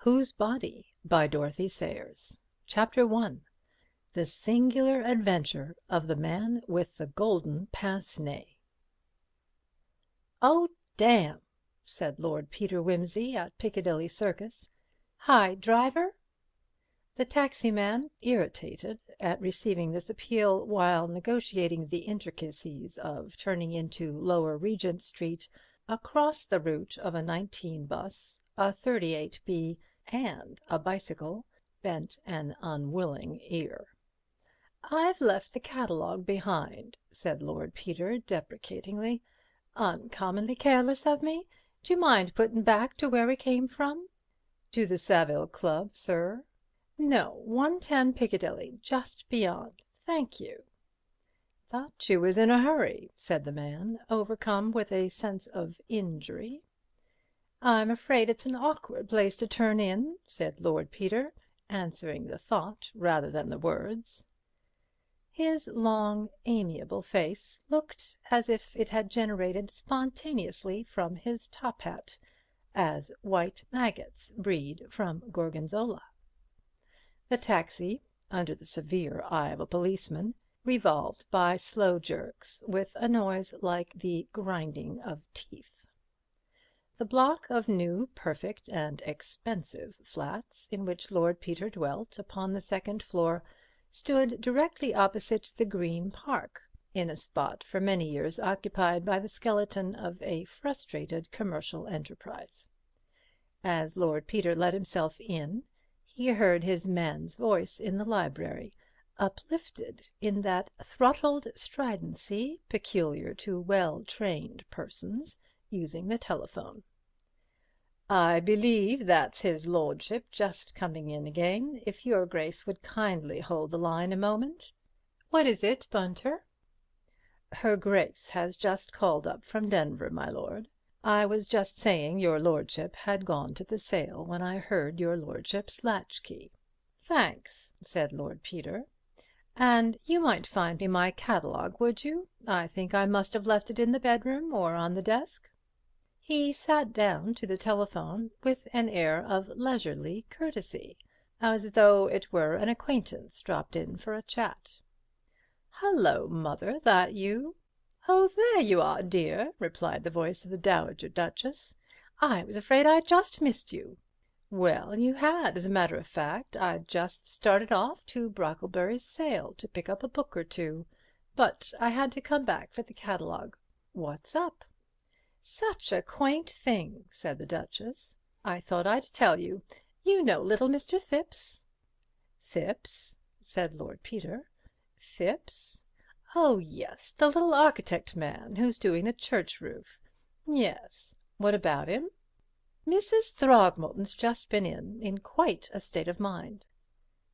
Whose Body? By Dorothy Sayers. Chapter 1. The Singular Adventure of the Man with the Golden Pince-nez. "Oh, damn!" said Lord Peter Wimsey at Piccadilly Circus. "Hi, driver?" The taxi-man, irritated at receiving this appeal while negotiating the intricacies of turning into Lower Regent Street across the route of a 19 bus, a 38B, and a bicycle, bent an unwilling ear. "I've left the catalogue behind," said Lord Peter deprecatingly. "Uncommonly careless of me. D'you mind putting back to where we came from?" "To the Savile Club, sir?" "No, 110 Piccadilly, just beyond. Thank you." "Thought you was in a hurry," said the man, overcome with a sense of injury. "I'm afraid it's an awkward place to turn in," said Lord Peter, answering the thought rather than the words. His long, amiable face looked as if it had generated spontaneously from his top hat, as white maggots breed from gorgonzola. The taxi, under the severe eye of a policeman, revolved by slow jerks, with a noise like the grinding of teeth. The block of new, perfect and expensive flats in which Lord Peter dwelt upon the second floor stood directly opposite the Green Park, in a spot for many years occupied by the skeleton of a frustrated commercial enterprise. As Lord Peter let himself in, he heard his man's voice in the library, uplifted in that throttled stridency peculiar to well-trained persons using the telephone. "I believe that's his lordship just coming in again, if your grace would kindly hold the line a moment." "What is it, Bunter?" "Her grace has just called up from Denver, my lord. I was just saying your lordship had gone to the sale when I heard your lordship's latchkey." "Thanks," said Lord Peter. "And you might find me my catalogue, would you? I think I must have left it in the bedroom or on the desk." He sat down to the telephone with an air of leisurely courtesy, as though it were an acquaintance dropped in for a chat. "Hullo, mother, that you?" "Oh, there you are, dear," replied the voice of the Dowager Duchess. "I was afraid I'd just missed you." "Well, you had, as a matter of fact. I'd just started off to Brocklebury's sale to pick up a book or two, but I had to come back for the catalogue. What's up?" "Such a quaint thing," said the Duchess. "I thought I'd tell you. You know little Mr. Thipps?" "Thipps?" said Lord Peter. "Thipps? Oh, yes, the little architect man who's doing the church roof. Yes. What about him?" "Mrs. Throgmorton's just been in quite a state of mind."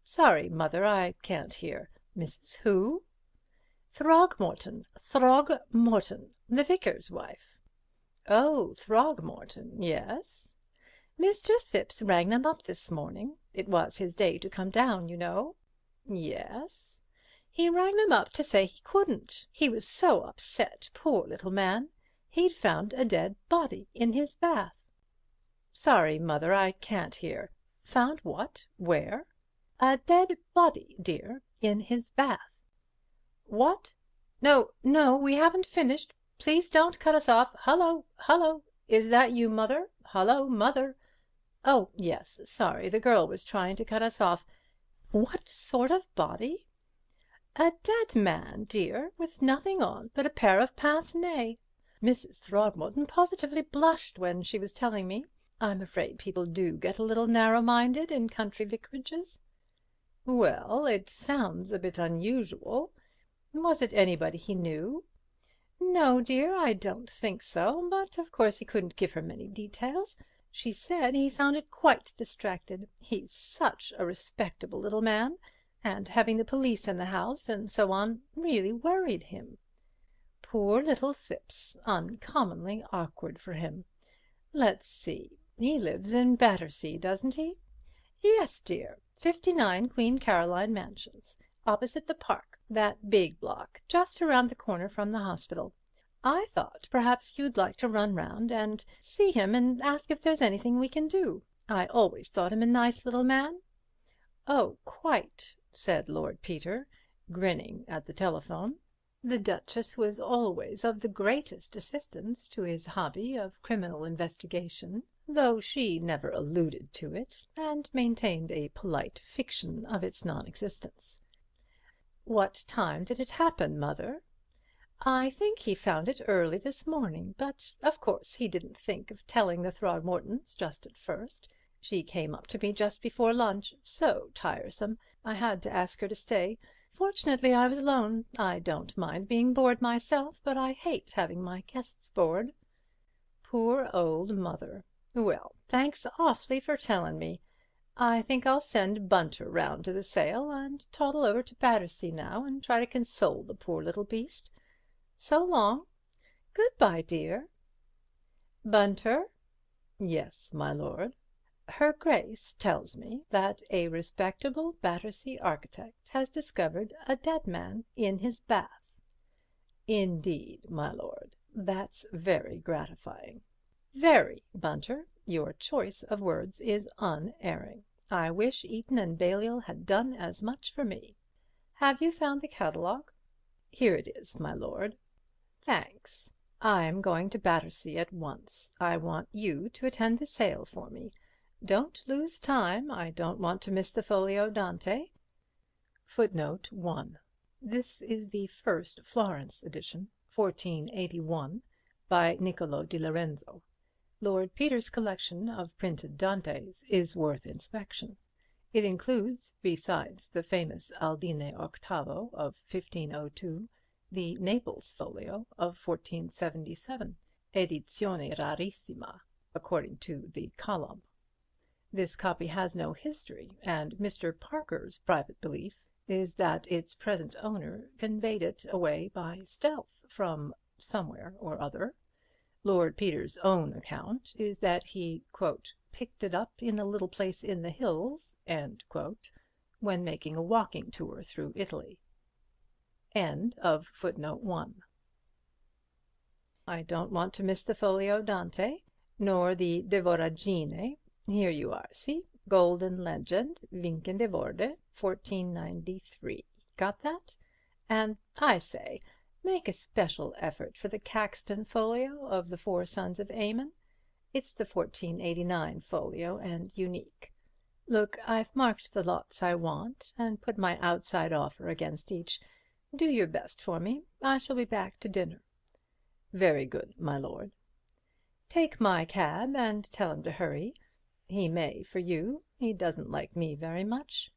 "Sorry, mother, I can't hear. Mrs. who?" "Throgmorton, the vicar's wife." "Oh, Throgmorton, yes." "Mr. Thipps rang them up this morning. It was his day to come down, you know." "Yes." "He rang them up to say he couldn't. He was so upset, poor little man. He'd found a dead body in his bath." "Sorry, mother, I can't hear. Found what? Where?" "A dead body, dear, in his bath." "What? No, we haven't finished. Please don't cut us off. Hullo. Is that you, mother? Hullo, mother. Oh, yes, sorry, the girl was trying to cut us off. What sort of body?" "A dead man, dear, with nothing on but a pair of pince-nez. Mrs. Throgmorton positively blushed when she was telling me. I'm afraid people do get a little narrow-minded in country vicarages." "Well, it sounds a bit unusual. Was it anybody he knew?" "No, dear, I don't think so, but of course he couldn't give her many details. She said he sounded quite distracted. He's such a respectable little man, and having the police in the house and so on really worried him." "Poor little Thipps, uncommonly awkward for him. Let's see, he lives in Battersea, doesn't he?" "Yes, dear, 59 Queen Caroline Mansions, opposite the Park, that big block, just around the corner from the hospital. I thought perhaps you'd like to run round and see him and ask if there's anything we can do. I always thought him a nice little man." "Oh, quite," said Lord Peter, grinning at the telephone. "The Duchess was always of the greatest assistance to his hobby of criminal investigation, though she never alluded to it, and maintained a polite fiction of its non-existence." "What time did it happen, mother?" "I think he found it early this morning, but of course he didn't think of telling the Throgmortons just at first. She came up to me just before lunch. So tiresome. I had to ask her to stay. Fortunately I was alone. I don't mind being bored myself, but I hate having my guests bored." "Poor old mother. Well, thanks awfully for telling me. I think I'll send Bunter round to the sale, and toddle over to Battersea now and try to console the poor little beast. So long. Good-bye, dear." "Bunter?" "Yes, my lord." "Her Grace tells me that a respectable Battersea architect has discovered a dead man in his bath." "Indeed, my lord. That's very gratifying." "Very, Bunter. Your choice of words is unerring. I wish Eton and Balliol had done as much for me. Have you found the catalogue?" "Here it is, my lord." "Thanks. I'm going to Battersea at once. I want you to attend the sale for me. Don't lose time. I don't want to miss the folio Dante. Footnote 1. This is the first Florence edition, 1481, by Niccolo di Lorenzo. Lord Peter's collection of printed Dantes is worth inspection. It includes, besides the famous Aldine octavo of 1502, the Naples folio of 1477, edizione rarissima, according to the Column. This copy has no history, and Mr. Parker's private belief is that its present owner conveyed it away by stealth from somewhere or other. Lord Peter's own account is that he "picked it up in a little place in the hills," when making a walking tour through Italy. End of footnote 1. I don't want to miss the folio Dante, nor the De Voragine. Here you are, see? Golden Legend, Vinkende Vorde, 1493. Got that? And I say, make a special effort for the Caxton folio of the Four Sons of Aymon. It's the 1489 folio and unique. Look, I've marked the lots I want and put my outside offer against each. Do your best for me. I shall be back to dinner. Very good, my lord. Take my cab and tell him to hurry. He may for you. He doesn't like me very much.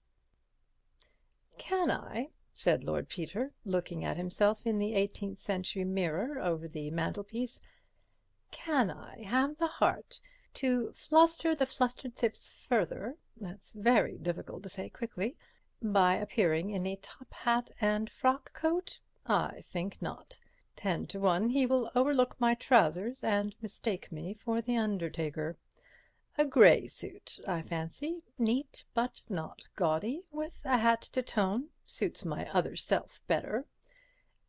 "Can I," said Lord Peter, looking at himself in the 18th century mirror over the mantelpiece, "can I have the heart to fluster the flustered Thipps further, that's very difficult to say quickly, by appearing in a top hat and frock coat? I think not. 10 to 1 he will overlook my trousers and mistake me for the undertaker. A grey suit, I fancy, neat but not gaudy, with a hat to tone, suits my other self better.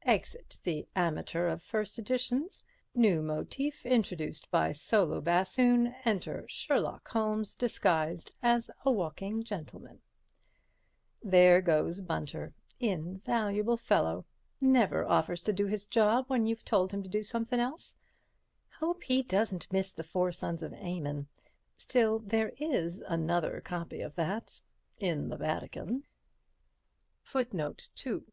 Exit the amateur of first editions. New motif introduced by solo bassoon. Enter Sherlock Holmes disguised as a walking gentleman. There goes Bunter. Invaluable fellow. Never offers to do his job when you've told him to do something else. Hope he doesn't miss the Four Sons of Aymon. Still, there is another copy of that in the Vatican. Footnote 2.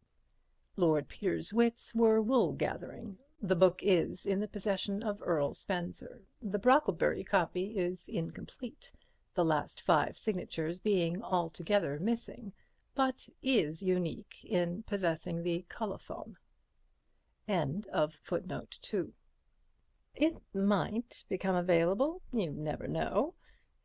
Lord Peter's wits were wool-gathering. The book is in the possession of Earl Spencer. The Brocklebury copy is incomplete, the last 5 signatures being altogether missing, but is unique in possessing the colophon. End of footnote 2. It might become available, you never know,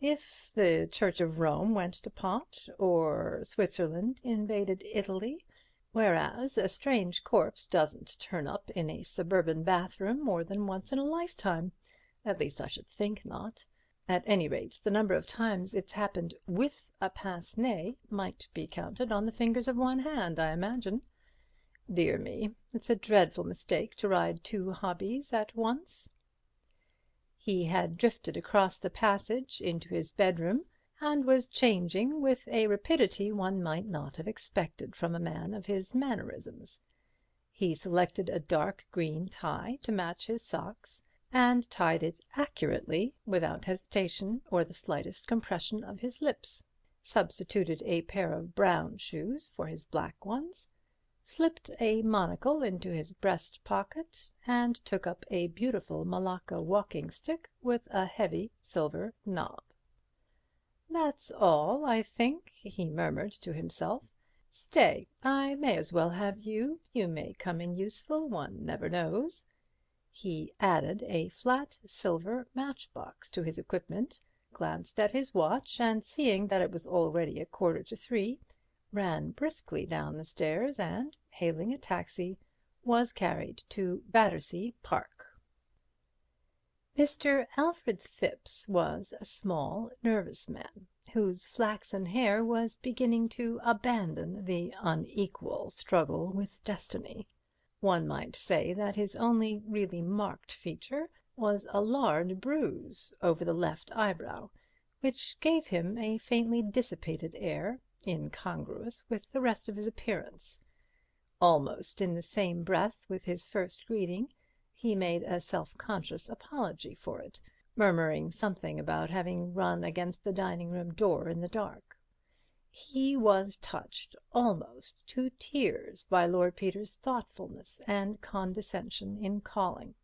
if the Church of Rome went to pot, or Switzerland invaded Italy, whereas a strange corpse doesn't turn up in a suburban bathroom more than once in a lifetime. At least I should think not. At any rate, the number of times it's happened with a pince-nez might be counted on the fingers of one hand, I imagine. Dear me, it's a dreadful mistake to ride 2 hobbies at once. He had drifted across the passage into his bedroom, and was changing with a rapidity one might not have expected from a man of his mannerisms. He selected a dark green tie to match his socks, and tied it accurately, without hesitation or the slightest compression of his lips, substituted a pair of brown shoes for his black ones, slipped a monocle into his breast pocket, and took up a beautiful Malacca walking stick with a heavy silver knob. "That's all, I think," he murmured to himself. "Stay, I may as well have you. You may come in useful, one never knows." He added a flat silver matchbox to his equipment, glanced at his watch, and seeing that it was already 3:15, ran briskly down the stairs and, hailing a taxi, was carried to Battersea Park. Mr. Alfred Thipps was a small, nervous man, whose flaxen hair was beginning to abandon the unequal struggle with destiny. One might say that his only really marked feature was a large bruise over the left eyebrow, which gave him a faintly dissipated air, incongruous with the rest of his appearance. Almost in the same breath with his first greeting, he made a self-conscious apology for it, murmuring something about having run against the dining-room door in the dark. He was touched almost to tears by Lord Peter's thoughtfulness and condescension in calling.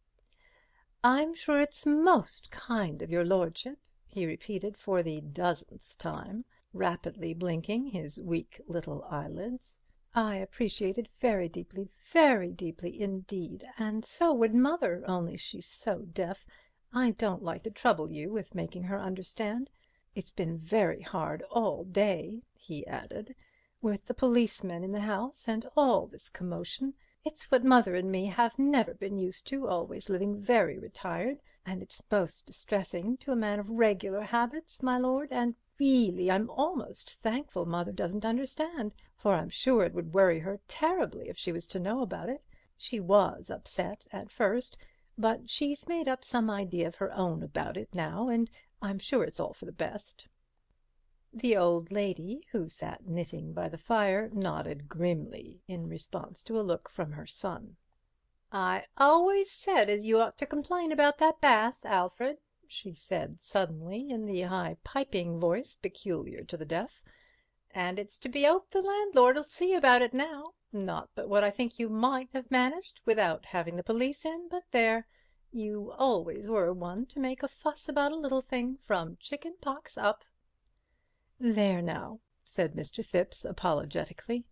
"I'm sure it's most kind of your lordship," he repeated for the 10th time, rapidly blinking his weak little eyelids. "I appreciate it very deeply indeed, and so would Mother, only she's so deaf. I don't like to trouble you with making her understand. It's been very hard all day," he added, "with the policemen in the house and all this commotion. It's what Mother and me have never been used to, always living very retired, and it's most distressing to a man of regular habits, my lord, and really I'm almost thankful Mother doesn't understand, for I'm sure it would worry her terribly if she was to know about it. She was upset at first, but she's made up some idea of her own about it now, and I'm sure it's all for the best." The old lady, who sat knitting by the fire, nodded grimly in response to a look from her son. "I always said as you ought to complain about that bath, Alfred," she said suddenly, in the high piping voice peculiar to the deaf, "and it's to be 'oped the landlord'll see about it now. Not but what I think you might have managed without having the police in, but there, you always were one to make a fuss about a little thing, from chicken pox up." "There now," said Mr. Thipps apologetically,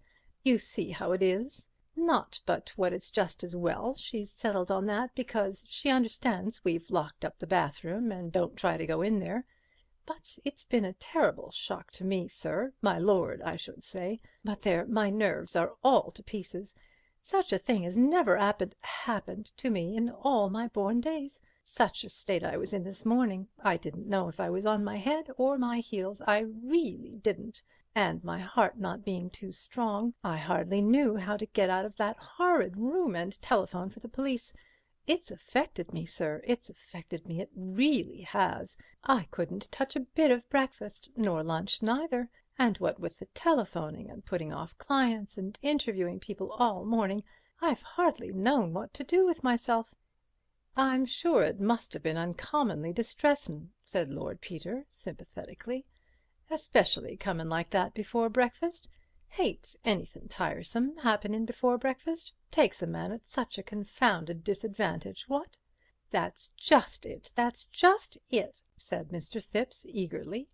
"you see how it is. Not but what it's just as well she's settled on that, because she understands we've locked up the bathroom and don't try to go in there. But it's been a terrible shock to me, sir, my lord, I should say. But there, my nerves are all to pieces. Such a thing has never happened to me in all my born days. Such a state I was in this morning. I didn't know if I was on my head or my heels. I really didn't. And my heart not being too strong, I hardly knew how to get out of that horrid room and telephone for the police. It's affected me, sir, it's affected me, it really has. I couldn't touch a bit of breakfast, nor lunch neither, and what with the telephoning and putting off clients and interviewing people all morning, I've hardly known what to do with myself." "I'm sure it must have been uncommonly distressin'," said Lord Peter sympathetically, "especially comin' like that before breakfast. Hate anything tiresome happening before breakfast. Takes a man at such a confounded disadvantage, what?" "That's just it, said Mr. Thipps eagerly.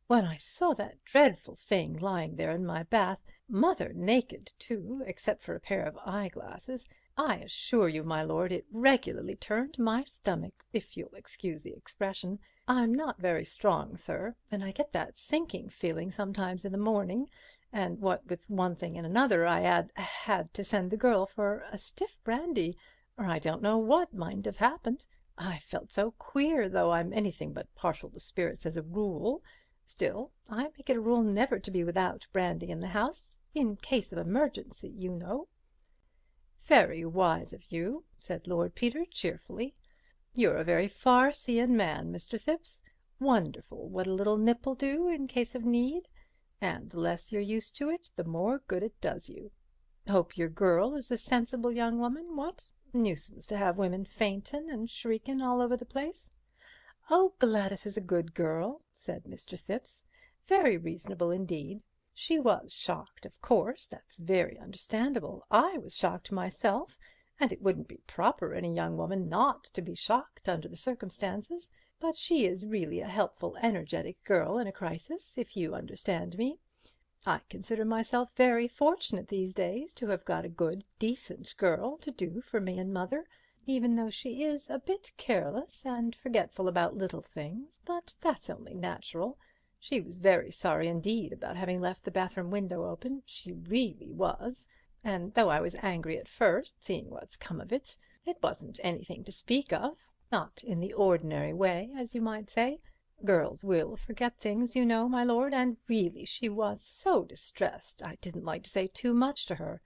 "When I saw that dreadful thing lying there in my bath, Mother naked too, except for a pair of eyeglasses, I assure you, my lord, it regularly turned my stomach, if you'll excuse the expression. I'm not very strong, sir, and I get that sinking feeling sometimes in the morning, and what with one thing and another, I had to send the girl for a stiff brandy, or I don't know what mightn't have happened. I felt so queer, though I'm anything but partial to spirits as a rule. Still, I make it a rule never to be without brandy in the house, in case of emergency, you know." "Very wise of you," said Lord Peter cheerfully. You're a very far-seeing man, Mr. Thipps. Wonderful what a little nip'll do in case of need, and the less you're used to it, the more good it does you. Hope your girl is a sensible young woman, what? Nuisance to have women faintin' and shrieking all over the place." "Oh, Gladys is a good girl," said Mr. Thipps. "Very reasonable indeed. She was shocked, of course. That's very understandable. I was shocked myself, and it wouldn't be proper in a young woman not to be shocked under the circumstances. But she is really a helpful, energetic girl in a crisis, if you understand me. I consider myself very fortunate these days to have got a good, decent girl to do for me and mother, even though she is a bit careless and forgetful about little things, but that's only natural. She was very sorry indeed about having left the bathroom window open, she really was, and though I was angry at first, seeing what's come of it, it wasn't anything to speak of, not in the ordinary way, as you might say. Girls will forget things, you know, my lord, and really she was so distressed I didn't like to say too much to her.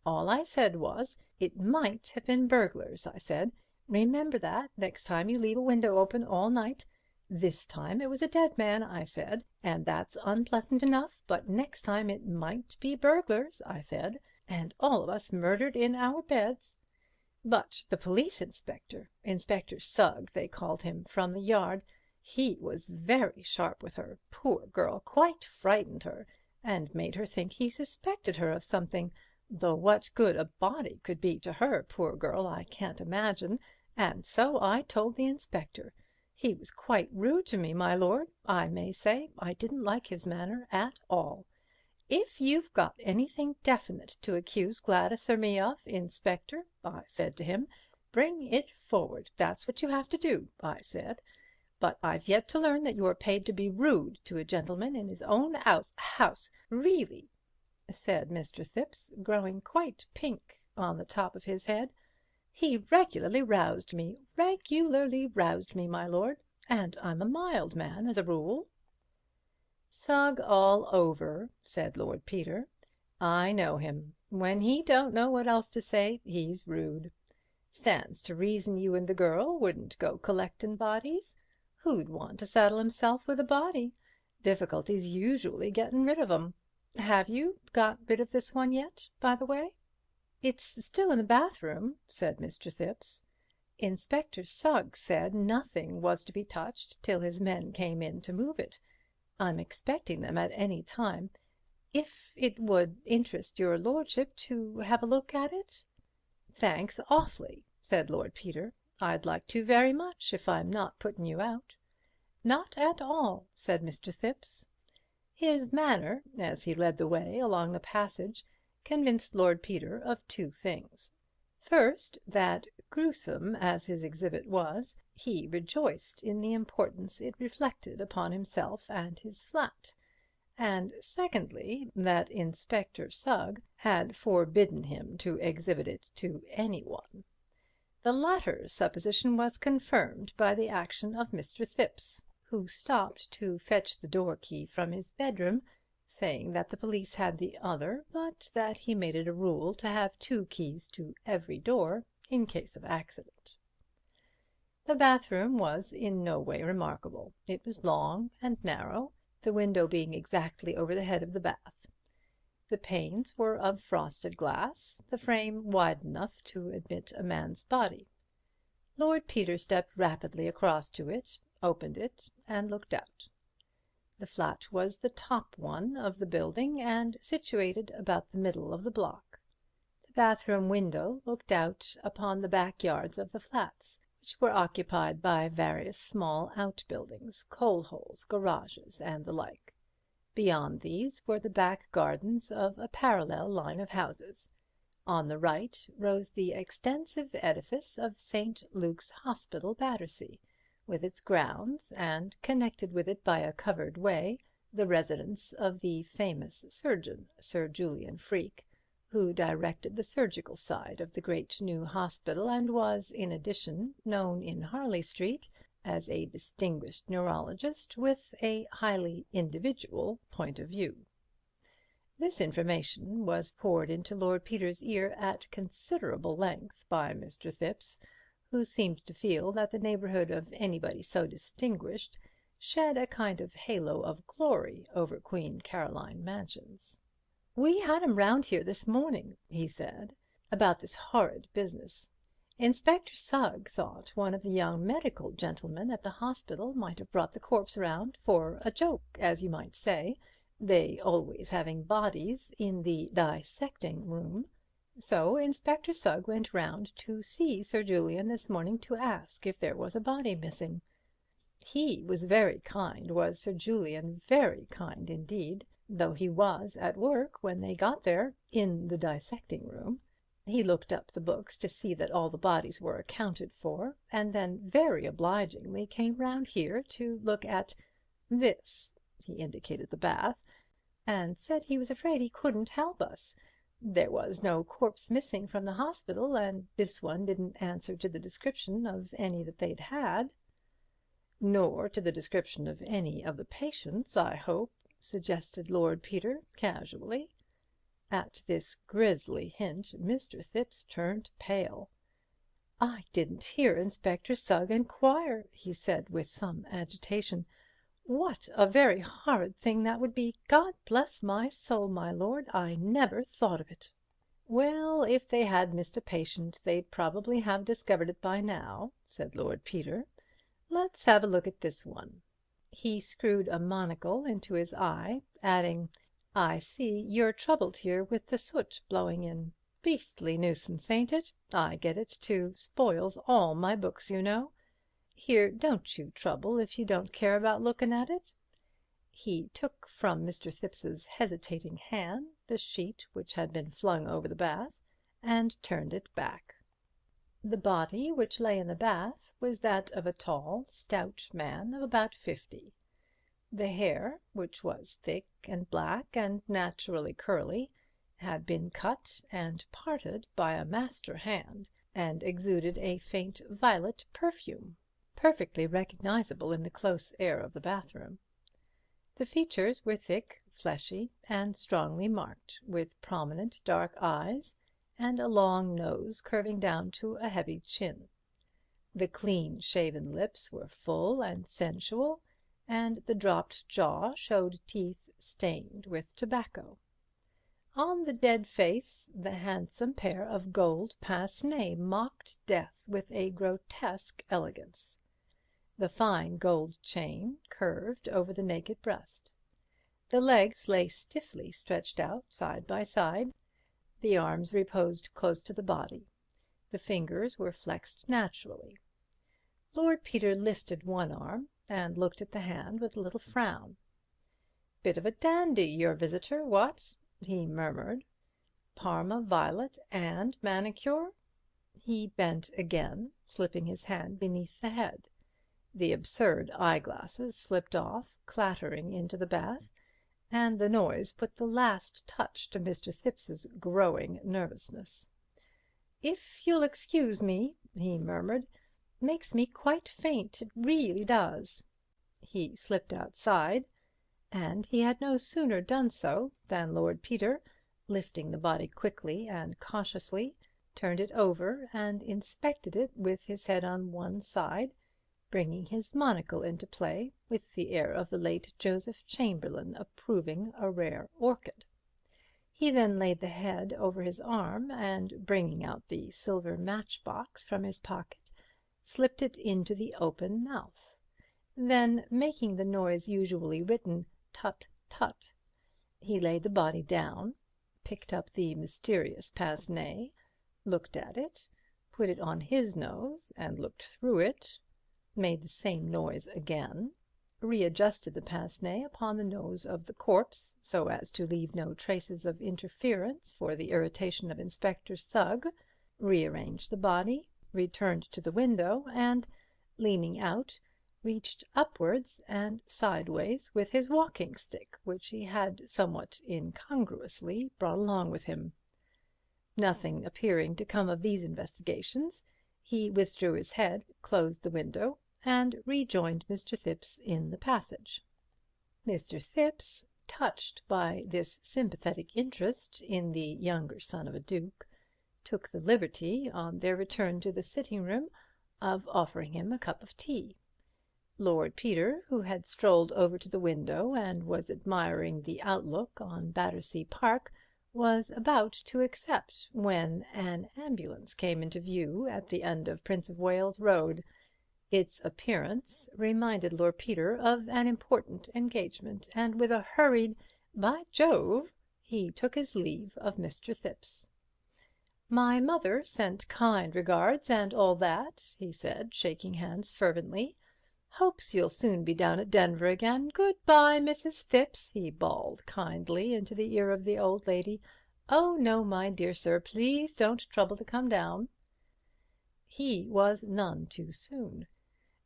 All I said was, it might have been burglars, I said. Remember that next time you leave a window open all night. This time it was a dead man, I said, and that's unpleasant enough, but next time it might be burglars, I said, and all of us murdered in our beds. But the police inspector, Inspector Sugg they called him, from the yard, he was very sharp with her, poor girl, quite frightened her, and made her think he suspected her of something, though what good a body could be to her, poor girl, I can't imagine, and so I told the inspector. He was quite rude to me, my lord, I may say. I didn't like his manner at all. If you've got anything definite to accuse Gladys or me of, Inspector, I said to him, bring it forward. That's what you have to do, I said. But I've yet to learn that you're paid to be rude to a gentleman in his own house. Really, said Mr. Thipps, growing quite pink on the top of his head. He regularly roused me, my lord, and I'm a mild man as a rule. Sugg all over, said Lord Peter. I know him. When he don't know what else to say, he's rude. Stands to reason you and the girl wouldn't go collectin' bodies. Who'd want to saddle himself with a body? Difficulty's usually gettin' rid of 'em. Have you got rid of this one yet, by the way? It's still in the bathroom, said Mr. Thipps. Inspector Sugg said nothing was to be touched till his men came in to move it. I'm expecting them at any time. If it would interest your lordship to have a look at it? Thanks awfully, said Lord Peter. I'd like to very much, if I'm not putting you out. Not at all, said Mr. Thipps. His manner, as he led the way along the passage, convinced Lord Peter of two things. First, that, gruesome as his exhibit was, he rejoiced in the importance it reflected upon himself and his flat, and secondly, that Inspector Sugg had forbidden him to exhibit it to anyone. The latter supposition was confirmed by the action of Mr. Thipps, who stopped to fetch the door-key from his bedroom, saying that the police had the other, but that he made it a rule to have 2 keys to every door in case of accident. The bathroom was in no way remarkable. It was long and narrow, the window being exactly over the head of the bath. The panes were of frosted glass, the frame wide enough to admit a man's body. Lord Peter stepped rapidly across to it, opened it, and looked out. The flat was the top one of the building and situated about the middle of the block. The bathroom window looked out upon the backyards of the flats, which were occupied by various small outbuildings, coal-holes, garages, and the like. Beyond these were the back gardens of a parallel line of houses. On the right rose the extensive edifice of St. Luke's Hospital, Battersea, with its grounds, and, connected with it by a covered way, the residence of the famous surgeon, Sir Julian Freke, who directed the surgical side of the great new hospital, and was, in addition, known in Harley Street as a distinguished neurologist with a highly individual point of view. This information was poured into Lord Peter's ear at considerable length by Mr. Thipps, who seemed to feel that the neighbourhood of anybody so distinguished shed a kind of halo of glory over Queen Caroline Mansions. "We had 'em round here this morning," he said, "about this horrid business. Inspector Sugg thought one of the young medical gentlemen at the hospital might have brought the corpse round for a joke, as you might say, they always having bodies in the dissecting room. So Inspector Sugg went round to see Sir Julian this morning to ask if there was a body missing. He was very kind, was Sir Julian, very kind indeed, though he was at work when they got there, in the dissecting room. He looked up the books to see that all the bodies were accounted for, and then very obligingly came round here to look at this," he indicated the bath, "and said he was afraid he couldn't help us. There was no corpse missing from the hospital, and this one didn't answer to the description of any that they'd had." "Nor to the description of any of the patients, I hope," suggested Lord Peter, casually. At this grisly hint Mr. Thipps turned pale. "I didn't hear Inspector Sugg enquire," he said with some agitation. "What a very horrid thing that would be! God bless my soul, my lord, I never thought of it." "Well, if they had missed a patient, they'd probably have discovered it by now," said Lord Peter. "Let's have a look at this one." He screwed a monocle into his eye, adding, "I see you're troubled here with the soot blowing in. Beastly nuisance, ain't it? I get it too. Spoils all my books, you know. Here, don't you trouble if you don't care about looking at it." He took from Mr. Thipps's hesitating hand the sheet which had been flung over the bath, and turned it back. The body which lay in the bath was that of a tall, stout man of about 50. The hair, which was thick and black and naturally curly, had been cut and parted by a master hand, and exuded a faint violet perfume, perfectly recognizable in the close air of the bathroom. The features were thick, fleshy, and strongly marked, with prominent dark eyes, and a long nose curving down to a heavy chin. The clean-shaven lips were full and sensual, and the dropped jaw showed teeth stained with tobacco. On the dead face the handsome pair of gold pince-nez mocked death with a grotesque elegance. The fine gold chain curved over the naked breast. The legs lay stiffly stretched out side by side. The arms reposed close to the body. The fingers were flexed naturally. Lord Peter lifted one arm and looked at the hand with a little frown. "Bit of a dandy, your visitor, what?" he murmured. "Parma violet and manicure?" He bent again, slipping his hand beneath the head. The absurd eyeglasses slipped off, clattering into the bath, and the noise put the last touch to Mr. Thipps's growing nervousness. "If you'll excuse me," he murmured, "makes me quite faint, it really does." He slipped outside, and he had no sooner done so than Lord Peter, lifting the body quickly and cautiously, turned it over and inspected it with his head on one side, bringing his monocle into play with the air of the late Joseph Chamberlain approving a rare orchid. He then laid the head over his arm, and bringing out the silver matchbox from his pocket, slipped it into the open mouth. Then, making the noise usually written "tut, tut," he laid the body down, picked up the mysterious pince-nez, looked at it, put it on his nose and looked through it, made the same noise again, readjusted the pince-nez upon the nose of the corpse so as to leave no traces of interference for the irritation of Inspector Sugg, rearranged the body, returned to the window, and, leaning out, reached upwards and sideways with his walking stick, which he had somewhat incongruously brought along with him. Nothing appearing to come of these investigations, he withdrew his head, closed the window, and rejoined Mr. Thipps in the passage. Mr. Thipps, touched by this sympathetic interest in the younger son of a duke, took the liberty, on their return to the sitting-room, of offering him a cup of tea. Lord Peter, who had strolled over to the window and was admiring the outlook on Battersea Park, was about to accept when an ambulance came into view at the end of Prince of Wales Road. Its appearance reminded Lord Peter of an important engagement, and with a hurried "By Jove!" he took his leave of Mr. Thipps. "My mother sent kind regards and all that," he said, shaking hands fervently. "Hopes you'll soon be down at Denver again. Good-bye, Mrs. Thipps," he bawled kindly into the ear of the old lady. "Oh, no, my dear sir, please don't trouble to come down." He was none too soon.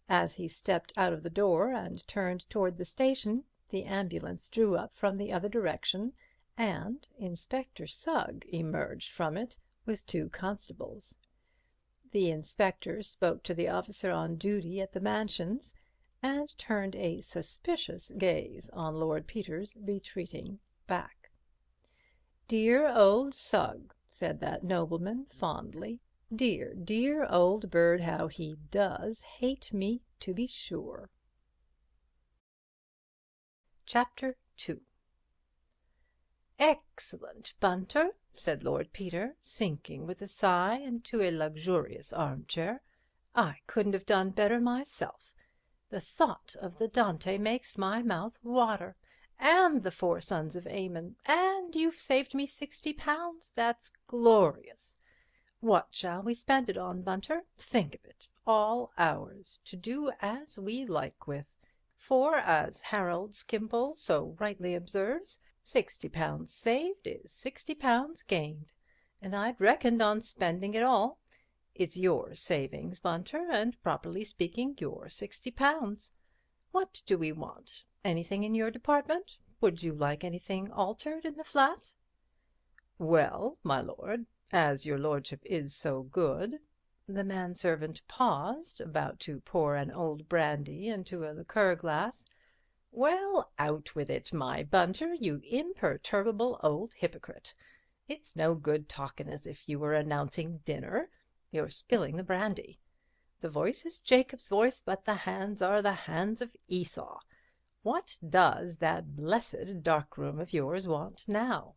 As he stepped out of the door and turned toward the station, the ambulance drew up from the other direction, and Inspector Sugg emerged from it with 2 constables. The inspector spoke to the officer on duty at the Mansions, and turned a suspicious gaze on Lord Peter's retreating back. "Dear old Sugg," said that nobleman fondly. "Dear, dear old bird, how he does hate me, to be sure." Chapter 2. "Excellent, Bunter," said Lord Peter, sinking with a sigh into a luxurious armchair. "I couldn't have done better myself. The thought of the Dante makes my mouth water. And the 4 sons of Aymon. And you've saved me £60. That's glorious. What shall we spend it on, Bunter? Think of it, all ours, to do as we like with. For, as Harold Skimpole so rightly observes, £60 saved is £60 gained. And I'd reckoned on spending it all. It's your savings, Bunter, and properly speaking, your £60. What do we want? Anything in your department? Would you like anything altered in the flat?" "Well, my lord, as your lordship is so good—" The manservant paused, about to pour an old brandy into a liqueur glass. "Well, out with it, my Bunter, you imperturbable old hypocrite. It's no good talking as if you were announcing dinner. You're spilling the brandy. The voice is Jacob's voice, but the hands are the hands of Esau. What does that blessed dark-room of yours want now?"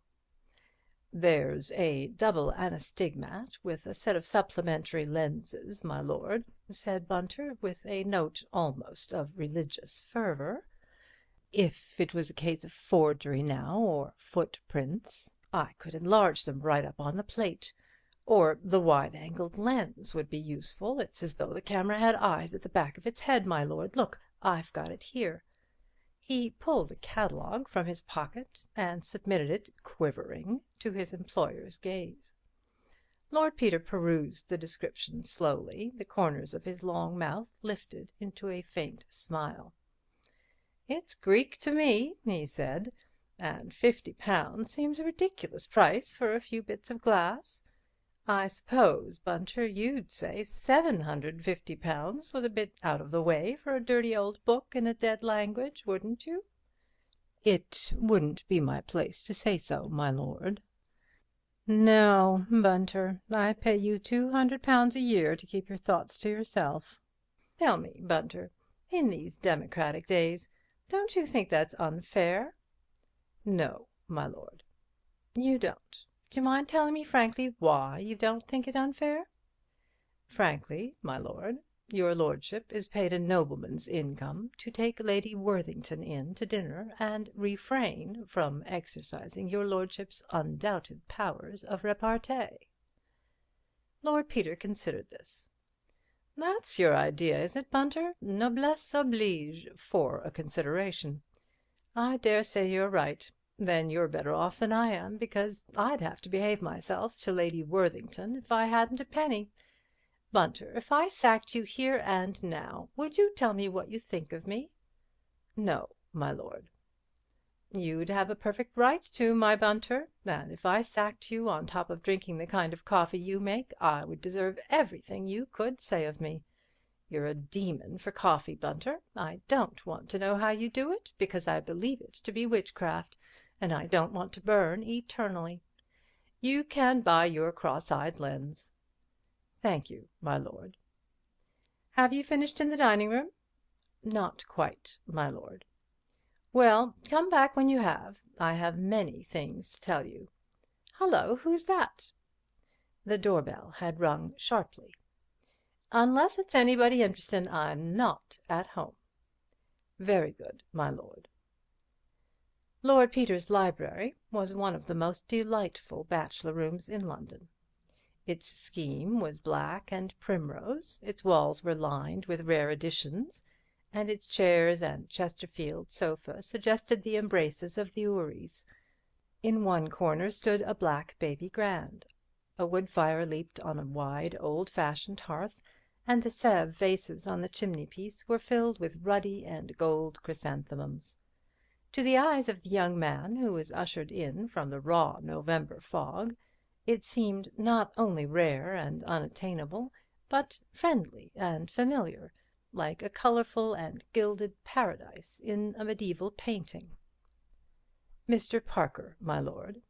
"There's a double anastigmat with a set of supplementary lenses, my lord," said Bunter, with a note almost of religious fervour. "If it was a case of forgery now, or footprints, I could enlarge them right up on the plate. Or the wide-angled lens would be useful. It's as though the camera had eyes at the back of its head, my lord. Look, I've got it here." He pulled a catalogue from his pocket and submitted it, quivering, to his employer's gaze. Lord Peter perused the description slowly, the corners of his long mouth lifted into a faint smile. "It's Greek to me," he said, "and £50 seems a ridiculous price for a few bits of glass. I suppose, Bunter, you'd say £750 was a bit out of the way for a dirty old book in a dead language, wouldn't you?" "It wouldn't be my place to say so, my lord." "No, Bunter, I pay you £200 a year to keep your thoughts to yourself. Tell me, Bunter, in these democratic days, don't you think that's unfair?" "No, my lord." "You don't? Do you mind telling me frankly why you don't think it unfair?" "Frankly, my lord, your lordship is paid a nobleman's income to take Lady Worthington in to dinner and refrain from exercising your lordship's undoubted powers of repartee." Lord Peter considered this. "That's your idea, is it, Bunter? Noblesse oblige, for a consideration. I dare say you're right. Then you're better off than I am, because I'd have to behave myself to Lady Worthington if I hadn't a penny. Bunter, if I sacked you here and now, would you tell me what you think of me?" "No, my lord." "You'd have a perfect right to, my Bunter, and if I sacked you on top of drinking the kind of coffee you make, I would deserve everything you could say of me. You're a demon for coffee, Bunter. I don't want to know how you do it, because I believe it to be witchcraft, and I don't want to burn eternally. You can buy your cross-eyed lens." "Thank you, my lord." "Have you finished in the dining-room?" "Not quite, my lord." "Well, come back when you have. I have many things to tell you. Hullo, who's that?" The doorbell had rung sharply. "Unless it's anybody interesting, I'm not at home." "Very good, my lord." Lord Peter's library was one of the most delightful bachelor rooms in London. Its scheme was black and primrose, its walls were lined with rare editions, and its chairs and Chesterfield sofa suggested the embraces of the houris. In one corner stood a black baby grand. A wood fire leaped on a wide, old-fashioned hearth, and the Sèvres vases on the chimney-piece were filled with ruddy and gold chrysanthemums. To the eyes of the young man who was ushered in from the raw November fog, it seemed not only rare and unattainable, but friendly and familiar, like a colourful and gilded paradise in a medieval painting. "Mr. Parker, my lord."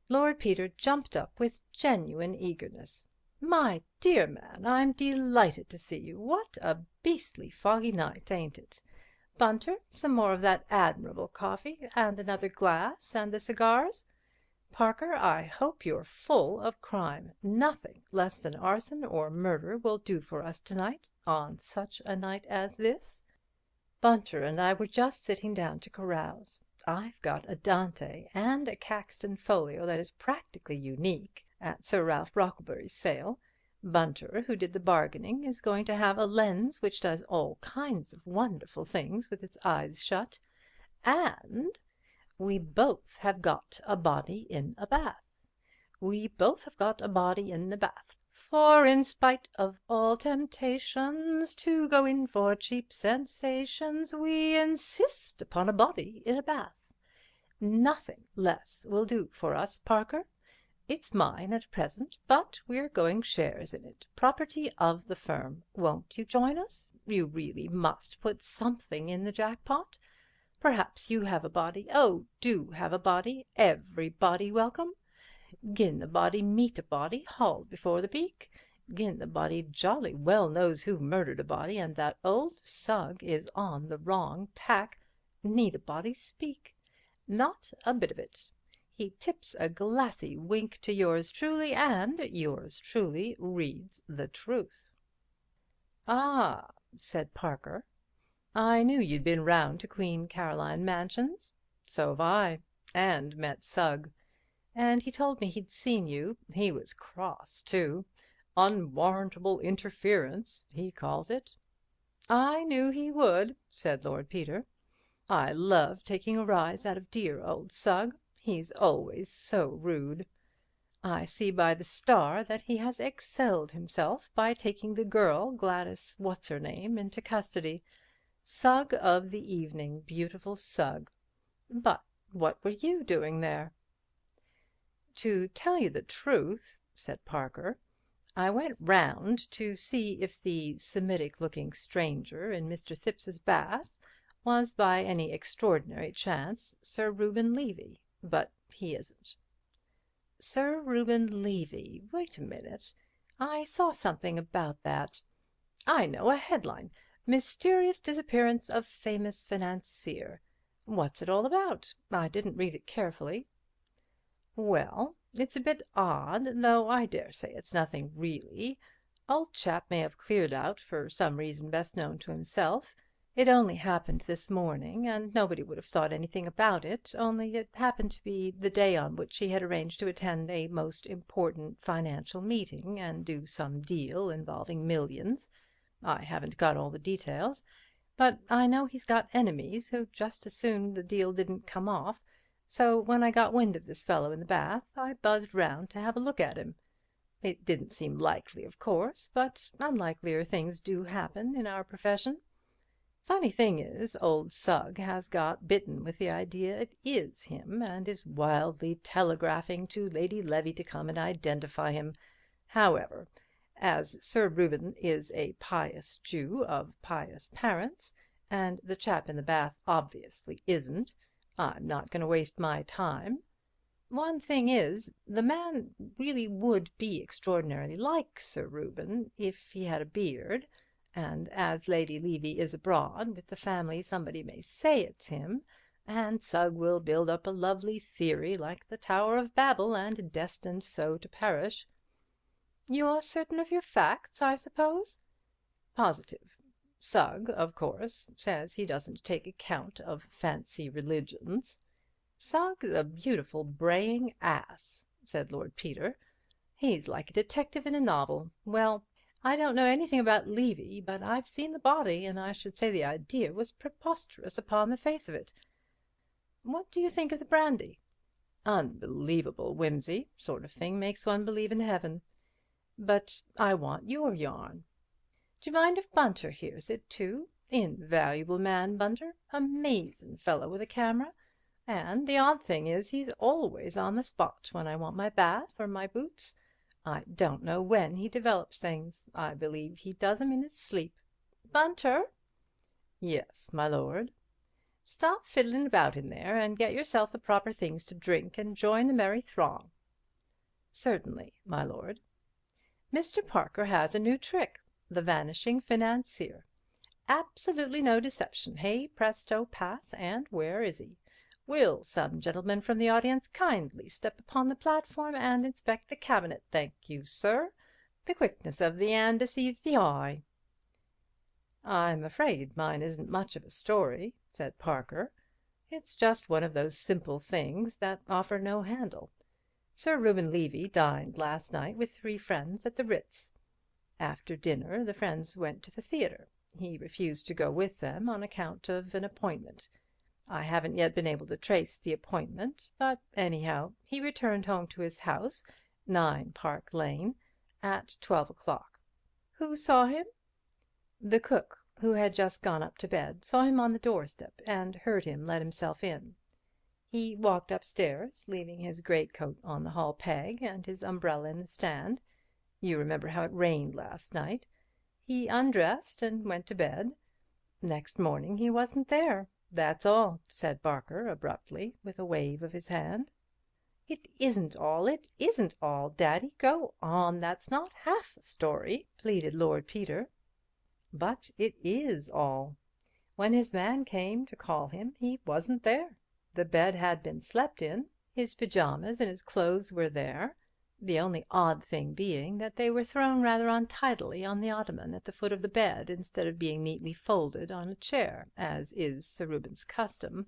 Lord Peter jumped up with genuine eagerness. "My dear man, I'm delighted to see you. What a beastly foggy night, ain't it? Bunter, some more of that admirable coffee, and another glass, and the cigars? Parker, I hope you're full of crime. Nothing less than arson or murder will do for us tonight, on such a night as this. Bunter and I were just sitting down to carouse. I've got a Dante and a Caxton folio that is practically unique at Sir Ralph Brocklebury's sale. Bunter, who did the bargaining, is going to have a lens which does all kinds of wonderful things with its eyes shut. And we both have got a body in a bath. We both have got a body in a bath. For in spite of all temptations to go in for cheap sensations, we insist upon a body in a bath. Nothing less will do for us, Parker. It's mine at present, but we're going shares in it, property of the firm. Won't you join us? You really must put something in the jackpot. Perhaps you have a body. Oh, do have a body. Every body welcome. Gin the body meet a body hauled before the beak. Gin the body jolly well knows who murdered a body, and that old Sugg is on the wrong tack. Need a body speak? Not a bit of it. He tips a glassy wink to yours truly, and yours truly reads the truth." "Ah," said Parker, "I knew you'd been round to Queen Caroline Mansions. So have I, and met Sugg. And he told me he'd seen you. He was cross, too. Unwarrantable interference, he calls it." "I knew he would," said Lord Peter. "I love taking a rise out of dear old Sugg. He's always so rude. I see by the Star that he has excelled himself by taking the girl, Gladys What's-her-name, into custody. Sugg of the evening, beautiful Sugg. But what were you doing there?" "To tell you the truth," said Parker, "I went round to see if the Semitic-looking stranger in Mr. Thipps's bath was by any extraordinary chance Sir Reuben Levy, but he isn't." "Sir Reuben Levy? Wait a minute. I saw something about that. I know, a headline. 'Mysterious disappearance of famous financier.' What's it all about? I didn't read it carefully." "Well, it's a bit odd, though I daresay it's nothing really. Old chap may have cleared out for some reason best known to himself. It only happened this morning, and nobody would have thought anything about it, only it happened to be the day on which he had arranged to attend a most important financial meeting and do some deal involving millions. I haven't got all the details, but I know he's got enemies who'd just as soon the deal didn't come off. So when I got wind of this fellow in the bath, I buzzed round to have a look at him. It didn't seem likely, of course, but unlikelier things do happen in our profession. Funny thing is, old Sugg has got bitten with the idea it is him, and is wildly telegraphing to Lady Levy to come and identify him. However, as Sir Reuben is a pious Jew of pious parents, and the chap in the bath obviously isn't, I'm not going to waste my time. One thing is, the man really would be extraordinarily like Sir Reuben if he had a beard, And as Lady Levy is abroad with the family, somebody may say it's him, and Sugg will build up a lovely theory like the Tower of Babel, and destined so to perish." "You're certain of your facts, I suppose?" "Positive. Sugg, of course, says he doesn't take account of fancy religions." "Sugg's a beautiful braying ass," said Lord Peter. "He's like a detective in a novel. Well, I don't know anything about Levy, but I've seen the body, and I should say the idea was preposterous upon the face of it. What do you think of the brandy?" "Unbelievable, Wimsey. Sort of thing makes one believe in heaven. But I want your yarn." "D'you mind if Bunter hears it too? Invaluable man, Bunter. Amazin' fellow with a camera. And the odd thing is he's always on the spot when I want my bath or my boots. I don't know when he develops things. I believe he does 'em in his sleep. Bunter!" "Yes, my lord." "Stop fiddling about in there and get yourself the proper things to drink and join the merry throng." "Certainly, my lord." "Mr. Parker has a new trick, the vanishing financier. Absolutely no deception. Hey, presto, pass, and where is he? Will some gentleman from the audience kindly step upon the platform and inspect the cabinet? Thank you, sir. The quickness of the 'and deceives the eye." "I'm afraid mine isn't much of a story," said Parker. "It's just one of those simple things that offer no handle. Sir Reuben Levy dined last night with 3 friends at the Ritz. After dinner the friends went to the theatre. He refused to go with them on account of an appointment. I haven't yet been able to trace the appointment, but anyhow he returned home to his house, 9 Park Lane, at 12 o'clock. Who saw him? The cook, who had just gone up to bed, saw him on the doorstep and heard him let himself in. He walked upstairs, leaving his greatcoat on the hall peg and his umbrella in the stand. You remember how it rained last night. He undressed and went to bed. Next morning he wasn't there. That's all," said Parker abruptly, with a wave of his hand. "It isn't all, it isn't all, Daddy. Go on, that's not half a story," pleaded Lord Peter. "But it is all. When his man came to call him, he wasn't there. The bed had been slept in. His pyjamas and his clothes were there. The only odd thing being that they were thrown rather untidily on the ottoman at the foot of the bed, instead of being neatly folded on a chair, as is Sir Reuben's custom,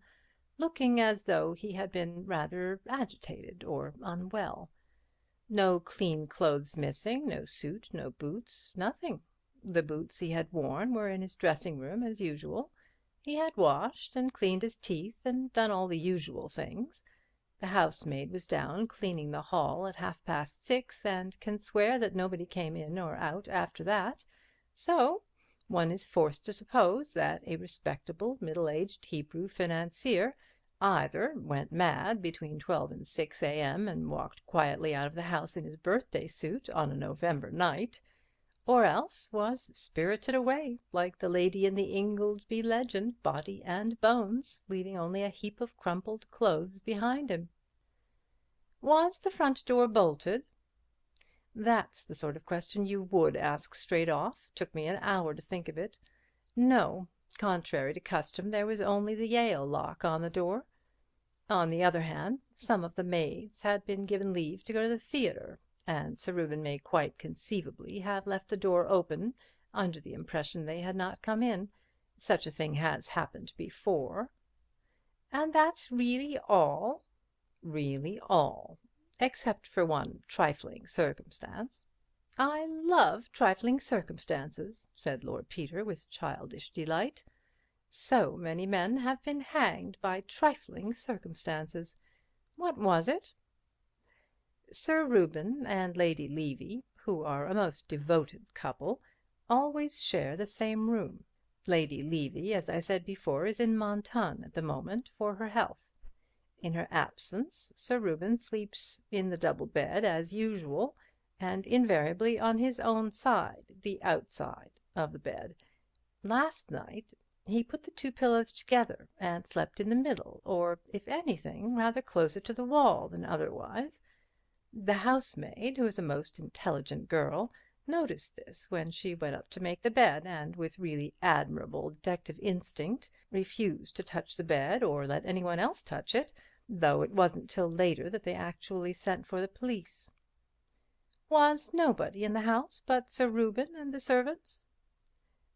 looking as though he had been rather agitated or unwell. No clean clothes missing, no suit, no boots, nothing. The boots he had worn were in his dressing room as usual. He had washed and cleaned his teeth and done all the usual things. The housemaid was down cleaning the hall at 6:30, and can swear that nobody came in or out after that. So one is forced to suppose that a respectable, middle-aged Hebrew financier either went mad between 12 and 6 a.m. and walked quietly out of the house in his birthday suit on a November night, or else was spirited away, like the lady in the Ingoldsby legend, body and bones, leaving only a heap of crumpled clothes behind him." "Was the front door bolted?" "That's the sort of question you would ask straight off. Took me an hour to think of it. No, contrary to custom, there was only the Yale lock on the door. On the other hand, some of the maids had been given leave to go to the theatre, and Sir Reuben may quite conceivably have left the door open under the impression they had not come in. Such a thing has happened before." "And that's really all?" "Really all, except for one trifling circumstance." "I love trifling circumstances," said Lord Peter with childish delight. "So many men have been hanged by trifling circumstances. What was it?" "Sir Reuben and Lady Levy, who are a most devoted couple, always share the same room. Lady Levy, as I said before, is in Mentone at the moment for her health. In her absence, Sir Reuben sleeps in the double bed as usual, and invariably on his own side, the outside of the bed. Last night he put the 2 pillows together and slept in the middle, or, if anything, rather closer to the wall than otherwise. The housemaid, who is a most intelligent girl, noticed this when she went up to make the bed, and with really admirable detective instinct refused to touch the bed or let anyone else touch it, though it wasn't till later that they actually sent for the police." "Was nobody in the house but Sir Reuben and the servants?"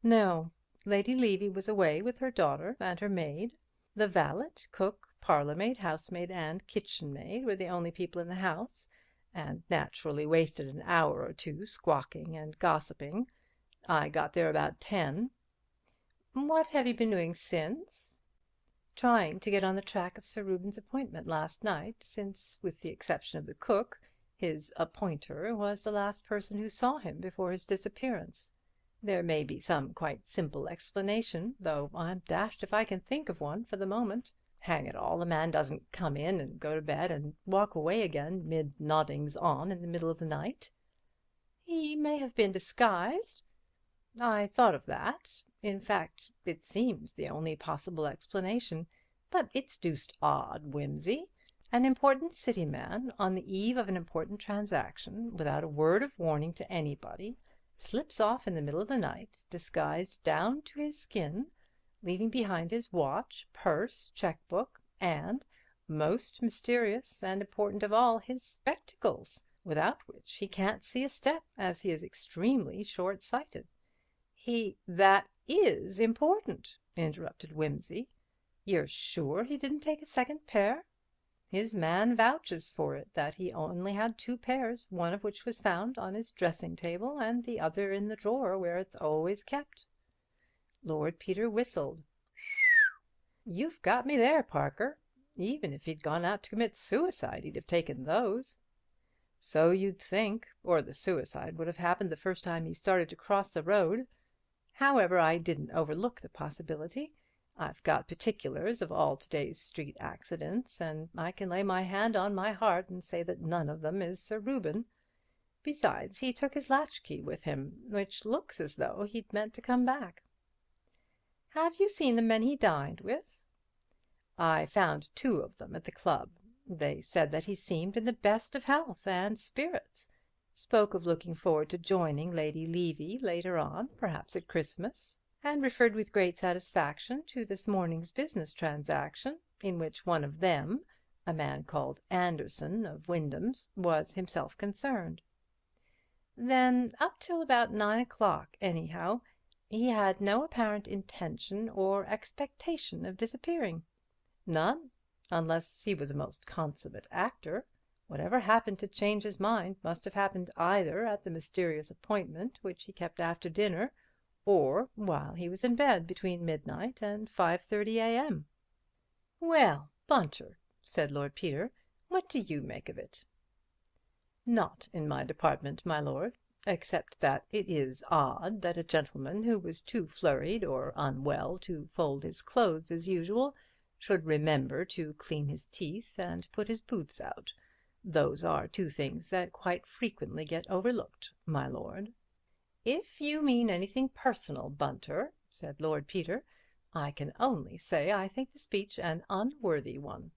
"No. Lady Levy was away with her daughter and her maid. The valet, cook, parlour-maid, housemaid, and kitchen-maid were the only people in the house, and naturally wasted an hour or two squawking and gossiping. I got there about 10. "What have you been doing since?" "Trying to get on the track of Sir Reuben's appointment last night, since, with the exception of the cook, his appointer was the last person who saw him before his disappearance. There may be some quite simple explanation, though I'm dashed if I can think of one for the moment. Hang it all, a man doesn't come in and go to bed and walk away again mid-noddings on in the middle of the night." "He may have been disguised." "I thought of that. In fact, it seems the only possible explanation. But it's deuced odd, Wimsey. An important city man, on the eve of an important transaction, without a word of warning to anybody, slips off in the middle of the night, disguised down to his skin, leaving behind his watch, purse, cheque-book, and, most mysterious and important of all, his spectacles, without which he can't see a step, as he is extremely short-sighted." "That is important," interrupted Wimsey. "You're sure he didn't take a second pair?" "His man vouches for it that he only had 2 pairs, one of which was found on his dressing-table and the other in the drawer where it's always kept." Lord Peter whistled. "You've got me there, Parker. Even if he'd gone out to commit suicide, he'd have taken those." "So you'd think, or the suicide would have happened the first time he started to cross the road. However, I didn't overlook the possibility. I've got particulars of all today's street accidents, and I can lay my hand on my heart and say that none of them is Sir Reuben. Besides, he took his latchkey with him, which looks as though he'd meant to come back." "Have you seen the men he dined with?" "I found 2 of them at the club. They said that he seemed in the best of health and spirits. Spoke of looking forward to joining Lady Levy later on, perhaps at Christmas, and referred with great satisfaction to this morning's business transaction, in which one of them, a man called Anderson of Wyndham's, was himself concerned." "Then up till about 9 o'clock, anyhow, he had no apparent intention or expectation of disappearing?" "None, unless he was a most consummate actor. Whatever happened to change his mind must have happened either at the mysterious appointment which he kept after dinner, or while he was in bed between midnight and 5:30 a.m." "Well, Bunter," said Lord Peter, "what do you make of it?" "Not in my department, my lord, except that it is odd that a gentleman who was too flurried or unwell to fold his clothes as usual should remember to clean his teeth and put his boots out. Those are 2 things that quite frequently get overlooked, my lord." "If you mean anything personal, Bunter," said Lord Peter, "I can only say I think the speech an unworthy one."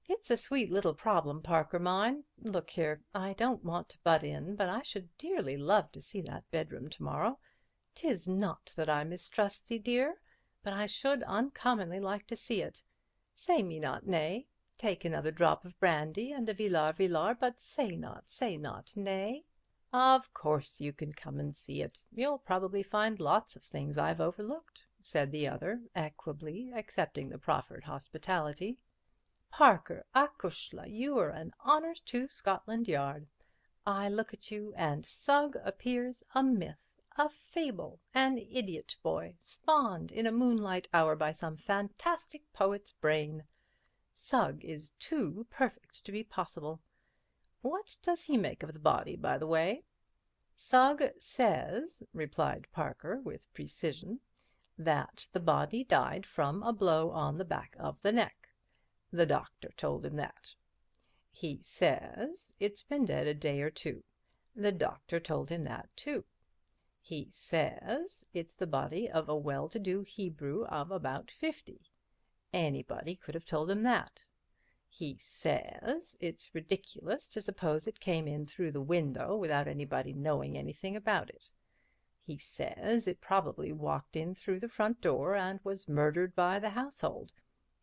"It's a sweet little problem, Parker mine. Look here, I don't want to butt in, but I should dearly love to see that bedroom to-morrow. 'Tis not that I mistrust thee, dear, but I should uncommonly like to see it. Say me not nay. Take another drop of brandy and a villar, but say not nay." "Of course you can come and see it. You'll probably find lots of things I've overlooked," said the other, equably accepting the proffered hospitality. "Parker acushla, you're an honour to Scotland Yard. I look at you, and Sugg appears a myth, a fable, an idiot boy, spawned in a moonlight hour by some fantastic poet's brain. Sugg is too perfect to be possible. What does he make of the body, by the way?" "Sugg says," replied Parker with precision, "that the body died from a blow on the back of the neck. The doctor told him that. He says it's been dead a day or 2. The doctor told him that too. He says it's the body of a well-to-do Hebrew of about 50. Anybody could have told him that. He says it's ridiculous to suppose it came in through the window without anybody knowing anything about it. He says it probably walked in through the front door and was murdered by the household.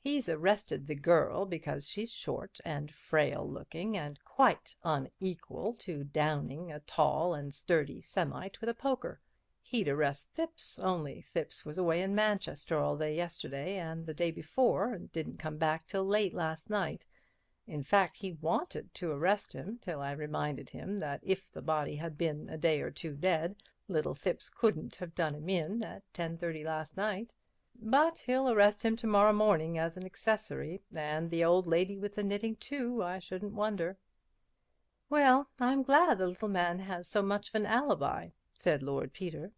He's arrested the girl because she's short and frail looking and quite unequal to downing a tall and sturdy Semite with a poker. He'd arrest Thipps, only Thipps was away in Manchester all day yesterday and the day before, and didn't come back till late last night. In fact, he wanted to arrest him till I reminded him that if the body had been a day or two dead, little Thipps couldn't have done him in at 10:30 last night. But he'll arrest him tomorrow morning as an accessory, and the old lady with the knitting too, I shouldn't wonder." "Well, I'm glad the little man has so much of an alibi," said Lord Peter.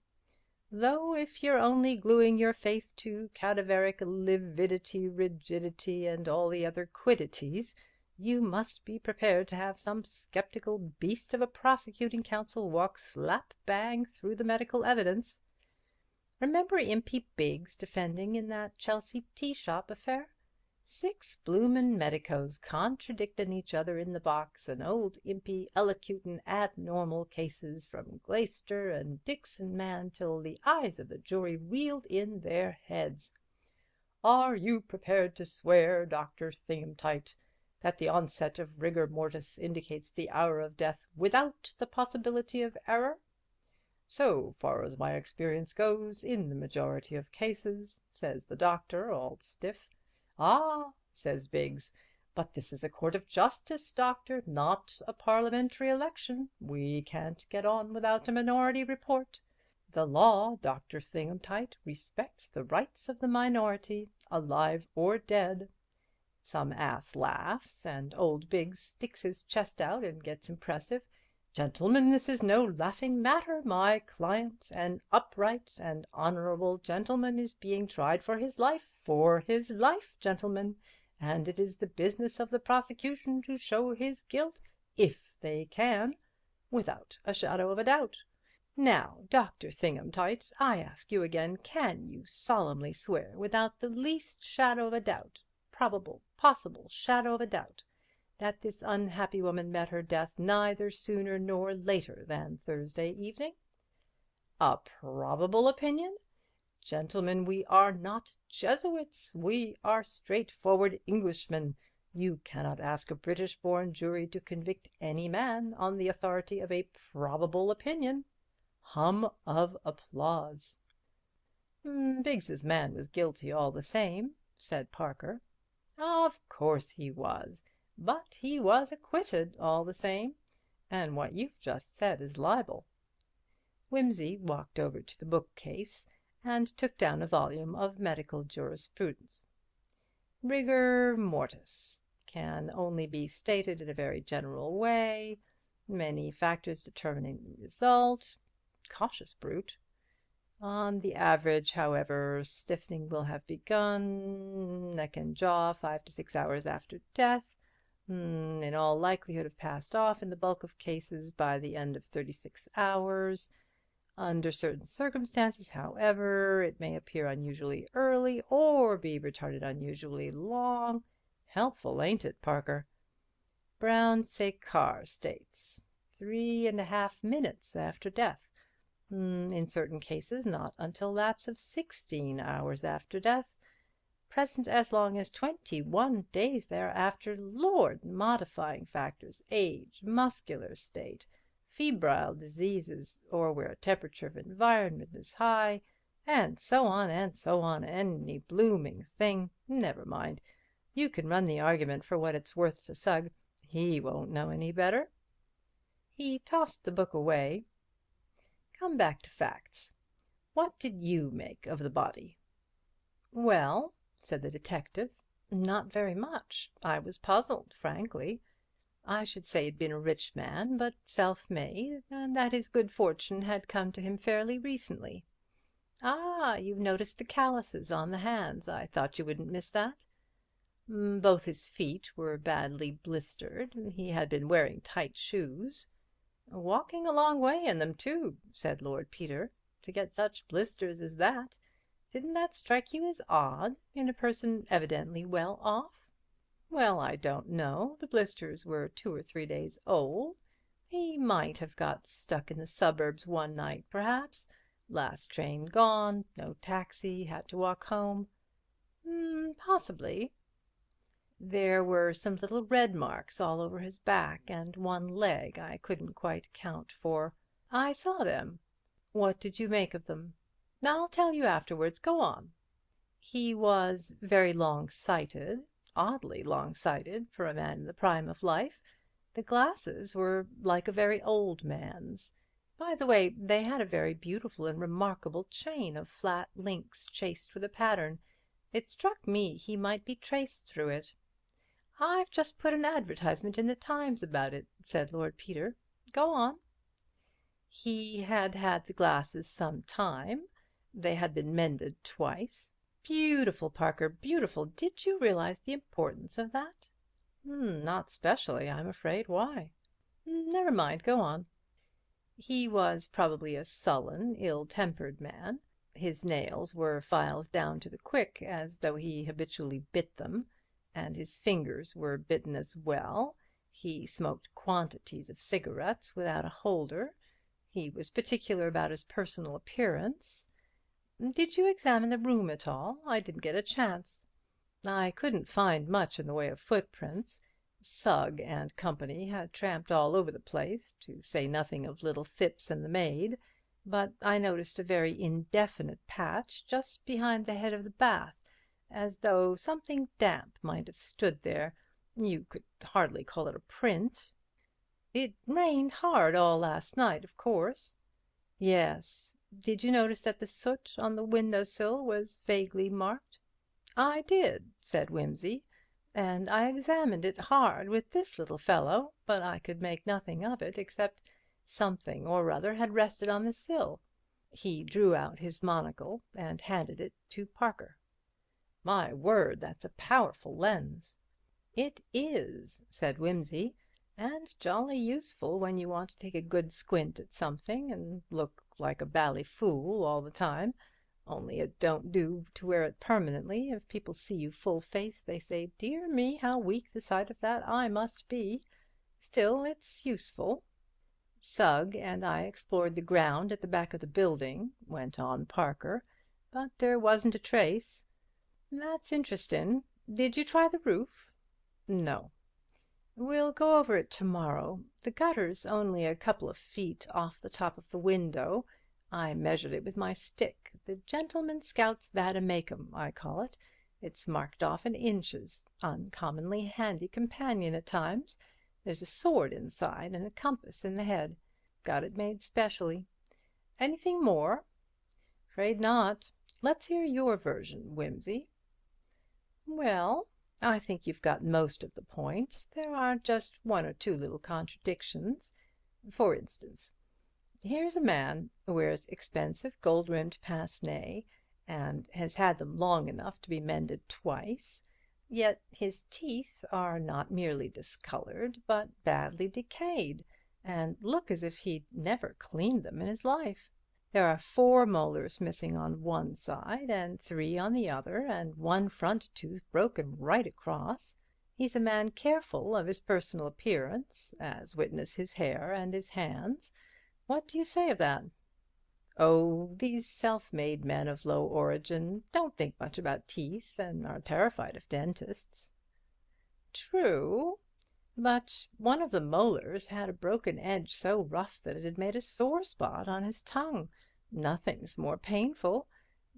"Though if you're only gluing your faith to cadaveric lividity, rigidity, and all the other quiddities, you must be prepared to have some sceptical beast of a prosecuting counsel walk slap bang through the medical evidence. Remember Impey Biggs defending in that Chelsea tea-shop affair? 6 bloomin' medicos contradictin' each other in the box, and old Impey elocutin' abnormal cases from Glaister and Dixon man till the eyes of the jury reeled in their heads. 'Are you prepared to swear, Dr. Thingamtight, that the onset of rigor mortis indicates the hour of death without the possibility of error?' 'So far as my experience goes, in the majority of cases,' says the doctor, all stiff. 'Ah,' says Biggs, 'but this is a court of justice, doctor, not a parliamentary election. We can't get on without a minority report. The law, Dr. Thingamtight, respects the rights of the minority, alive or dead.' Some ass laughs, and old Biggs sticks his chest out and gets impressive. 'Gentlemen, this is no laughing matter. My client, an upright and honourable gentleman, is being tried for his life, gentlemen, and it is the business of the prosecution to show his guilt, if they can, without a shadow of a doubt. Now, Dr. Thingamtight, I ask you again, can you solemnly swear, without the least shadow of a doubt, probable, possible shadow of a doubt, that this unhappy woman met her death neither sooner nor later than Thursday evening?' 'A probable opinion? Gentlemen, we are not Jesuits. We are straightforward Englishmen. You cannot ask a British-born jury to convict any man on the authority of a probable opinion.' Hum of applause. "Biggs's man was guilty all the same," said Parker. "Of course he was. But he was acquitted all the same. And what you've just said is libel." Wimsey walked over to the bookcase and took down a volume of medical jurisprudence. "Rigor mortis can only be stated in a very general way. Many factors determining the result. Cautious brute. On the average, however, stiffening will have begun, neck and jaw, 5 to 6 hours after death. In all likelihood have passed off in the bulk of cases by the end of 36 hours. Under certain circumstances, however, it may appear unusually early or be retarded unusually long. Helpful, ain't it, Parker? Brown Séquard states 3½ minutes after death. In certain cases not until lapse of 16 hours after death. Present as long as 21 days thereafter. Lord! Modifying factors, age, muscular state, febrile diseases, or where temperature of environment is high, and so on, any blooming thing. Never mind. You can run the argument for what it's worth to Sugg. He won't know any better." He tossed the book away. "Come back to facts. What did you make of the body?" "Well," said the detective, "not very much. I was puzzled, frankly. I should say he'd been a rich man, but self-made, and that his good fortune had come to him fairly recently." "Ah, you've noticed the calluses on the hands. I thought you wouldn't miss that." "Both his feet were badly blistered. He had been wearing tight shoes." "Walking a long way in them, too," said Lord Peter, "to get such blisters as that. Didn't that strike you as odd in a person evidently well off?" Well, I don't know. The blisters were 2 or 3 days old. He might have got stuck in the suburbs one night, perhaps. Last train gone, no taxi, had to walk home. Possibly. There were some little red marks all over his back and one leg I couldn't quite account for. I saw them. What did you make of them? I'll tell you afterwards. Go on. He was very long-sighted, oddly long-sighted for a man in the prime of life. The glasses were like a very old man's. By the way, they had a very beautiful and remarkable chain of flat links chased with a pattern. It struck me he might be traced through it. "I've just put an advertisement in the Times about it," said Lord Peter. "Go on." He had had the glasses some time. They had been mended twice. "Beautiful, Parker, beautiful. Did you realize the importance of that?" "Not specially, I'm afraid. Why?" "Never mind. Go on." He was probably a sullen, ill-tempered man. His nails were filed down to the quick, as though he habitually bit them, and his fingers were bitten as well. He smoked quantities of cigarettes without a holder. He was particular about his personal appearance. Did you examine the room at all? I didn't get a chance. I couldn't find much in the way of footprints. Sugg and company had tramped all over the place, to say nothing of little Thipps and the maid, but I noticed a very indefinite patch just behind the head of the bath, as though something damp might have stood there. You could hardly call it a print. It rained hard all last night, of course. Yes. Did you notice that the soot on the window-sill was vaguely marked? I did, said Wimsey, and I examined it hard with this little fellow, but I could make nothing of it except something or other had rested on the sill. He drew out his monocle and handed it to Parker. My word, that's a powerful lens. It is, said Wimsey, and jolly useful when you want to take a good squint at something and look like a bally fool all the time. Only it don't do to wear it permanently. If people see you full-face, they say, "Dear me, how weak the sight of that eye must be." Still, it's useful. Sugg and I explored the ground at the back of the building, went on Parker, but there wasn't a trace. That's interesting. Did you try the roof? No. We'll go over it tomorrow. The gutter's only a couple of feet off the top of the window. I measured it with my stick. The gentleman scout's vade-mecum, I call it. It's marked off in inches. Uncommonly handy companion at times. There's a sword inside and a compass in the head. Got it made specially. Anything more? Afraid not. Let's hear your version, Wimsey. Well, I think you've got most of the points. There are just one or two little contradictions. For instance, here's a man who wears expensive gold-rimmed pince-nez and has had them long enough to be mended twice, yet his teeth are not merely discoloured, but badly decayed, and look as if he'd never cleaned them in his life. There are 4 molars missing on one side and 3 on the other, and one front tooth broken right across. He's a man careful of his personal appearance, as witness his hair and his hands. What do you say of that? Oh, these self-made men of low origin don't think much about teeth and are terrified of dentists. True, but one of the molars had a broken edge so rough that it had made a sore spot on his tongue. Nothing's more painful.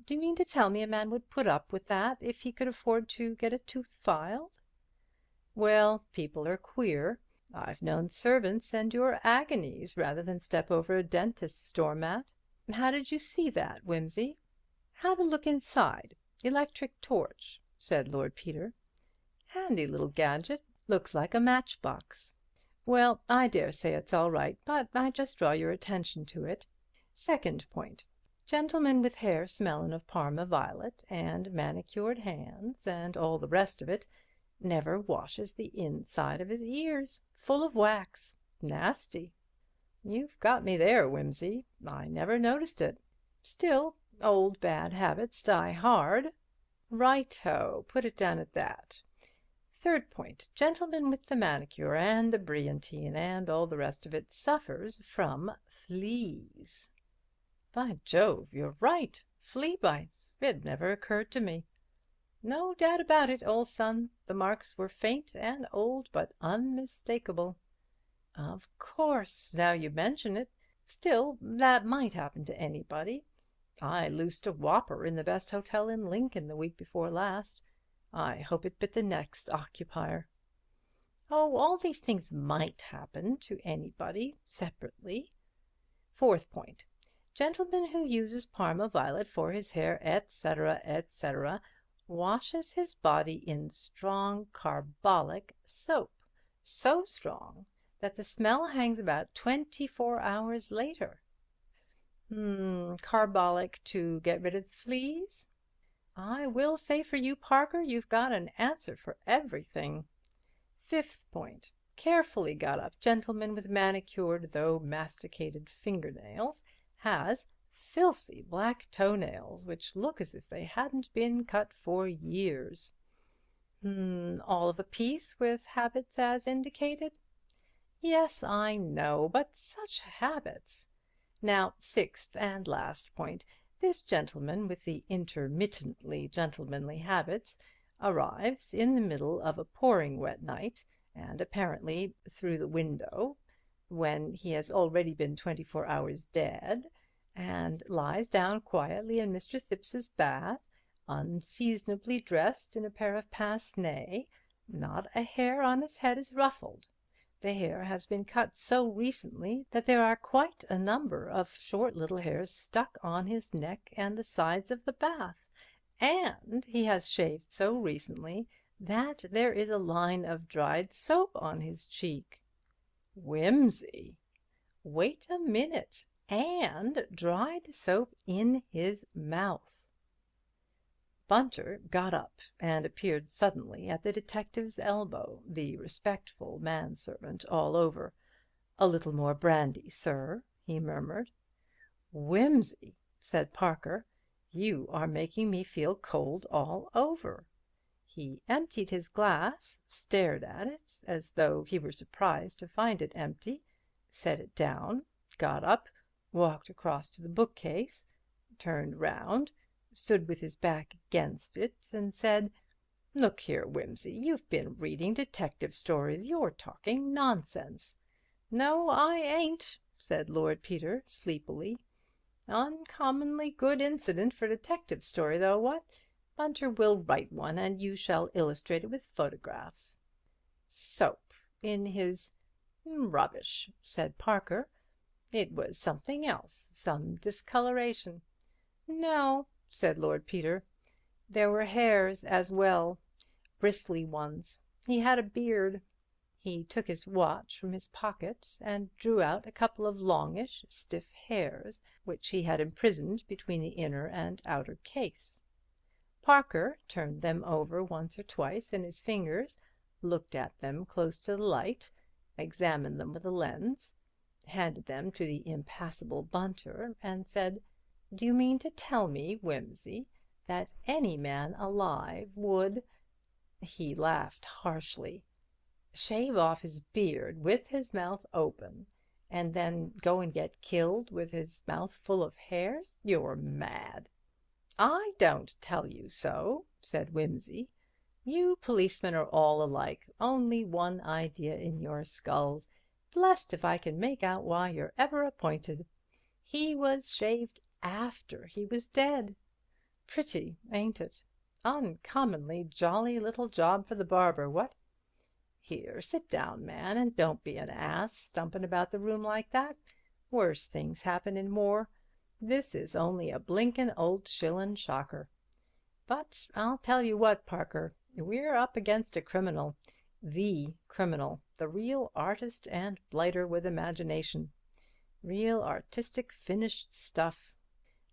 Do you mean to tell me a man would put up with that if he could afford to get a tooth filed? Well, people are queer. I've known servants endure agonies rather than step over a dentist's doormat. How did you see that, Wimsey? Had a look inside. Electric torch, said Lord Peter. Handy little gadget. Looks like a matchbox. Well, I dare say it's all right, but I just draw your attention to it. Second point. Gentleman with hair smellin' of Parma violet, and manicured hands, and all the rest of it, never washes the inside of his ears. Full of wax. Nasty. You've got me there, Wimsey. I never noticed it. Still, old bad habits die hard. Right-ho, put it down at that. Third point, gentleman with the manicure and the brilliantine and all the rest of it suffers from fleas. By Jove, you're right. Flea bites. It never occurred to me. No doubt about it, old son. The marks were faint and old, but unmistakable. Of course, now you mention it. Still, that might happen to anybody. I loosed a whopper in the best hotel in Lincoln the week before last. I hope it bit the next occupier. Oh, all these things might happen to anybody separately. Fourth point. Gentleman who uses Parma violet for his hair, etc., etc., washes his body in strong carbolic soap, so strong that the smell hangs about 24 hours later. Carbolic to get rid of the fleas? I will say for you, Parker, you've got an answer for everything. Fifth point. Carefully got up gentleman with manicured though masticated fingernails has filthy black toenails which look as if they hadn't been cut for years. All of a piece with habits as indicated? Yes, I know, but such habits. Now, sixth and last point. This gentleman with the intermittently gentlemanly habits arrives in the middle of a pouring wet night, and apparently through the window, when he has already been 24 hours dead, and lies down quietly in Mr. Thipps's bath, unseasonably dressed in a pair of pince-nez. Not a hair on his head is ruffled. The hair has been cut so recently that there are quite a number of short little hairs stuck on his neck and the sides of the bath, and he has shaved so recently that there is a line of dried soap on his cheek. Wimsey! Wait a minute. And dried soap in his mouth. Bunter got up and appeared suddenly at the detective's elbow, the respectful manservant all over. "A little more brandy, sir," he murmured. "Wimsey," said Parker, "you are making me feel cold all over." He emptied his glass, stared at it as though he were surprised to find it empty, set it down, got up, walked across to the bookcase, turned round, stood with his back against it, and said, "Look here, Wimsey, you've been reading detective stories. You're talking nonsense." "No, I ain't," said Lord Peter, sleepily. "Uncommonly good incident for detective story, though, what? Bunter will write one, and you shall illustrate it with photographs." "Soap in his—" "Rubbish," said Parker. "It was something else, some discoloration." "No," said Lord Peter. "There were hairs as well, bristly ones. He had a beard." He took his watch from his pocket and drew out a couple of longish, stiff hairs, which he had imprisoned between the inner and outer case. Parker turned them over once or twice in his fingers, looked at them close to the light, examined them with a lens, handed them to the impassible Bunter, and said, "Do you mean to tell me, Wimsey, that any man alive would—" He laughed harshly. "Shave off his beard with his mouth open, and then go and get killed with his mouth full of hairs? You're mad." "I don't tell you so," said Wimsey. "You policemen are all alike, only one idea in your skulls. Blest if I can make out why you're ever appointed. He was shaved after he was dead. Pretty, ain't it? Uncommonly jolly little job for the barber, what? Here, sit down, man, and don't be an ass, stumping about the room like that. Worse things happen in war. This is only a blinkin' old shillin' shocker. But I'll tell you what, Parker, we're up against a criminal. The criminal. The real artist and blighter with imagination. Real artistic finished stuff.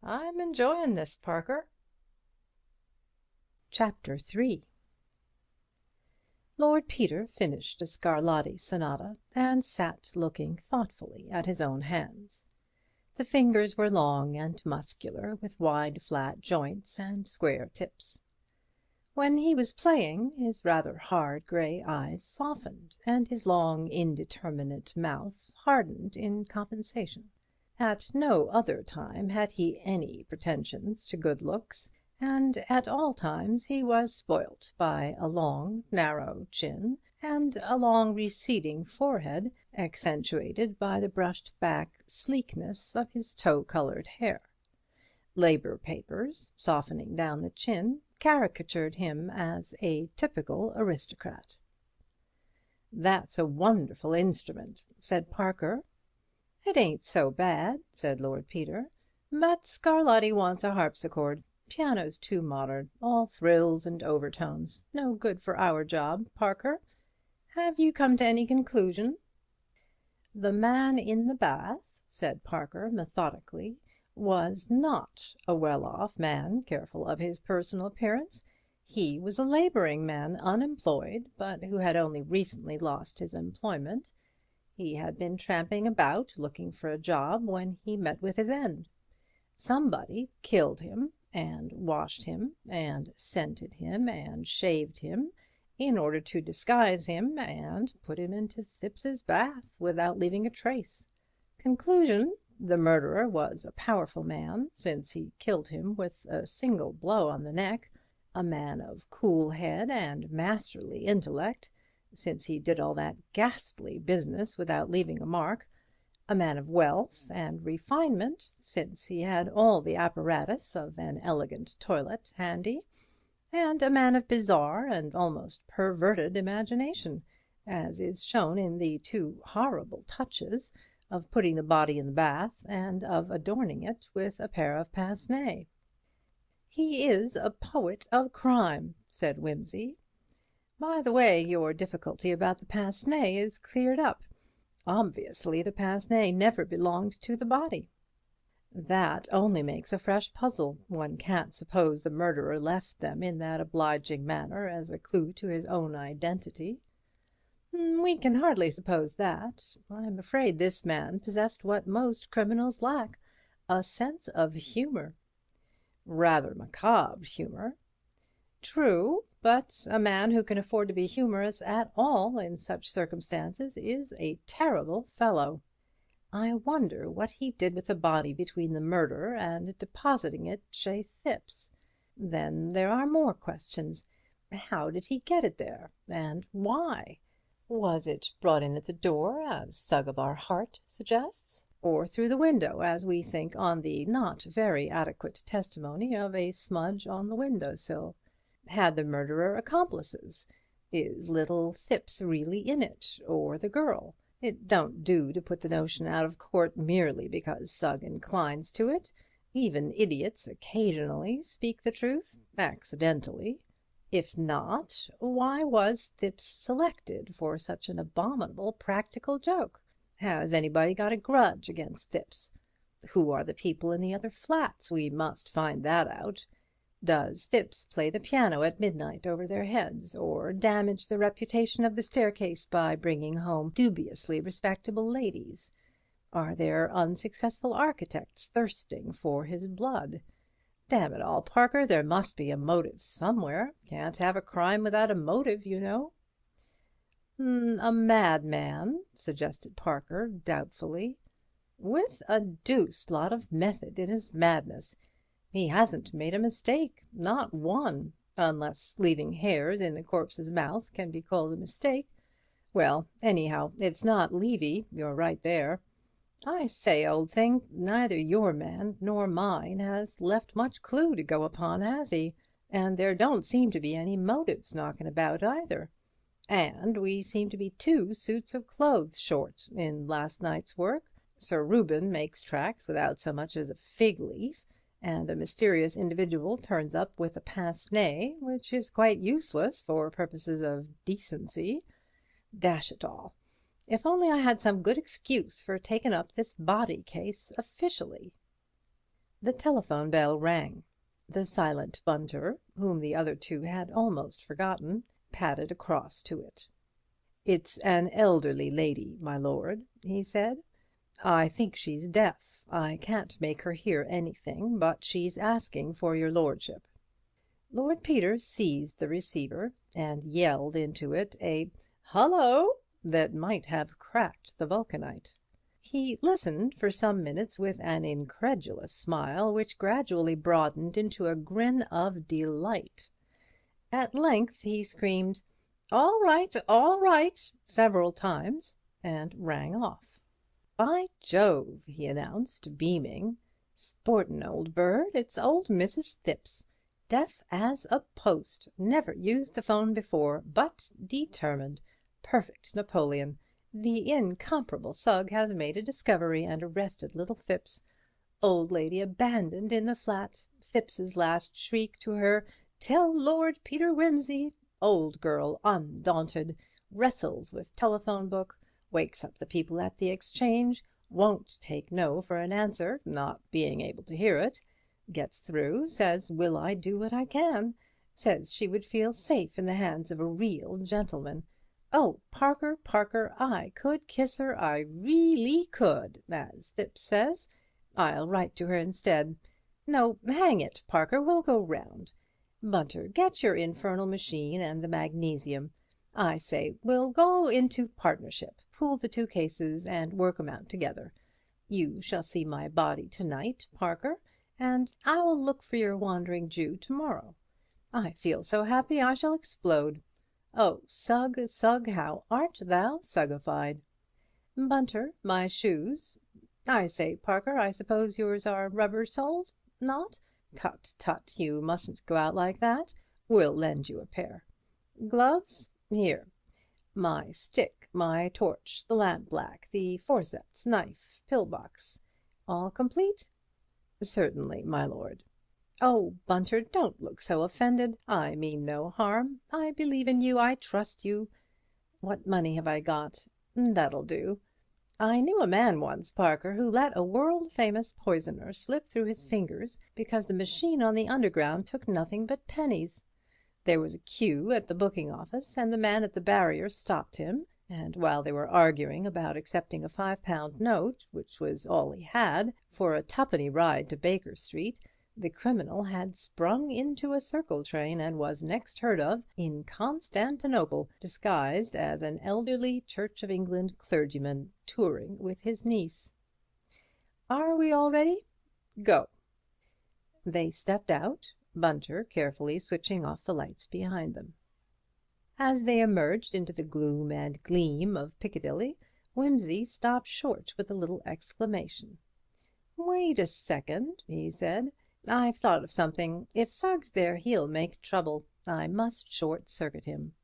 I'm enjoying this, Parker." Chapter 3. Lord Peter finished a Scarlatti sonata and sat looking thoughtfully at his own hands. The fingers were long and muscular, with wide flat joints and square tips. When he was playing, his rather hard grey eyes softened, and his long, indeterminate mouth hardened in compensation. At no other time had he any pretensions to good looks, and at all times he was spoilt by a long, narrow chin, and a long, receding forehead, accentuated by the brushed-back sleekness of his tow-coloured hair. Labour papers, softening down the chin, caricatured him as a typical aristocrat. "That's a wonderful instrument," said Parker. "It ain't so bad," said Lord Peter, "but Scarlatti wants a harpsichord. Piano's too modern, all thrills and overtones. No good for our job, Parker. Have you come to any conclusion?" "The man in the bath," said Parker methodically, "was not a well-off man, careful of his personal appearance. He was a labouring man, unemployed, but who had only recently lost his employment. He had been tramping about looking for a job when he met with his end. Somebody killed him, and washed him, and scented him, and shaved him, in order to disguise him, and put him into Thipps's bath without leaving a trace. Conclusion: the murderer was a powerful man, since he killed him with a single blow on the neck, a man of cool head and masterly intellect, since he did all that ghastly business without leaving a mark, a man of wealth and refinement, since he had all the apparatus of an elegant toilet handy, and a man of bizarre and almost perverted imagination, as is shown in the two horrible touches of putting the body in the bath and of adorning it with a pair of pince-nez." "He is a poet of crime," said Wimsey. "By the way, your difficulty about the pince-nez is cleared up. Obviously the pince-nez never belonged to the body." "That only makes a fresh puzzle. One can't suppose the murderer left them in that obliging manner as a clue to his own identity." "We can hardly suppose that. I'm afraid this man possessed what most criminals lack, a sense of humour." "Rather macabre humour." "True, but a man who can afford to be humorous at all in such circumstances is a terrible fellow. I wonder what he did with the body between the murder and depositing it chez Thipps. Then there are more questions. How did he get it there, and why? Was it brought in at the door, as Sugg of our Heart suggests, or through the window, as we think on the not very adequate testimony of a smudge on the window-sill? Had the murderer accomplices? Is little Thipps really in it, or the girl? It don't do to put the notion out of court merely because Sugg inclines to it. Even idiots occasionally speak the truth, accidentally. If not, why was Thipps selected for such an abominable practical joke? Has anybody got a grudge against Thipps? Who are the people in the other flats? We must find that out. Does Thipps play the piano at midnight over their heads, or damage the reputation of the staircase by bringing home dubiously respectable ladies? Are there unsuccessful architects thirsting for his blood? Damn it all, Parker, there must be a motive somewhere. Can't have a crime without a motive, you know." "A madman," suggested Parker doubtfully. "With a deuced lot of method in his madness. He hasn't made a mistake, not one, unless leaving hairs in the corpse's mouth can be called a mistake. Well, anyhow, it's not Levy, you're right there. I say, old thing, neither your man nor mine has left much clue to go upon, has he? And there don't seem to be any motives knocking about either. And we seem to be 2 suits of clothes short in last night's work. Sir Reuben makes tracks without so much as a fig leaf, and a mysterious individual turns up with a pince-nez, which is quite useless for purposes of decency. Dash it all, if only I had some good excuse for taking up this body case officially." The telephone bell rang. The silent Bunter, whom the other two had almost forgotten, padded across to it. "It's an elderly lady, my lord," he said. "I think she's deaf. I can't make her hear anything, but she's asking for your lordship." Lord Peter seized the receiver and yelled into it a "Hullo!" that might have cracked the vulcanite. He listened for some minutes with an incredulous smile, which gradually broadened into a grin of delight. At length he screamed, "All right, all right," several times, and rang off. "By Jove," he announced, beaming, "sportin' old bird. It's old Mrs. Thipps. Deaf as a post. Never used the 'phone before, but determined. Perfect Napoleon. The incomparable Sugg has made a discovery and arrested little Thipps. Old lady abandoned in the flat. Thipps's last shriek to her, 'Tell Lord Peter Wimsey.' Old girl undaunted. Wrestles with telephone book. Wakes up the people at the exchange. Won't take no for an answer, not being able to hear it. Gets through, says will I do what I can. Says she would feel safe in the hands of a real gentleman. Oh, Parker, Parker, I could kiss her, I really could, as Thipps says. I'll write to her instead. No, hang it, Parker, we'll go round. Bunter, get your infernal machine and the magnesium. I say, we'll go into partnership, pool the two cases and work 'em out together. You shall see my body tonight, Parker, and I will look for your wandering Jew tomorrow. I feel so happy I shall explode. Oh, Sugg, Sugg, how art thou Suggified? Bunter, my shoes. I say, Parker, I suppose yours are rubber-soled? Not? Tut, tut, you mustn't go out like that. We'll lend you a pair. Gloves? Here. My stick, my torch, the lamp-black, the forceps, knife, pill-box. All complete? Certainly, my lord. Oh, Bunter, don't look so offended. I mean no harm. I believe in you. I trust you. What money have I got? That'll do. I knew a man once, Parker, who let a world-famous poisoner slip through his fingers because the machine on the Underground took nothing but pennies. There was a queue at the booking office, and the man at the barrier stopped him, and while they were arguing about accepting a £5 note, which was all he had, for a twopenny ride to Baker Street, the criminal had sprung into a circle train and was next heard of in Constantinople, disguised as an elderly Church of England clergyman touring with his niece. Are we all ready? Go. They stepped out, Bunter carefully switching off the lights behind them. As they emerged into the gloom and gleam of Piccadilly, Wimsey stopped short with a little exclamation. "Wait a second," he said. "I've thought of something. If Sugg's there he'll make trouble. I must short-circuit him."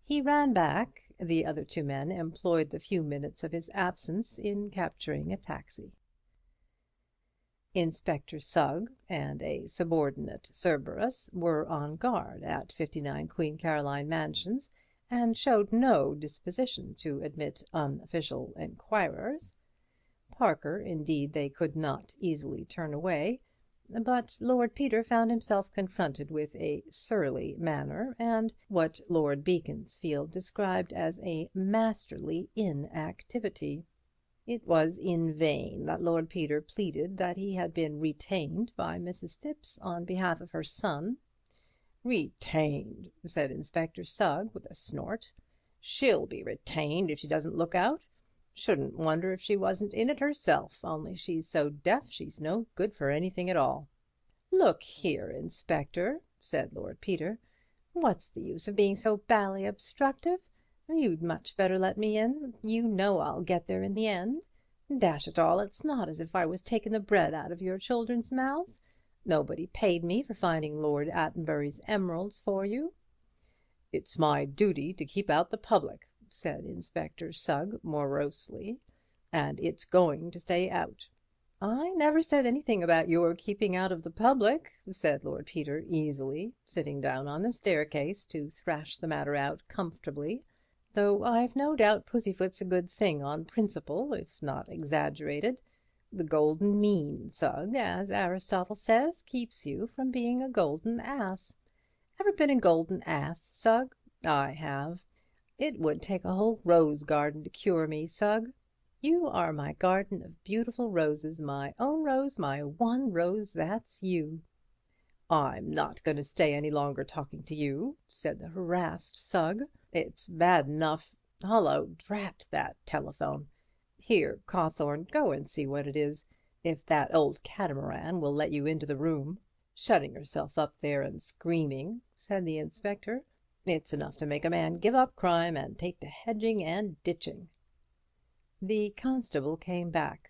He ran back. The other two men employed the few minutes of his absence in capturing a taxi. Inspector Sugg and a subordinate Cerberus were on guard at 59 Queen Caroline Mansions, and showed no disposition to admit unofficial enquirers. Parker, indeed, they could not easily turn away, but Lord Peter found himself confronted with a surly manner and what Lord Beaconsfield described as a masterly inactivity. It was in vain that Lord Peter pleaded that he had been retained by Mrs. Thipps on behalf of her son. "Retained," said Inspector Sugg with a snort. "She'll be retained if she doesn't look out. Shouldn't wonder if she wasn't in it herself, only she's so deaf she's no good for anything at all." "Look here, Inspector," said Lord Peter, "what's the use of being so bally obstructive? You'd much better let me in. You know I'll get there in the end. Dash it all, it's not as if I was taking the bread out of your children's mouths. Nobody paid me for finding Lord Attenbury's emeralds for you." "It's my duty to keep out the public," said Inspector Sugg morosely, "and it's going to stay out." "I never said anything about your keeping out of the public," said Lord Peter easily, sitting down on the staircase to thrash the matter out comfortably, "though I've no doubt Pussyfoot's a good thing on principle, if not exaggerated. The golden mean, Sugg, as Aristotle says, keeps you from being a golden ass. Ever been a golden ass, Sugg? I have. It would take a whole rose garden to cure me, Sugg. You are my garden of beautiful roses, my own rose, my one rose, that's you." "I'm not going to stay any longer talking to you," said the harassed Sugg. "It's bad enough. Hullo, drat that telephone. Here, Cawthorne, go and see what it is, if that old catamaran will let you into the room." "Shutting herself up there and screaming," said the inspector. "It's enough to make a man give up crime and take to hedging and ditching." The constable came back.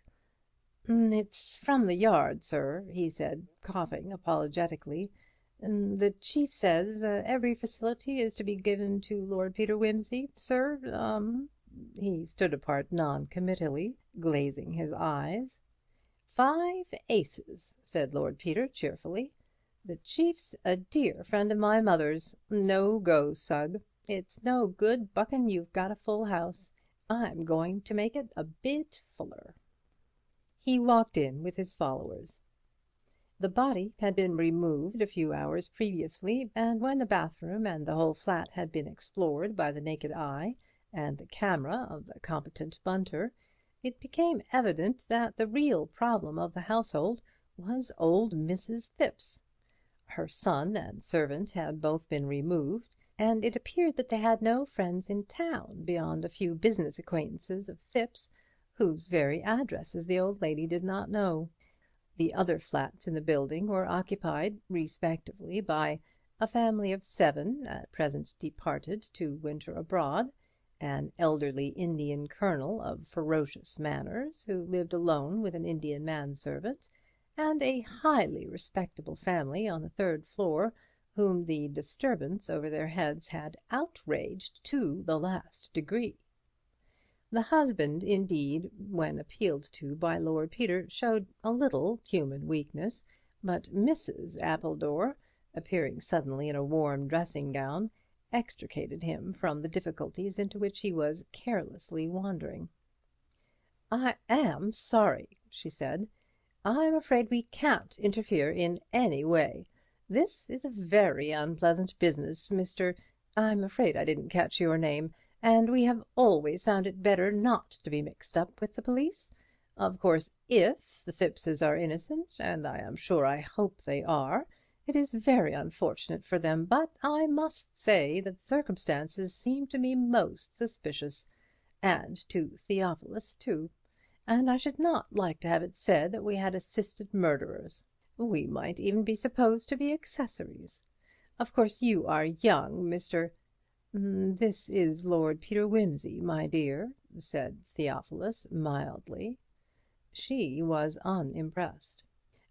"It's from the Yard, sir," he said, coughing apologetically. "The chief says every facility is to be given to Lord Peter Wimsey, sir. He stood apart non-committally, glazing his eyes. "5 aces," said Lord Peter cheerfully. "The chief's a dear friend of my mother's. No go, Sugg. It's no good bucking you've got a full house. I'm going to make it a bit fuller." He walked in with his followers. The body had been removed a few hours previously, and when the bathroom and the whole flat had been explored by the naked eye and the camera of the competent Bunter, it became evident that the real problem of the household was old Mrs. Thipps. Her son and servant had both been removed, and it appeared that they had no friends in town beyond a few business acquaintances of Thipps, whose very addresses the old lady did not know. The other flats in the building were occupied, respectively, by a family of 7, at present departed to winter abroad, an elderly Indian colonel of ferocious manners, who lived alone with an Indian manservant, and a highly respectable family on the 3rd floor, whom the disturbance over their heads had outraged to the last degree. The husband, indeed, when appealed to by Lord Peter, showed a little human weakness, but Mrs. Appledore, appearing suddenly in a warm dressing gown, extricated him from the difficulties into which he was carelessly wandering. "I am sorry," she said. "I'm afraid we can't interfere in any way. This is a very unpleasant business, Mr.—I'm afraid I didn't catch your name, and we have always found it better not to be mixed up with the police. Of course, if the Thippses are innocent, and I am sure I hope they are, it is very unfortunate for them, but I must say that the circumstances seem to me most suspicious, and to Theophilus too. And I should not like to have it said that we had assisted murderers. We might even be supposed to be accessories. Of course you are young, Mr.—" "This is Lord Peter Wimsey, my dear," said Theophilus mildly. She was unimpressed.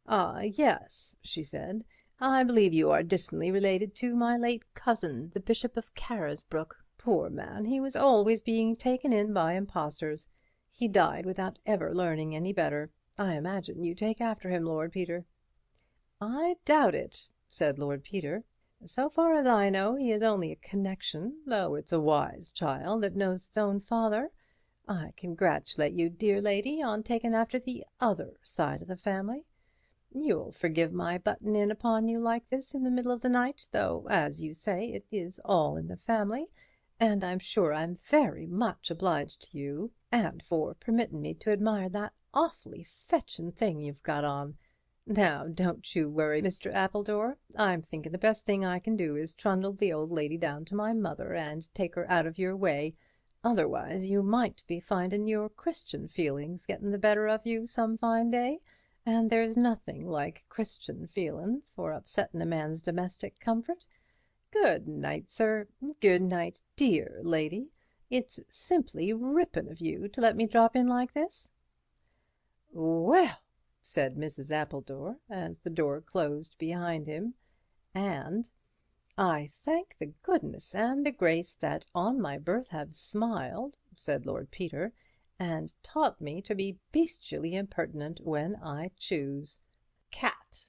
"Ah, yes," she said, "I believe you are distantly related to my late cousin, the Bishop of Carisbrooke. Poor man, he was always being taken in by impostors. He died without ever learning any better. I imagine you take after him, Lord Peter." "I doubt it," said Lord Peter. "So far as I know, he is only a connection, though it's a wise child that knows its own father. I congratulate you, dear lady, on taking after the other side of the family. You'll forgive my butting in upon you like this in the middle of the night, though, as you say, it is all in the family, and I'm sure I'm very much obliged to you, and for permitting me to admire that awfully fetchin' thing you've got on. Now, don't you worry, Mr. Appledore. I'm thinking the best thing I can do is trundle the old lady down to my mother and take her out of your way. Otherwise you might be finding your Christian feelings getting the better of you some fine day, and there's nothing like Christian feelin's for upsetting a man's domestic comfort. Good night, sir. Good night, dear lady. It's simply rippin' of you to let me drop in like this." "Well," said Mrs. Appledore, as the door closed behind him, and "I thank the goodness and the grace that on my birth have smiled," said Lord Peter, "and taught me to be bestially impertinent when I choose. Cat."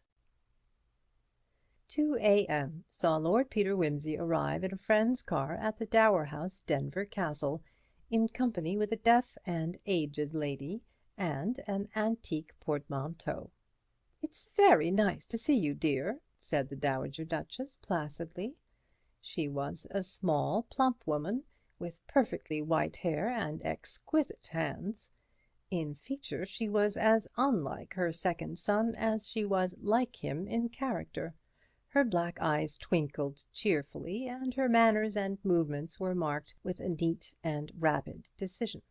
2 a.m. saw Lord Peter Wimsey arrive in a friend's car at the Dower House, Denver Castle, in company with a deaf and aged lady and an antique portmanteau. "It's very nice to see you, dear," said the Dowager Duchess placidly. She was a small, plump woman, with perfectly white hair and exquisite hands. In feature she was as unlike her second son as she was like him in character. Her black eyes twinkled cheerfully, and her manners and movements were marked with a neat and rapid decision.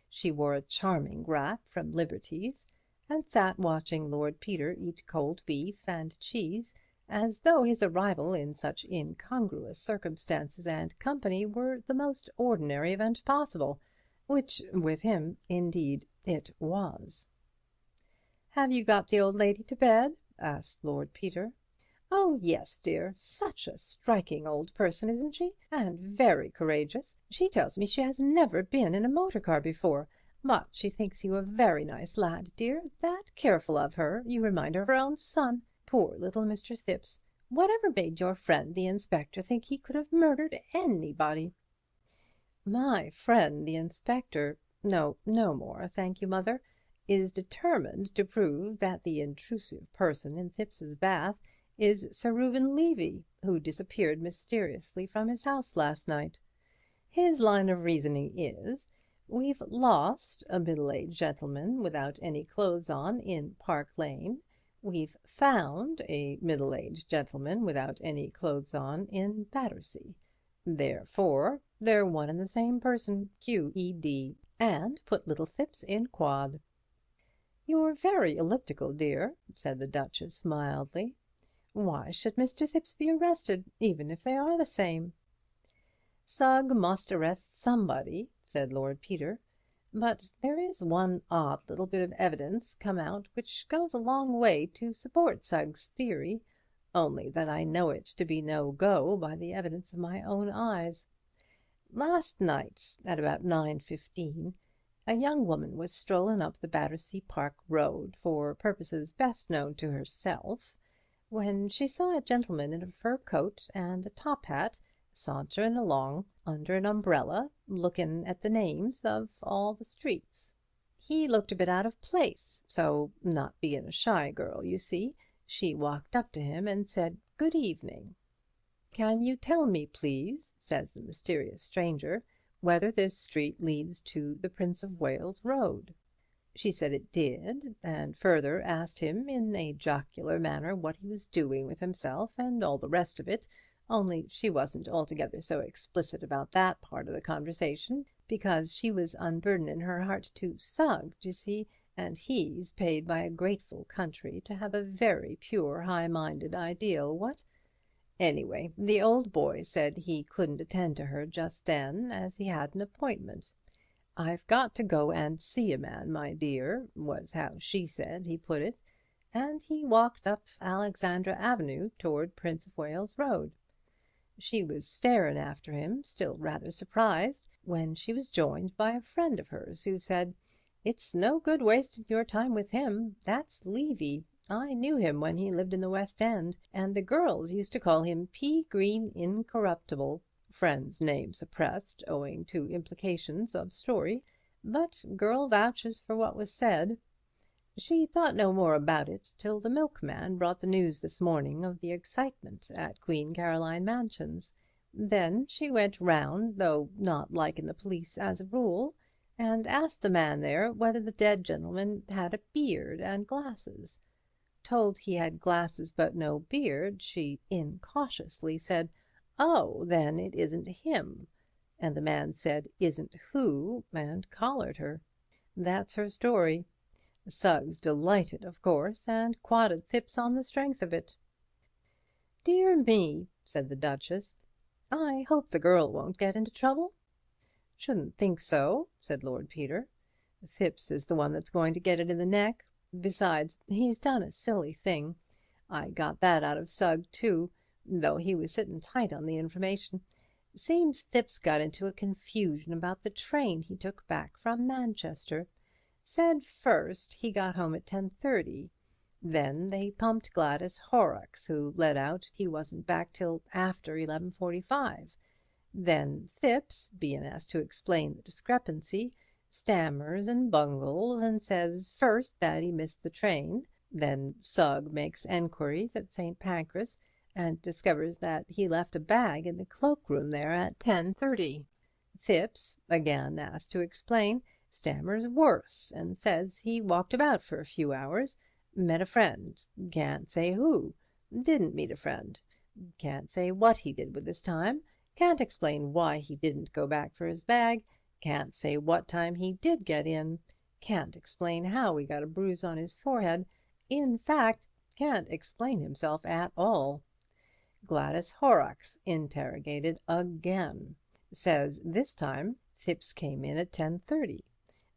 She wore a charming wrap from Liberty's, and sat watching Lord Peter eat cold beef and cheese, as though his arrival in such incongruous circumstances and company were the most ordinary event possible, which with him, indeed, it was. "Have you got the old lady to bed?" asked Lord Peter. "Oh, yes, dear. Such a striking old person, isn't she? And very courageous. She tells me she has never been in a motor car before, but she thinks you a very nice lad, dear. That careful of her. You remind her of her own son. Poor little Mr. Thipps. Whatever made your friend, the inspector, think he could have murdered anybody?" "My friend, the inspector— no more, thank you, mother— is determined to prove that the intrusive person in Thipps's bath is Sir Reuben Levy, who disappeared mysteriously from his house last night. His line of reasoning is, we've lost a middle-aged gentleman without any clothes on in Park Lane, we've found a middle-aged gentleman without any clothes on in Battersea. Therefore, they're one and the same person, Q.E.D., and put little Thipps in quod." "You're very elliptical, dear," said the Duchess mildly. "Why should Mr. Thipps be arrested, even if they are the same?" "Sugg must arrest somebody," said Lord Peter, "but there is one odd little bit of evidence come out which goes a long way to support Sugg's theory, only that I know it to be no go by the evidence of my own eyes. Last night, at about 9:15, a young woman was strolling up the Battersea Park Road for purposes best known to herself, when she saw a gentleman in a fur coat and a top hat sauntering along under an umbrella, looking at the names of all the streets. He looked a bit out of place, so, not being a shy girl, you see, she walked up to him and said, 'Good evening.' 'Can you tell me, please,' says the mysterious stranger, 'whether this street leads to the Prince of Wales Road?' She said it did, and further asked him in a jocular manner what he was doing with himself and all the rest of it, only she wasn't altogether so explicit about that part of the conversation, because she was unburdening her heart to Sugg, d'you see, and he's paid by a grateful country to have a very pure, high-minded ideal, what? Anyway, the old boy said he couldn't attend to her just then, as he had an appointment. 'I've got to go and see a man, my dear,' was how she said he put it, and he walked up Alexandra Avenue toward Prince of Wales Road. She was staring after him, still rather surprised, when she was joined by a friend of hers who said, 'It's no good wasting your time with him. That's Levy. I knew him when he lived in the West End, and the girls used to call him Pea Green Incorruptible.' Friend's name suppressed, owing to implications of story, but girl vouches for what was said. She thought no more about it till the milkman brought the news this morning of the excitement at Queen Caroline Mansions. Then she went round, though not liking the police as a rule, and asked the man there whether the dead gentleman had a beard and glasses. Told he had glasses but no beard, she incautiously said, 'Oh, then it isn't him,' and the man said, 'Isn't who?' and collared her. That's her story. Sugg's delighted, of course, and quodded Thipps on the strength of it." "Dear me," said the Duchess, "I hope the girl won't get into trouble." "Shouldn't think so," said Lord Peter. "Thipps is the one that's going to get it in the neck. Besides, he's done a silly thing. I got that out of Sugg, too, though he was sitting tight on the information. Seems Thipps got into a confusion about the train he took back from Manchester. Said first he got home at 10:30. Then they pumped Gladys Horrocks, who let out he wasn't back till after 11:45. Then Thipps, being asked to explain the discrepancy, stammers and bungles and says first that he missed the train. Then Sugg makes enquiries at St. Pancras and discovers that he left a bag in the cloakroom there at 10:30. Thipps, again asked to explain, stammers worse and says he walked about for a few hours, met a friend, can't say who, didn't meet a friend, Can't say what he did with his time. Can't explain why he didn't go back for his bag. Can't say what time he did get in. Can't explain how he got a bruise on his forehead. In fact, can't explain himself at all. Gladys Horrocks interrogated again. Says this time Thipps came in at 10:30.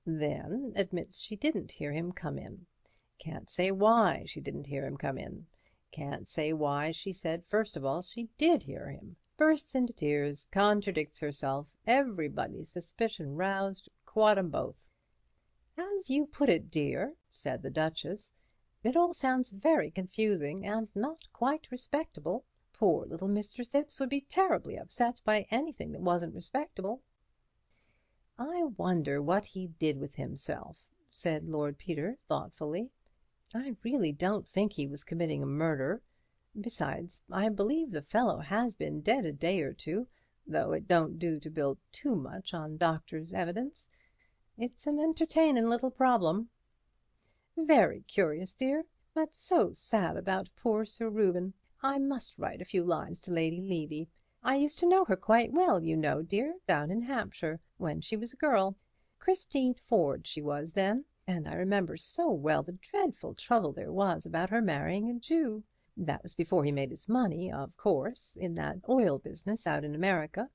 Then admits she didn't hear him come in. Can't say why she didn't hear him come in. Can't say why she said first of all she did hear him. Bursts into tears, contradicts herself, everybody's suspicion roused, quad 'em both. "As you put it, dear," said the Duchess, "it all sounds very confusing and not quite respectable. Poor little Mr. Thipps would be terribly upset by anything that wasn't respectable." "I wonder what he did with himself," said Lord Peter thoughtfully. "I really don't think he was committing a murder. Besides, I believe the fellow has been dead a day or two, though it don't do to build too much on doctor's evidence. It's an entertainin' little problem." "Very curious, dear, but so sad about poor Sir Reuben. I must write a few lines to Lady Levy. I used to know her quite well, you know, dear, down in Hampshire, when she was a girl. Christine Ford she was then, and I remember so well the dreadful trouble there was about her marrying a Jew. That was before he made his money, of course, in that oil business out in America.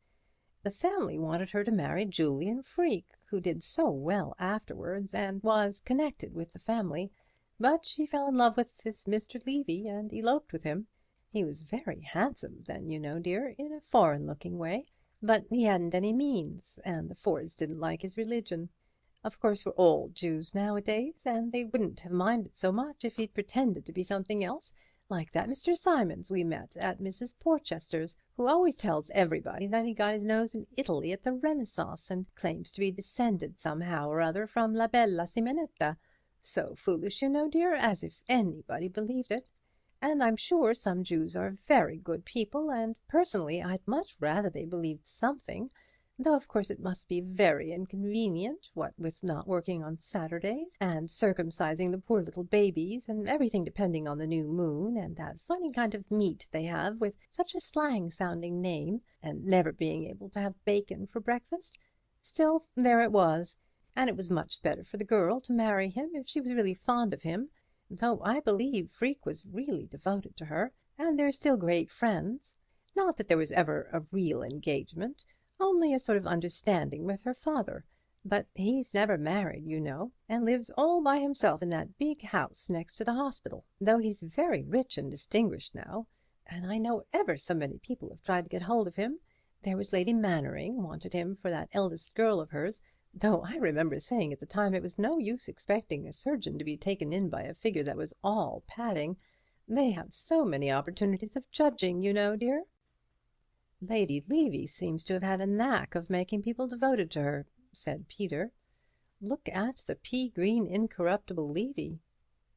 The family wanted her to marry Julian Freke, who did so well afterwards and was connected with the family, but she fell in love with this Mr. Levy and eloped with him. He was very handsome then, you know, dear, in a foreign-looking way, but he hadn't any means, and the Fords didn't like his religion. Of course, we're all Jews nowadays, and they wouldn't have minded so much if he'd pretended to be something else, like that Mr. Simons we met at Mrs. Porchester's, who always tells everybody that he got his nose in Italy at the Renaissance, and claims to be descended somehow or other from La Bella Simonetta. So foolish, you know, dear, as if anybody believed it. And I'm sure some Jews are very good people, and personally I'd much rather they believed something, though of course it must be very inconvenient, what with not working on Saturdays, and circumcising the poor little babies, and everything depending on the new moon, and that funny kind of meat they have with such a slang-sounding name, and never being able to have bacon for breakfast. Still, there it was, and it was much better for the girl to marry him if she was really fond of him, though I believe Freke was really devoted to her, and they're still great friends. Not that there was ever a real engagement, only a sort of understanding with her father, but he's never married, you know, and lives all by himself in that big house next to the hospital, though he's very rich and distinguished now, and I know ever so many people have tried to get hold of him. There was Lady Mannering wanted him for that eldest girl of hers, though I remember saying at the time it was no use expecting a surgeon to be taken in by a figure that was all padding. They have so many opportunities of judging, you know, dear." "Lady Levy seems to have had a knack of making people devoted to her," said Peter. "Look at the pea-green incorruptible Levy."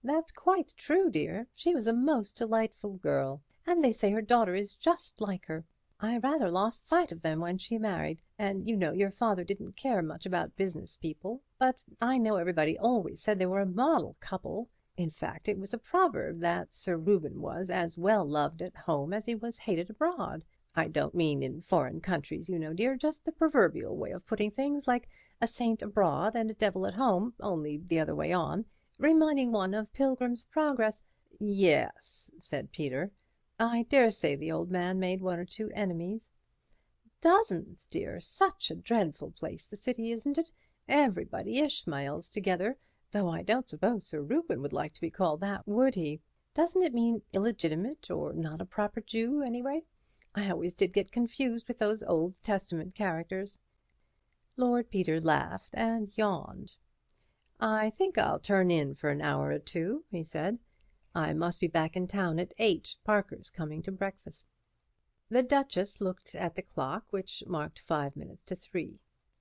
"That's quite true, dear. She was a most delightful girl, and they say her daughter is just like her. I rather lost sight of them when she married, and you know your father didn't care much about business people, but I know everybody always said they were a model couple. In fact, it was a proverb that Sir Reuben was as well loved at home as he was hated abroad. I don't mean in foreign countries, you know, dear, just the proverbial way of putting things, like a saint abroad and a devil at home, only the other way on, reminding one of Pilgrim's Progress." "Yes," said Peter. "I daresay the old man made one or two enemies." "Dozens, dear. Such a dreadful place, the city, isn't it? Everybody Ishmaels together, though I don't suppose Sir Reuben would like to be called that, would he? Doesn't it mean illegitimate, or not a proper Jew, anyway? I always did get confused with those Old Testament characters." Lord Peter laughed and yawned. "I think I'll turn in for an hour or two," he said. "I must be back in town at 8. Parker's coming to breakfast." The Duchess looked at the clock, which marked 5 minutes to 3.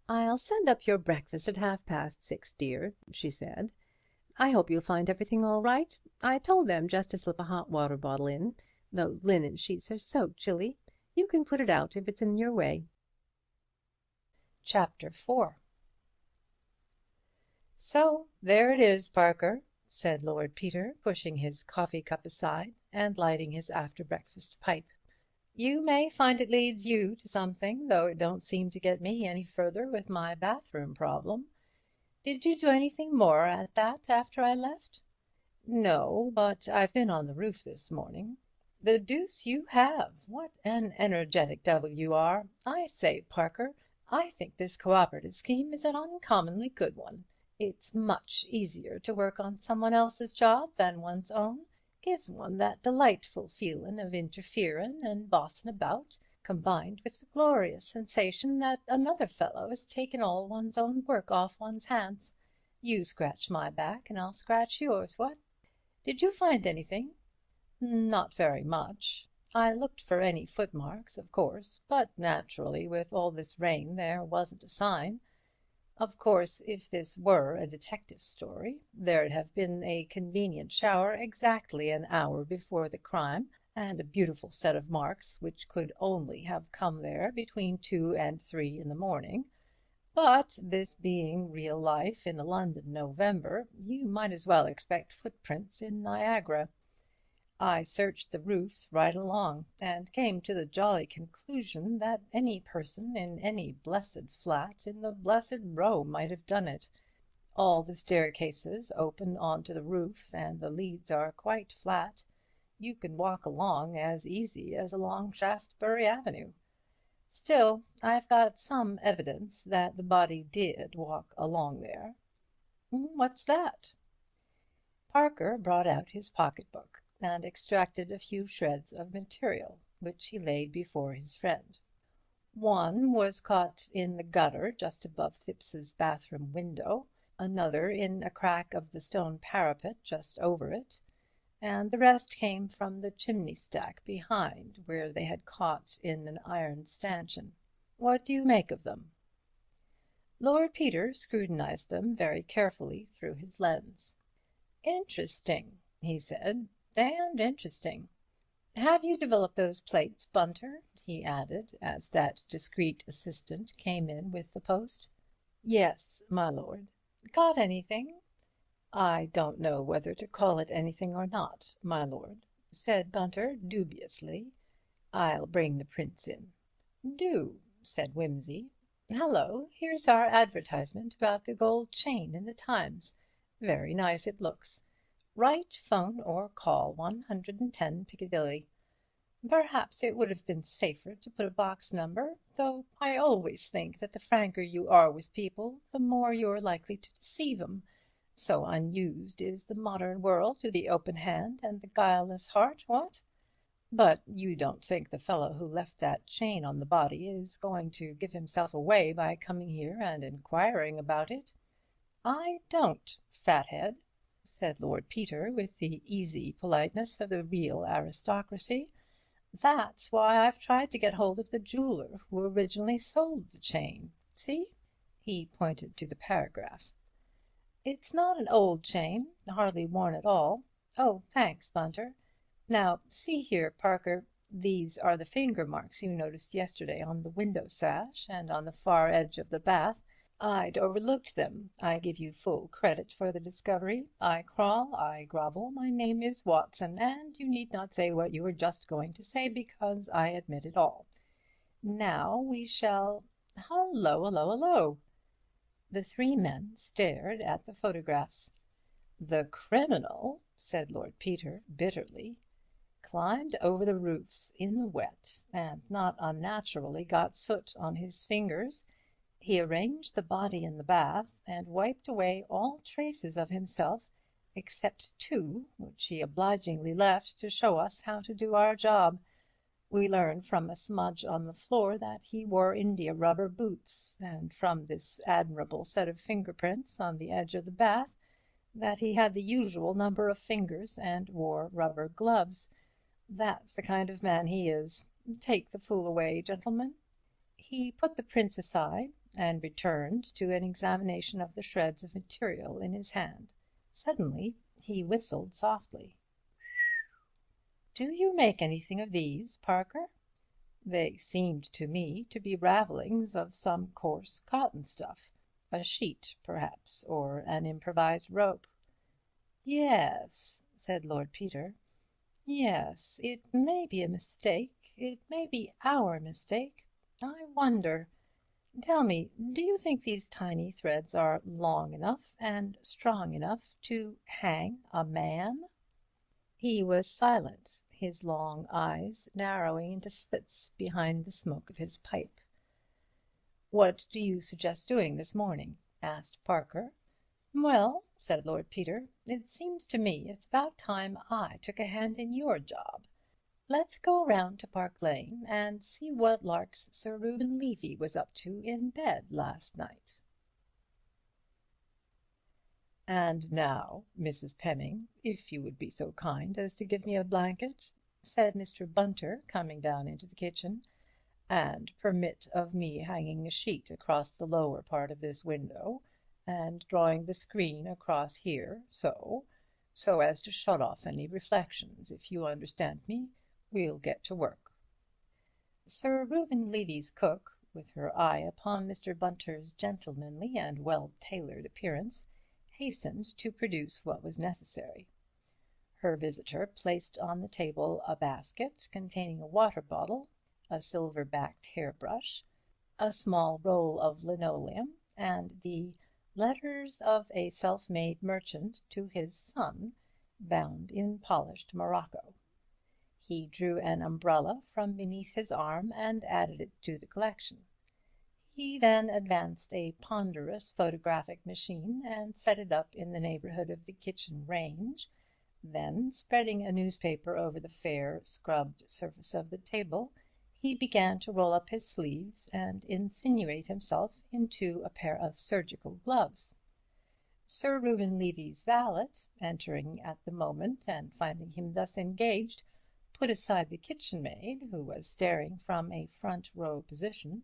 "I'll send up your breakfast at 6:30, dear," she said. "I hope you'll find everything all right. I told them just to slip a hot water bottle in. Those linen sheets are so chilly. You can put it out if it's in your way." Chapter 4. "So there it is, Parker," said Lord Peter, pushing his coffee cup aside and lighting his after-breakfast pipe. You may find it leads you to something, though it don't seem to get me any further with my bathroom problem. Did you do anything more at that after I left?" "No, but I've been on the roof this morning." "The deuce you have! What an energetic devil you are! I say, Parker, I think this cooperative scheme is an uncommonly good one. It's much easier to work on someone else's job than one's own. Gives one that delightful feelin' of interferin' and bossin' about, combined with the glorious sensation that another fellow is taking all one's own work off one's hands. You scratch my back and I'll scratch yours, what? Did you find anything?" "Not very much. I looked for any footmarks, of course, but naturally with all this rain there wasn't a sign. Of course, if this were a detective story, there'd have been a convenient shower exactly an hour before the crime, and a beautiful set of marks which could only have come there between 2 and 3 in the morning. But this being real life in a London November, you might as well expect footprints in Niagara. I searched the roofs right along, and came to the jolly conclusion that any person in any blessed flat in the blessed row might have done it. All the staircases open on to the roof, and the leads are quite flat. You can walk along as easy as along Shaftesbury Avenue. Still, I've got some evidence that the body did walk along there." "What's that?" Parker brought out his pocketbook and extracted a few shreds of material, which he laid before his friend. "One was caught in the gutter just above Thipps's bathroom window, another in a crack of the stone parapet just over it, and the rest came from the chimney stack behind, where they had caught in an iron stanchion. What do you make of them?" Lord Peter scrutinized them very carefully through his lens. "Interesting," he said, "damned interesting. Have you developed those plates, Bunter?" he added, as that discreet assistant came in with the post. "Yes, my lord." "Got anything?" "I don't know whether to call it anything or not, my lord," said Bunter dubiously. "I'll bring the prints in." "Do," said Wimsey. "Hallo, here's our advertisement about the gold chain in the Times. Very nice it looks. Write, phone or call 110 Piccadilly. Perhaps it would have been safer to put a box number, though I always think that the franker you are with people, the more you're likely to deceive 'em. So unused is the modern world to the open hand and the guileless heart, what? But you don't think the fellow who left that chain on the body is going to give himself away by coming here and inquiring about it?" "I don't, fathead," said Lord Peter, with the easy politeness of the real aristocracy. "That's why I've tried to get hold of the jeweller who originally sold the chain. See?" He pointed to the paragraph. "It's not an old chain, hardly worn at all. Oh, thanks, Bunter. Now, see here, Parker, these are the finger marks you noticed yesterday on the window sash and on the far edge of the bath. I'd overlooked them. I give you full credit for the discovery. I crawl, I grovel, my name is Watson, and you need not say what you were just going to say, because I admit it all. Now we shall— Hullo. The three men stared at the photographs. "The criminal," said Lord Peter bitterly, "climbed over the roofs in the wet, and not unnaturally got soot on his fingers. He arranged the body in the bath and wiped away all traces of himself except 2, which he obligingly left to show us how to do our job. We learn from a smudge on the floor that he wore india-rubber boots, and from this admirable set of fingerprints on the edge of the bath that he had the usual number of fingers and wore rubber gloves. That's the kind of man he is. Take the fool away, gentlemen." He put the prints aside and returned to an examination of the shreds of material in his hand. Suddenly he whistled softly. "Do you make anything of these, Parker?" They seemed to me to be ravellings of some coarse cotton stuff, a sheet perhaps, or an improvised rope. "Yes," said Lord Peter, Yes, it may be a mistake. It may be our mistake. I wonder. Tell me, do you think these tiny threads are long enough and strong enough to hang a man?" He was silent, his long eyes narrowing into slits behind the smoke of his pipe. "What do you suggest doing this morning?" asked Parker. "Well," said Lord Peter, "it seems to me it's about time I took a hand in your job. Let's go round to Park Lane and see what larks Sir Reuben Levy was up to in bed last night." "And now, Mrs. Pemming, if you would be so kind as to give me a blanket," said Mr. Bunter, coming down into the kitchen, "and permit of me hanging a sheet across the lower part of this window, and drawing the screen across here, so as to shut off any reflections, if you understand me, we'll get to work." Sir Reuben Levy's cook, with her eye upon Mr. Bunter's gentlemanly and well-tailored appearance, hastened to produce what was necessary. Her visitor placed on the table a basket containing a water bottle, a silver-backed hairbrush, a small roll of linoleum, and the "Letters of a Self-Made Merchant to His Son," bound in polished morocco. He drew an umbrella from beneath his arm and added it to the collection. He then advanced a ponderous photographic machine and set it up in the neighbourhood of the kitchen range. Then, spreading a newspaper over the fair, scrubbed surface of the table, he began to roll up his sleeves and insinuate himself into a pair of surgical gloves. Sir Reuben Levy's valet, entering at the moment and finding him thus engaged, put aside the kitchen maid, who was staring from a front row position,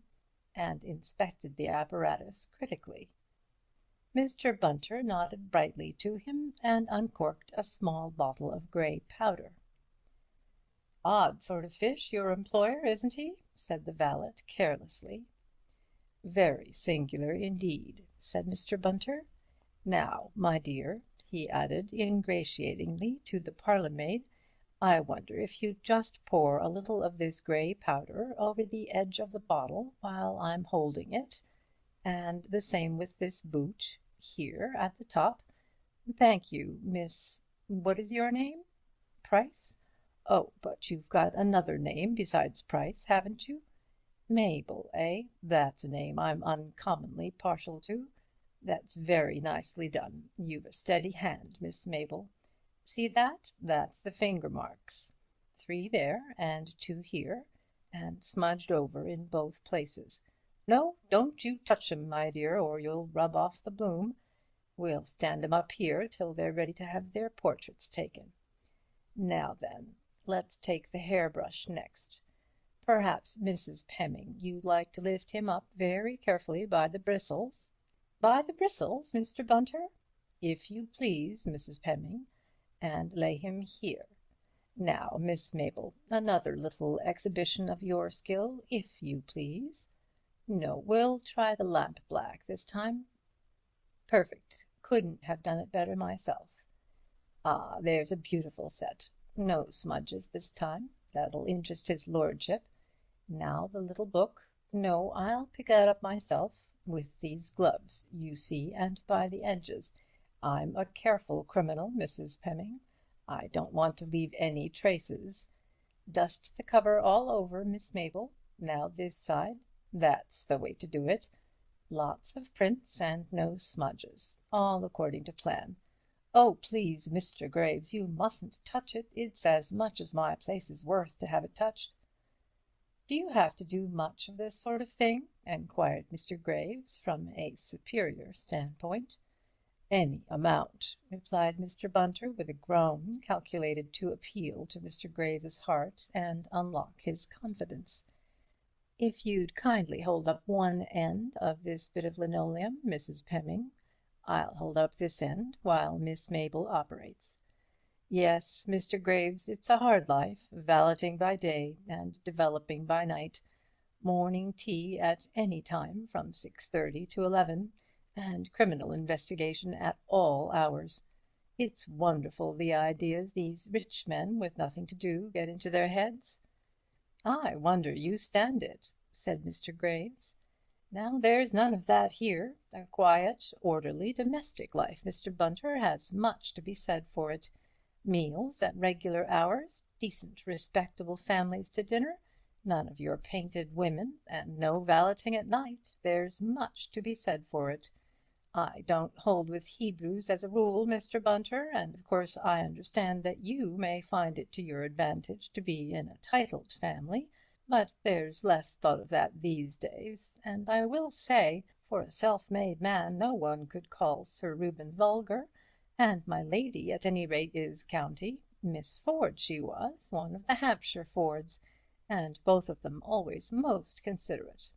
and inspected the apparatus critically. Mr. Bunter nodded brightly to him and uncorked a small bottle of grey powder. "Odd sort of fish, your employer, isn't he?" said the valet carelessly. "Very singular indeed," said Mr. Bunter. "Now, my dear," he added ingratiatingly to the parlour-maid, "I wonder if you'd just pour a little of this grey powder over the edge of the bottle while I'm holding it, and the same with this boot here at the top. Thank you, Miss—what is your name? Price? Oh, but you've got another name besides Price, haven't you? Mabel, eh? That's a name I'm uncommonly partial to. That's very nicely done. You've a steady hand, Miss Mabel. See that? That's the finger marks. 3 there, and 2 here, and smudged over in both places. No, don't you touch 'em, my dear, or you'll rub off the bloom. We'll stand 'em up here till they're ready to have their portraits taken. Now then, let's take the hairbrush next. Perhaps, Mrs. Pemming, you'd like to lift him up very carefully by the bristles." "By the bristles, Mr. Bunter?" "If you please, Mrs. Pemming, and lay him here. Now, Miss Mabel, another little exhibition of your skill, if you please. No, we'll try the lamp black this time. Perfect. Couldn't have done it better myself. Ah, there's a beautiful set. No smudges this time. That'll interest his lordship. Now the little book. No, I'll pick that up myself, with these gloves, you see, and by the edges. I'm a careful criminal, Mrs. Pemming. I don't want to leave any traces. Dust the cover all over, Miss Mabel. Now this side. That's the way to do it. Lots of prints and no smudges. All according to plan. Oh, please, Mr. Graves, you mustn't touch it. It's as much as my place is worth to have it touched." "Do you have to do much of this sort of thing?" enquired Mr. Graves from a superior standpoint. "Any amount," replied Mr. Bunter, with a groan calculated to appeal to Mr. Graves's heart and unlock his confidence. "If you'd kindly hold up one end of this bit of linoleum, Mrs. Pemming, I'll hold up this end while Miss Mabel operates. Yes, Mr. Graves, it's a hard life, valeting by day and developing by night, morning tea at any time from 6:30 to 11, and criminal investigation at all hours. It's wonderful the ideas these rich men with nothing to do get into their heads." "I wonder you stand it," said Mr. Graves. "Now there's none of that here. A quiet, orderly, domestic life, Mr. Bunter, has much to be said for it. Meals at regular hours, decent, respectable families to dinner, none of your painted women, and no valeting at night. There's much to be said for it. I don't hold with Hebrews as a rule, Mr. Bunter, and of course I understand that you may find it to your advantage to be in a titled family, but there's less thought of that these days, and I will say, for a self-made man no one could call Sir Reuben vulgar, and my lady at any rate is county. Miss Ford she was, one of the Hampshire Fords, and both of them always most considerate."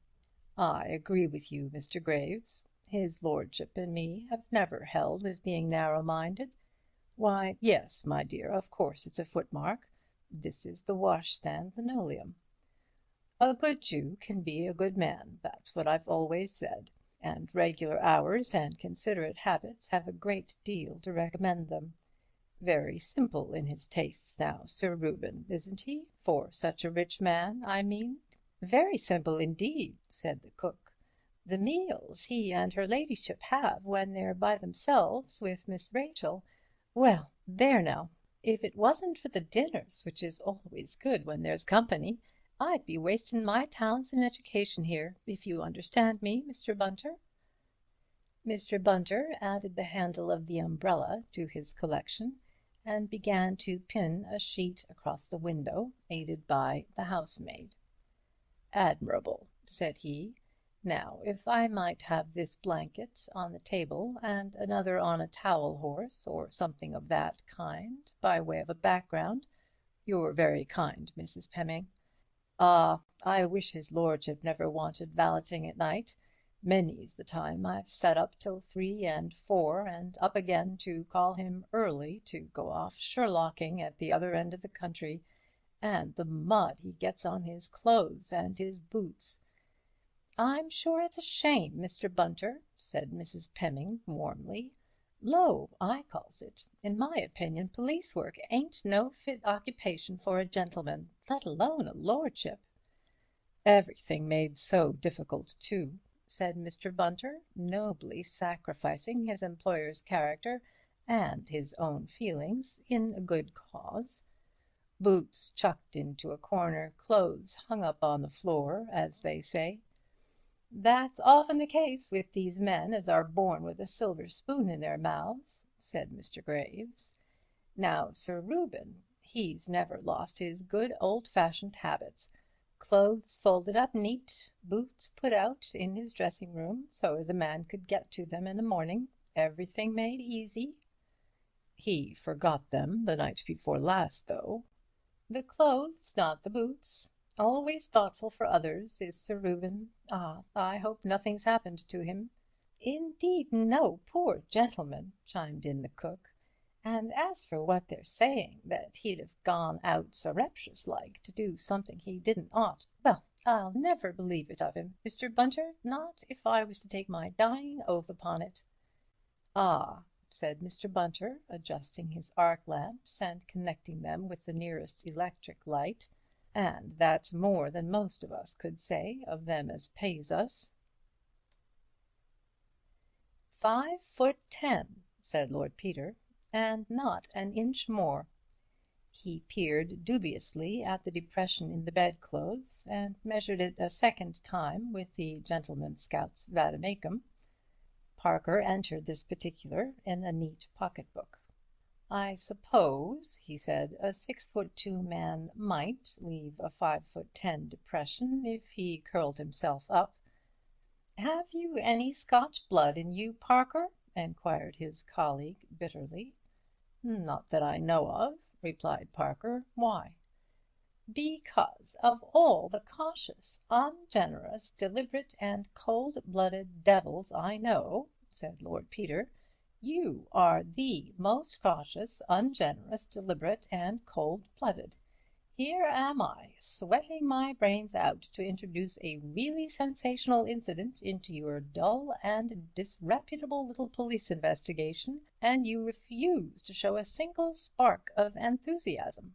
"I agree with you, Mr. Graves. His lordship and me have never held with being narrow-minded. Why, yes, my dear, of course it's a footmark. This is the washstand linoleum. A good Jew can be a good man, that's what I've always said, and regular hours and considerate habits have a great deal to recommend them. Very simple in his tastes now, Sir Reuben, isn't he? For such a rich man, I mean." "Very simple indeed," said the cook. "The meals he and her ladyship have when they're by themselves with Miss Rachel, well, there now, if it wasn't for the dinners, which is always good when there's company, I'd be wasting my talents in education here, if you understand me, Mr. Bunter." Mr. Bunter added the handle of the umbrella to his collection and began to pin a sheet across the window, aided by the housemaid. "Admirable," said he. "Now, if I might have this blanket on the table and another on a towel horse, or something of that kind, by way of a background. You're very kind, Mrs. Pemming. Ah, I wish his lordship never wanted valeting at night. Many's the time I've sat up till 3 and 4 and up again to call him early to go off Sherlocking at the other end of the country, and the mud he gets on his clothes and his boots." "I'm sure it's a shame, Mr. Bunter," said Mrs. Pemming warmly. "Low, I calls it. In my opinion, police work ain't no fit occupation for a gentleman, let alone a lordship." "Everything made so difficult, too," said Mr. Bunter, nobly sacrificing his employer's character and his own feelings in a good cause. "Boots chucked into a corner, clothes hung up on the floor, as they say." "That's often the case with these men as are born with a silver spoon in their mouths," said Mr. Graves. "Now, Sir Reuben, he's never lost his good old-fashioned habits. Clothes folded up neat, boots put out in his dressing-room so as a man could get to them in the morning, everything made easy." "He forgot them the night before last, though." "The clothes, not the boots. Always thoughtful for others is Sir Reuben. Ah, I hope nothing's happened to him." "Indeed, no, poor gentleman," chimed in the cook. "And as for what they're saying, that he'd have gone out surreptitious-like to do something he didn't ought, well, I'll never believe it of him, Mr. Bunter, not if I was to take my dying oath upon it." "Ah," said Mr. Bunter, adjusting his arc lamps and connecting them with the nearest electric light, "and that's more than most of us could say of them as pays us." 5'10", said Lord Peter, "and not an inch more." He peered dubiously at the depression in the bedclothes and measured it a second time with the gentleman scout's vademecum. Parker entered this particular in a neat pocket-book. "I suppose," he said, "a 6'2" man might leave a 5'10" depression if he curled himself up." "Have you any Scotch blood in you, Parker?" enquired his colleague bitterly. "Not that I know of," replied Parker. "Why?" "Because of all the cautious, ungenerous, deliberate and cold-blooded devils I know," said Lord Peter, "you are the most cautious, ungenerous, deliberate and cold-blooded. Here am I, sweating my brains out to introduce a really sensational incident into your dull and disreputable little police investigation, and you refuse to show a single spark of enthusiasm.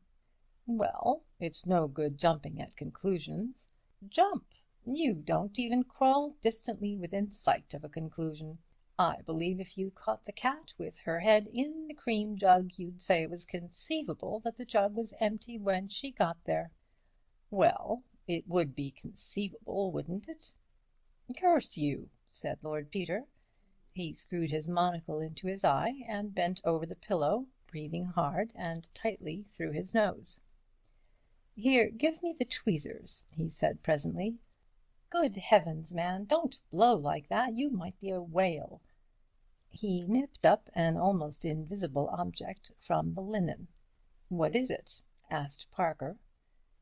Well, it's no good jumping at conclusions. Jump! You don't even crawl distantly within sight of a conclusion. I believe if you caught the cat with her head in the cream jug, you'd say it was conceivable that the jug was empty when she got there. Well, it would be conceivable, wouldn't it? Curse you, said Lord Peter. He screwed his monocle into his eye and bent over the pillow, breathing hard and tightly through his nose. Here, give me the tweezers, he said presently. Good heavens, man, don't blow like that. You might be a whale. He nipped up an almost invisible object from the linen. What is it? Asked Parker.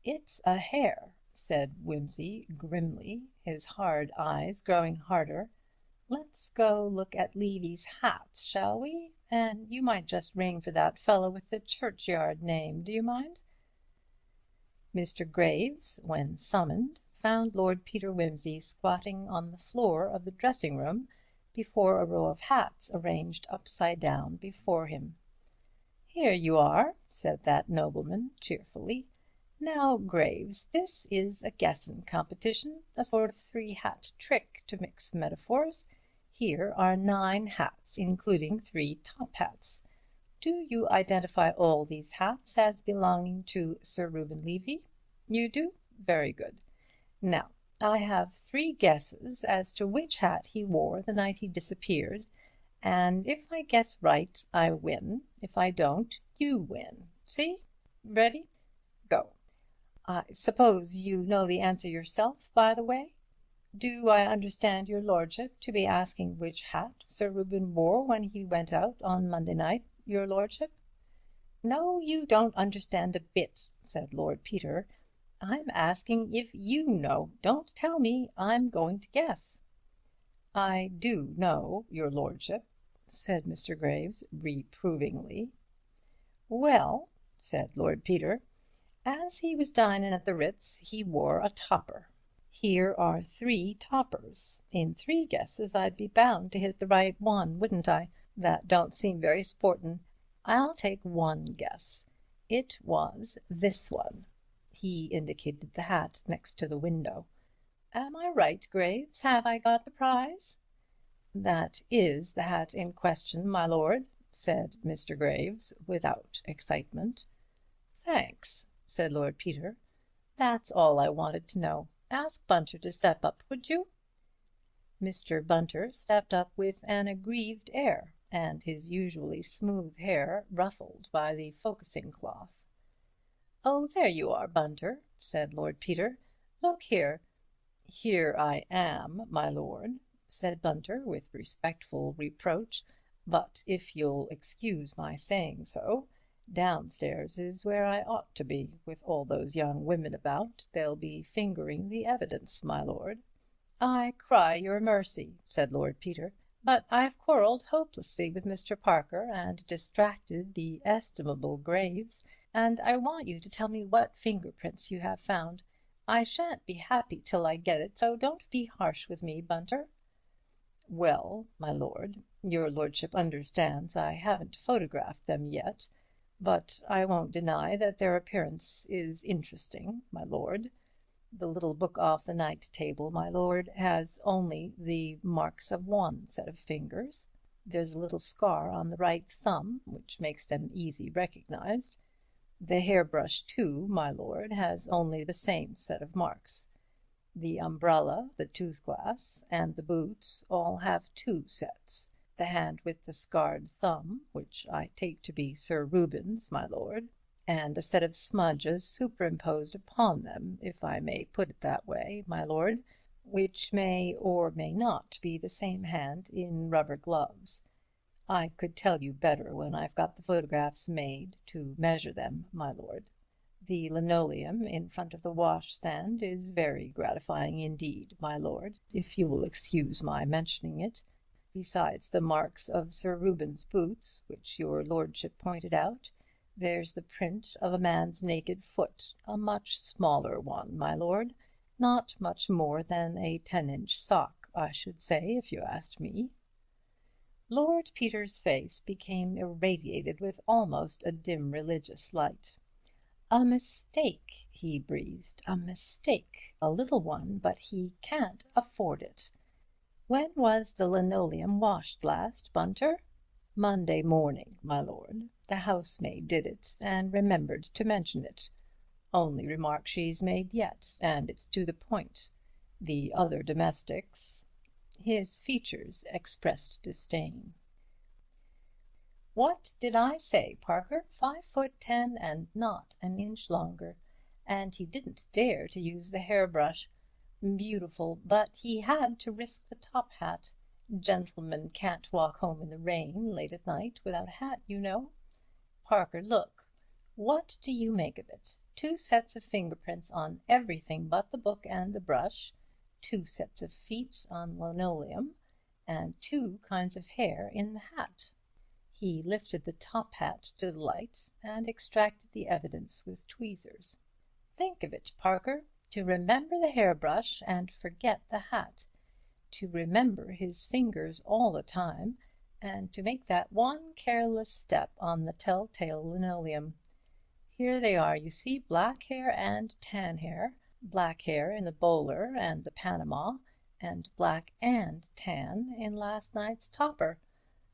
It's a hare, said Wimsey grimly, his hard eyes growing harder. Let's go look at Levy's hats, shall we? And you might just ring for that fellow with the churchyard name, do you mind? Mr. Graves, when summoned, found Lord Peter Wimsey squatting on the floor of the dressing-room before a row of hats arranged upside down before him. "Here you are," said that nobleman cheerfully. "Now, Graves, this is a guessin' competition, a sort of 3-hat trick, to mix the metaphors. Here are 9 hats, including 3 top hats. Do you identify all these hats as belonging to Sir Reuben Levy? You do? Very good. Now, I have 3 guesses as to which hat he wore the night he disappeared, and if I guess right, I win. If I don't, you win. See? Ready? Go. I suppose you know the answer yourself, by the way? Do I understand your lordship to be asking which hat Sir Reuben wore when he went out on Monday night, your lordship?" "No, you don't understand a bit," said Lord Peter. "I'm asking if you know. Don't tell me. I'm going to guess." "I do know, your lordship," said Mr. Graves reprovingly. "Well," said Lord Peter, "as he was dinin' at the Ritz, he wore a topper. Here are 3 toppers. In 3 guesses I'd be bound to hit the right one, wouldn't I? That don't seem very sportin'. I'll take 1 guess. It was this one." He indicated the hat next to the window. "Am I right, Graves? Have I got the prize?" "That is the hat in question, my lord," said Mr. Graves, without excitement. "Thanks," said Lord Peter. "That's all I wanted to know. Ask Bunter to step up, would you?" Mr. Bunter stepped up with an aggrieved air, and his usually smooth hair ruffled by the focusing cloth. "Oh, there you are, Bunter," said Lord Peter. "Look here." "Here I am, my lord," said Bunter with respectful reproach, "but if you'll excuse my saying so, downstairs is where I ought to be. With all those young women about, they'll be fingering the evidence, my lord." "I cry your mercy," said Lord Peter, "but I've quarrelled hopelessly with Mr. Parker and distracted the estimable Graves, and I want you to tell me what fingerprints you have found. I shan't be happy till I get it, so don't be harsh with me, Bunter." "Well, my lord, your lordship understands I haven't photographed them yet, but I won't deny that their appearance is interesting, my lord. The little book off the night table, my lord, has only the marks of 1 set of fingers. There's a little scar on the right thumb, which makes them easy recognised. The hairbrush, too, my lord, has only the same set of marks. The umbrella, the tooth-glass, and the boots all have 2 sets. The hand with the scarred thumb, which I take to be Sir Reuben's, my lord, and a set of smudges superimposed upon them, if I may put it that way, my lord, which may or may not be the same hand in rubber gloves. I could tell you better when I've got the photographs made to measure them, my lord. The linoleum in front of the washstand is very gratifying indeed, my lord, if you will excuse my mentioning it. Besides the marks of Sir Reuben's boots, which your lordship pointed out, There's the print of a man's naked foot, a much smaller one, my lord, not much more than a 10-inch sock, I should say, if you asked me." Lord Peter's face became irradiated with almost a dim religious light. "A mistake," he breathed, "a mistake, a little one, but he can't afford it. When was the linoleum washed last, Bunter?" "Monday morning, my lord. The housemaid did it and remembered to mention it. Only remark she's made yet, and it's to the point. The other domestics—" His features expressed disdain. "What did I say, Parker? 5'10" and not an inch longer. And he didn't dare to use the hairbrush. Beautiful, but he had to risk the top hat. Gentlemen can't walk home in the rain late at night without a hat, you know. Parker, look. What do you make of it? 2 sets of fingerprints on everything but the book and the brush, 2 sets of feet on linoleum, and 2 kinds of hair in the hat." He lifted the top hat to the light and extracted the evidence with tweezers. "Think of it, Parker. To remember the hairbrush and forget the hat. To remember his fingers all the time, and to make that one careless step on the telltale linoleum. Here they are, you see, black hair and tan hair, black hair in the bowler and the Panama, and black and tan in last night's topper.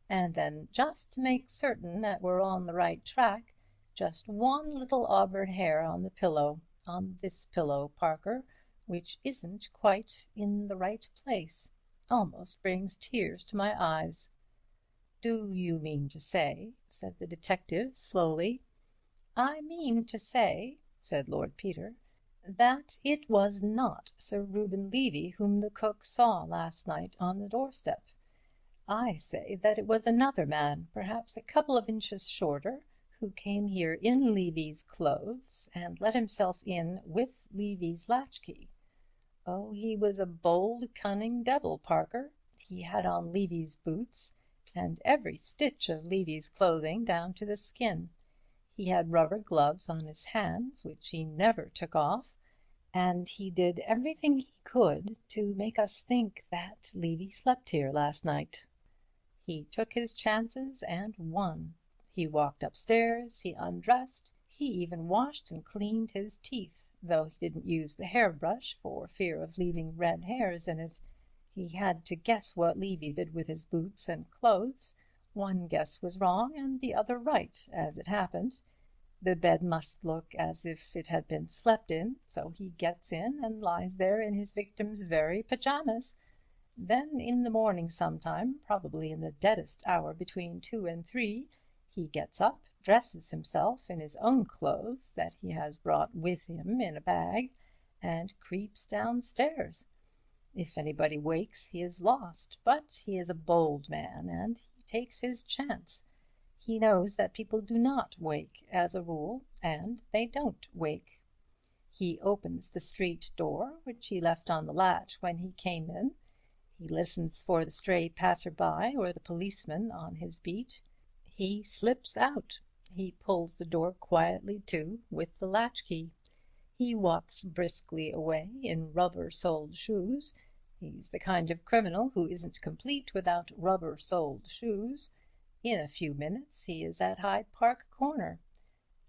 And then, just to make certain that we're on the right track, just one little auburn hair on the pillow, on this pillow, Parker, which isn't quite in the right place. Almost brings tears to my eyes." "Do you mean to say," said the detective slowly. "I mean to say," said Lord Peter, "that it was not Sir Reuben Levy whom the cook saw last night on the doorstep. I say that it was another man, perhaps a couple of inches shorter, who came here in Levy's clothes and let himself in with Levy's latchkey. Oh, he was a bold, cunning devil, Parker. He had on Levy's boots and every stitch of Levy's clothing down to the skin. He had rubber gloves on his hands, which he never took off, and he did everything he could to make us think that Levy slept here last night. He took his chances and won. He walked upstairs, he undressed, he even washed and cleaned his teeth, though he didn't use the hairbrush for fear of leaving red hairs in it. He had to guess what Levy did with his boots and clothes. One guess was wrong and the other right, as it happened. The bed must look as if it had been slept in, so he gets in and lies there in his victim's very pyjamas. Then in the morning sometime, probably in the deadest hour between 2 and 3, he gets up, dresses himself in his own clothes that he has brought with him in a bag, and creeps downstairs. If anybody wakes, he is lost, but he is a bold man, and he takes his chance. He knows that people do not wake, as a rule, and they don't wake. He opens the street door, which he left on the latch when he came in. He listens for the stray passer-by or the policeman on his beat. He slips out. He pulls the door quietly to with the latchkey. He walks briskly away in rubber-soled shoes. He's the kind of criminal who isn't complete without rubber-soled shoes. In a few minutes he is at Hyde Park Corner.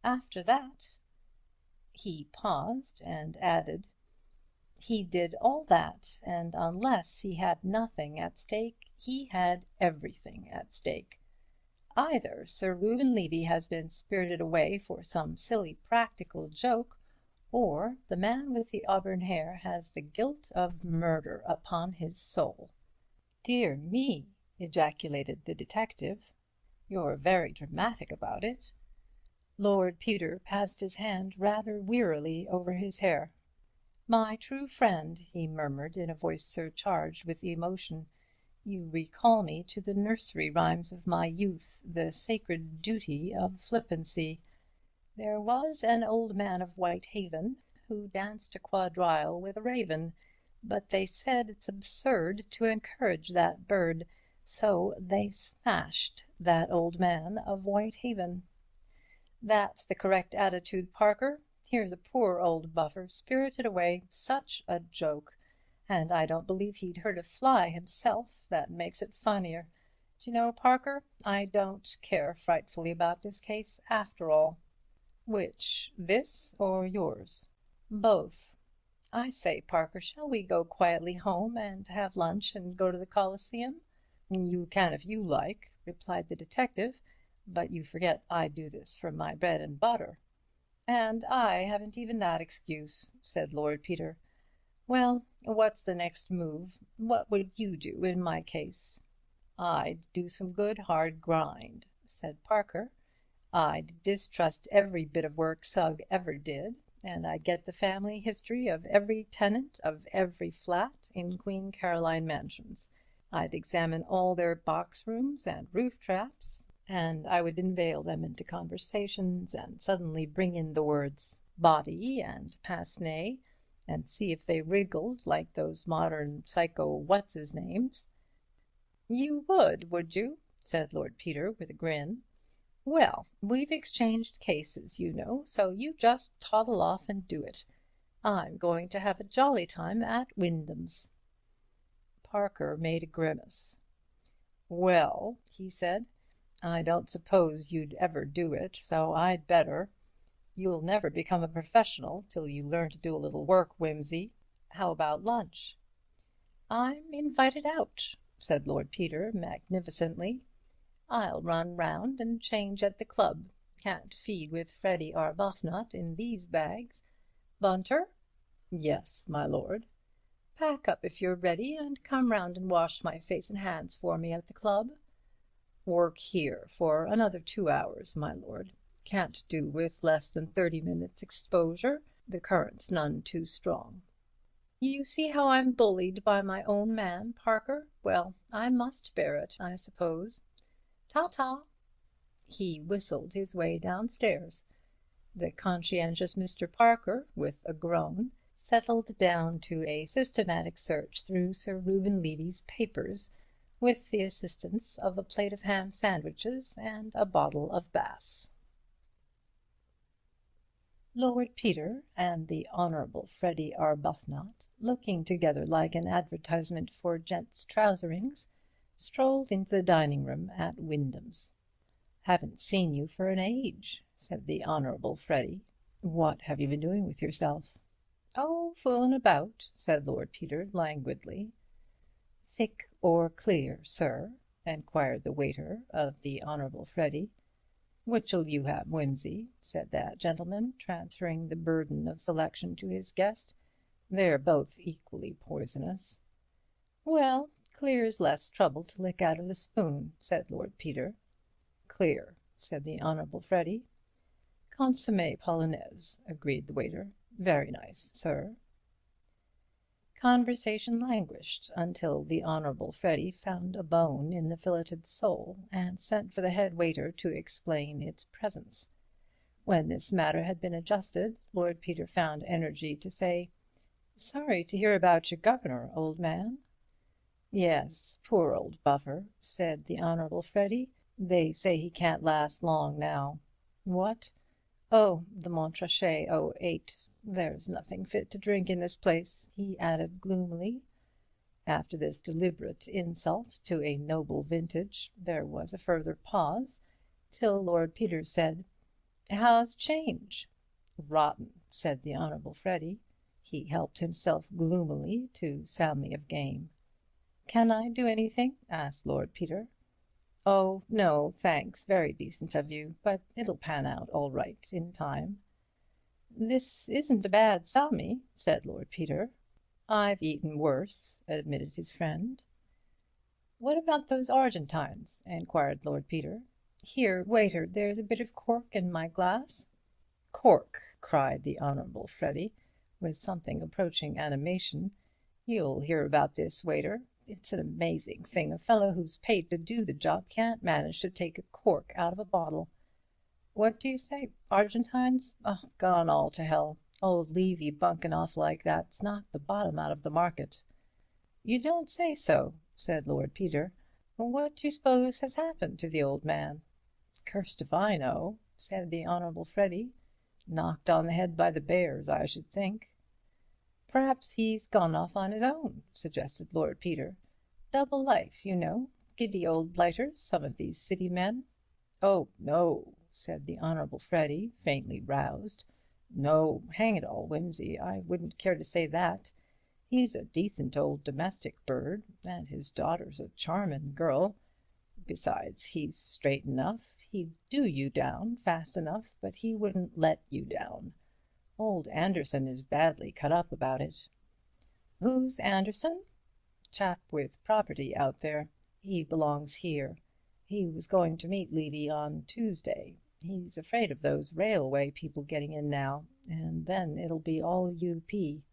After that—" He paused and added, "He did all that, and unless he had nothing at stake, he had everything at stake. Either Sir Reuben Levy has been spirited away for some silly practical joke, or the man with the auburn hair has the guilt of murder upon his soul." "Dear me," ejaculated the detective, "you're very dramatic about it." Lord Peter passed his hand rather wearily over his hair. "My true friend," he murmured in a voice surcharged with emotion, "you recall me to the nursery rhymes of my youth, the sacred duty of flippancy. There was an old man of Whitehaven who danced a quadrille with a raven, but they said it's absurd to encourage that bird, so they smashed that old man of Whitehaven." That's the correct attitude, Parker. Here's a poor old buffer spirited away. Such a joke! And I don't believe he'd hurt a fly himself. That makes it funnier. D'you know, Parker, I don't care frightfully about this case after all." "Which, this or yours?" "Both. I say, Parker, shall we go quietly home and have lunch and go to the Coliseum?" "You can if you like," replied the detective, "but you forget I do this for my bread and butter." "And I haven't even that excuse," said Lord Peter. "Well, what's the next move? What would you do in my case?" "I'd do some good hard grind," said Parker. "I'd distrust every bit of work Sugg ever did, and I'd get the family history of every tenant of every flat in Queen Caroline Mansions. I'd examine all their box rooms and roof traps, and I would inveigle them into conversations and suddenly bring in the words body and pince-nez, and see if they wriggled like those modern psycho-what's-his-names." "You would you?" said Lord Peter with a grin. "Well, we've exchanged cases, you know, so you just toddle off and do it. I'm going to have a jolly time at Wyndham's." Parker made a grimace. "Well," he said, "I don't suppose you'd ever do it, so I'd better. You'll never become a professional till you learn to do a little work, Wimsey. How about lunch?" "I'm invited out," said Lord Peter magnificently. "I'll run round and change at the club. Can't feed with Freddy Arbuthnot in these bags. Bunter?" "Yes, my lord." "Pack up if you're ready, and come round and wash my face and hands for me at the club." "Work here for another 2 hours, my lord. Can't do with less than 30 minutes exposure. The current's none too strong." "You see how I'm bullied by my own man, Parker? Well, I must bear it, I suppose. Ta-ta." He whistled his way downstairs. The conscientious Mr. Parker, with a groan, settled down to a systematic search through Sir Reuben Levy's papers, with the assistance of a plate of ham sandwiches and a bottle of Bass. Lord Peter and the Honourable Freddy Arbuthnot, looking together like an advertisement for gents' trouserings, strolled into the dining-room at Wyndham's. "Haven't seen you for an age," said the Honourable Freddy. "What have you been doing with yourself?" "Oh, foolin' about," said Lord Peter languidly. "Thick or clear, sir?" enquired the waiter of the Honourable Freddy. "Which'll you have, Wimsey?" said that gentleman, transferring the burden of selection to his guest. "They're both equally poisonous." "Well, clear's less trouble to lick out of the spoon," said Lord Peter. "Clear," said the Honourable Freddy. "Consommé polonaise," agreed the waiter. "Very nice, sir." Conversation languished until the Honourable Freddy found a bone in the filleted sole and sent for the head waiter to explain its presence. When this matter had been adjusted, Lord Peter found energy to say, "Sorry to hear about your governor, old man." "Yes, poor old buffer," said the Honourable Freddy. "They say he can't last long now." "What?" "Oh, the Montrachet '08. There's nothing fit to drink in this place," he added gloomily. After this deliberate insult to a noble vintage, there was a further pause, till Lord Peter said, "How's change?" "Rotten," said the Honourable Freddy. He helped himself gloomily to salmi of game. "Can I do anything?" asked Lord Peter. "Oh, no, thanks, very decent of you, but it'll pan out all right in time." "This isn't a bad salmi," said Lord Peter. "I've eaten worse," admitted his friend. "What about those Argentines?" enquired Lord Peter. "Here, waiter, there's a bit of cork in my glass." "Cork!" cried the Honourable Freddy, with something approaching animation. "You'll hear about this, waiter. It's an amazing thing. A fellow who's paid to do the job can't manage to take a cork out of a bottle. What do you say? Argentines? Oh, gone all to hell. Old Levy bunkin' off like that's knocked the bottom out of the market." "You don't say so," said Lord Peter. "What do you suppose has happened to the old man?" "Cursed if I know," said the Honourable Freddy. "Knocked on the head by the bears, I should think." "Perhaps he's gone off on his own," suggested Lord Peter. "Double life, you know. Giddy old blighters, some of these city men." "Oh, no," said the Honourable Freddy, faintly roused. "No, hang it all, Wimsey, I wouldn't care to say that. He's a decent old domestic bird, and his daughter's a charmin' girl. Besides, he's straight enough. He'd do you down fast enough, but he wouldn't let you down. Old Anderson is badly cut up about it." "Who's Anderson?" "Chap with property out there. He belongs here. He was going to meet Levy on Tuesday. He's afraid of those railway people getting in now, and then it'll be all U.P."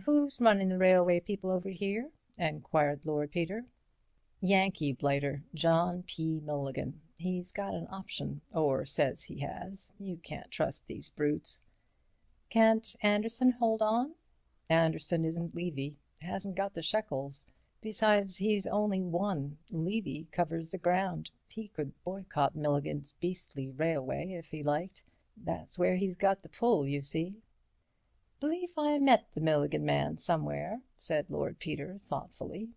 "Who's running the railway people over here?" enquired Lord Peter. "Yankee blighter, John P. Milligan. He's got an option, or says he has. You can't trust these brutes." "Can't Anderson hold on?" "Anderson isn't Levy. Hasn't got the shekels. Besides, he's only one. Levy covers the ground. He could boycott Milligan's beastly railway if he liked. That's where he's got the pull, you see." "Believe I met the Milligan man somewhere," said Lord Peter thoughtfully.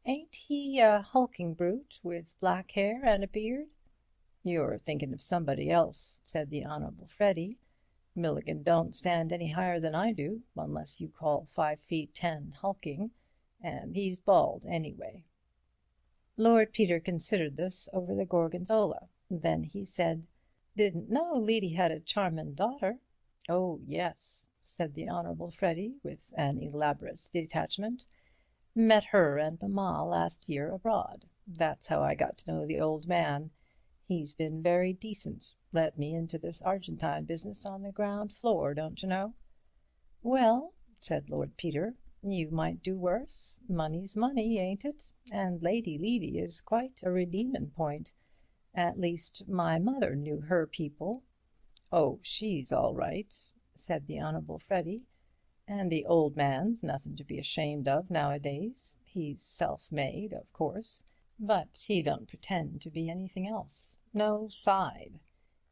"Ain't he a hulking brute with black hair and a beard?" "You're thinking of somebody else," said the Honourable Freddy. "Milligan don't stand any higher than I do, unless you call 5 feet 10 hulking, and he's bald anyway." Lord Peter considered this over the gorgonzola. Then he said, "Didn't know Levy had a charmin' daughter." "Oh, yes," said the Honourable Freddy, with an elaborate detachment. "Met her and Mamma last year abroad. That's how I got to know the old man. He's been very decent. Let me into this Argentine business on the ground floor, don't you know." "Well," said Lord Peter, "you might do worse. Money's money, ain't it? And Lady Levy is quite a redeemin' point. At least, my mother knew her people." "Oh, she's all right," said the Honourable Freddy. "And the old man's nothing to be ashamed of nowadays. He's self-made, of course, but he don't pretend to be anything else. No side.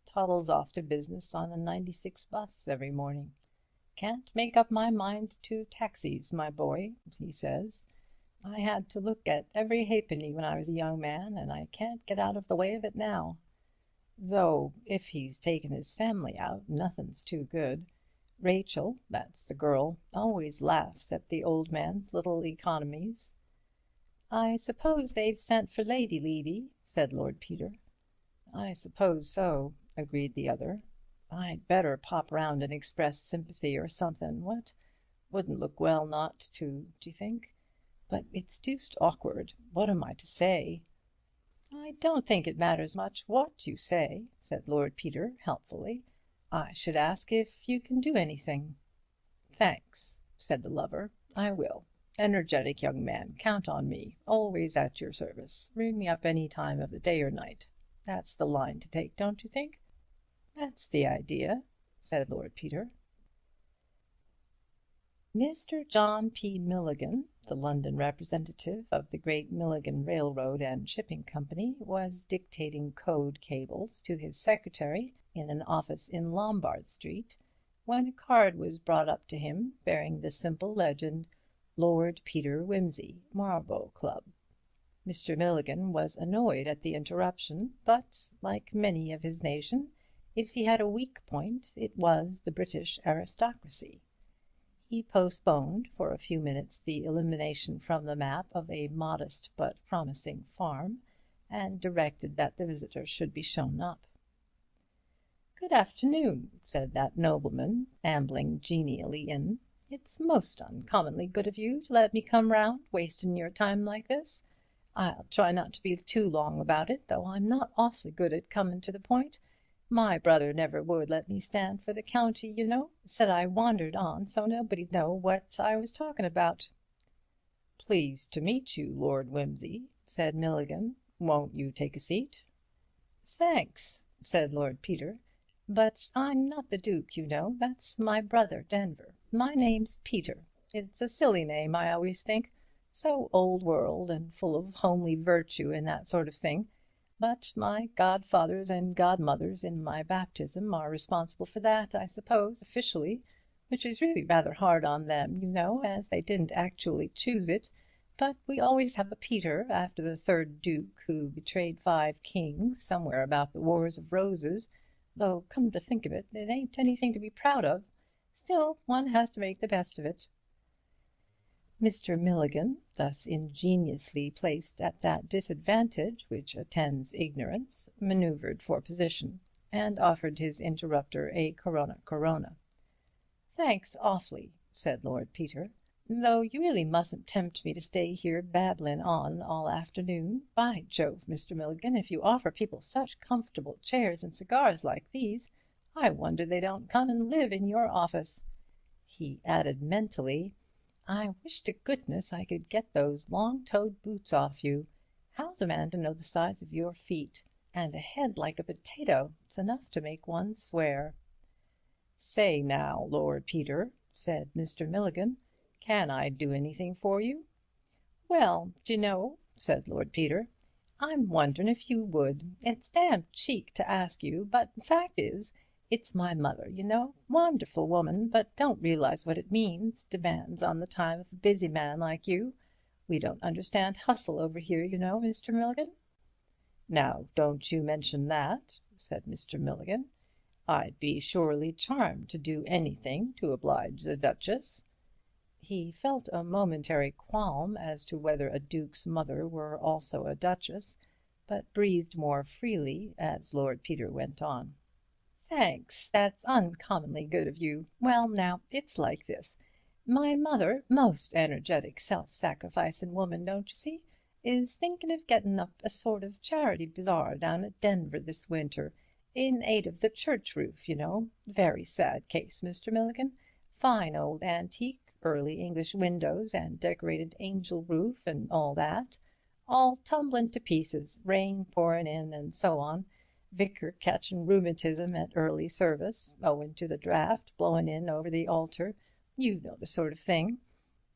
Toddles off to business on a 96 bus every morning. 'Can't make up my mind to taxis, my boy,' he says. 'I had to look at every halfpenny when I was a young man, and I can't get out of the way of it now.' Though if he's taken his family out, nothing's too good. Rachel, that's the girl, always laughs at the old man's little economies." "I suppose they've sent for Lady Levy," said Lord Peter. "I suppose so," agreed the other. "I'd better pop round and express sympathy or something, what? Wouldn't look well not to, d'you think? But it's deuced awkward. What am I to say?" "I don't think it matters much what you say," said Lord Peter helpfully. "I should ask if you can do anything." "Thanks," said the lover. "I will. Energetic young man, count on me. Always at your service. Ring me up any time of the day or night. That's the line to take, don't you think?" "That's the idea," said Lord Peter. Mr. John P. Milligan, the London representative of the Great Milligan Railroad and Shipping Company, was dictating code cables to his secretary in an office in Lombard Street when a card was brought up to him bearing the simple legend, "Lord Peter Wimsey, Marlborough Club." Mr. Milligan was annoyed at the interruption, but, like many of his nation, if he had a weak point, it was the British aristocracy. He postponed for a few minutes the elimination from the map of a modest but promising farm, and directed that the visitor should be shown up. "Good afternoon," said that nobleman, ambling genially in. "It's most uncommonly good of you to let me come round, wastin' your time like this. I'll try not to be too long about it, though I'm not awfully good at comin' to the point. My brother never would let me stand for the county, you know. Said I wandered on so nobody'd know what I was talking about." "Pleased to meet you, Lord Wimsey," said Milligan. "Won't you take a seat?" "Thanks," said Lord Peter, "but I'm not the Duke, you know. That's my brother Denver. My name's Peter. It's a silly name, I always think. So old world and full of homely virtue and that sort of thing. But my godfathers and godmothers in my baptism are responsible for that, I suppose, officially, which is really rather hard on them, you know, as they didn't actually choose it. But we always have a Peter after the third Duke, who betrayed 5 kings somewhere about the Wars of Roses, though, come to think of it, it ain't anything to be proud of. Still, one has to make the best of it. Mr. Milligan, thus ingeniously placed at that disadvantage which attends ignorance, manoeuvred for position, and offered his interrupter a corona. "Thanks awfully," said Lord Peter, "though you really mustn't tempt me to stay here babblin' on all afternoon. By Jove, Mr. Milligan, if you offer people such comfortable chairs and cigars like these, I wonder they don't come and live in your office." He added mentally, "I wish to goodness I could get those long-toed boots off you. How's a man to know the size of your feet? And a head like a potato. It's enough to make one swear." "Say now, Lord Peter," said Mr. Milligan, "can I do anything for you?" "Well, d'you know," said Lord Peter, "I'm wondering if you would. It's damn cheek to ask you, but fact is, it's my mother, you know. Wonderful woman, but don't realise what it means, demands on the time of a busy man like you. We don't understand hustle over here, you know, Mr. Milligan." "Now, don't you mention that," said Mr. Milligan. "I'd be surely charmed to do anything to oblige the Duchess." He felt a momentary qualm as to whether a duke's mother were also a duchess, but breathed more freely as Lord Peter went on. "Thanks, that's uncommonly good of you. Well, now, it's like this. My mother, most energetic, self-sacrificin' woman, don't you see, is thinkin' of gettin' up a sort of charity bazaar down at Denver this winter, in aid of the church roof, you know. Very sad case, Mr. Milligan. Fine old antique, early English windows and decorated angel roof and all that, all tumblin' to pieces, rain pourin' in and so on. Vicar catchin' rheumatism at early service, owin' to the draught blowin' in over the altar. You know the sort of thing.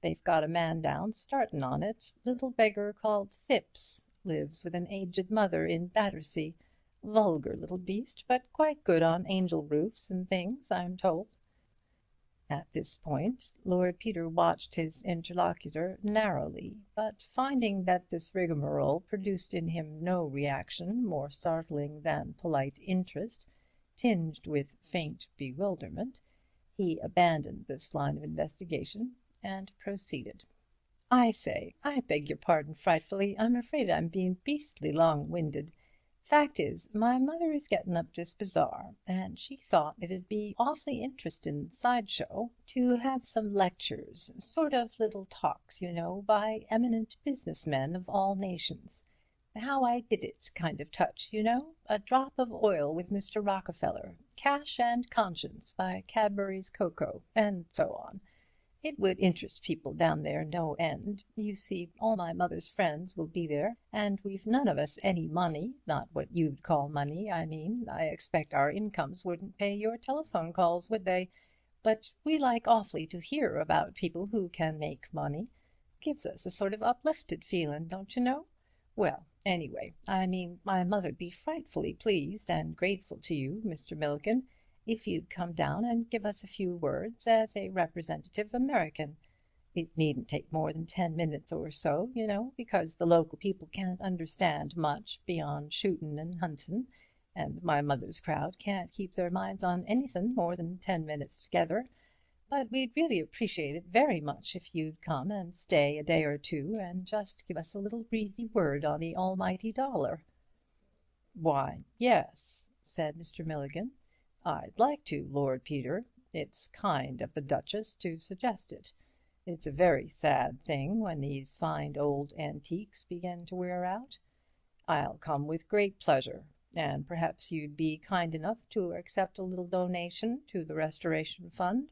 They've got a man down startin' on it, little beggar called Thipps, lives with an aged mother in Battersea. Vulgar little beast, but quite good on angel roofs and things, I'm told." At this point Lord Peter watched his interlocutor narrowly, but finding that this rigmarole produced in him no reaction more startling than polite interest, tinged with faint bewilderment, he abandoned this line of investigation and proceeded. "I say, I beg your pardon frightfully. I'm afraid I'm being beastly long-winded. Fact is, my mother is gettin' up this bazaar, and she thought it'd be awfully interestin' sideshow to have some lectures, sort of little talks, you know, by eminent business men of all nations. How I did it kind of touch, you know. A drop of oil with Mr. Rockefeller, Cash and Conscience by Cadbury's Cocoa, and so on. It would interest people down there no end. You see, all my mother's friends will be there, and we've none of us any money, not what you'd call money, I mean. I expect our incomes wouldn't pay your telephone calls, would they? But we like awfully to hear about people who can make money. Gives us a sort of uplifted feelin', don't you know? Well, anyway, I mean, my mother'd be frightfully pleased and grateful to you, Mr. Milligan, if you'd come down and give us a few words as a representative American. It needn't take more than 10 minutes or so, you know, because the local people can't understand much beyond shootin' and huntin', and my mother's crowd can't keep their minds on anythin' more than 10 minutes together. But we'd really appreciate it very much if you'd come and stay a day or two and just give us a little breezy word on the almighty dollar." "Why, yes," said Mr. Milligan, "I'd like to, Lord Peter. It's kind of the Duchess to suggest it. It's a very sad thing when these fine old antiques begin to wear out. I'll come with great pleasure, and perhaps you'd be kind enough to accept a little donation to the Restoration Fund."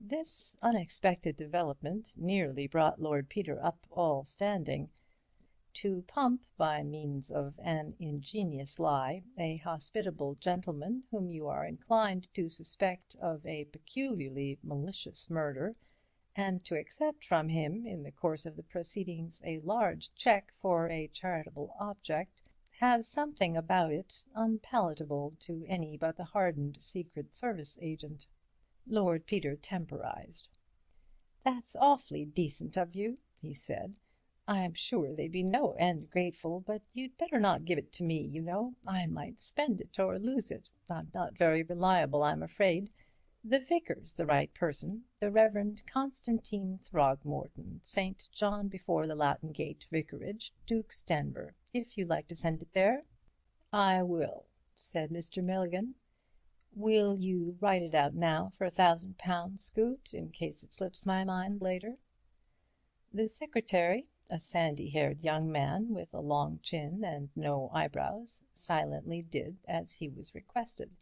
This unexpected development nearly brought Lord Peter up all standing. To pump, by means of an ingenious lie, a hospitable gentleman whom you are inclined to suspect of a peculiarly malicious murder, and to accept from him in the course of the proceedings a large cheque for a charitable object, has something about it unpalatable to any but the hardened Secret Service agent. Lord Peter temporised. "That's awfully decent of you," he said. "I'm sure they'd be no end grateful, but you'd better not give it to me, you know. I might spend it or lose it. I'm not very reliable, I'm afraid. The vicar's the right person, the Reverend Constantine Throgmorton, St. John before the Latin Gate Vicarage, Duke's Denver, if you'd like to send it there." "I will," said Mr. Milligan. "Will you write it out now for £1,000, Scoot, in case it slips my mind later?" The secretary, a sandy-haired young man with a long chin and no eyebrows, silently did as he was requested.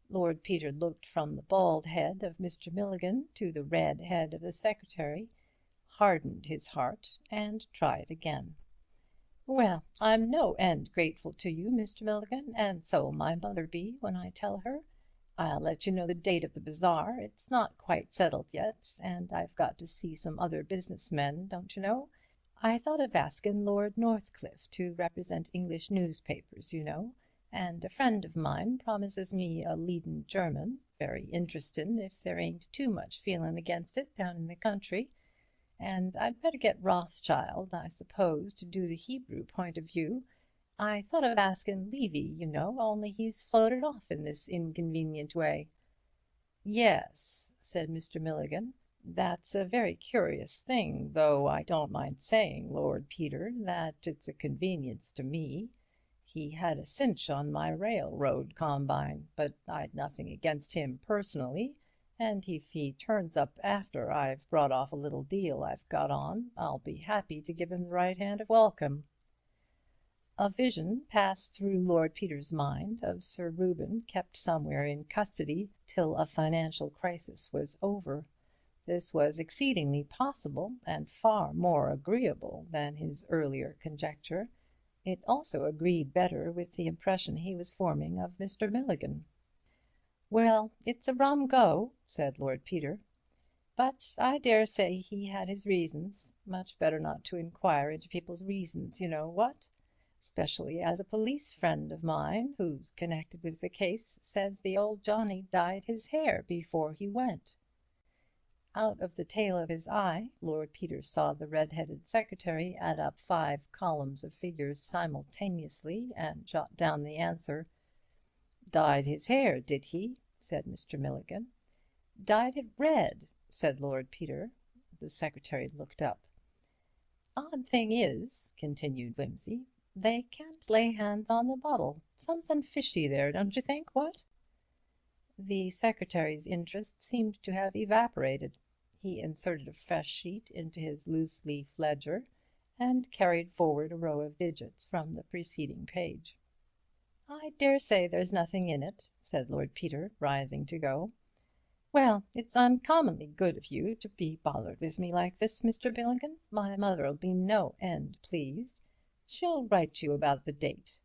Lord Peter looked from the bald head of Mr. Milligan to the red head of the secretary, hardened his heart, and tried again. "Well, I'm no end grateful to you, Mr. Milligan, and so'll my mother be when I tell her. I'll let you know the date of the bazaar. It's not quite settled yet, and I've got to see some other business men, don't you know. I thought of askin' Lord Northcliffe to represent English newspapers, you know, and a friend of mine promises me a leadin' German, very interestin' if there ain't too much feelin' against it down in the country. And I'd better get Rothschild, I suppose, to do the Hebrew point of view. I thought of askin' Levy, you know, only he's floated off in this inconvenient way." "Yes," said Mr. Milligan, "that's a very curious thing, though I don't mind saying, Lord Peter, that it's a convenience to me. He had a cinch on my railroad combine, but I'd nothing against him personally, and if he turns up after I've brought off a little deal I've got on, I'll be happy to give him the right hand of welcome." A vision passed through Lord Peter's mind of Sir Reuben kept somewhere in custody till a financial crisis was over. This was exceedingly possible and far more agreeable than his earlier conjecture. It also agreed better with the impression he was forming of Mr. Milligan. "Well, it's a rum go," said Lord Peter, "but I dare say he had his reasons. Much better not to inquire into people's reasons, you know what? Especially as a police friend of mine, who's connected with the case, says the old Johnny dyed his hair before he went." Out of the tail of his eye, Lord Peter saw the red-headed secretary add up 5 columns of figures simultaneously and jot down the answer. "Dyed his hair, did he?" said Mr. Milligan. "Dyed it red," said Lord Peter. The secretary looked up. "Odd thing is," continued Wimsey, "they can't lay hands on the bottle. Something fishy there, don't you think, what?" The secretary's interest seemed to have evaporated. He inserted a fresh sheet into his loose-leaf ledger and carried forward a row of digits from the preceding page. "I dare say there's nothing in it," said Lord Peter, rising to go. "Well, it's uncommonly good of you to be bothered with me like this, Mr. Milligan. My mother'll be no end pleased. She'll write you about the date."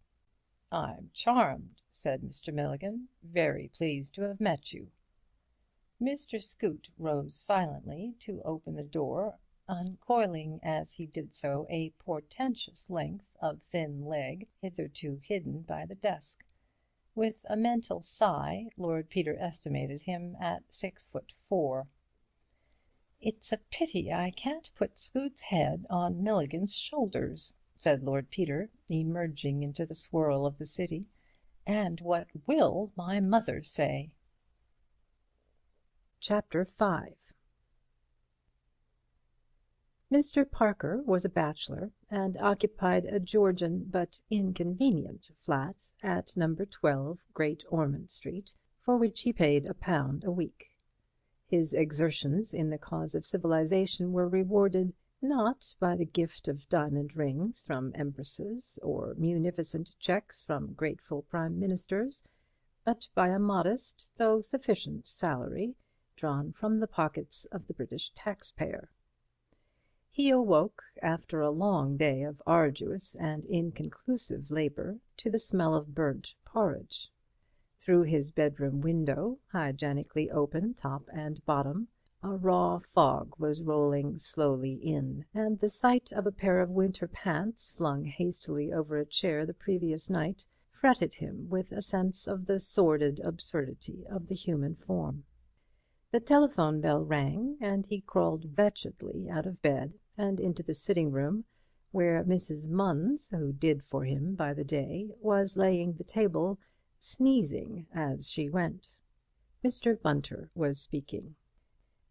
"I'm charmed," said Mr. Milligan. "Very pleased to have met you." Mr. Scoot rose silently to open the door, uncoiling as he did so a portentous length of thin leg hitherto hidden by the desk. With a mental sigh, Lord Peter estimated him at 6'4". "It's a pity I can't put Scoot's head on Milligan's shoulders," said Lord Peter, emerging into the swirl of the city. "And what will my mother say?" Chapter 5. Mr. Parker was a bachelor and occupied a Georgian but inconvenient flat at No. 12 Great Ormond Street, for which he paid £1 a week. His exertions in the cause of civilization were rewarded not by the gift of diamond rings from empresses or munificent cheques from grateful prime ministers, but by a modest though sufficient salary drawn from the pockets of the British taxpayer. He awoke after a long day of arduous and inconclusive labour to the smell of burnt porridge. Through his bedroom window, hygienically open top and bottom, A raw fog was rolling slowly in, and the sight of a pair of winter pants flung hastily over a chair the previous night fretted him with a sense of the sordid absurdity of the human form. The telephone bell rang, and he crawled wretchedly out of bed and into the sitting-room, where Mrs. Munns, who did for him by the day, was laying the table, sneezing as she went. Mr. Bunter was speaking.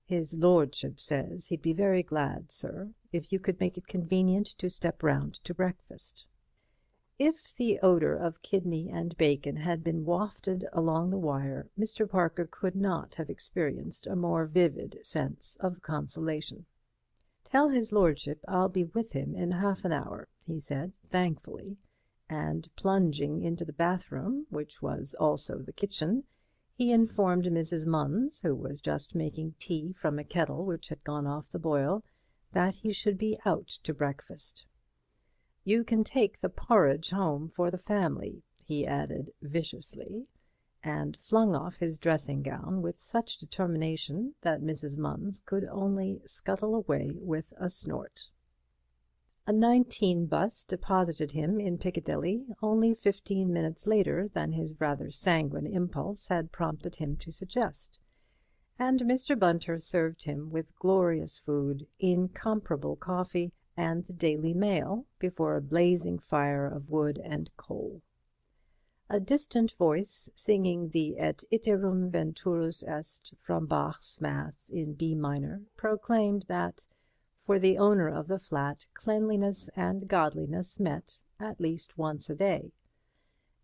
"His lordship says he'd be very glad, sir, if you could make it convenient to step round to breakfast." If the odour of kidney and bacon had been wafted along the wire, Mr. Parker could not have experienced a more vivid sense of consolation. "Tell his lordship I'll be with him in half an hour," he said thankfully, and plunging into the bathroom, which was also the kitchen, he informed Mrs. Munns, who was just making tea from a kettle which had gone off the boil, that he should be out to breakfast. "You can take the porridge home for the family," he added viciously, and flung off his dressing-gown with such determination that Mrs. Munns could only scuttle away with a snort. A 19 bus deposited him in Piccadilly only 15 minutes later than his rather sanguine impulse had prompted him to suggest, and Mr. Bunter served him with glorious food, incomparable coffee, and the Daily Mail before a blazing fire of wood and coal. A distant voice singing the Et iterum venturus est from Bach's Mass in B minor proclaimed that for the owner of the flat cleanliness and godliness met at least once a day,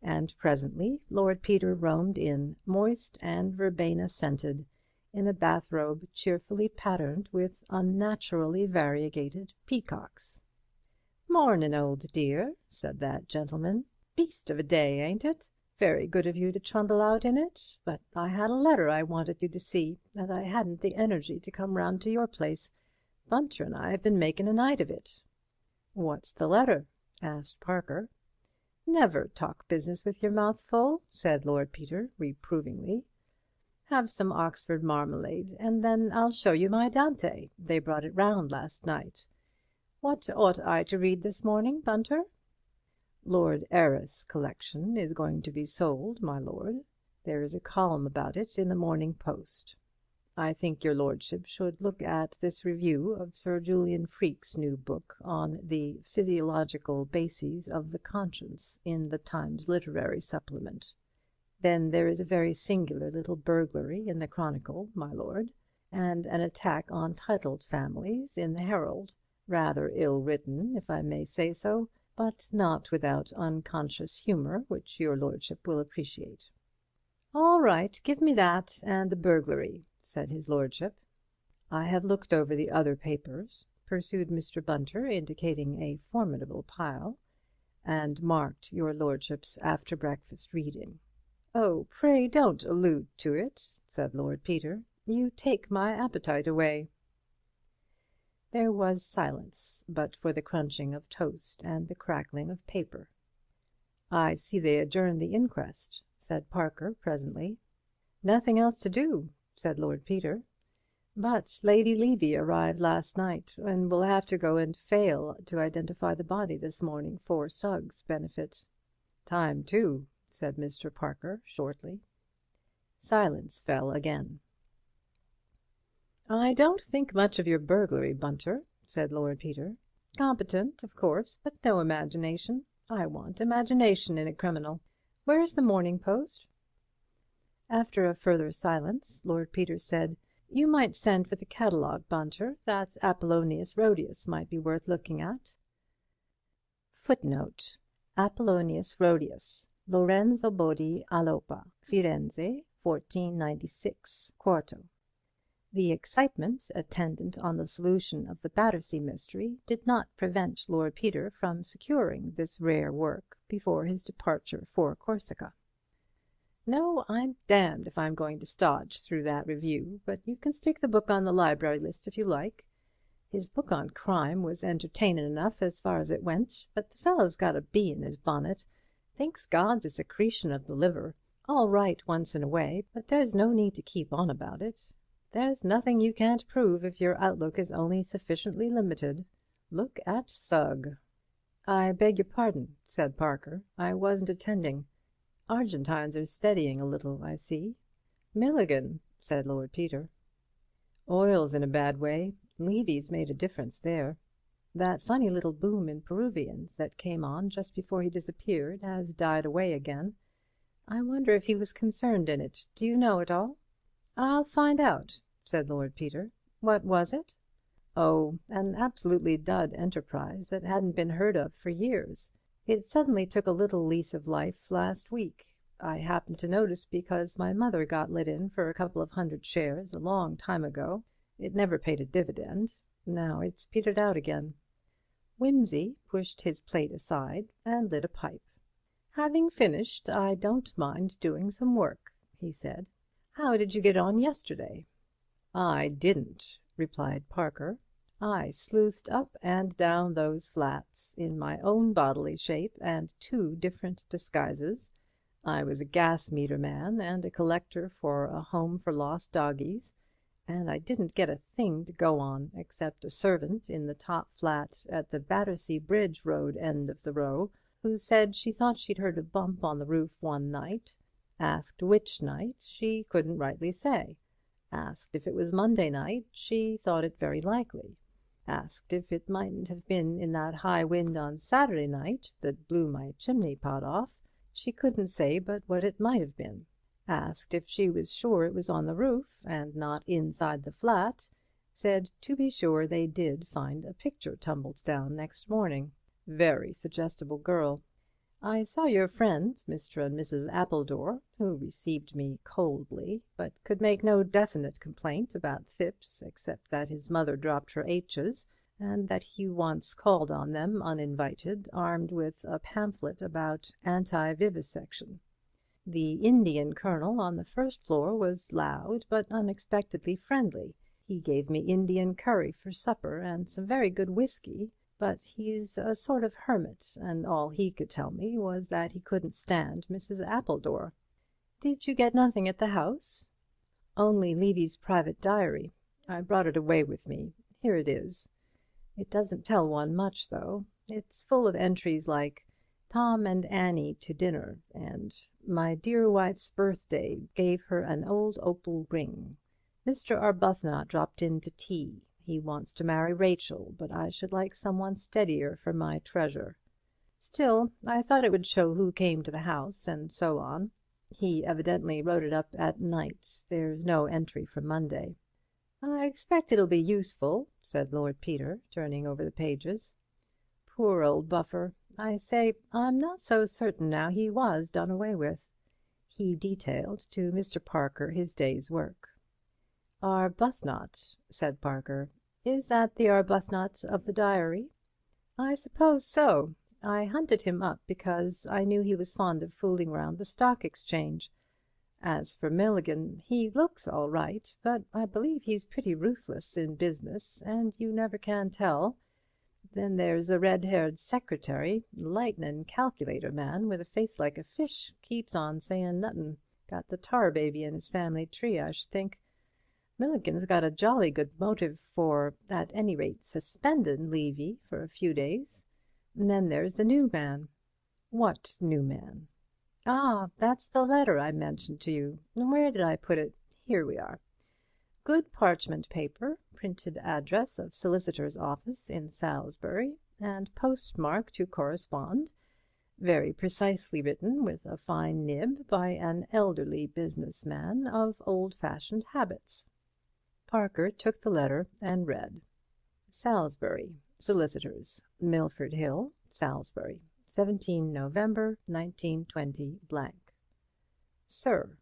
and presently Lord Peter roamed in, moist and verbena-scented, in a bathrobe cheerfully patterned with unnaturally variegated peacocks. "Mornin', old dear," said that gentleman. "Beast of a day, ain't it? Very good of you to trundle out in it, but I had a letter I wanted you to see, and I hadn't the energy to come round to your place. Bunter and I have been making a night of it." "What's the letter?" asked Parker. "Never talk business with your mouth full," said Lord Peter reprovingly. "Have some Oxford marmalade, and then I'll show you my Dante. They brought it round last night. What ought I to read this morning, Bunter?" "Lord Erreth's collection is going to be sold, my lord. There is a column about it in the Morning Post. I think your lordship should look at this review of Sir Julian Freke's new book on the physiological bases of the conscience in the Times Literary Supplement. Then there is a very singular little burglary in the Chronicle, my lord, and an attack on titled families in the Herald. Rather ill written, if I may say so, but not without unconscious humour, which your lordship will appreciate." "All right, give me that and the burglary," said his lordship. "I have looked over the other papers," pursued Mr. Bunter, indicating a formidable pile, "and marked your lordship's after-breakfast reading." "Oh, pray don't allude to it," said Lord Peter. "You take my appetite away." There was silence, but for the crunching of toast and the crackling of paper. "I see they adjourned the inquest," said Parker presently. "Nothing else to do," said Lord Peter. "But Lady Levy arrived last night, and will have to go and fail to identify the body this morning for Sugg's benefit." "Time, too," said Mr. Parker shortly. Silence fell again. "I don't think much of your burglary, Bunter," said Lord Peter. "Competent, of course, but no imagination. I want imagination in a criminal. Where's the Morning Post?" After a further silence, Lord Peter said, "You might send for the catalogue, Bunter. That Apollonius Rhodius might be worth looking at." Footnote: Apollonius Rhodius, Lorenzo Bodi Alopa, Firenze, 1496, quarto. The excitement attendant on the solution of the Battersea mystery did not prevent Lord Peter from securing this rare work before his departure for Corsica. "No, I'm damned if I'm going to stodge through that review, but you can stick the book on the library list if you like. His book on crime was entertainin' enough as far as it went, but the fellow's got a bee in his bonnet. Thinks God's a secretion of the liver. All right once in a way, but there's no need to keep on about it." There's nothing you can't prove if your outlook is only sufficiently limited. Look at Sugg." "I beg your pardon," said Parker. "I wasn't attending. Argentines are steadying a little, I see." "Milligan," said Lord Peter. "Oil's in a bad way. Levy's made a difference there. That funny little boom in Peruvians that came on just before he disappeared has died away again. I wonder if he was concerned in it. Do you know at all?" "I'll find out," said Lord Peter. "What was it?" "Oh, an absolutely dud enterprise that hadn't been heard of for years. It suddenly took a little lease of life last week. I happened to notice because my mother got let in for a couple of hundred shares a long time ago. It never paid a dividend. Now it's petered out again." Wimsey pushed his plate aside and lit a pipe. "Having finished, I don't mind doing some work," he said. "How did you get on yesterday?" "I didn't," replied Parker. "I sleuthed up and down those flats in my own bodily shape and 2 different disguises. I was a gas meter man and a collector for a home for lost doggies, and I didn't get a thing to go on except a servant in the top flat at the Battersea Bridge Road end of the row, who said she thought she'd heard a bump on the roof one night. Asked which night, she couldn't rightly say. Asked if it was Monday night, she thought it very likely. Asked if it mightn't have been in that high wind on Saturday night that blew my chimney pot off. She couldn't say but what it might have been. Asked if she was sure it was on the roof and not inside the flat. Said to be sure they did find a picture tumbled down next morning. Very suggestible girl. I saw your friends, Mr. and Mrs. Appledore, who received me coldly, but could make no definite complaint about Thipps, except that his mother dropped her H's, and that he once called on them uninvited, armed with a pamphlet about anti-vivisection. The Indian colonel on the first floor was loud, but unexpectedly friendly. He gave me Indian curry for supper and some very good whisky, but he's a sort of hermit, and all he could tell me was that he couldn't stand Mrs. Appledore." "Did you get nothing at the house?" "Only Levy's private diary. I brought it away with me. Here it is. It doesn't tell one much, though. It's full of entries like 'Tom and Annie to dinner,' and 'My dear wife's birthday, gave her an old opal ring.' 'Mr. Arbuthnot dropped in to tea. He wants to marry Rachel, but I should like someone steadier for my treasure.' Still, I thought it would show who came to the house, and so on. He evidently wrote it up at night. There's no entry for Monday." "I expect it'll be useful," said Lord Peter, turning over the pages. "Poor old buffer. I say, I'm not so certain now he was done away with." He detailed to Mr. Parker his day's work. "Arbuthnot," said Parker. "Is that the Arbuthnot of the diary?" "I suppose so. I hunted him up because I knew he was fond of fooling round the Stock Exchange. As for Milligan, he looks all right, but I believe he's pretty ruthless in business, and you never can tell. Then there's the red-haired secretary, lightnin' calculator man with a face like a fish, keeps on sayin' nothin'. Got the tar baby in his family tree, I should think. Milligan's got a jolly good motive for, at any rate, suspendin' Levy for a few days. And then there's the new man." "What new man?" "Ah, that's the letter I mentioned to you. Where did I put it? Here we are. Good parchment paper, printed address of solicitor's office in Salisbury, and postmark to correspond. Very precisely written, with a fine nib, by an elderly business man of old-fashioned habits." Parker took the letter and read: "Salisbury, Solicitors, Milford Hill, Salisbury, 17 November 1920 Sir,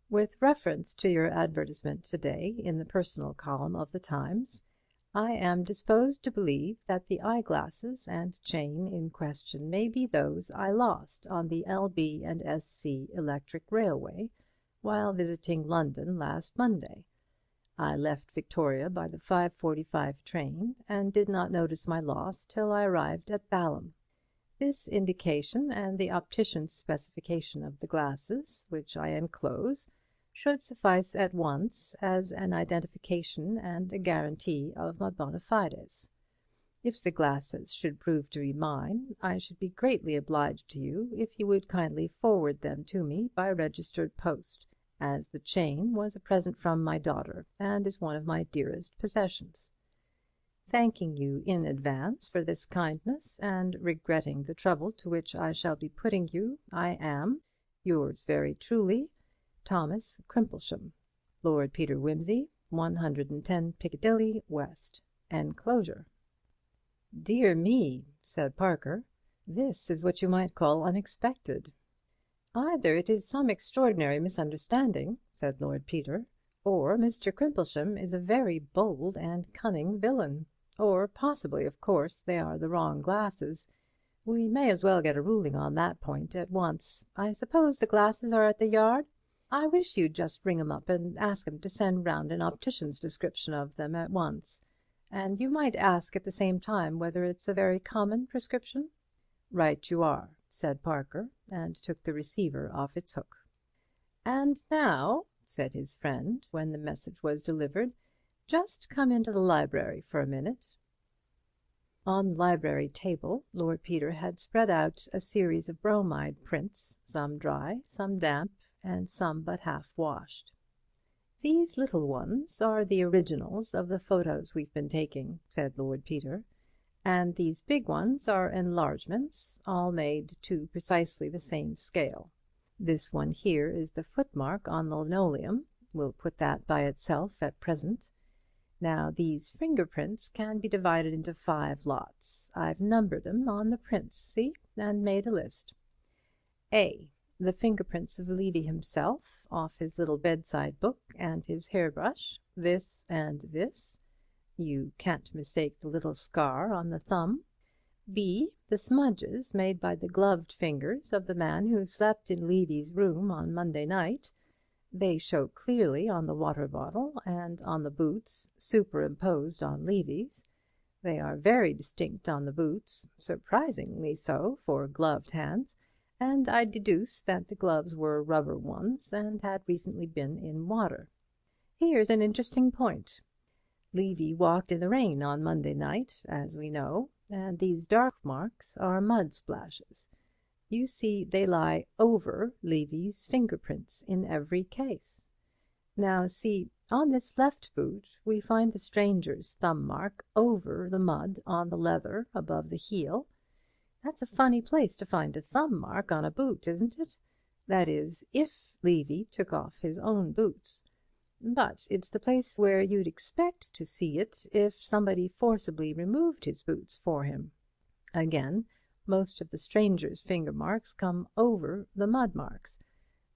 with reference to your advertisement today in the personal column of the Times, I am disposed to believe that the eyeglasses and chain in question may be those I lost on the L.B. and S.C. Electric Railway while visiting London last Monday. I left Victoria by the 5:45 train and did not notice my loss till I arrived at Balham. This indication and the optician's specification of the glasses, which I enclose, should suffice at once as an identification and a guarantee of my bona fides. If the glasses should prove to be mine, I should be greatly obliged to you if you would kindly forward them to me by registered post, as the chain was a present from my daughter, and is one of my dearest possessions. Thanking you in advance for this kindness, and regretting the trouble to which I shall be putting you, I am, yours very truly, Thomas Crimplesham. Lord Peter Wimsey, 110 Piccadilly West. Enclosure. "Dear me," said Parker, "this is what you might call unexpected." "Either it is some extraordinary misunderstanding," said Lord Peter, "or Mr. Crimplesham is a very bold and cunning villain. Or possibly, of course, they are the wrong glasses. We may as well get a ruling on that point at once. I suppose the glasses are at the Yard? I wish you'd just ring 'em up and ask 'em to send round an optician's description of them at once. And you might ask at the same time whether it's a very common prescription." "Right you are," said Parker, and took the receiver off its hook. "And now," said his friend, when the message was delivered, "just come into the library for a minute." On the library table Lord Peter had spread out a series of bromide prints, some dry, some damp, and some but half washed. "These little ones are the originals of the photos we've been taking," said Lord Peter, "and these big ones are enlargements, all made to precisely the same scale. This one here is the footmark on the linoleum. We'll put that by itself at present. Now, these fingerprints can be divided into 5 lots. I've numbered 'em on the prints, see, and made a list. A, the fingerprints of Levy himself, off his little bedside book and his hairbrush, this and this. You can't mistake the little scar on the thumb. B, the smudges made by the gloved fingers of the man who slept in Levy's room on Monday night. They show clearly on the water bottle and on the boots, superimposed on Levy's. They are very distinct on the boots, surprisingly so for gloved hands, and I deduce that the gloves were rubber ones and had recently been in water. Here's an interesting point. Levy walked in the rain on Monday night, as we know, and these dark marks are mud splashes. You see, they lie over Levy's fingerprints in every case. Now, see, on this left boot we find the stranger's thumb mark over the mud on the leather above the heel. That's a funny place to find a thumb mark on a boot, isn't it? That is, if Levy took off his own boots. But it's the place where you'd expect to see it if somebody forcibly removed his boots for him. Again, most of the stranger's finger marks come over the mud marks,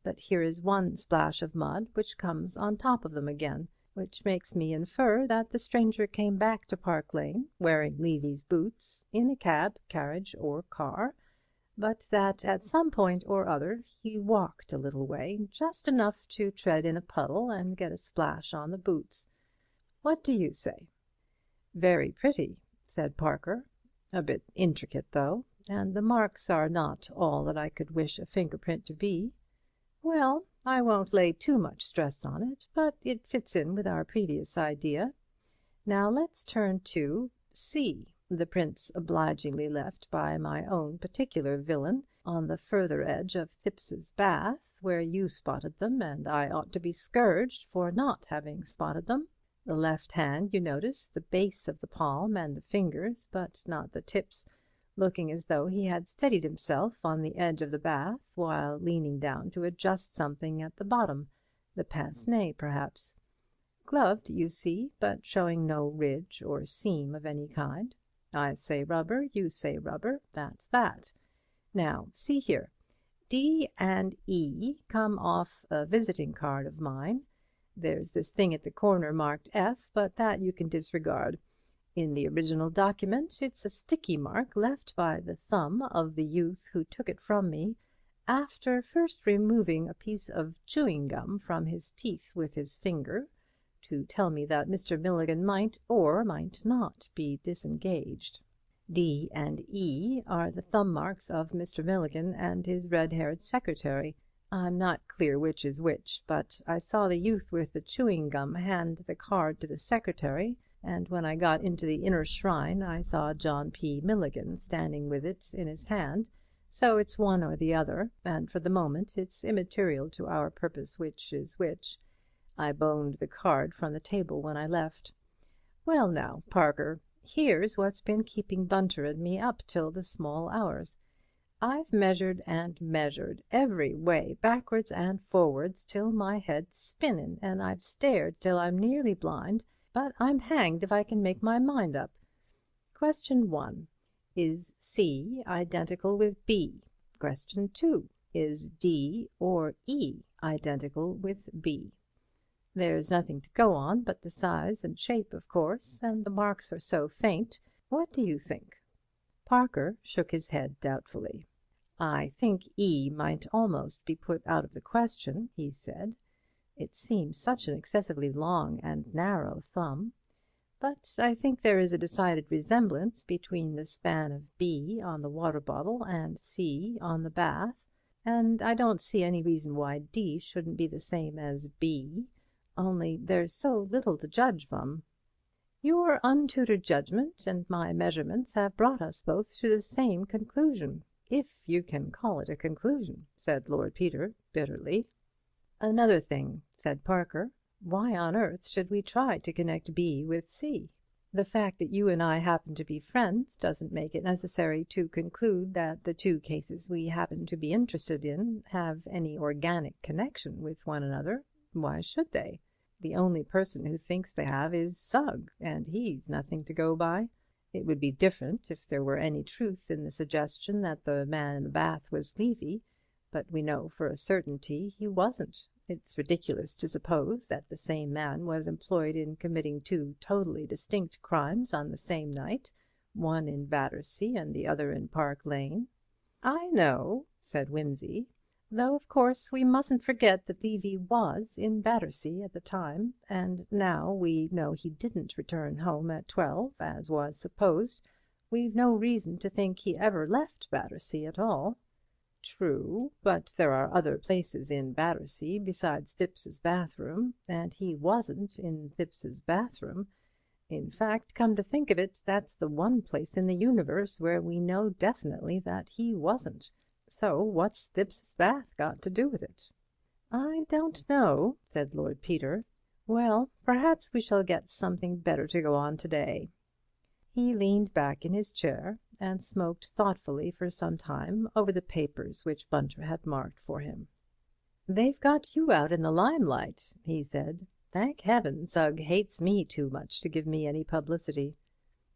but here is one splash of mud which comes on top of them again, which makes me infer that the stranger came back to Park Lane wearing Levy's boots in a cab, carriage or car, but that at some point or other he walked a little way, just enough to tread in a puddle and get a splash on the boots. What do you say? "Very pretty," said Parker. "A bit intricate, though, and the marks are not all that I could wish a fingerprint to be. Well, I won't lay too much stress on it, but it fits in with our previous idea. Now let's turn to C, the prints obligingly left by my own particular villain on the further edge of Thipps's bath, where you spotted them, and I ought to be scourged for not having spotted them. The left hand, you notice, the base of the palm and the fingers, but not the tips, looking as though he had steadied himself on the edge of the bath while leaning down to adjust something at the bottom, the pince-nez perhaps. Gloved, you see, but showing no ridge or seam of any kind. I say rubber, you say rubber, that's that. Now, see here. D and E come off a visiting card of mine. There's this thing at the corner marked F, but that you can disregard. In the original document, it's a sticky mark left by the thumb of the youth who took it from me after first removing a piece of chewing gum from his teeth with his finger to tell me that Mr. Milligan might or might not be disengaged. D and E are the thumb marks of Mr. Milligan and his red-haired secretary. I'm not clear which is which, but I saw the youth with the chewing gum hand the card to the secretary, and when I got into the inner shrine I saw John P. Milligan standing with it in his hand, so it's one or the other, and for the moment it's immaterial to our purpose which is which. I boned the card from the table when I left. Well now, Parker, here's what's been keeping Bunter and me up till the small hours. I've measured and measured, every way, backwards and forwards, till my head's spinnin', and I've stared till I'm nearly blind, but I'm hanged if I can make my mind up. Question 1. Is C identical with B? Question 2. Is D or E identical with B? There's nothing to go on but the size and shape, of course, and the marks are so faint. What do you think? Parker shook his head doubtfully. I think E might almost be put out of the question, he said. It seems such an excessively long and narrow thumb. But I think there is a decided resemblance between the span of B on the water bottle and C on the bath, and I don't see any reason why D shouldn't be the same as B, only there's so little to judge from. Your untutored judgment and my measurements have brought us both to the same conclusion, if you can call it a conclusion, said Lord Peter bitterly. Another thing, said Parker. Why on earth should we try to connect B with C? The fact that you and I happen to be friends doesn't make it necessary to conclude that the two cases we happen to be interested in have any organic connection with one another. Why should they? The only person who thinks they have is Sugg, and he's nothing to go by. It would be different if there were any truth in the suggestion that the man in the bath was Levy, but we know for a certainty he wasn't. It's ridiculous to suppose that the same man was employed in committing two totally distinct crimes on the same night, one in Battersea and the other in Park Lane. I know, said Wimsey, though of course we mustn't forget that Levy was in Battersea at the time, and now we know he didn't return home at 12, as was supposed. We've no reason to think he ever left Battersea at all. True, but there are other places in Battersea besides Thipps's bathroom, and he wasn't in Thipps's bathroom. In fact, come to think of it, that's the one place in the universe where we know definitely that he wasn't. So what's Thipps's bath got to do with it? I don't know, said Lord Peter. Well, perhaps we shall get something better to go on today. He leaned back in his chair and smoked thoughtfully for some time over the papers which Bunter had marked for him. They've got you out in the limelight, he said. Thank heaven Sugg hates me too much to give me any publicity.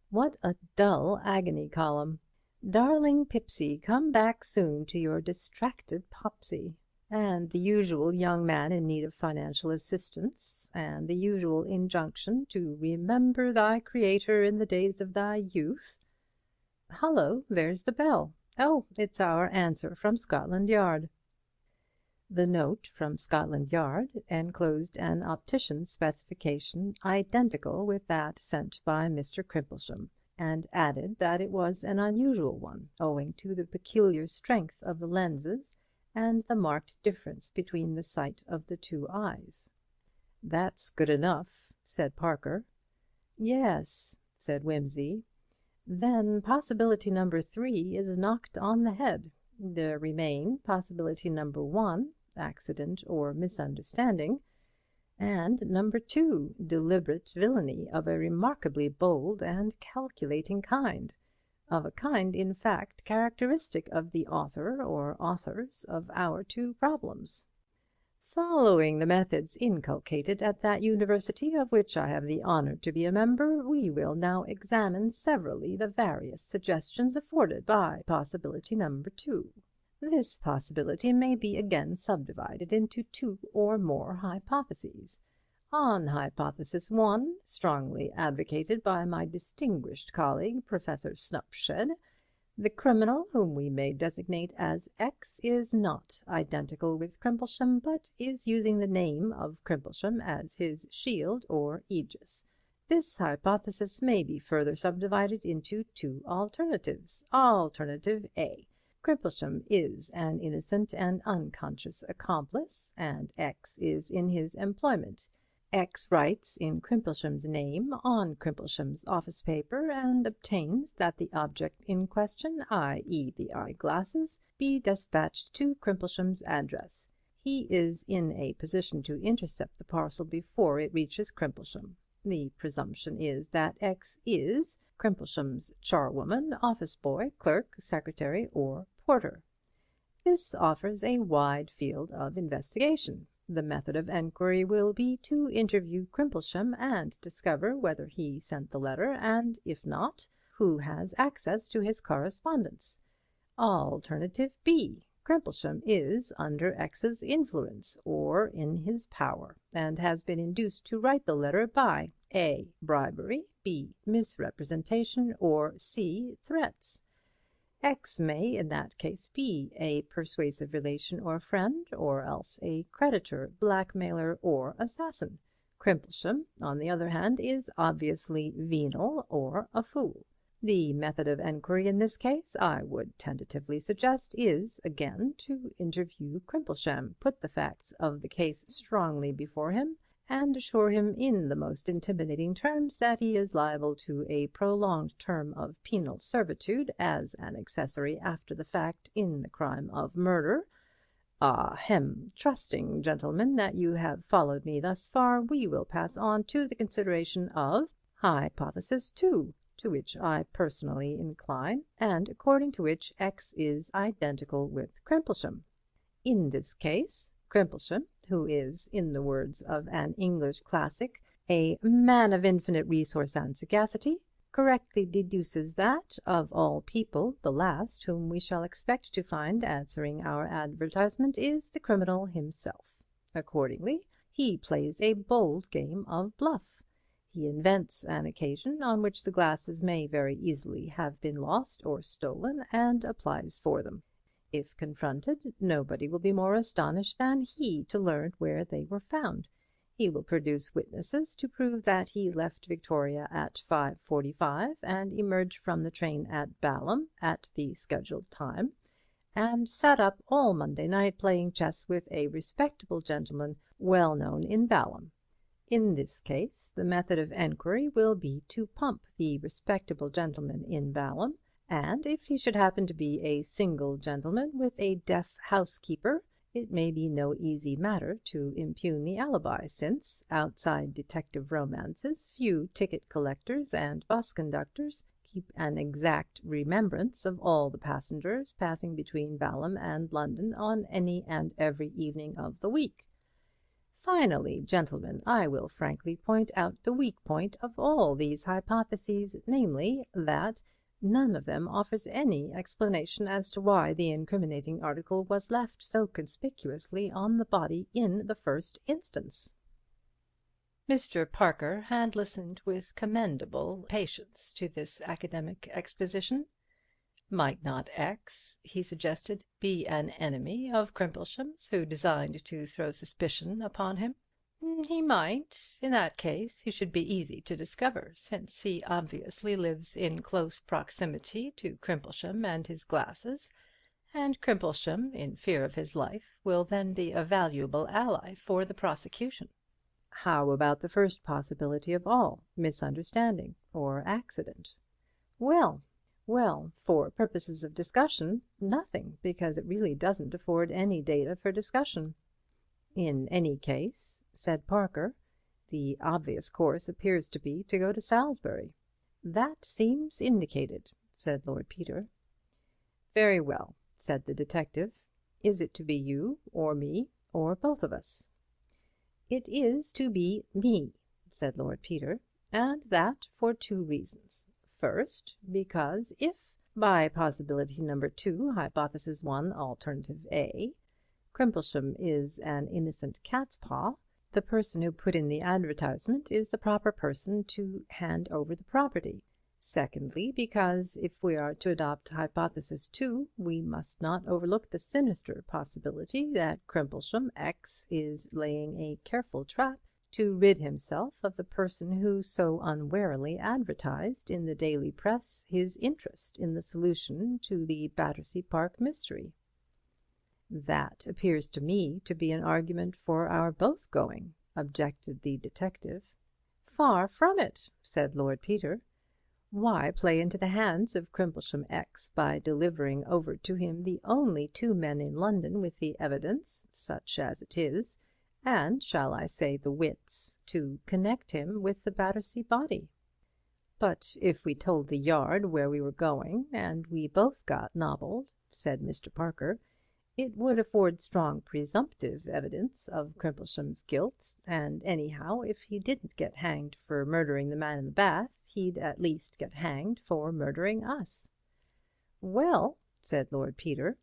What a dull agony column. Darling Pipsy, come back soon to your distracted Popsy. And the usual young man in need of financial assistance, and the usual injunction to remember thy Creator in the days of thy youth. Hullo, there's the bell. Oh, it's our answer from Scotland Yard. The note from Scotland Yard enclosed an optician's specification identical with that sent by Mr. Crimplesham, and added that it was an unusual one, owing to the peculiar strength of the lenses and the marked difference between the sight of the two eyes. That's good enough, said Parker. Yes, said Wimsey. Then possibility number 3 is knocked on the head. There remain possibility number 1, accident or misunderstanding, and number 2, deliberate villainy of a remarkably bold and calculating kind. Of a kind, in fact, characteristic of the author or authors of our two problems. Following the methods inculcated at that university of which I have the honour to be a member, we will now examine severally the various suggestions afforded by possibility number 2. This possibility may be again subdivided into 2 or more hypotheses. On hypothesis 1, strongly advocated by my distinguished colleague, Professor Snupshed, the criminal, whom we may designate as X, is not identical with Crimplesham, but is using the name of Crimplesham as his shield or aegis. This hypothesis may be further subdivided into 2 alternatives. Alternative A. Crimplesham is an innocent and unconscious accomplice, and X is in his employment. X writes in Crimplesham's name on Crimplesham's office paper and obtains that the object in question, i.e. the eyeglasses, be despatched to Crimplesham's address. He is in a position to intercept the parcel before it reaches Crimplesham. The presumption is that X is Crimplesham's charwoman, office boy, clerk, secretary, or porter. This offers a wide field of investigation. The method of enquiry will be to interview Crimplesham and discover whether he sent the letter, and if not, who has access to his correspondence. Alternative B. Crimplesham is under X's influence or in his power, and has been induced to write the letter by A. bribery, B. misrepresentation, or C. threats. X may in that case be a persuasive relation or friend, or else a creditor, blackmailer, or assassin. Crimplesham, on the other hand, is obviously venal or a fool. The method of enquiry in this case, I would tentatively suggest, is, again, to interview Crimplesham, put the facts of the case strongly before him, and assure him in the most intimidating terms that he is liable to a prolonged term of penal servitude as an accessory after the fact in the crime of murder. Trusting, gentlemen, that you have followed me thus far, we will pass on to the consideration of Hypothesis 2, to which I personally incline, and according to which X is identical with Crimplesham. In this case, Crimplesham, who is, in the words of an English classic, a man of infinite resource and sagacity, correctly deduces that, of all people, the last whom we shall expect to find answering our advertisement is the criminal himself. Accordingly, he plays a bold game of bluff. He invents an occasion on which the glasses may very easily have been lost or stolen, and applies for them. If confronted, nobody will be more astonished than he to learn where they were found. He will produce witnesses to prove that he left Victoria at 5:45 and emerged from the train at Balham at the scheduled time, and sat up all Monday night playing chess with a respectable gentleman well known in Balham. In this case, the method of enquiry will be to pump the respectable gentleman in Balham, and if he should happen to be a single gentleman with a deaf housekeeper, it may be no easy matter to impugn the alibi, since, outside detective romances, few ticket collectors and bus conductors keep an exact remembrance of all the passengers passing between Balham and London on any and every evening of the week. Finally, gentlemen, I will frankly point out the weak point of all these hypotheses, namely, that none of them offers any explanation as to why the incriminating article was left so conspicuously on the body in the first instance. Mr. Parker had listened with commendable patience to this academic exposition. Might not X, he suggested, be an enemy of Crimplesham's who designed to throw suspicion upon him? He might. In that case he should be easy to discover, since he obviously lives in close proximity to Crimplesham and his glasses, and Crimplesham, in fear of his life, will then be a valuable ally for the prosecution. How about the first possibility of all, misunderstanding or accident? Well, for purposes of discussion, nothing, because it really doesn't afford any data for discussion. In any case, said Parker, the obvious course appears to be to go to Salisbury. That seems indicated, said Lord Peter. Very well, said the detective. Is it to be you, or me, or both of us? It is to be me, said Lord Peter, and that for two reasons. First, because if, by possibility number 2, hypothesis 1, alternative A, Crimplesham is an innocent cat's paw, the person who put in the advertisement is the proper person to hand over the property. Secondly, because if we are to adopt hypothesis 2, we must not overlook the sinister possibility that Crimplesham X is laying a careful trap to rid himself of the person who so unwarily advertised in the daily press his interest in the solution to the Battersea Park mystery. "That appears to me to be an argument for our both going," objected the detective. "Far from it," said Lord Peter. "Why play into the hands of Crimplesham X by delivering over to him the only two men in London with the evidence, such as it is, and, shall I say, the wits, to connect him with the Battersea body?" "But if we told the Yard where we were going, and we both got nobbled," said Mr. Parker, "it would afford strong presumptive evidence of Crimplesham's guilt, and anyhow, if he didn't get hanged for murdering the man in the bath, he'd at least get hanged for murdering us." "Well," said Lord Peter,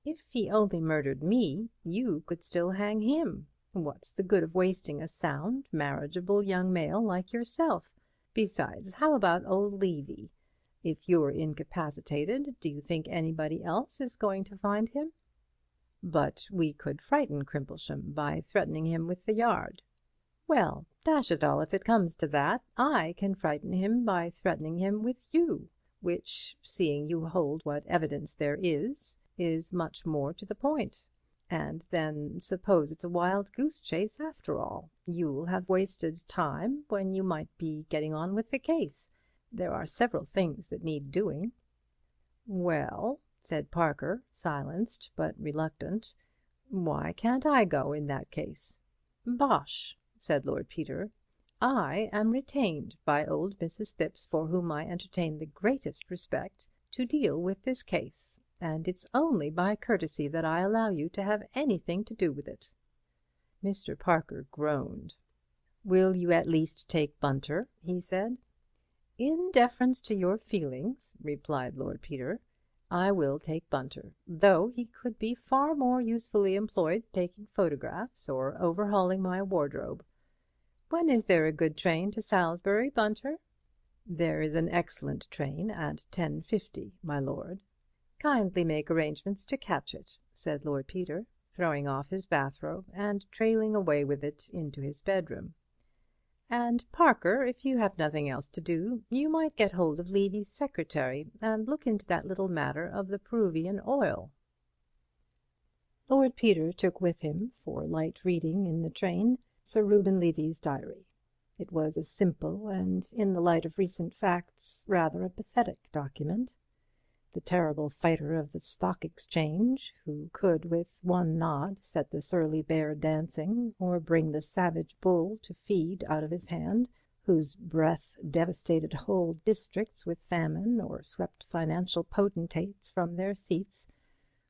"if he only murdered me, you could still hang him. What's the good of wasting a sound, marriageable young male like yourself? Besides, how about old Levy? If you're incapacitated, do you think anybody else is going to find him?" "But we could frighten Crimplesham by threatening him with the Yard." "Well, dash it all, if it comes to that, I can frighten him by threatening him with you, which, seeing you hold what evidence there is much more to the point. And then suppose it's a wild goose chase after all. You'll have wasted time when you might be getting on with the case. There are several things that need doing." "Well," said Parker, silenced but reluctant, "why can't I go in that case?" "Bosh," said Lord Peter. "I am retained by old Mrs. Thipps, for whom I entertain the greatest respect, to deal with this case, and it's only by courtesy that I allow you to have anything to do with it." Mr. Parker groaned. "Will you at least take Bunter?" he said. "In deference to your feelings," replied Lord Peter, "I will take Bunter, though he could be far more usefully employed taking photographs or overhauling my wardrobe. When is there a good train to Salisbury, Bunter?" "There is an excellent train at 10:50, my lord." "Kindly make arrangements to catch it," said Lord Peter, throwing off his bathrobe and trailing away with it into his bedroom. "And, Parker, if you have nothing else to do, you might get hold of Levy's secretary and look into that little matter of the Peruvian oil." Lord Peter took with him, for light reading in the train, Sir Reuben Levy's diary. It was a simple and, in the light of recent facts, rather a pathetic document. The terrible fighter of the Stock Exchange, who could with one nod set the surly bear dancing, or bring the savage bull to feed out of his hand, whose breath devastated whole districts with famine, or swept financial potentates from their seats,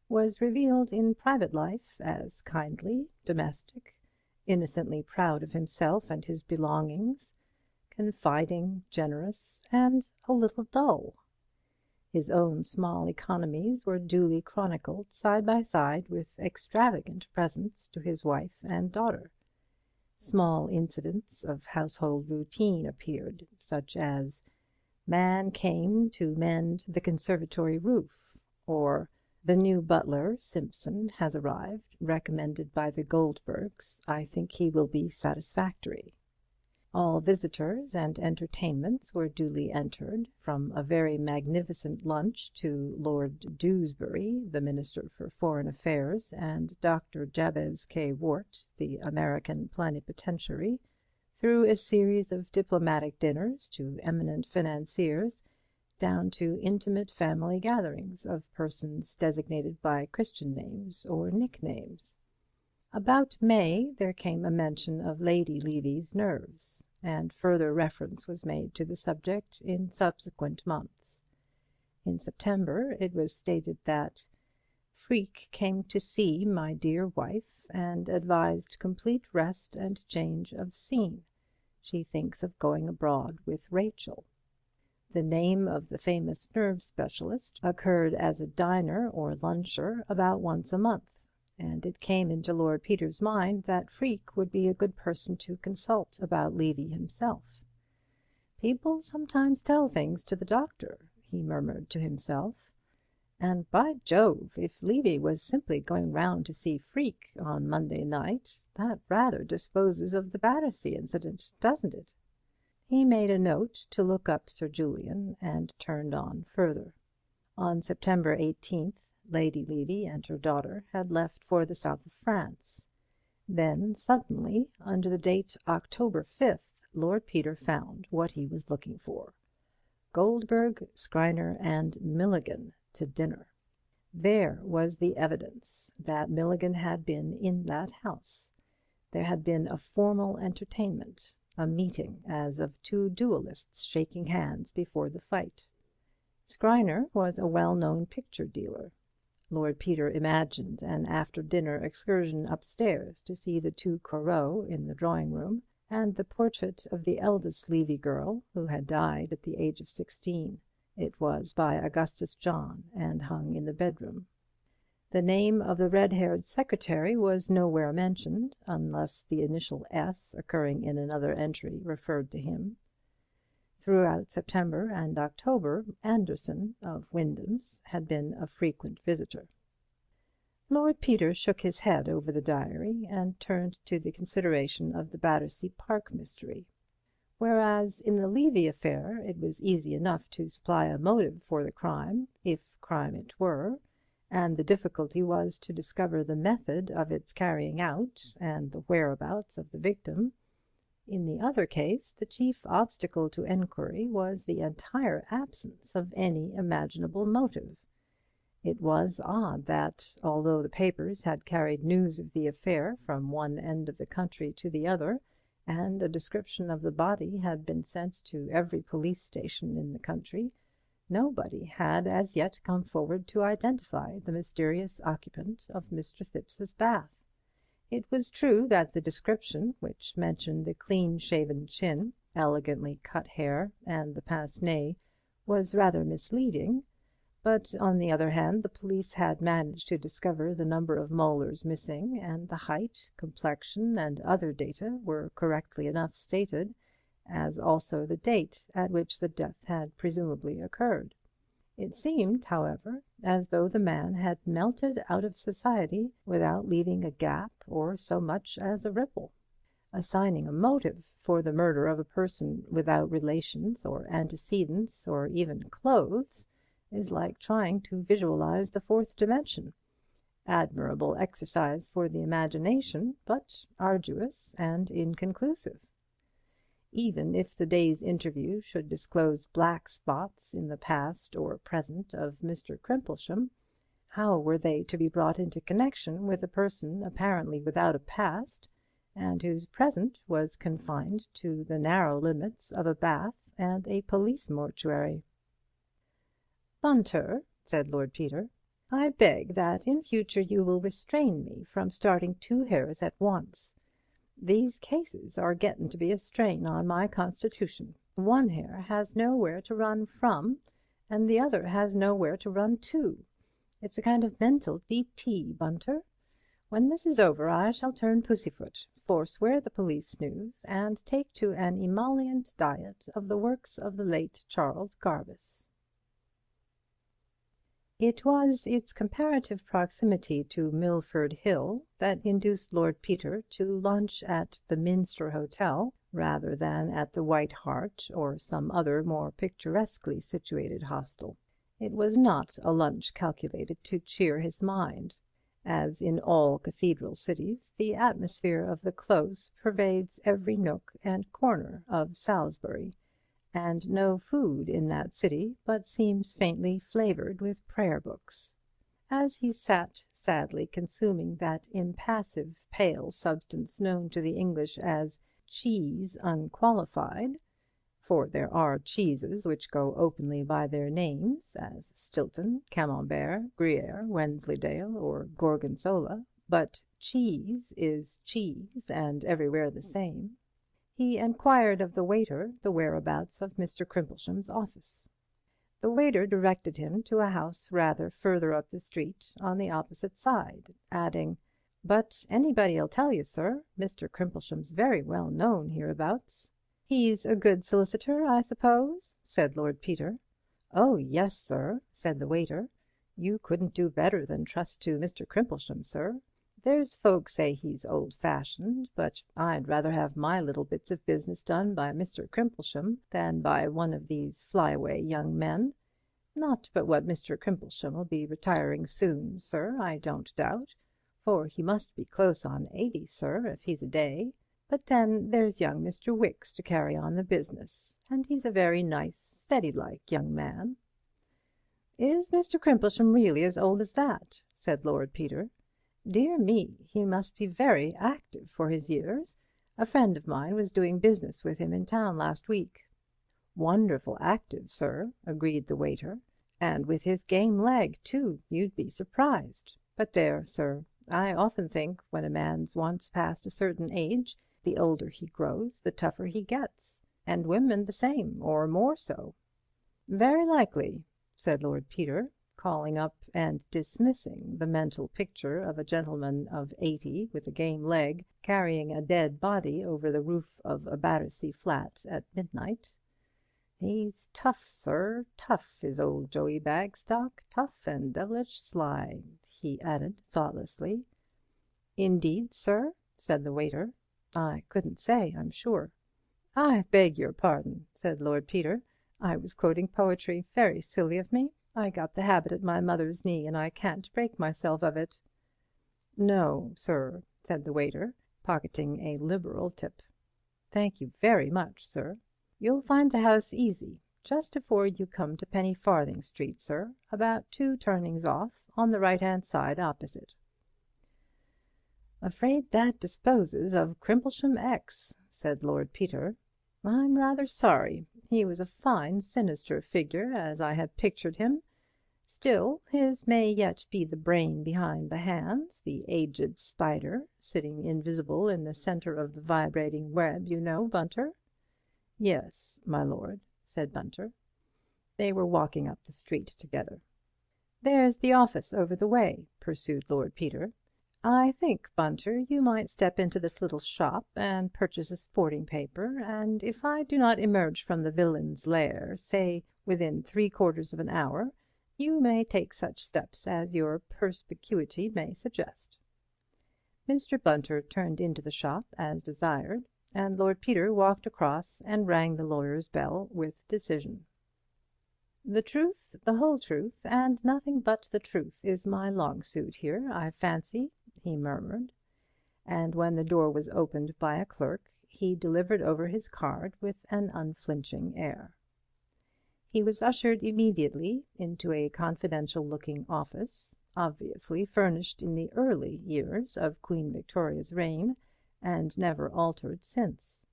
was revealed in private life as kindly, domestic, innocently proud of himself and his belongings, confiding, generous, and a little dull. His own small economies were duly chronicled side by side with extravagant presents to his wife and daughter. Small incidents of household routine appeared, such as "Man came to mend the conservatory roof," or "The new butler, Simpson, has arrived, recommended by the Goldbergs. I think he will be satisfactory." All visitors and entertainments were duly entered, from a very magnificent lunch to Lord Dewsbury, the Minister for Foreign Affairs, and Dr. Jabez K. Wart, the American Plenipotentiary, through a series of diplomatic dinners to eminent financiers, down to intimate family gatherings of persons designated by Christian names or nicknames. About May there came a mention of Lady Levy's nerves, and further reference was made to the subject in subsequent months. In September it was stated that "Freke came to see my dear wife and advised complete rest and change of scene. She thinks of going abroad with Rachel." The name of the famous nerve specialist occurred as a diner or luncher about once a month, and it came into Lord Peter's mind that Freke would be a good person to consult about Levy himself. "People sometimes tell things to the doctor," he murmured to himself, And by Jove, if Levy was simply going round to see Freke on Monday night, that rather disposes of the Battersea incident, doesn't it? He made a note to look up Sir Julian, and turned on further. On September 18th, Lady Levy and her daughter had left for the south of France. Then suddenly, under the date October 5th, Lord Peter found what he was looking for: Goldberg, Skriner, and Milligan to dinner. There was the evidence that Milligan had been in that house. There had been a formal entertainment, a meeting as of two duellists shaking hands before the fight. Skriner was a well-known picture dealer. Lord Peter imagined an after-dinner excursion upstairs to see the two Corot in the drawing-room, and the portrait of the eldest Levy girl, who had died at the age of 16. It was by Augustus John, and hung in the bedroom. The name of the red-haired secretary was nowhere mentioned, unless the initial S occurring in another entry referred to him. Throughout September and October, Anderson, of Wyndham's, had been a frequent visitor. Lord Peter shook his head over the diary, and turned to the consideration of the Battersea Park mystery. Whereas in the Levy affair it was easy enough to supply a motive for the crime, if crime it were, and the difficulty was to discover the method of its carrying out and the whereabouts of the victim, in the other case the chief obstacle to enquiry was the entire absence of any imaginable motive. It was odd that, although the papers had carried news of the affair from one end of the country to the other, and a description of the body had been sent to every police station in the country, nobody had as yet come forward to identify the mysterious occupant of Mr. Thipps's bath. It was true that the description, which mentioned the clean-shaven chin, elegantly cut hair, and the pince-nez, was rather misleading, but on the other hand the police had managed to discover the number of molars missing, and the height, complexion, and other data were correctly enough stated, as also the date at which the death had presumably occurred. It seemed, however, as though the man had melted out of society without leaving a gap or so much as a ripple. Assigning a motive for the murder of a person without relations or antecedents or even clothes is like trying to visualize the fourth dimension. Admirable exercise for the imagination, but arduous and inconclusive. Even if the day's interview should disclose black spots in the past or present of Mr. Crimplesham, how were they to be brought into connection with a person apparently without a past, and whose present was confined to the narrow limits of a bath and a police mortuary? "Bunter," said Lord Peter, "I beg that in future you will restrain me from starting two hairs at once. These cases are gettin' to be a strain on my constitution. One hair has nowhere to run from, and the other has nowhere to run to. It's a kind of mental deep tea, Bunter. When this is over I shall turn pussyfoot, forswear the police news, and take to an emollient diet of the works of the late Charles Garbus." It was its comparative proximity to Milford Hill that induced Lord Peter to lunch at the Minster Hotel rather than at the White Hart or some other more picturesquely situated hostel. It was not a lunch calculated to cheer his mind. As in all cathedral cities, the atmosphere of the Close pervades every nook and corner of Salisbury, and no food in that city but seems faintly flavoured with prayer books. As he sat sadly consuming that impassive pale substance known to the English as cheese unqualified, for there are cheeses which go openly by their names, as Stilton, Camembert, Gruyère, Wensleydale, or Gorgonzola, but cheese is cheese and everywhere the same, he enquired of the waiter the whereabouts of Mr. Crimplesham's office. The waiter directed him to a house rather further up the street on the opposite side, adding, "But anybody'll tell you, sir, Mr. Crimplesham's very well known hereabouts." "He's a good solicitor, I suppose?" said Lord Peter. "Oh yes, sir," said the waiter. You couldn't do better than trust to Mr. Crimplesham, sir. There's folks say he's old-fashioned, but I'd rather have my little bits of business done by Mr. Crimplesham than by one of these fly-away young men. Not but what Mr. Crimplesham'll be retiring soon, sir, I don't doubt, for he must be close on 80, sir, if he's a day. But then there's young Mr. Wicks to carry on the business, and he's a very nice, steady-like young man." "Is Mr. Crimplesham really as old as that?" said Lord Peter. "Dear me, he must be very active for his years. A friend of mine was doing business with him in town last week." "Wonderful active, sir," agreed the waiter, "and with his game leg, too, you'd be surprised. But there, sir, I often think when a man's once past a certain age, the older he grows, the tougher he gets, and women the same, or more so." "Very likely," said Lord Peter, calling up and dismissing the mental picture of a gentleman of 80 with a game leg carrying a dead body over the roof of a Battersea flat at midnight. "He's tough, sir, tough, is old Joey Bagstock, tough and devilish sly," he added thoughtlessly. "Indeed, sir?" said the waiter. "I couldn't say, I'm sure." "I beg your pardon," said Lord Peter. "I was quoting poetry. Very silly of me. I got the habit at my mother's knee, and I can't break myself of it." "No, sir," said the waiter, pocketing a liberal tip. "Thank you very much, sir. You'll find the house easy, just afore you come to Pennyfarthing Street, sir, about 2 turnings off, on the right-hand side opposite." "Afraid that disposes of Crimplesham X," said Lord Peter. "I'm rather sorry. He was a fine, sinister figure, as I had pictured him. Still, his may yet be the brain behind the hands, the aged spider, sitting invisible in the centre of the vibrating web, you know, Bunter." "Yes, my lord," said Bunter. They were walking up the street together. "There's the office over the way," pursued Lord Peter. "I think, Bunter, you might step into this little shop and purchase a sporting paper, and if I do not emerge from the villain's lair, say, within 3/4 of an hour, you may take such steps as your perspicuity may suggest." Mr. Bunter turned into the shop as desired, and Lord Peter walked across and rang the lawyer's bell with decision. "The truth, the whole truth, and nothing but the truth is my long suit here, I fancy," he murmured, and when the door was opened by a clerk, he delivered over his card with an unflinching air. He was ushered immediately into a confidential-looking office, obviously furnished in the early years of Queen Victoria's reign, and never altered since.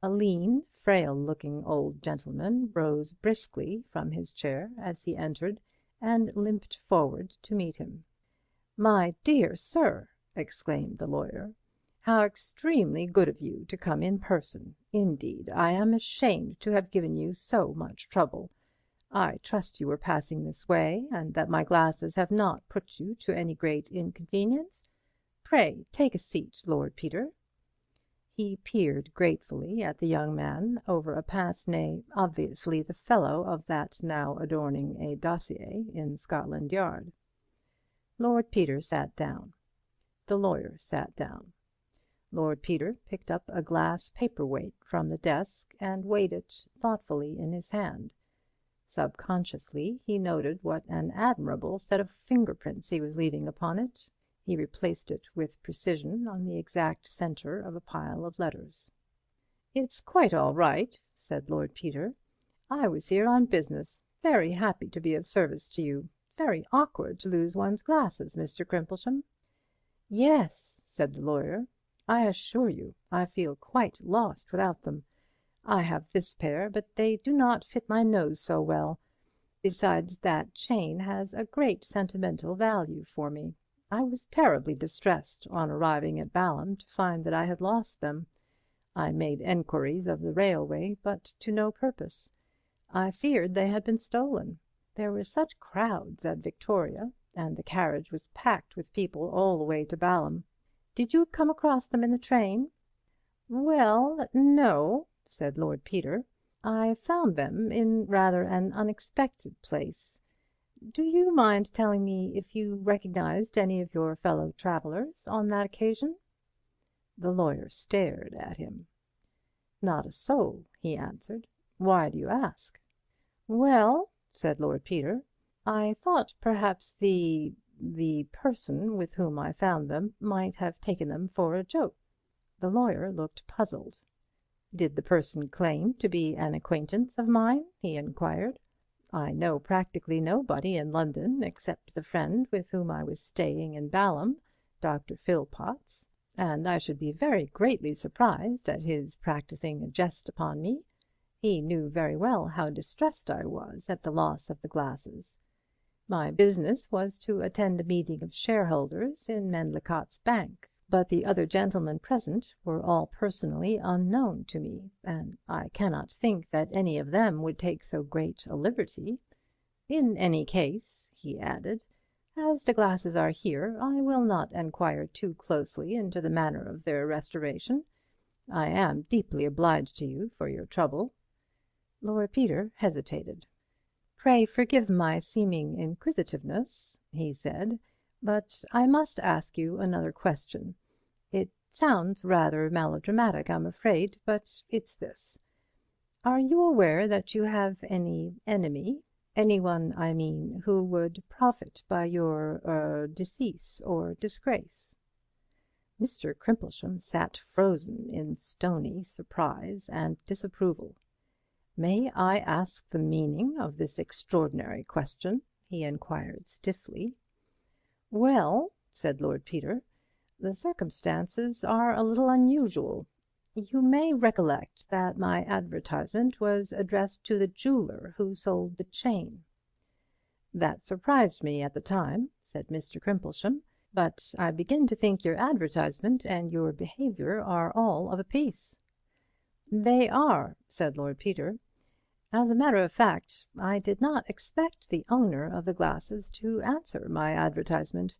A lean, frail-looking old gentleman rose briskly from his chair as he entered, and limped forward to meet him. "My dear sir," exclaimed the lawyer, "how extremely good of you to come in person. Indeed, I am ashamed to have given you so much trouble. I trust you were passing this way, and that my glasses have not put you to any great inconvenience. Pray take a seat, Lord Peter." He peered gratefully at the young man over a pince-nez, obviously the fellow of that now adorning a dossier in Scotland Yard. Lord Peter sat down. The lawyer sat down. Lord Peter picked up a glass paperweight from the desk and weighed it thoughtfully in his hand. Subconsciously he noted what an admirable set of fingerprints he was leaving upon it. He replaced it with precision on the exact centre of a pile of letters. "It's quite all right," said Lord Peter. "I was here on business. Very happy to be of service to you. Very awkward to lose one's glasses, Mr. Crimplesham." "Yes," said the lawyer. "I assure you I feel quite lost without them. I have this pair, but they do not fit my nose so well. Besides, that chain has a great sentimental value for me. I was terribly distressed on arriving at Balham to find that I had lost them. I made enquiries of the railway, but to no purpose. I feared they had been stolen. There were such crowds at Victoria, and the carriage was packed with people all the way to Balham." "Did you come across them in the train?" "Well, no," said Lord Peter. "I found them in rather an unexpected place. Do you mind telling me if you recognized any of your fellow travellers on that occasion?" The lawyer stared at him. "Not a soul," he answered. "Why do you ask?" "Well," said Lord Peter, "I thought perhaps the person with whom I found them might have taken them for a joke." The lawyer looked puzzled. "Did the person claim to be an acquaintance of mine?" he inquired. "I know practically nobody in London except the friend with whom I was staying in Balham, Dr. Philpotts, and I should be very greatly surprised at his practising a jest upon me. He knew very well how distressed I was at the loss of the glasses. My business was to attend a meeting of shareholders in Medlicott's Bank, but the other gentlemen present were all personally unknown to me, and I cannot think that any of them would take so great a liberty. In any case," he added, "as the glasses are here, I will not enquire too closely into the manner of their restoration. I am deeply obliged to you for your trouble." Lord Peter hesitated. "Pray forgive my seeming inquisitiveness," he said, "but I must ask you another question. It sounds rather melodramatic, I'm afraid, but it's this. Are you aware that you have any enemy? Anyone, I mean, who would profit by your decease or disgrace?" Mr. Crimplesham sat frozen in stony surprise and disapproval. "May I ask the meaning of this extraordinary question?" he inquired stiffly. "Well," said Lord Peter, "the circumstances are a little unusual. You may recollect that my advertisement was addressed to the jeweller who sold the chain." "That surprised me at the time," said Mr. Crimplesham, "but I begin to think your advertisement and your behaviour are all of a piece." "They are," said Lord Peter. "As a matter of fact, I did not expect the owner of the glasses to answer my advertisement.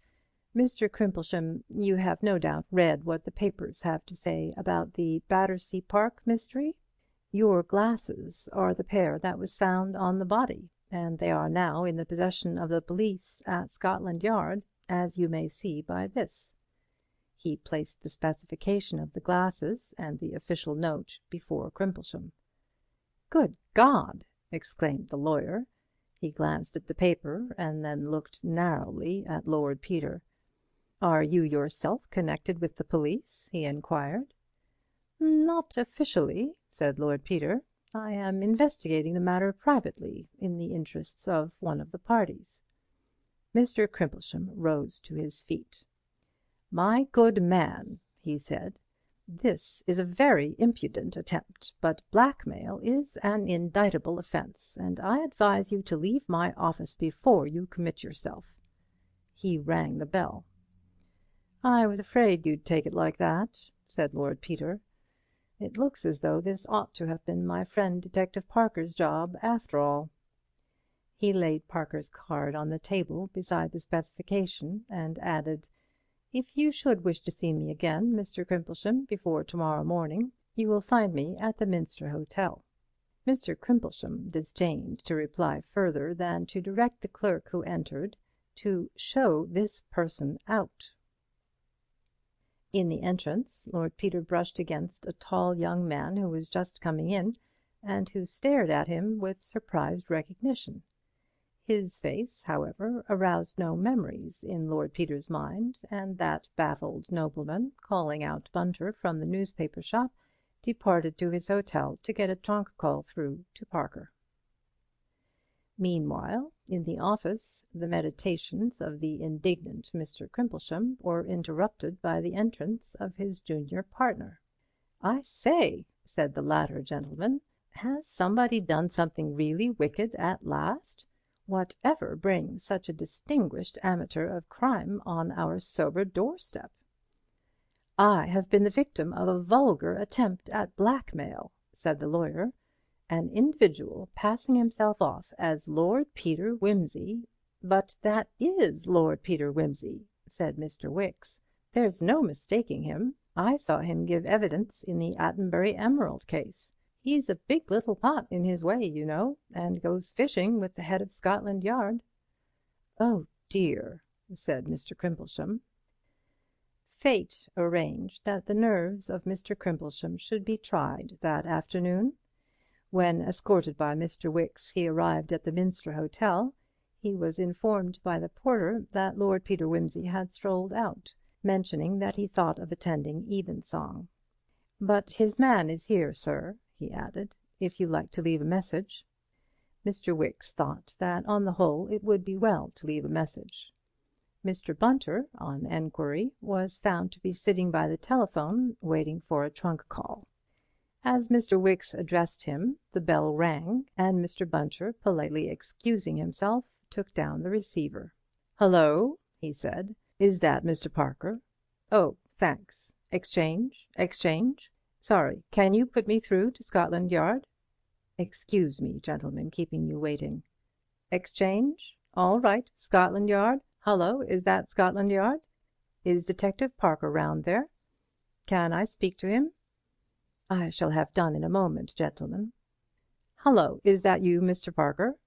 Mr. Crimplesham, you have no doubt read what the papers have to say about the Battersea Park mystery? Your glasses are the pair that was found on the body, and they are now in the possession of the police at Scotland Yard, as you may see by this." He placed the specification of the glasses and the official note before Crimplesham. "Good God!" exclaimed the lawyer. He glanced at the paper and then looked narrowly at Lord Peter. "Are you yourself connected with the police?" he inquired. "Not officially," said Lord Peter. "I am investigating the matter privately in the interests of one of the parties." Mr. Crimplesham rose to his feet. "My good man," he said, "this is a very impudent attempt, but blackmail is an indictable offence, and I advise you to leave my office before you commit yourself." He rang the bell. "I was afraid you'd take it like that," said Lord Peter. "It looks as though this ought to have been my friend Detective Parker's job after all." He laid Parker's card on the table beside the specification and added, "If you should wish to see me again, Mr. Crimplesham, before tomorrow morning, you will find me at the Minster Hotel." Mr. Crimplesham disdained to reply further than to direct the clerk who entered to show this person out. In the entrance, Lord Peter brushed against a tall young man who was just coming in, and who stared at him with surprised recognition. His face, however, aroused no memories in Lord Peter's mind, and that baffled nobleman, calling out Bunter from the newspaper shop, departed to his hotel to get a trunk call through to Parker. Meanwhile, in the office, the meditations of the indignant Mr. Crimplesham were interrupted by the entrance of his junior partner. "I say," said the latter gentleman, "has somebody done something really wicked at last? Whatever brings such a distinguished amateur of crime on our sober doorstep?" "I have been the victim of a vulgar attempt at blackmail," said the lawyer. "An individual passing himself off as Lord Peter Wimsey—" "But that is Lord Peter Wimsey," said Mr. Wicks. "There's no mistaking him. I saw him give evidence in the Attenbury Emerald case. He's a big little pot in his way, you know, and goes fishing with the head of Scotland Yard." "Oh dear," said Mr. Crimplesham. Fate arranged that the nerves of Mr. Crimplesham should be tried that afternoon. When, escorted by Mr. Wicks, he arrived at the Minster Hotel, he was informed by the porter that Lord Peter Wimsey had strolled out, mentioning that he thought of attending evensong. "But his man is here, sir," he added, "if you like to leave a message." Mr. Wicks thought that on the whole it would be well to leave a message. Mr. Bunter, on enquiry, was found to be sitting by the telephone, waiting for a trunk call. As Mr. Wicks addressed him, the bell rang, and Mr. Bunter, politely excusing himself, took down the receiver. "Hello," he said. "Is that Mr. Parker? Oh, thanks. Exchange? Exchange? Sorry, can you put me through to Scotland Yard? Excuse me, gentlemen, keeping you waiting. Exchange? All right, Scotland Yard? Hullo, is that Scotland Yard? Is Detective Parker round there? Can I speak to him? I shall have done in a moment, gentlemen. Hullo, is that you, Mr. Parker?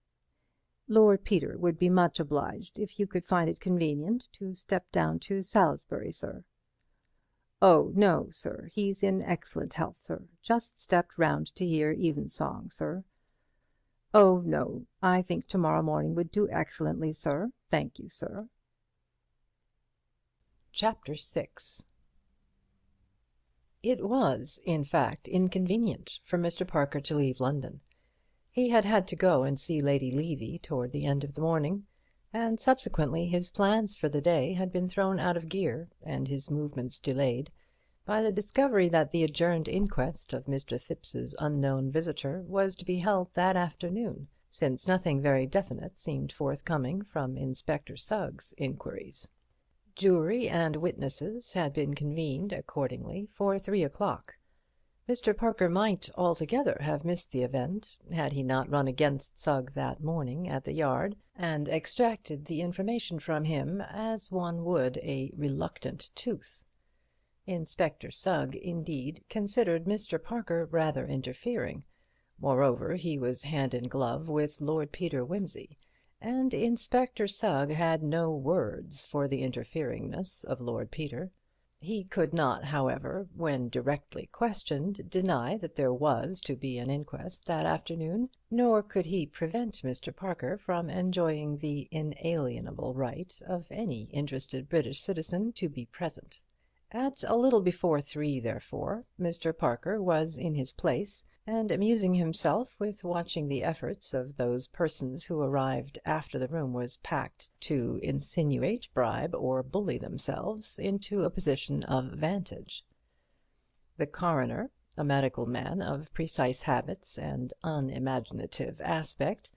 Lord Peter would be much obliged if you could find it convenient to step down to Salisbury, sir. Oh, no, sir, he's in excellent health, sir. Just stepped round to hear evensong, sir. Oh, no, I think tomorrow morning would do excellently, sir. Thank you, sir. Chapter 6. It was, in fact, inconvenient for Mr. Parker to leave London. He had had to go and see Lady Levy toward the end of the morning, and subsequently his plans for the day had been thrown out of gear and his movements delayed by the discovery that the adjourned inquest of Mr. Thipps's unknown visitor was to be held that afternoon, since nothing very definite seemed forthcoming from Inspector Sugg's inquiries. Jury and witnesses had been convened accordingly for 3 o'clock. Mr. Parker might altogether have missed the event had he not run against Sugg that morning at the Yard and extracted the information from him as one would a reluctant tooth. Inspector Sugg, indeed, considered Mr. Parker rather interfering. Moreover, he was hand in glove with Lord Peter Wimsey, and Inspector Sugg had no words for the interferingness of Lord Peter. He could not, however, when directly questioned, deny that there was to be an inquest that afternoon, nor could he prevent Mr. Parker from enjoying the inalienable right of any interested British citizen to be present. At a little before 3, therefore, Mr. Parker was in his place and amusing himself with watching the efforts of those persons who arrived after the room was packed to insinuate, bribe, or bully themselves into a position of vantage. The coroner, a medical man of precise habits and unimaginative aspect,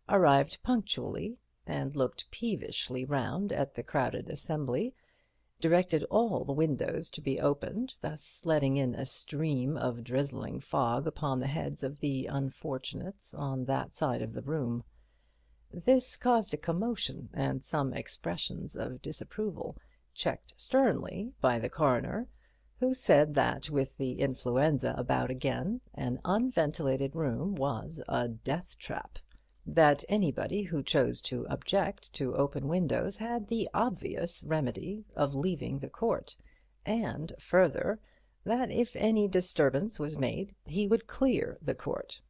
arrived punctually and looked peevishly round at the crowded assembly, directed all the windows to be opened, thus letting in a stream of drizzling fog upon the heads of the unfortunates on that side of the room. This caused a commotion and some expressions of disapproval, checked sternly by the coroner, who said that with the influenza about again, an unventilated room was a death-trap. That anybody who chose to object to open windows had the obvious remedy of leaving the court, and further, that if any disturbance was made he would clear the court.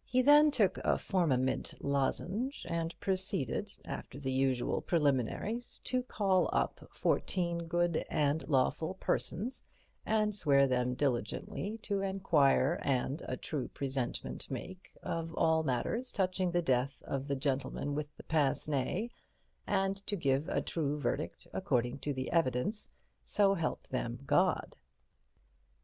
He then took a formamint lozenge and proceeded, after the usual preliminaries, to call up 14 good and lawful persons and swear them diligently to enquire and a true presentment make of all matters touching the death of the gentleman with the pince-nez, and to give a true verdict according to the evidence, so help them God.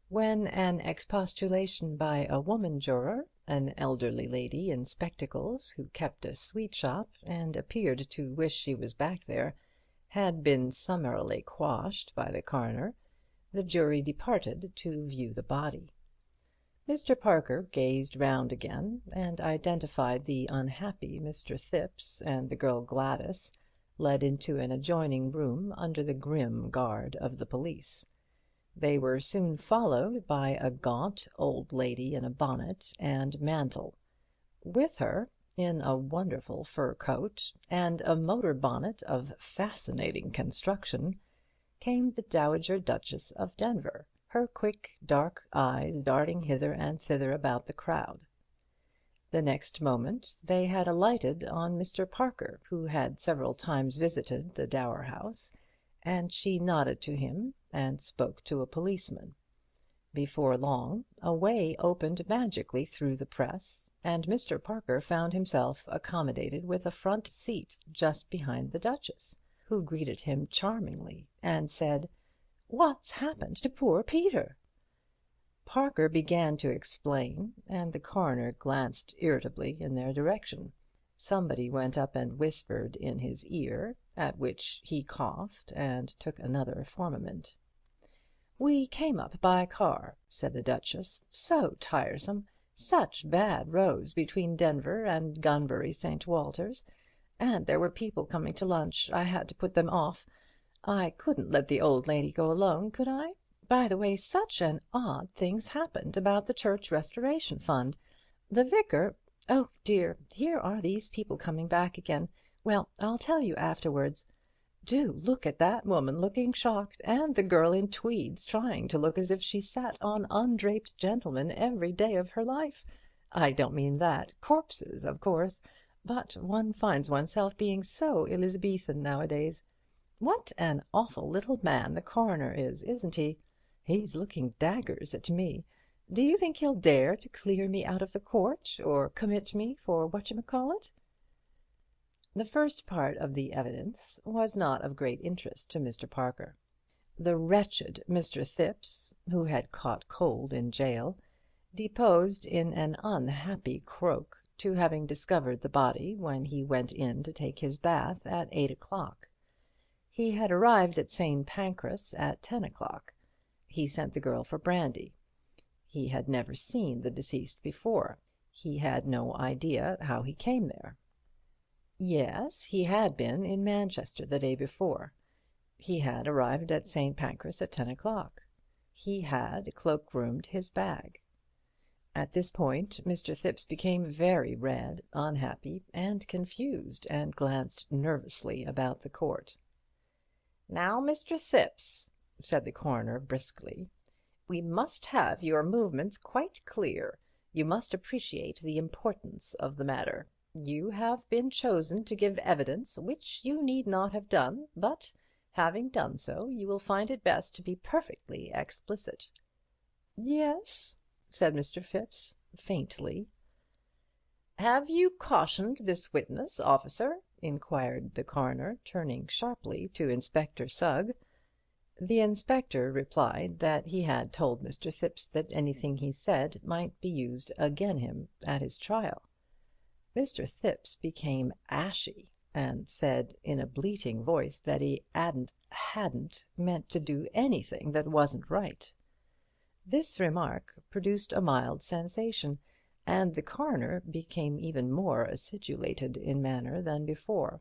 When an expostulation by a woman juror, an elderly lady in spectacles who kept a sweet shop and appeared to wish she was back there, had been summarily quashed by the coroner, the jury departed to view the body. Mr. Parker gazed round again and identified the unhappy Mr. Thipps and the girl Gladys, led into an adjoining room under the grim guard of the police. They were soon followed by a gaunt old lady in a bonnet and mantle. With her, in a wonderful fur coat and a motor bonnet of fascinating construction, came the Dowager Duchess of Denver, her quick dark eyes darting hither and thither about the crowd. The next moment they had alighted on Mr. Parker, who had several times visited the Dower House, and she nodded to him and spoke to a policeman. Before long a way opened magically through the press, and Mr. Parker found himself accommodated with a front seat just behind the Duchess, who greeted him charmingly and said, "What's happened to poor Peter?" Parker began to explain, and the coroner glanced irritably in their direction. Somebody went up and whispered in his ear, at which he coughed and took another formament. "We came up by car," said the Duchess. "So tiresome. Such bad roads between Denver and Gunbury St. Walters. And there were people coming to lunch. I had to put them off. I couldn't let the old lady go alone, could I? By the way, such an odd thing's happened about the Church Restoration Fund. The vicar—oh, dear, here are these people coming back again. Well, I'll tell you afterwards. Do look at that woman looking shocked, and the girl in tweeds trying to look as if she sat on undraped gentlemen every day of her life. I don't mean that. Corpses, of course. But one finds oneself being so Elizabethan nowadays. What an awful little man the coroner is, isn't he? He's looking daggers at me. Do you think he'll dare to clear me out of the court, or commit me for whatchamacallit?" The first part of the evidence was not of great interest to Mr. Parker. The wretched Mr. Thipps, who had caught cold in jail, deposed in an unhappy croak to having discovered the body when he went in to take his bath at 8 o'clock. He had arrived at St. Pancras at 10 o'clock. He sent the girl for brandy. He had never seen the deceased before. He had no idea how he came there. Yes, he had been in Manchester the day before. He had arrived at St. Pancras at 10 o'clock. He had cloak-roomed his bag. At this point Mr. Thipps became very red, unhappy, and confused, and glanced nervously about the court. "Now, Mr. Thipps," said the coroner briskly, "we must have your movements quite clear. You must appreciate the importance of the matter. You have been chosen to give evidence which you need not have done, but having done so, you will find it best to be perfectly explicit." "Yes," said Mr. Thipps, faintly. "Have you cautioned this witness, officer?" inquired the coroner, turning sharply to Inspector Sugg. The inspector replied that he had told Mr. Thipps that anything he said might be used again him at his trial. Mr. Thipps became ashy, and said in a bleating voice that he hadn't meant to do anything that wasn't right. This remark produced a mild sensation, and the coroner became even more acidulated in manner than before.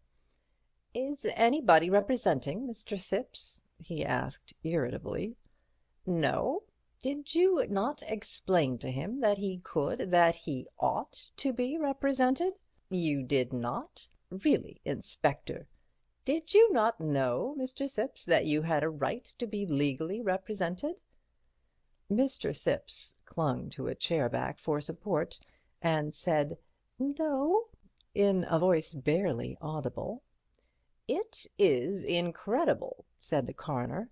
"Is anybody representing Mr. Thipps?" he asked irritably. "No? Did you not explain to him that he could, that he ought to be represented? You did not? Really, Inspector, did you not know, Mr. Thipps, that you had a right to be legally represented?" Mr. Thipps clung to a chair back for support, and said "No," in a voice barely audible. "It is incredible," said the coroner,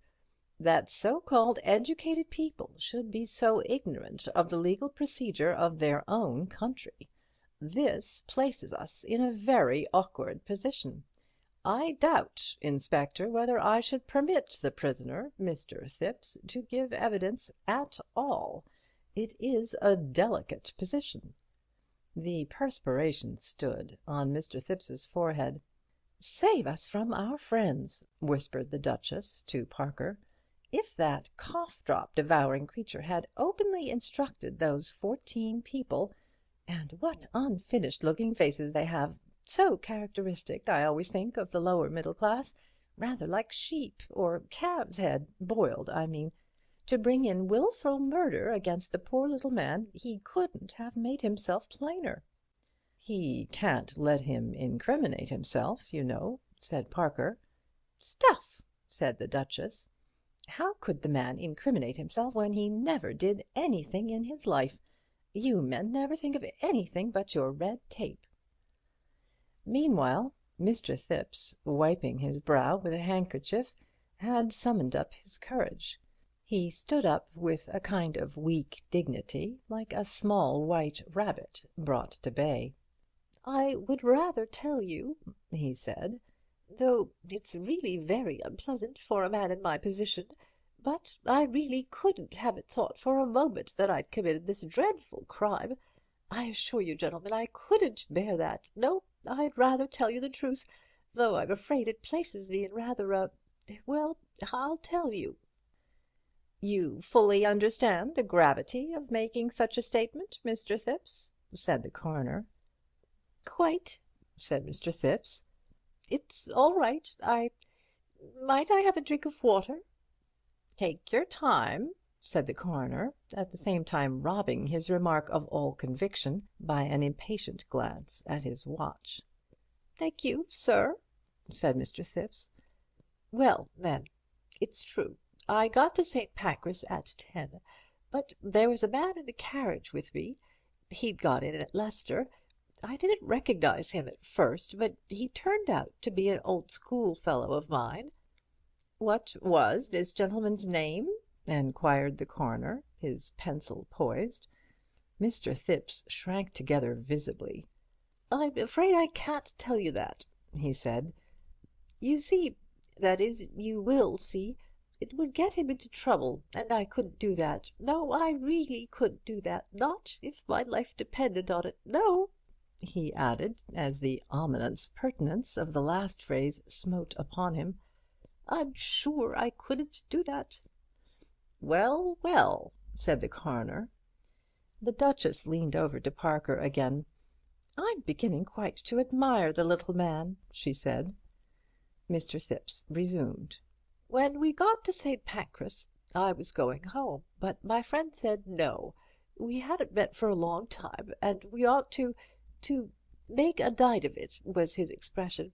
"that so-called educated people should be so ignorant of the legal procedure of their own country. This places us in a very awkward position. I doubt, Inspector, whether I should permit the prisoner, Mr. Thipps, to give evidence at all. It is a delicate position." The perspiration stood on Mr. Thipps's forehead. "Save us from our friends," whispered the Duchess to Parker. "If that cough-drop devouring creature had openly instructed those 14 people—and what unfinished-looking faces they have! So characteristic, I always think, of the lower middle class. Rather like sheep, or calves' head, boiled, I mean. To bring in wilful murder against the poor little man, he couldn't have made himself plainer." "He can't let him incriminate himself, you know," said Parker. "Stuff!" said the Duchess. "How could the man incriminate himself when he never did anything in his life? You men never think of anything but your red tape." Meanwhile, Mr. Thipps, wiping his brow with a handkerchief, had summoned up his courage. He stood up with a kind of weak dignity, like a small white rabbit brought to bay. "I would rather tell you," he said, "though it's really very unpleasant for a man in my position, but I really couldn't have it thought for a moment that I'd committed this dreadful crime. I assure you, gentlemen, I couldn't bear that. No, I'd rather tell you the truth, though I'm afraid it places me in rather a—well, I'll tell you." "You fully understand the gravity of making such a statement, Mr. Thipps?" said the coroner. "Quite," said Mr. Thipps. "It's all right. Might I have a drink of water?" "Take your time," said the coroner, at the same time robbing his remark of all conviction by an impatient glance at his watch. "Thank you, sir," said Mr. Thipps. "Well, then, it's true. I got to St. Pancras at 10, but there was a man in the carriage with me. He'd got in at Leicester. I didn't recognize him at first, but he turned out to be an old schoolfellow of mine." "What was this gentleman's name?" enquired the coroner, his pencil poised. Mr. Thipps shrank together visibly. "I'm afraid I can't tell you that," he said. "You see—that is, you will see—it would get him into trouble, and I couldn't do that. No, I really couldn't do that. Not if my life depended on it. No," he added, as the ominous pertinence of the last phrase smote upon him, "I'm sure I couldn't do that." "Well, well," said the coroner. The Duchess leaned over to Parker again. "I'm beginning quite to admire the little man," she said. Mr. Thipps resumed. "When we got to St. Pancras, I was going home, but my friend said no. We hadn't met for a long time, and we ought to make a night of it, was his expression.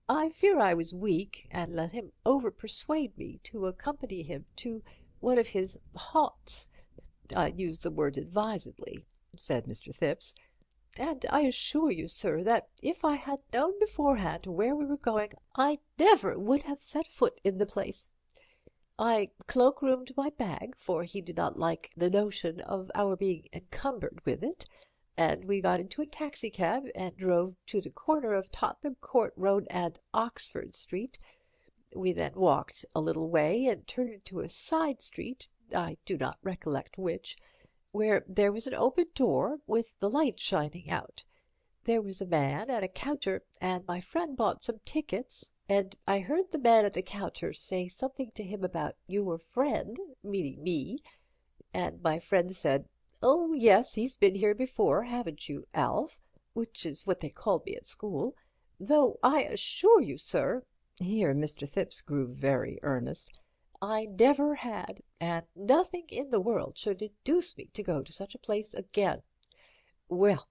I fear I was weak, and let him over-persuade me to accompany him to one of his haunts. I use the word advisedly," said Mr. Thipps, "and I assure you, sir, that if I had known beforehand where we were going, I never would have set foot in the place. I cloak-roomed my bag, for he did not like the notion of our being encumbered with it, and we got into a taxicab and drove to the corner of Tottenham Court Road and Oxford Street. We then walked a little way and turned into a side street, I do not recollect which, where there was an open door with the light shining out. There was a man at a counter, and my friend bought some tickets, and I heard the man at the counter say something to him about your friend, meaning me, and my friend said, 'Oh, yes, he's been here before, haven't you, Alf?' which is what they called me at school. Though I assure you, sir," here Mr. Thipps grew very earnest, "I never had, and nothing in the world should induce me to go to such a place again. Well,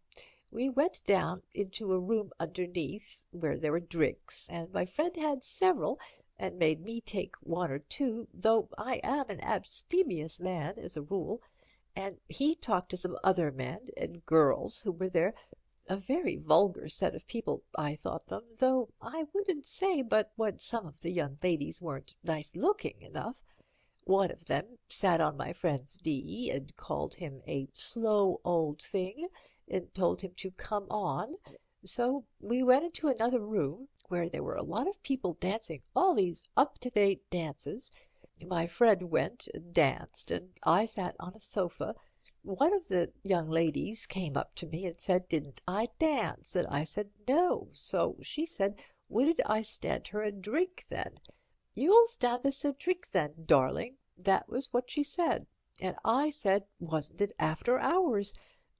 we went down into a room underneath, where there were drinks, and my friend had several, and made me take one or two, though I am an abstemious man as a rule, and he talked to some other men and girls who were there. A very vulgar set of people, I thought them, though I wouldn't say but what some of the young ladies weren't nice-looking enough. One of them sat on my friend's knee and called him a slow old thing, and told him to come on. So we went into another room where there were a lot of people dancing all these up-to-date dances. My friend went and danced, and I sat on a sofa. One of the young ladies came up to me and said, didn't I dance? And I said no. So she said, wouldn't I stand her a drink then? 'You'll stand us a drink then, darling.' That was what she said. And I said, wasn't it after hours?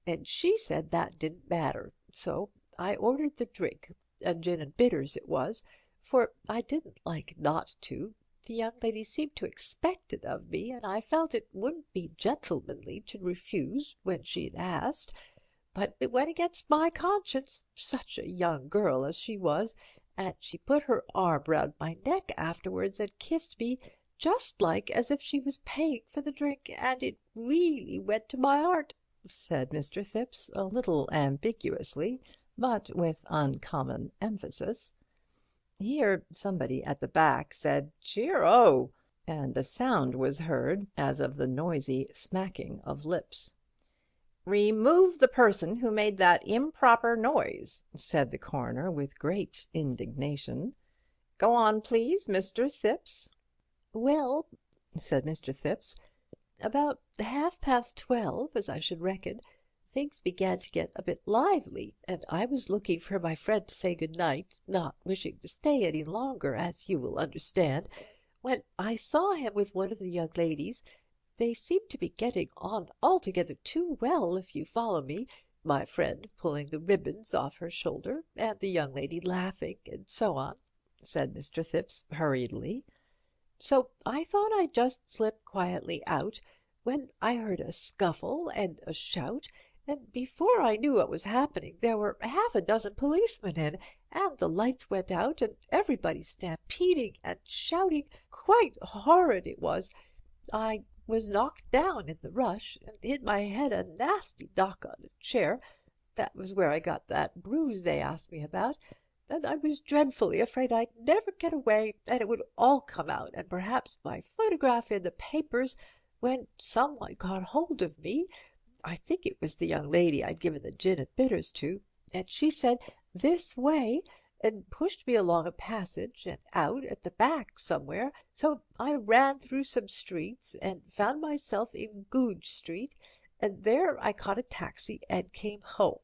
And she said that didn't matter. So I ordered the drink, a gin and bitters it was, for I didn't like not to. The young lady seemed to expect it of me, and I felt it wouldn't be gentlemanly to refuse when she'd asked. but it went against my conscience, such a young girl as she was, and she put her arm round my neck afterwards and kissed me just like as if she was paying for the drink, and it really went to my heart," said Mr. Thipps, a little ambiguously, but with uncommon emphasis. Here somebody at the back said "Cheer-o!" and the sound was heard as of the noisy smacking of lips. "Remove the person who made that improper noise," said the coroner with great indignation. "Go on, please, Mr. Thipps." "Well," said Mr. Thipps, "about 12:30, as I should reckon, things began to get a bit lively, and I was looking for my friend to say good night, not wishing to stay any longer, as you will understand, when I saw him with one of the young ladies. They seemed to be getting on altogether too well, if you follow me, my friend pulling the ribbons off her shoulder, and the young lady laughing, and so on," said Mr. Thipps hurriedly. "So I thought I'd just slip quietly out, when I heard a scuffle and a shout, and before I knew what was happening there were half a dozen policemen in, and the lights went out, and everybody stampeding and shouting. Quite horrid it was. I was knocked down in the rush, and hit my head a nasty knock on a chair. That was where I got that bruise they asked me about, and I was dreadfully afraid I'd never get away, and it would all come out, and perhaps my photograph in the papers, when someone caught hold of me. I think it was the young lady I'd given the gin and bitters to, and she said, 'This way,' and pushed me along a passage and out at the back somewhere. So I ran through some streets and found myself in Goodge Street, and there I caught a taxi and came home.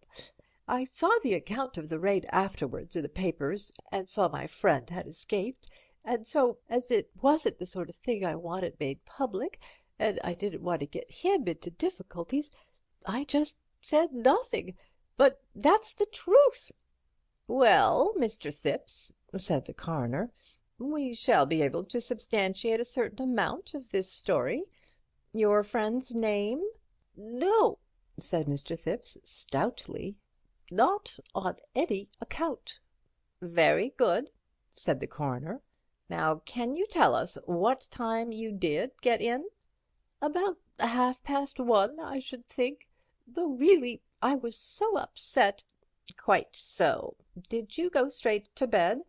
I saw the account of the raid afterwards in the papers, and saw my friend had escaped, and so, as it wasn't the sort of thing I wanted made public, and I didn't want to get him into difficulties, I just said nothing. But that's the truth." "Well, Mr. Thipps," said the coroner, "we shall be able to substantiate a certain amount of this story. Your friend's name?" "No," said Mr. Thipps stoutly, "not on any account." "Very good," said the coroner. "Now, can you tell us what time you did get in?" "About 1:30, I should think, though really I was so upset." "Quite so. Did you go straight to bed?"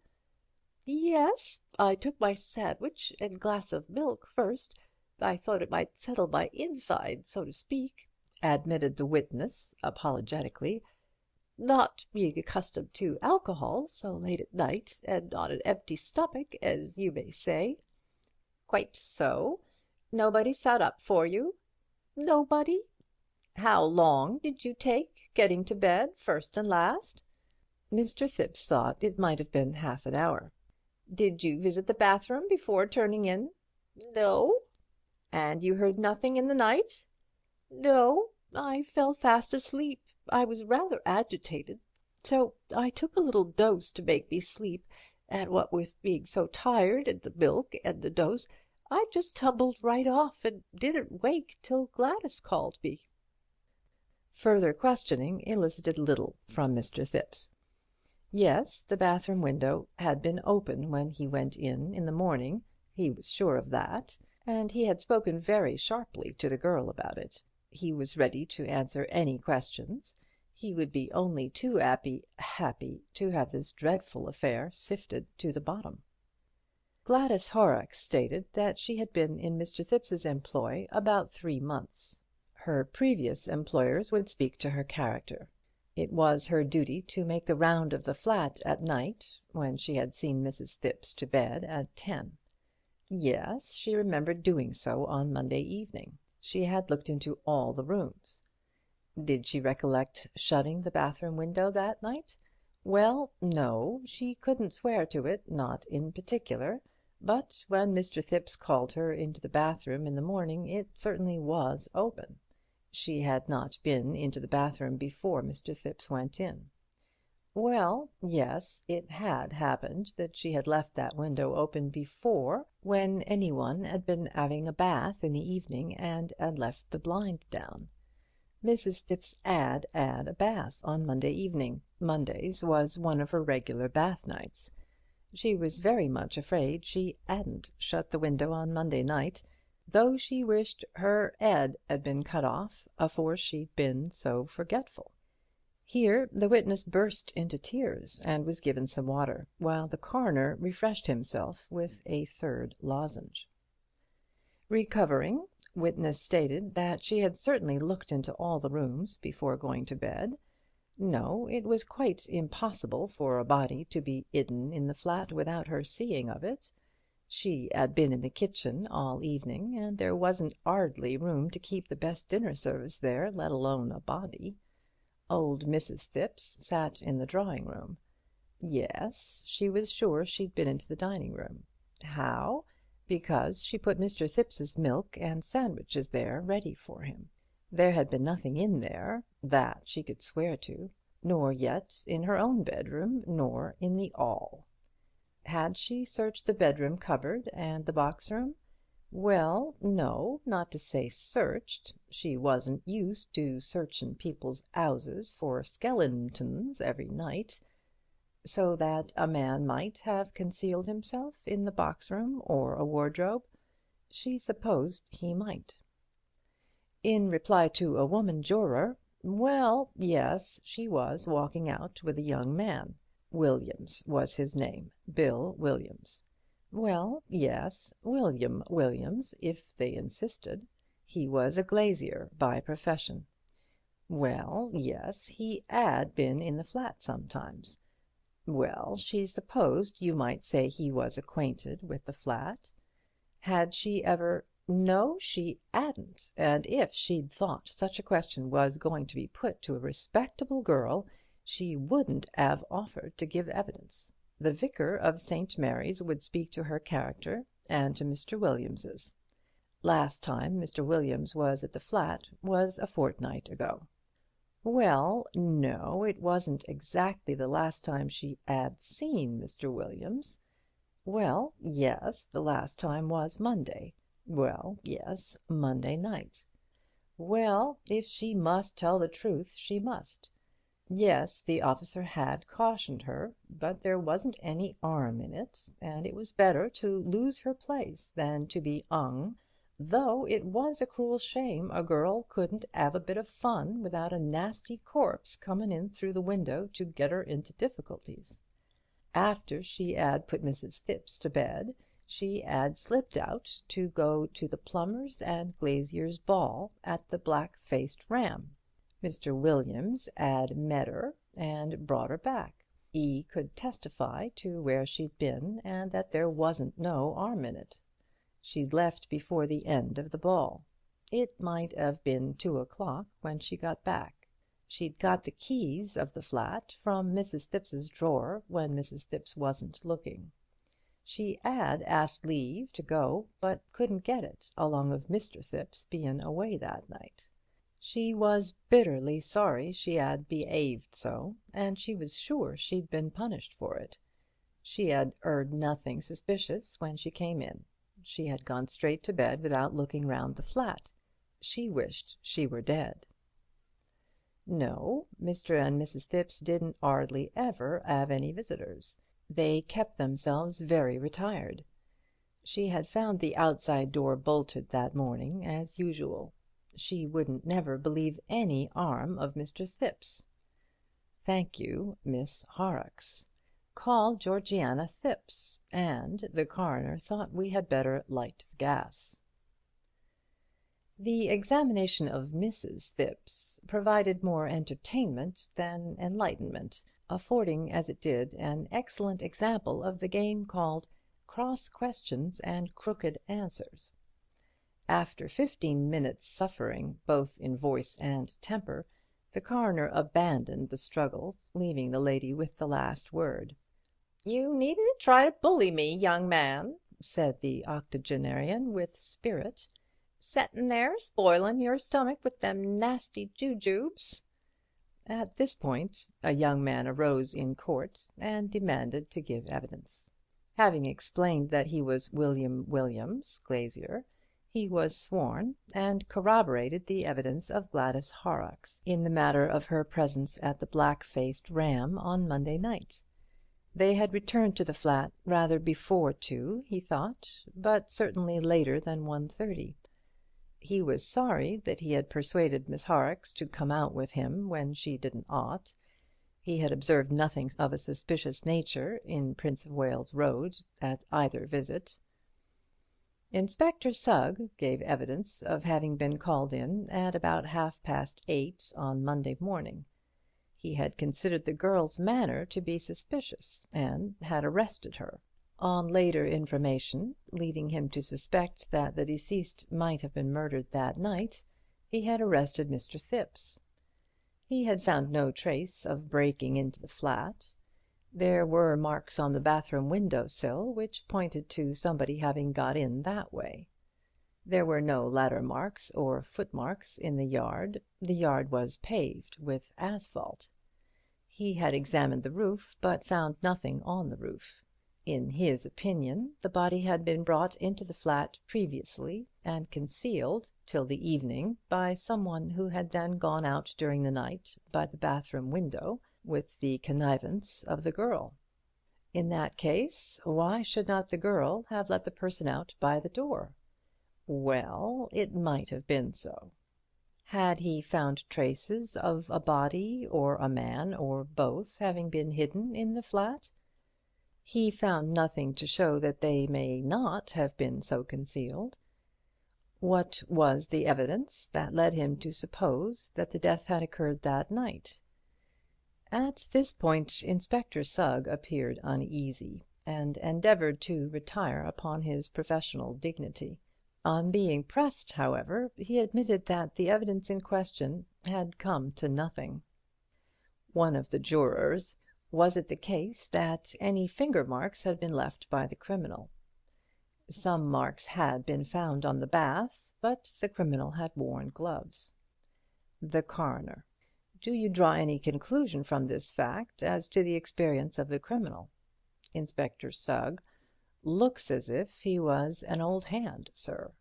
"Yes, I took my sandwich and glass of milk first. I thought it might settle my inside, so to speak," admitted the witness apologetically, "not being accustomed to alcohol so late at night, and on an empty stomach, as you may say." "Quite so. Nobody sat up for you?" "Nobody." "How long did you take getting to bed, first and last?" Mr. Thipps thought it might have been half an hour. "Did you visit the bathroom before turning in?" "No." "And you heard nothing in the night?" "No, I fell fast asleep. I was rather agitated, so I took a little dose to make me sleep, and what with being so tired, and the milk and the dose, I just tumbled right off and didn't wake till Gladys called me." Further questioning elicited little from Mr. Thipps. Yes, the bathroom window had been open when he went in the morning, he was sure of that, and he had spoken very sharply to the girl about it. He was ready to answer any questions. He would be only too happy to have this dreadful affair sifted to the bottom. Gladys Horrocks stated that she had been in Mr. Thipps's employ about 3 months. Her previous employers would speak to her character. It was her duty to make the round of the flat at night, when she had seen Mrs. Thipps to bed at 10. Yes, she remembered doing so on Monday evening. She had looked into all the rooms. Did she recollect shutting the bathroom window that night? Well, no, she couldn't swear to it, not in particular, but when Mr. Thipps called her into the bathroom in the morning, it certainly was open. She had not been into the bathroom before Mr. Thipps went in. Well, yes, it had happened that she had left that window open before, when anyone had been having a bath in the evening and had left the blind down. Mrs. Thipps 'ad 'ad a bath on Monday evening. Mondays was one of her regular bath nights. She was very much afraid she 'adn't shut the window on Monday night, though she wished her 'ead 'ad been cut off afore she'd been so forgetful. Here the witness burst into tears and was given some water, while the coroner refreshed himself with a third lozenge. Recovering, witness stated that she had certainly looked into all the rooms before going to bed. No, it was quite impossible for a body to be 'idden in the flat without her seeing of it. She 'ad been in the kitchen all evening, and there wasn't 'ardly room to keep the best dinner service there, let alone a body. Old Mrs. Thipps sat in the drawing room. Yes, she was sure she'd been into the dining room. How? Because she put Mr. Thipps's milk and sandwiches there ready for him. There had been nothing in there, that she could swear to, nor yet in her own bedroom, nor in the 'all. Had she searched the bedroom cupboard and the box room? Well, no, not to say searched. She wasn't used to searchin' people's 'ouses for skeletons every night. So that a man might have concealed himself in the box room or a wardrobe? She supposed he might. In reply to a woman juror, well, yes, she was walking out with a young man. Williams was his name, Bill Williams. Well, yes, William Williams, if they insisted. He was a glazier by profession. Well, yes, he 'ad been in the flat sometimes. Well, she supposed you might say he was acquainted with the flat. Had she ever? No, she 'adn't, and if she'd thought such a question was going to be put to a respectable girl, she wouldn't 'ave offered to give evidence. The vicar of St. Mary's would speak to her character and to Mr. Williams's. Last time Mr. Williams was at the flat was a fortnight ago. Well, no, it wasn't exactly the last time she 'ad seen Mr. Williams. Well, yes, the last time was Monday. Well, yes, Monday night. Well, if she must tell the truth, she must. Yes, the officer had cautioned her, but there wasn't any 'arm in it, and it was better to lose her place than to be 'ung, though it was a cruel shame a girl couldn't 'ave a bit of fun without a nasty corpse comin' in through the window to get her into difficulties. After she 'ad put Mrs. Thipps to bed, she 'ad slipped out to go to the plumbers' and glaziers' ball at the Black-Faced Ram. Mr. Williams 'ad met her and brought her back. 'E could testify to where she'd been and that there wasn't no 'arm in it. She'd left before the end of the ball. It might 'ave been 2 o'clock when she got back. She'd got the keys of the flat from Mrs. Thipps's drawer when Mrs. Thipps wasn't looking. She 'ad asked leave to go, but couldn't get it, along of Mr. Thipps bein' away that night. She was bitterly sorry she 'ad be'aved so, and she was sure she'd been punished for it. She had 'eard nothing suspicious when she came in. She had gone straight to bed without looking round the flat. She wished she were dead. No, Mr. and Mrs. Thipps didn't 'ardly ever 'ave any visitors. They kept themselves very retired. She had found the outside door bolted that morning as usual. She wouldn't never believe any 'arm of Mr. Thipps. Thank you, Miss Horrocks. Call Georgiana Thipps, and the coroner thought we had better light the gas. The examination of Mrs. Thipps provided more entertainment than enlightenment, affording as it did an excellent example of the game called cross questions and crooked answers. After 15 minutes' suffering, both in voice and temper, the coroner abandoned the struggle, leaving the lady with the last word. "You needn't try to bully me, young man," said the octogenarian with spirit. "Settin' there spoilin' your stomach with them nasty jujubes." At this point a young man arose in court and demanded to give evidence. Having explained that he was William Williams, glazier, He was sworn, and corroborated the evidence of Gladys Horrocks in the matter of her presence at the Black-Faced Ram on Monday night. They had returned to the flat rather before 2, he thought, but certainly later than 1:30. He was sorry that he had persuaded Miss Horrocks to come out with him when she didn't ought. He had observed nothing of a suspicious nature in Prince of Wales Road at either visit. Inspector Sugg gave evidence of having been called in at about 8:30 on Monday morning. He had considered the girl's manner to be suspicious, and had arrested her. On later information, leading him to suspect that the deceased might have been murdered that night, he had arrested Mr. Thipps. He had found no trace of breaking into the flat. There were marks on the bathroom window sill which pointed to somebody having got in that way. There were no ladder marks or footmarks in the yard. The yard was paved with asphalt. He had examined the roof, but found nothing on the roof. In his opinion, the body had been brought into the flat previously and concealed till the evening by someone who had then gone out during the night by the bathroom window, with the connivance of the girl. In that case, why should not the girl have let the person out by the door? Well, it might have been so. Had he found traces of a body or a man, or both, having been hidden in the flat? He found nothing to show that they may not have been so concealed. What was the evidence that led him to suppose that the death had occurred that night? At this point Inspector Sugg appeared uneasy, and endeavoured to retire upon his professional dignity. On being pressed, however, he admitted that the evidence in question had come to nothing. One of the jurors: was it the case that any finger marks had been left by the criminal? Some marks had been found on the bath, but the criminal had worn gloves. The coroner: do you draw any conclusion from this fact as to the experience of the criminal? Inspector Sugg: looks as if he was an old hand, sir.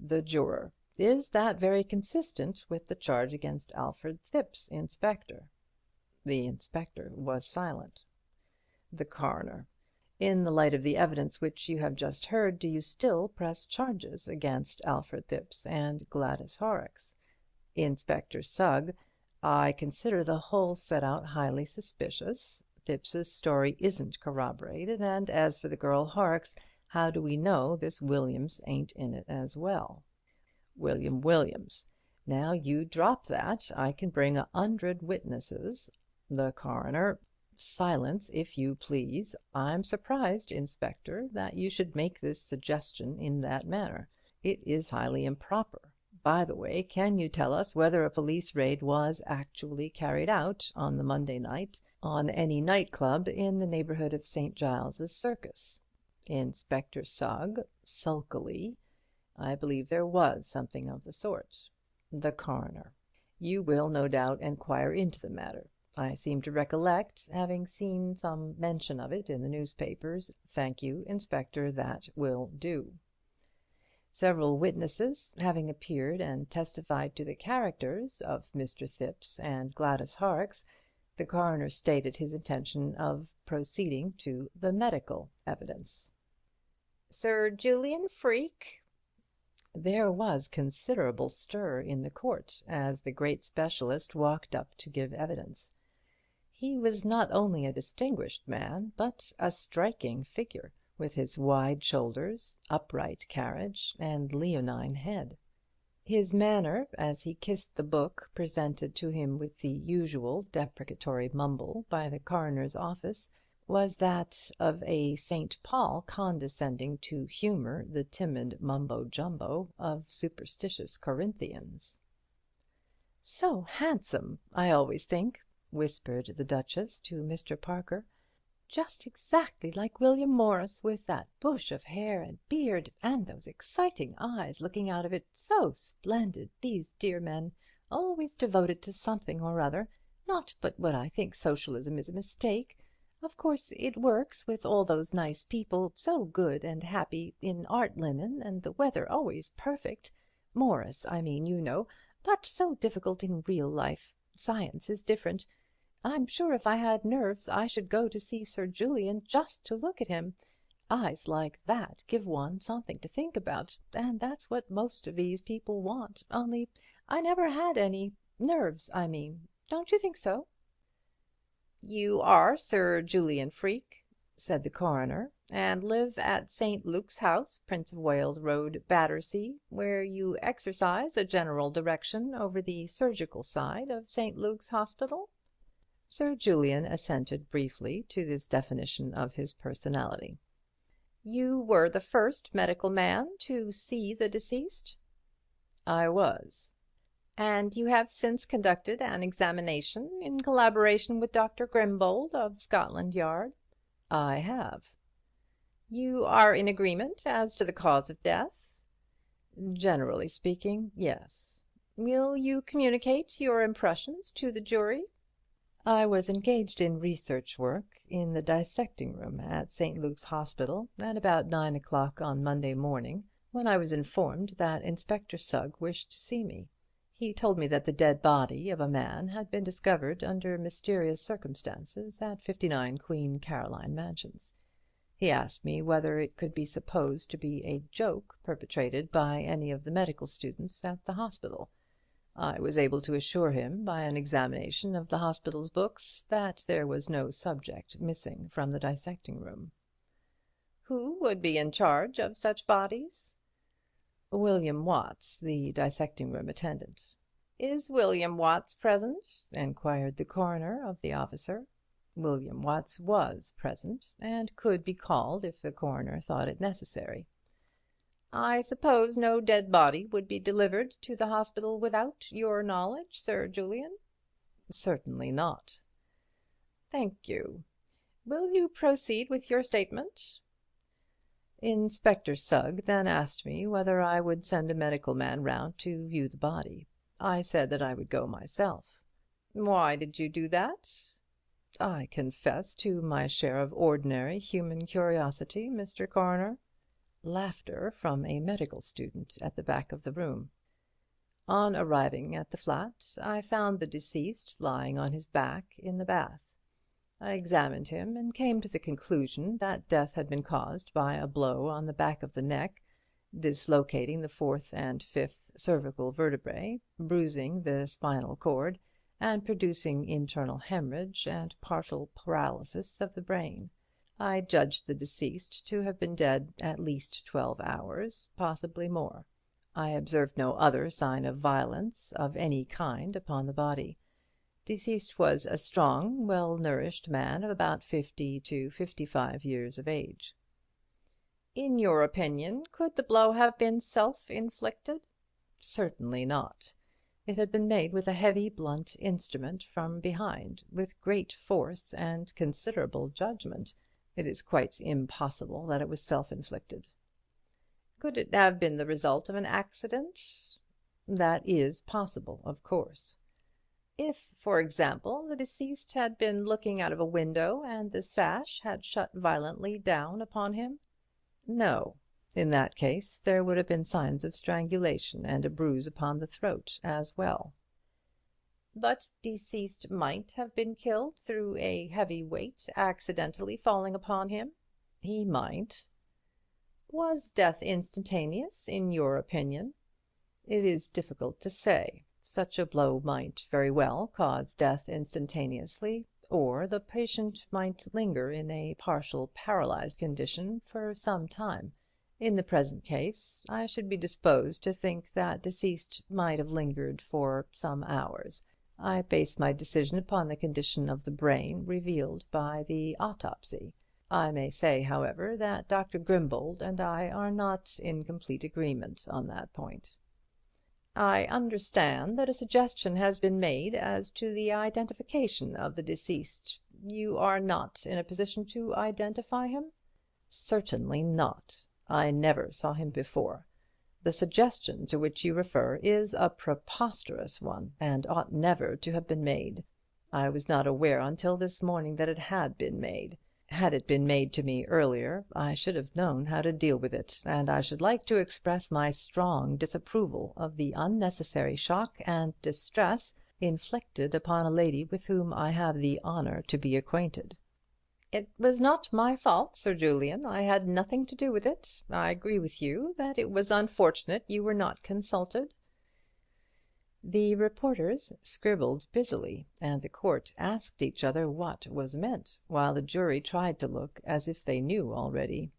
The juror: is that very consistent with the charge against Alfred Thipps, Inspector? The inspector was silent. The coroner: in the light of the evidence which you have just heard, do you still press charges against Alfred Thipps and Gladys Horrocks? Inspector Sugg: I consider the whole set out highly suspicious. Thipps's story isn't corroborated, and as for the girl Horrocks, how do we know this Williams ain't in it as well? William Williams: now you drop that. I can bring 100 witnesses. The coroner: silence, if you please. I'm surprised, Inspector, that you should make this suggestion in that manner. It is highly improper. By the way, can you tell us whether a police raid was actually carried out on the Monday night on any night club in the neighbourhood of St. Giles's Circus? Inspector Sugg, sulkily: I believe there was something of the sort. The coroner: you will no doubt enquire into the matter. I seem to recollect having seen some mention of it in the newspapers. Thank you, Inspector, that will do. Several witnesses having appeared and testified to the characters of Mr. Thipps and Gladys Horrocks, the coroner stated his intention of proceeding to the medical evidence. Sir Julian Freke? There was considerable stir in the court as the great specialist walked up to give evidence. He was not only a distinguished man, but a striking figure, with his wide shoulders, upright carriage, and leonine head. His manner, as he kissed the book presented to him with the usual deprecatory mumble by the coroner's office, was that of a St. Paul condescending to humour the timid mumbo-jumbo of superstitious Corinthians. "So handsome, I always think," whispered the Duchess to Mr. Parker. "Just exactly like William Morris, with that bush of hair and beard, and those exciting eyes looking out of it. So splendid, these dear men, always devoted to something or other. Not but what I think socialism is a mistake. Of course it works with all those nice people, so good and happy in art linen, and the weather always perfect. Morris, I mean, you know, but so difficult in real life. Science is different. I'm sure if I had nerves I should go to see Sir Julian just to look at him. Eyes like that give one something to think about, and that's what most of these people want, only I never had any. Nerves, I mean. Don't you think so? You are Sir Julian Freke, said the coroner, and live at St. Luke's House, Prince of Wales Road, Battersea, where you exercise a general direction over the surgical side of St. Luke's Hospital? Sir Julian assented briefly to this definition of his personality. You were the first medical man to see the deceased? I was. And you have since conducted an examination in collaboration with Dr. Grimbold of Scotland Yard? I have. You are in agreement as to the cause of death? Generally speaking, yes. Will you communicate your impressions to the jury? I was engaged in research work in the dissecting room at St. Luke's Hospital at about 9 o'clock on Monday morning, when I was informed that Inspector Sugg wished to see me. He told me that the dead body of a man had been discovered under mysterious circumstances at 59 Queen Caroline Mansions. He asked me whether it could be supposed to be a joke perpetrated by any of the medical students at the hospital. I was able to assure him by an examination of the hospital's books that there was no subject missing from the dissecting room. Who would be in charge of such bodies? William Watts, the dissecting room attendant. Is William Watts present? Enquired the coroner of the officer. William Watts was present, and could be called if the coroner thought it necessary. I suppose no dead body would be delivered to the hospital without your knowledge, Sir Julian? Certainly not. Thank you. Will you proceed with your statement? Inspector Sugg then asked me whether I would send a medical man round to view the body. I said that I would go myself. Why did you do that? I confess to my share of ordinary human curiosity, Mr. Coroner. Laughter from a medical student at the back of the room. On arriving at the flat, I found the deceased lying on his back in the bath. I examined him and came to the conclusion that death had been caused by a blow on the back of the neck, dislocating the 4th and 5th cervical vertebrae, bruising the spinal cord, and producing internal hemorrhage and partial paralysis of the brain. I judged the deceased to have been dead at least 12 hours, possibly more. I observed no other sign of violence of any kind upon the body. Deceased was a strong, well-nourished man of about 50 to 55 years of age. In your opinion, could the blow have been self-inflicted? Certainly not. It had been made with a heavy, blunt instrument from behind, with great force and considerable judgment. It is quite impossible that it was self-inflicted. Could it have been the result of an accident? That is possible, of course. If, for example, the deceased had been looking out of a window and the sash had shut violently down upon him? No. In that case there would have been signs of strangulation and a bruise upon the throat as well. But deceased might have been killed through a heavy weight accidentally falling upon him? He might. Was death instantaneous, in your opinion? It is difficult to say. Such a blow might very well cause death instantaneously, or the patient might linger in a partial paralyzed condition for some time. In the present case, I should be disposed to think that deceased might have lingered for some hours. I base my decision upon the condition of the brain revealed by the autopsy. I may say, however, that Dr. Grimbold and I are not in complete agreement on that point. I understand that a suggestion has been made as to the identification of the deceased. You are not in a position to identify him? Certainly not. I never saw him before. The suggestion to which you refer is a preposterous one, and ought never to have been made. I was not aware until this morning that it had been made. Had it been made to me earlier, I should have known how to deal with it, and I should like to express my strong disapproval of the unnecessary shock and distress inflicted upon a lady with whom I have the honour to be acquainted." "It was not my fault, Sir Julian. I had nothing to do with it. I agree with you that it was unfortunate you were not consulted." The reporters scribbled busily, and the court asked each other what was meant, while the jury tried to look as if they knew already.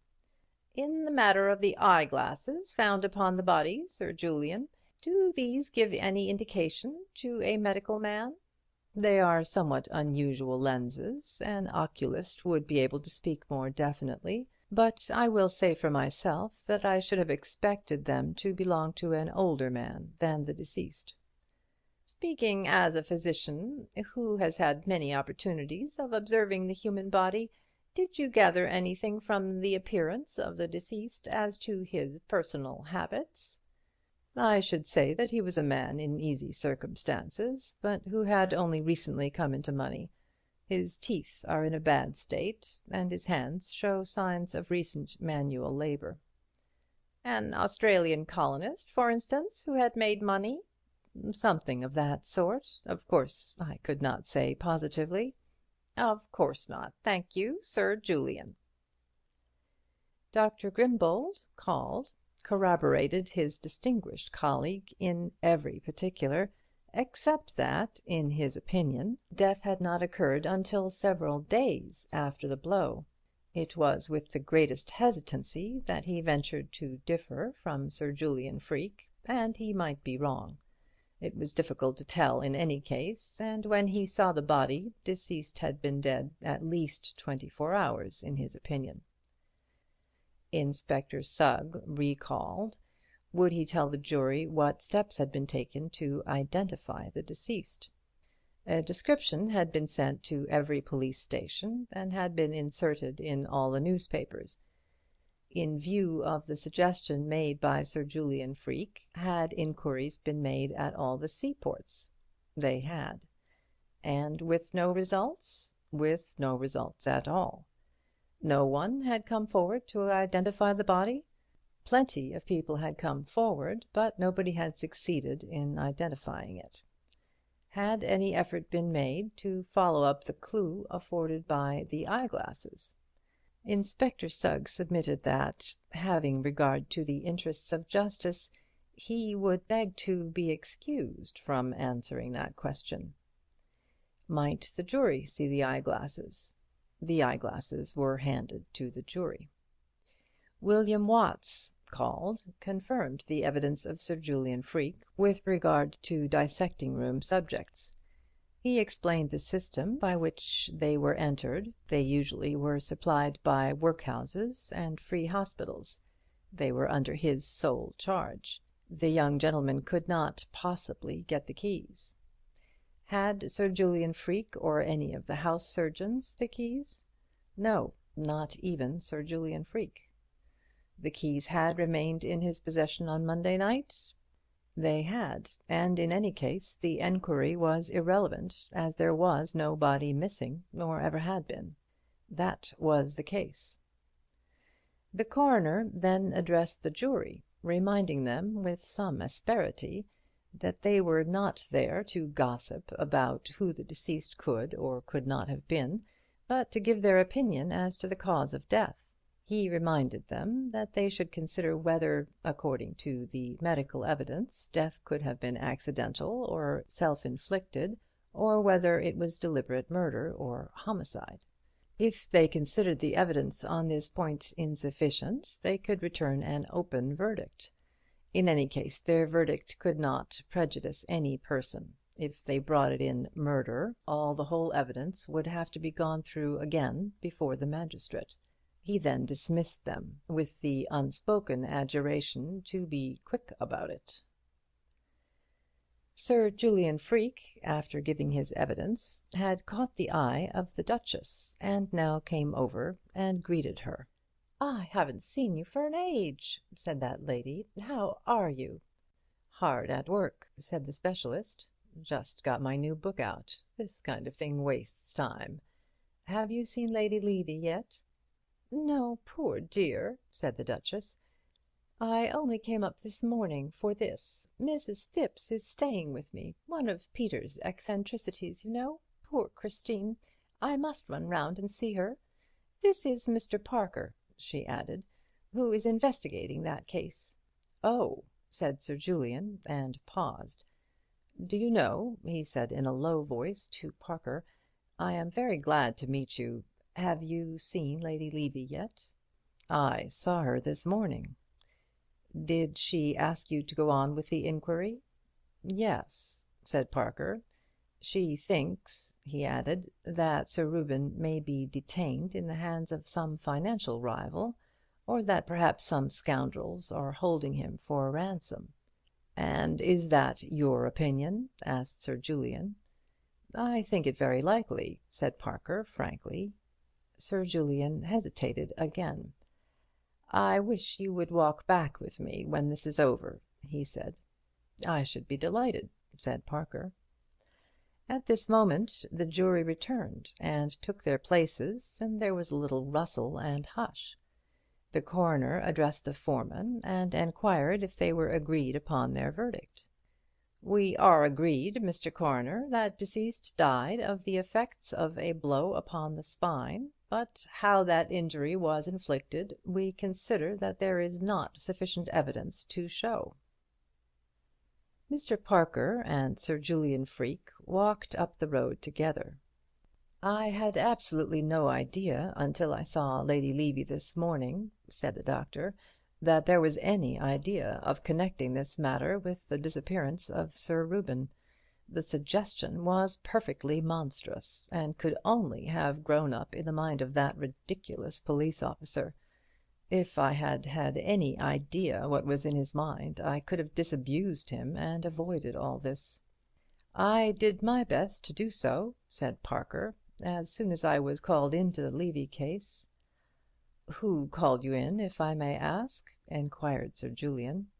"In the matter of the eyeglasses found upon the body, Sir Julian, do these give any indication to a medical man?" "They are somewhat unusual lenses. An oculist would be able to speak more definitely, but I will say for myself that I should have expected them to belong to an older man than the deceased." "Speaking as a physician who has had many opportunities of observing the human body, did you gather anything from the appearance of the deceased as to his personal habits?" "I should say that he was a man in easy circumstances, but who had only recently come into money. His teeth are in a bad state, and his hands show signs of recent manual labour." "An Australian colonist, for instance, who had made money?" "Something of that sort. Of course, I could not say positively." "Of course not. Thank you, Sir Julian." Dr. Grimbold, called, corroborated his distinguished colleague in every particular, except that, in his opinion, death had not occurred until several days after the blow. It was with the greatest hesitancy that he ventured to differ from Sir Julian Freke, and he might be wrong. It was difficult to tell in any case, and when he saw the body, deceased had been dead at least 24 hours, in his opinion. Inspector Sugg, recalled, would he tell the jury what steps had been taken to identify the deceased? A description had been sent to every police station, and had been inserted in all the newspapers. In view of the suggestion made by Sir Julian Freke, had inquiries been made at all the seaports? They had. And with no results? With no results at all. No one had come forward to identify the body? Plenty of people had come forward, but nobody had succeeded in identifying it. Had any effort been made to follow up the clue afforded by the eyeglasses? Inspector Sugg submitted that, having regard to the interests of justice, he would beg to be excused from answering that question. Might the jury see the eyeglasses? The eyeglasses were handed to the jury. William Watts, called, confirmed the evidence of Sir Julian Freke with regard to dissecting room subjects. He explained the system by which they were entered. They usually were supplied by workhouses and free hospitals. They were under his sole charge. The young gentleman could not possibly get the keys. Had Sir Julian Freke or any of the house surgeons the keys? No, not even Sir Julian Freke. The keys had remained in his possession on Monday night? They had, and in any case the enquiry was irrelevant, as there was no body missing, nor ever had been. That was the case. The coroner then addressed the jury, reminding them with some asperity that they were not there to gossip about who the deceased could or could not have been, but to give their opinion as to the cause of death. He reminded them that they should consider whether, according to the medical evidence, death could have been accidental or self-inflicted, or whether it was deliberate murder or homicide. If they considered the evidence on this point insufficient, they could return an open verdict. In any case, their verdict could not prejudice any person. If they brought it in murder, all the whole evidence would have to be gone through again before the magistrate. He then dismissed them, with the unspoken adjuration to be quick about it. Sir Julian Freke, after giving his evidence, had caught the eye of the Duchess, and now came over and greeted her. "I haven't seen you for an age," said that lady. "How are you?" "Hard at work," said the specialist. Just got my new book out. This kind of thing wastes time. Have you seen Lady Levy yet?" "No, poor dear," said the Duchess. "I only came up this morning for this. Mrs. Thipps is staying with me. One of Peter's eccentricities, you know. Poor Christine. I must run round and see her. This is Mr. Parker," she added, "who is investigating that case." "Oh," said Sir Julian, and paused. "Do you know," he said in a low voice to Parker, "I am very glad to meet you. Have you seen Lady Levy yet?" "I saw her this morning." "Did she ask you to go on with the inquiry?" "Yes," said Parker. "She thinks," he added, "that Sir Reuben may be detained in the hands of some financial rival, or that perhaps some scoundrels are holding him for ransom." "And is that your opinion?" asked Sir Julian. "I think it very likely," said Parker, frankly. Sir Julian hesitated again. "I wish you would walk back with me when this is over," he said. "I should be delighted," said Parker. At this moment the jury returned and took their places, and there was a little rustle and hush. The coroner addressed the foreman and enquired if they were agreed upon their verdict. "We are agreed, Mr. Coroner, that deceased died of the effects of a blow upon the spine, but how that injury was inflicted we consider that there is not sufficient evidence to show." Mr. Parker and Sir Julian Freke walked up the road together. "I had absolutely no idea until I saw Lady Levy this morning," said the doctor, "that there was any idea of connecting this matter with the disappearance of Sir Reuben. The suggestion was perfectly monstrous, and could only have grown up in the mind of that ridiculous police officer. If I had had any idea what was in his mind, I could have disabused him and avoided all this." "I did my best to do so," said Parker, "as soon as I was called into the Levy case." "Who called you in, if I may ask?" enquired Sir Julian.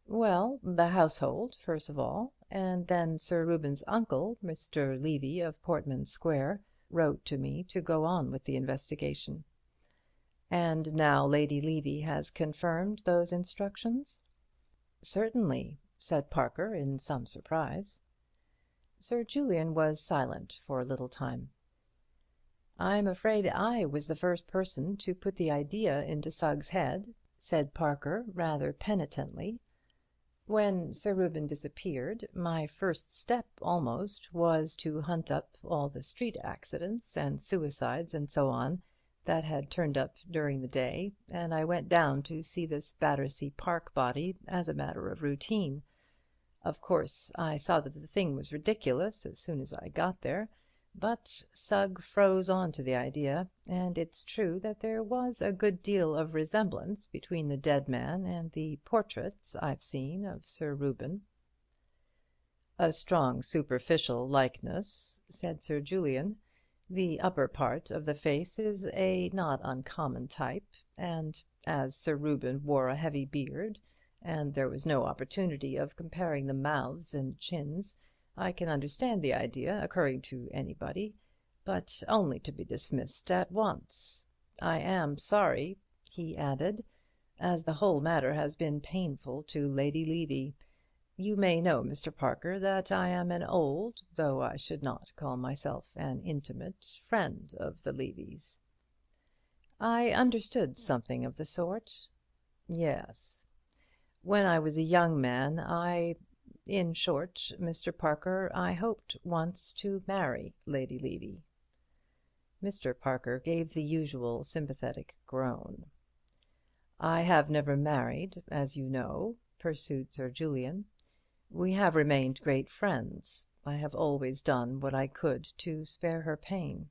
"Well, the household, first of all, and then Sir Reuben's uncle, Mr. Levy of Portman Square, wrote to me to go on with the investigation." "And now Lady Levy has confirmed those instructions?" "Certainly," said Parker in some surprise. Sir Julian was silent for a little time. "I'm afraid I was the first person to put the idea into Sugg's head," said Parker, rather penitently. "When Sir Reuben disappeared, my first step almost was to hunt up all the street accidents and suicides and so on that had turned up during the day, and I went down to see this Battersea Park body as a matter of routine. Of course, I saw that the thing was ridiculous as soon as I got there, but Sugg froze on to the idea, and it's true that there was a good deal of resemblance between the dead man and the portraits I've seen of Sir Reuben." "A strong superficial likeness," said Sir Julian. "The upper part of the face is a not uncommon type, and as Sir Reuben wore a heavy beard, and there was no opportunity of comparing the mouths and chins, I can understand the idea occurring to anybody, but only to be dismissed at once. I am sorry," he added, "as the whole matter has been painful to Lady Levy. You may know, Mr. Parker, that I am an old, though I should not call myself an intimate, friend of the Levys." "I understood something of the sort." "Yes. When I was a young man, in short, Mr. Parker, I hoped once to marry Lady Levy." Mr. Parker gave the usual sympathetic groan. "I have never married, as you know," pursued Sir Julian. "We have remained great friends. I have always done what I could to spare her pain."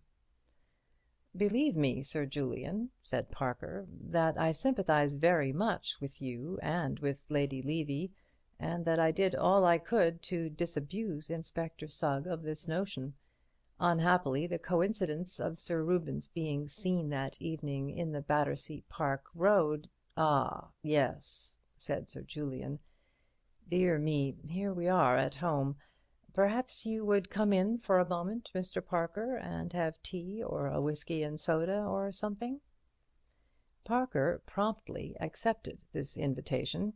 "Believe me, Sir Julian," said Parker, "that I sympathize very much with you and with Lady Levy, and that I did all I could to disabuse Inspector Sugg of this notion. Unhappily, the coincidence of Sir Reuben's being seen that evening in the Battersea Park Road—" "Ah, yes," said Sir Julian. "Dear me, here we are at home. Perhaps you would come in for a moment, Mr. Parker, and have tea or a whisky and soda or something?" Parker promptly accepted this invitation,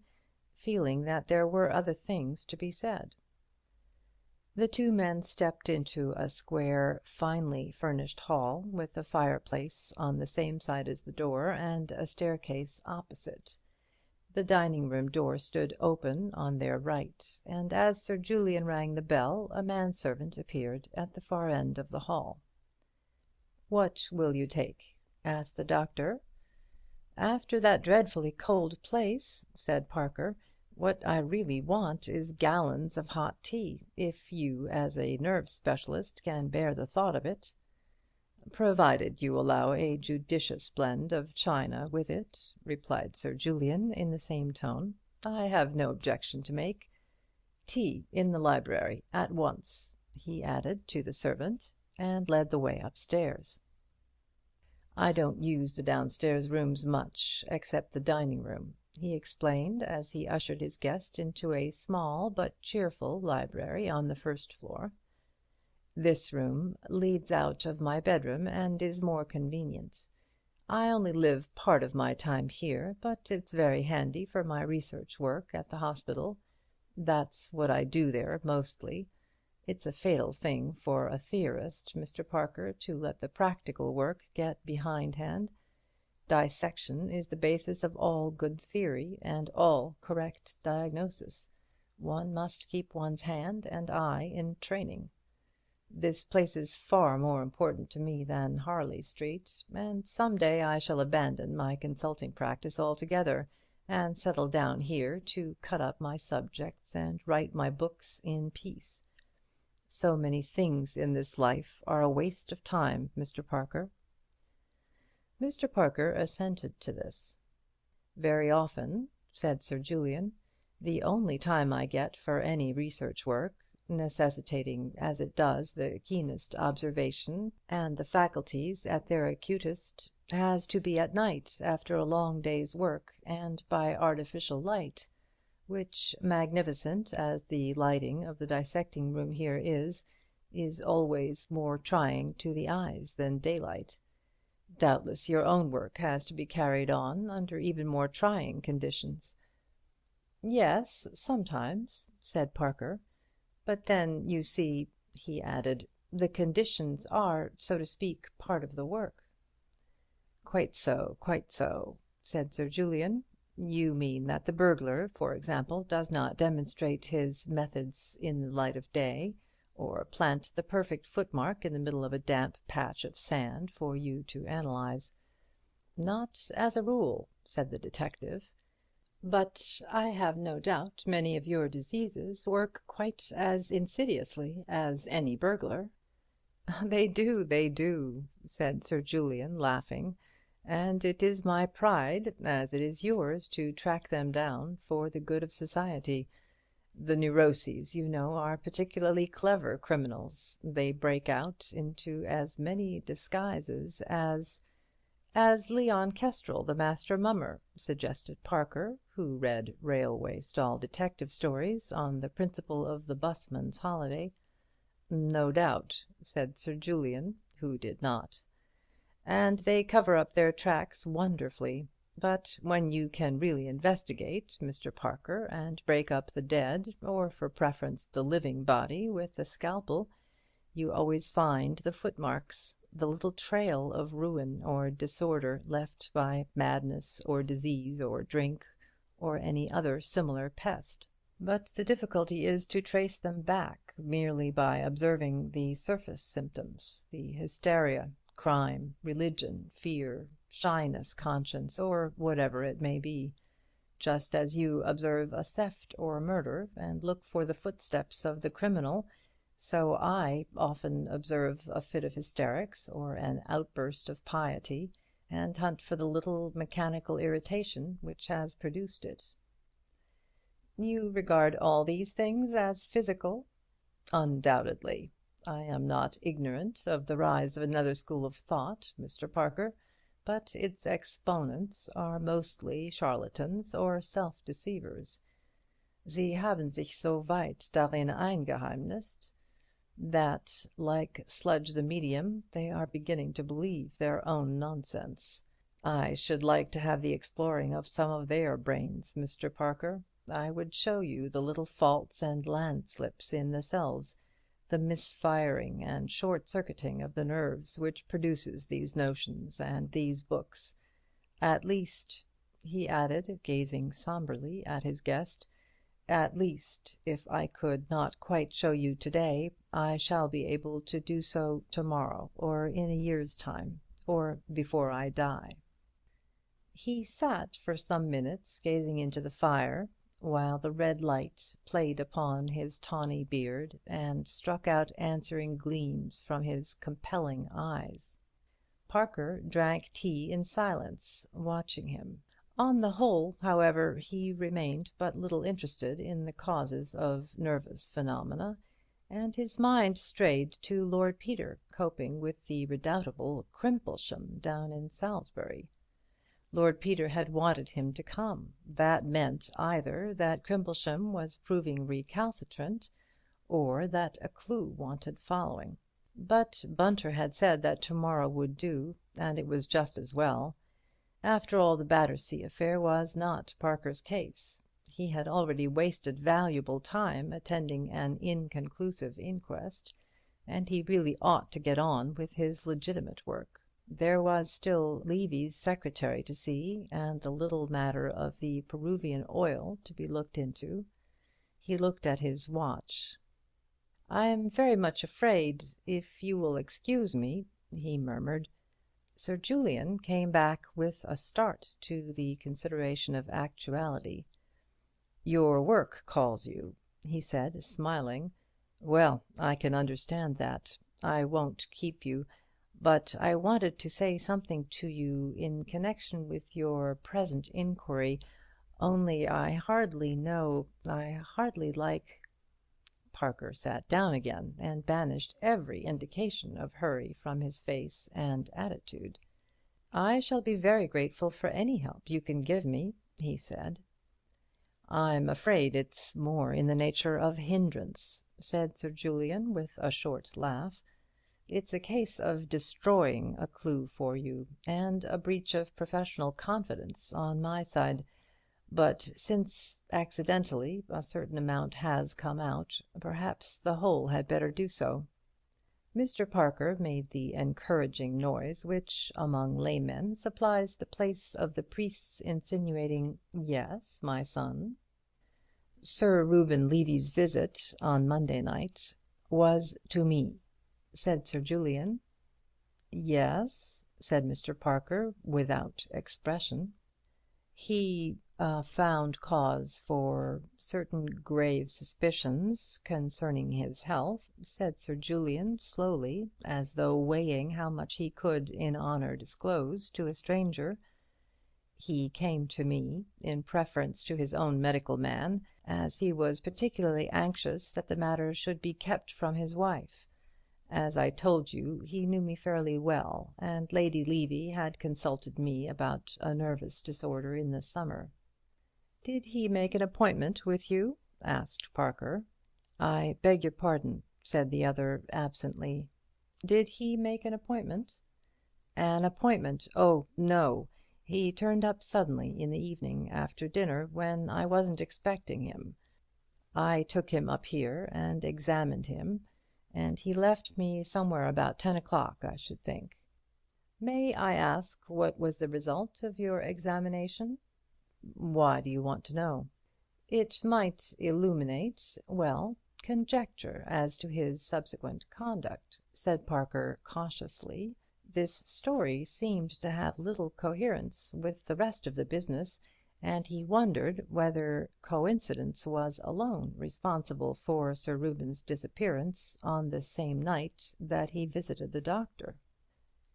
feeling that there were other things to be said. The two men stepped into a square, finely furnished hall, with a fireplace on the same side as the door, and a staircase opposite. The dining room door stood open on their right, and as Sir Julian rang the bell, a manservant appeared at the far end of the hall. "What will you take?" asked the doctor. "After that dreadfully cold place," said Parker, "what I really want is gallons of hot tea, if you, as a nerve specialist, can bear the thought of it." "Provided you allow a judicious blend of China with it," replied Sir Julian in the same tone, "I have no objection to make. Tea in the library at once," he added to the servant, and led the way upstairs. "I don't use the downstairs rooms much, except the dining room," he explained, as he ushered his guest into a small but cheerful library on the first floor. "This room leads out of my bedroom and is more convenient. I only live part of my time here, but it's very handy for my research work at the hospital. That's what I do there mostly. It's a fatal thing for a theorist, Mr. Parker, to let the practical work get behindhand. Dissection is the basis of all good theory and all correct diagnosis. One must keep one's hand and eye in training. This place is far more important to me than Harley Street, and some day I shall abandon my consulting practice altogether, and settle down here to cut up my subjects and write my books in peace. So many things in this life are a waste of time, Mr. Parker." Mr. Parker assented to this. "Very often," said Sir Julian, "the only time I get for any research work, necessitating as it does the keenest observation and the faculties at their acutest, has to be at night after a long day's work and by artificial light, which, magnificent as the lighting of the dissecting room here is always more trying to the eyes than daylight. Doubtless your own work has to be carried on under even more trying conditions." "Yes, sometimes," said Parker. "But then, you see," he added, "the conditions are, so to speak, part of the work." "Quite so, quite so," said Sir Julian. "You mean that the burglar, for example, does not demonstrate his methods in the light of day, or plant the perfect footmark in the middle of a damp patch of sand for you to analyse." "Not as a rule," said the detective. "But I have no doubt many of your diseases work quite as insidiously as any burglar." They do," said Sir Julian, laughing, "and it is my pride, as it is yours, to track them down for the good of society. The neuroses, you know, are particularly clever criminals. They break out into as many disguises as—" "As Leon Kestrel, the master mummer," suggested Parker, who read railway stall detective stories on the principle of the busman's holiday. "No doubt," said Sir Julian, who did not. "And they cover up their tracks wonderfully. But when you can really investigate, Mr. Parker, and break up the dead, or for preference the living body, with the scalpel, you always find the footmarks, the little trail of ruin or disorder left by madness or disease or drink or any other similar pest. But the difficulty is to trace them back merely by observing the surface symptoms, the hysteria, crime, religion, fear, shyness, conscience, or whatever it may be. Just as you observe a theft or murder and look for the footsteps of the criminal, so I often observe a fit of hysterics or an outburst of piety, and hunt for the little mechanical irritation which has produced it." "You regard all these things as physical?" "Undoubtedly. I am not ignorant of the rise of another school of thought, Mr. Parker, but its exponents are mostly charlatans or self-deceivers. Sie haben sich so weit darin eingeheimnisst that, like Sludge the Medium, they are beginning to believe their own nonsense. I should like to have the exploring of some of their brains, Mr. Parker. I would show you the little faults and landslips in the cells, the misfiring and short-circuiting of the nerves which produces these notions and these books. At least," he added, gazing sombrely at his guest, "at least, if I could not quite show you to-day, I shall be able to do so to-morrow, or in a year's time, or before I die." He sat for some minutes gazing into the fire, while the red light played upon his tawny beard and struck out answering gleams from his compelling eyes. Parker drank tea in silence, watching him. On the whole, however, he remained but little interested in the causes of nervous phenomena, and his mind strayed to Lord Peter coping with the redoubtable Crimplesham down in Salisbury. Lord Peter had wanted him to come. That meant either that Crimplesham was proving recalcitrant, or that a clue wanted following. But Bunter had said that to-morrow would do, and it was just as well. After all, the Battersea affair was not Parker's case. He had already wasted valuable time attending an inconclusive inquest, and he really ought to get on with his legitimate work. There was still Levy's secretary to see, and the little matter of the Peruvian oil to be looked into. He looked at his watch. "I'm very much afraid, if you will excuse me," he murmured. Sir Julian came back with a start to the consideration of actuality. "Your work calls you," he said, smiling. "Well, I can understand that. I won't keep you. But I wanted to say something to you in connection with your present inquiry, only I hardly like—" Parker sat down again and banished every indication of hurry from his face and attitude. "I shall be very grateful for any help you can give me," he said. "I'm afraid it's more in the nature of hindrance," said Sir Julian with a short laugh. "It's a case of destroying a clue for you, and a breach of professional confidence on my side. But since, accidentally, a certain amount has come out, perhaps the whole had better do so." Mr. Parker made the encouraging noise which, among laymen, supplies the place of the priest's insinuating, "Yes, my son." "Sir Reuben Levy's visit on Monday night was to me," said Sir Julian. "Yes," said Mr. Parker, without expression. "He found cause for certain grave suspicions concerning his health," said Sir Julian slowly, as though weighing how much he could in honour disclose to a stranger. "He came to me in preference to his own medical man, as he was particularly anxious that the matter should be kept from his wife. As I told you, he knew me fairly well, and Lady Levy had consulted me about a nervous disorder in the summer." "Did he make an appointment with you?" asked Parker. "I beg your pardon," said the other absently. "Did he make an appointment?" "An appointment? Oh, no. He turned up suddenly in the evening after dinner when I wasn't expecting him. I took him up here and examined him, and he left me somewhere about 10 o'clock, I should think." "May I ask what was the result of your examination?" "Why do you want to know?" "It might illuminate, well, conjecture as to his subsequent conduct," said Parker cautiously. This story seemed to have little coherence with the rest of the business, and he wondered whether coincidence was alone responsible for Sir Reuben's disappearance on the same night that he visited the doctor.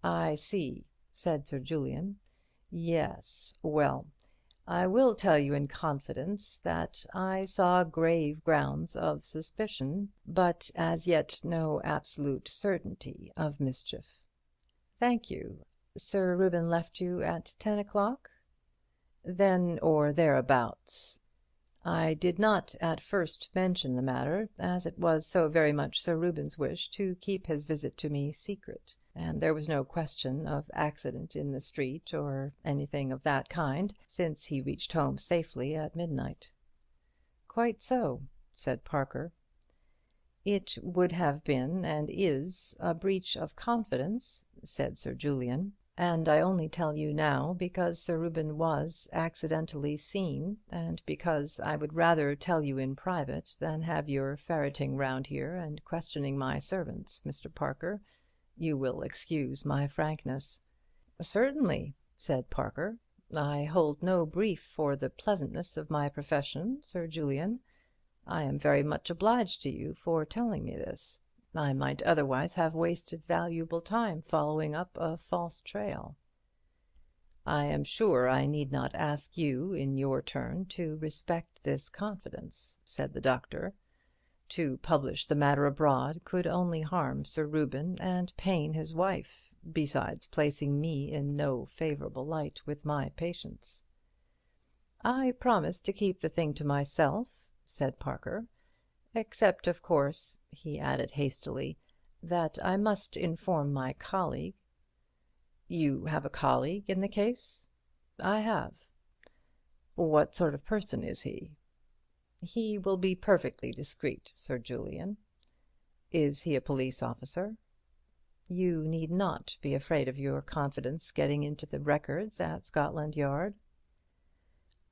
"I see," said Sir Julian. "Yes. Well, I will tell you in confidence that I saw grave grounds of suspicion, but as yet no absolute certainty of mischief." "Thank you. Sir Reuben left you at 10 o'clock?" "Then or thereabouts." I did not at first mention the matter, as it was so very much Sir Reuben's wish to keep his visit to me secret, and there was no question of accident in the street or anything of that kind, since he reached home safely at midnight." "Quite so," said Parker. "It would have been, and is, a breach of confidence," said Sir Julian, "and I only tell you now because Sir Reuben was accidentally seen, and because I would rather tell you in private than have your ferreting round here and questioning my servants, Mr. Parker. You will excuse my frankness." "Certainly," said Parker. "I hold no brief for the pleasantness of my profession, Sir Julian. I am very much obliged to you for telling me this. I might otherwise have wasted valuable time following up a false trail." "I am sure I need not ask you, in your turn, to respect this confidence," said the doctor. "To publish the matter abroad could only harm Sir Reuben and pain his wife, besides placing me in no favourable light with my patients." "I promise to keep the thing to myself," said Parker, "except, of course," he added hastily, "that I must inform my colleague." "You have a colleague in the case?" "I have." "What sort of person is he?" "He will be perfectly discreet, Sir Julian." "Is he a police officer?" "You need not be afraid of your confidence getting into the records at Scotland Yard."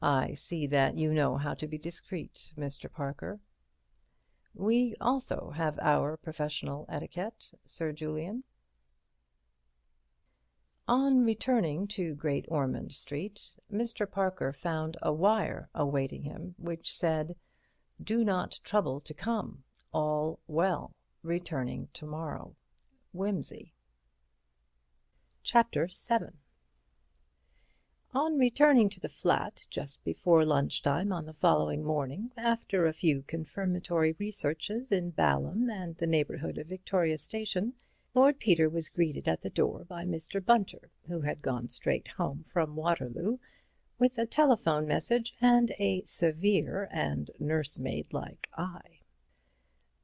"I see that you know how to be discreet, Mr. Parker." "We also have our professional etiquette, Sir Julian." On returning to Great Ormond Street, Mr. Parker found a wire awaiting him, which said, "Do not trouble to come. All well. Returning tomorrow. Wimsey." Chapter 7. On returning to the flat just before lunchtime on the following morning, after a few confirmatory researches in Balham and the neighbourhood of Victoria Station, Lord Peter was greeted at the door by Mr. Bunter, who had gone straight home from Waterloo, with a telephone message and a severe and nursemaid-like eye.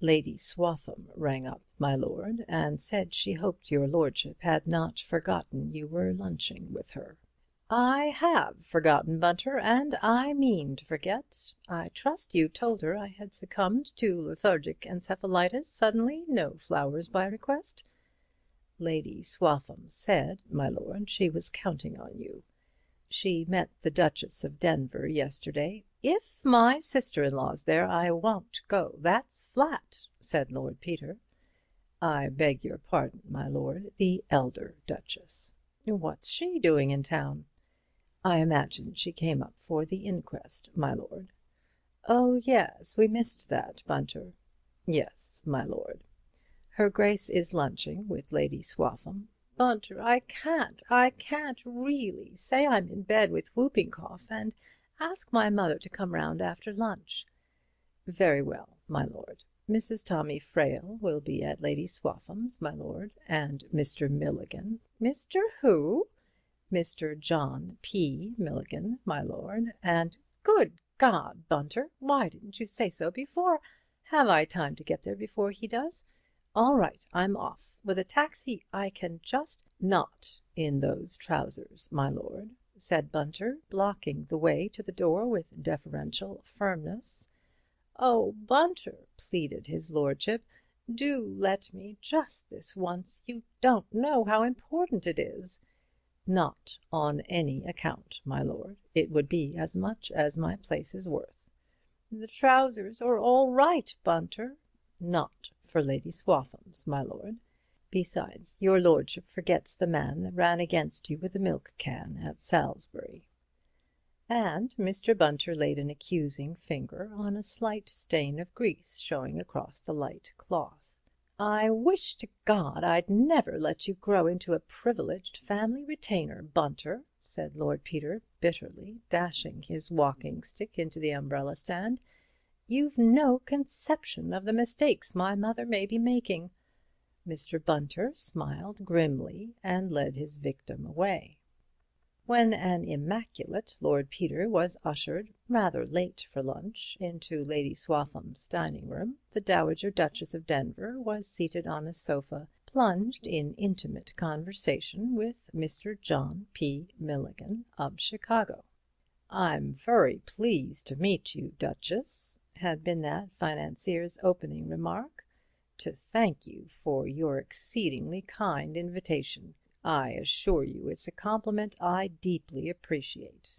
"Lady Swaffham rang up, my lord, and said she hoped your lordship had not forgotten you were lunching with her." "I have forgotten, Bunter, and I mean to forget. I trust you told her I had succumbed to lethargic encephalitis suddenly, no flowers by request." "Lady Swaffham said, my lord, she was counting on you. She met the Duchess of Denver yesterday." "If my sister-in-law's there, I won't go. That's flat," said Lord Peter. "I beg your pardon, my lord, the elder Duchess." "What's she doing in town?" "I imagine she came up for the inquest, my lord." "Oh, yes, we missed that, Bunter." "Yes, my lord. Her Grace is lunching with Lady Swaffham." "Bunter, I can't really. Say I'm in bed with whooping cough, and ask my mother to come round after lunch." "Very well, my lord. Mrs. Tommy Frayle will be at Lady Swaffham's, my lord, and Mr. Milligan." "Mr. who?" "Mr. John P. Milligan, my lord, and—" "Good God, Bunter, why didn't you say so before? Have I time to get there before he does? All right, I'm off. With a taxi I can just—" "Not in those trousers, my lord," said Bunter, blocking the way to the door with deferential firmness. "Oh, Bunter," pleaded his lordship, "do let me just this once. You don't know how important it is." "Not on any account, my lord. It would be as much as my place is worth." "The trousers are all right, Bunter." "Not for Lady Swaffham's, my lord. Besides, your lordship forgets the man that ran against you with a milk can at Salisbury." And Mr. Bunter laid an accusing finger on a slight stain of grease showing across the light cloth. "I wish to God I'd never let you grow into a privileged family retainer, Bunter," said Lord Peter bitterly, dashing his walking stick into the umbrella stand. "You've no conception of the mistakes my mother may be making." Mr. Bunter smiled grimly and led his victim away. when an immaculate Lord Peter was ushered, rather late for lunch, into Lady Swatham's dining room, the Dowager Duchess of Denver was seated on a sofa, plunged in intimate conversation with Mr. John P. Milligan of Chicago. "I'm very pleased to meet you, Duchess," had been that financier's opening remark, "to thank you for your exceedingly kind invitation. I assure you it's a compliment I deeply appreciate."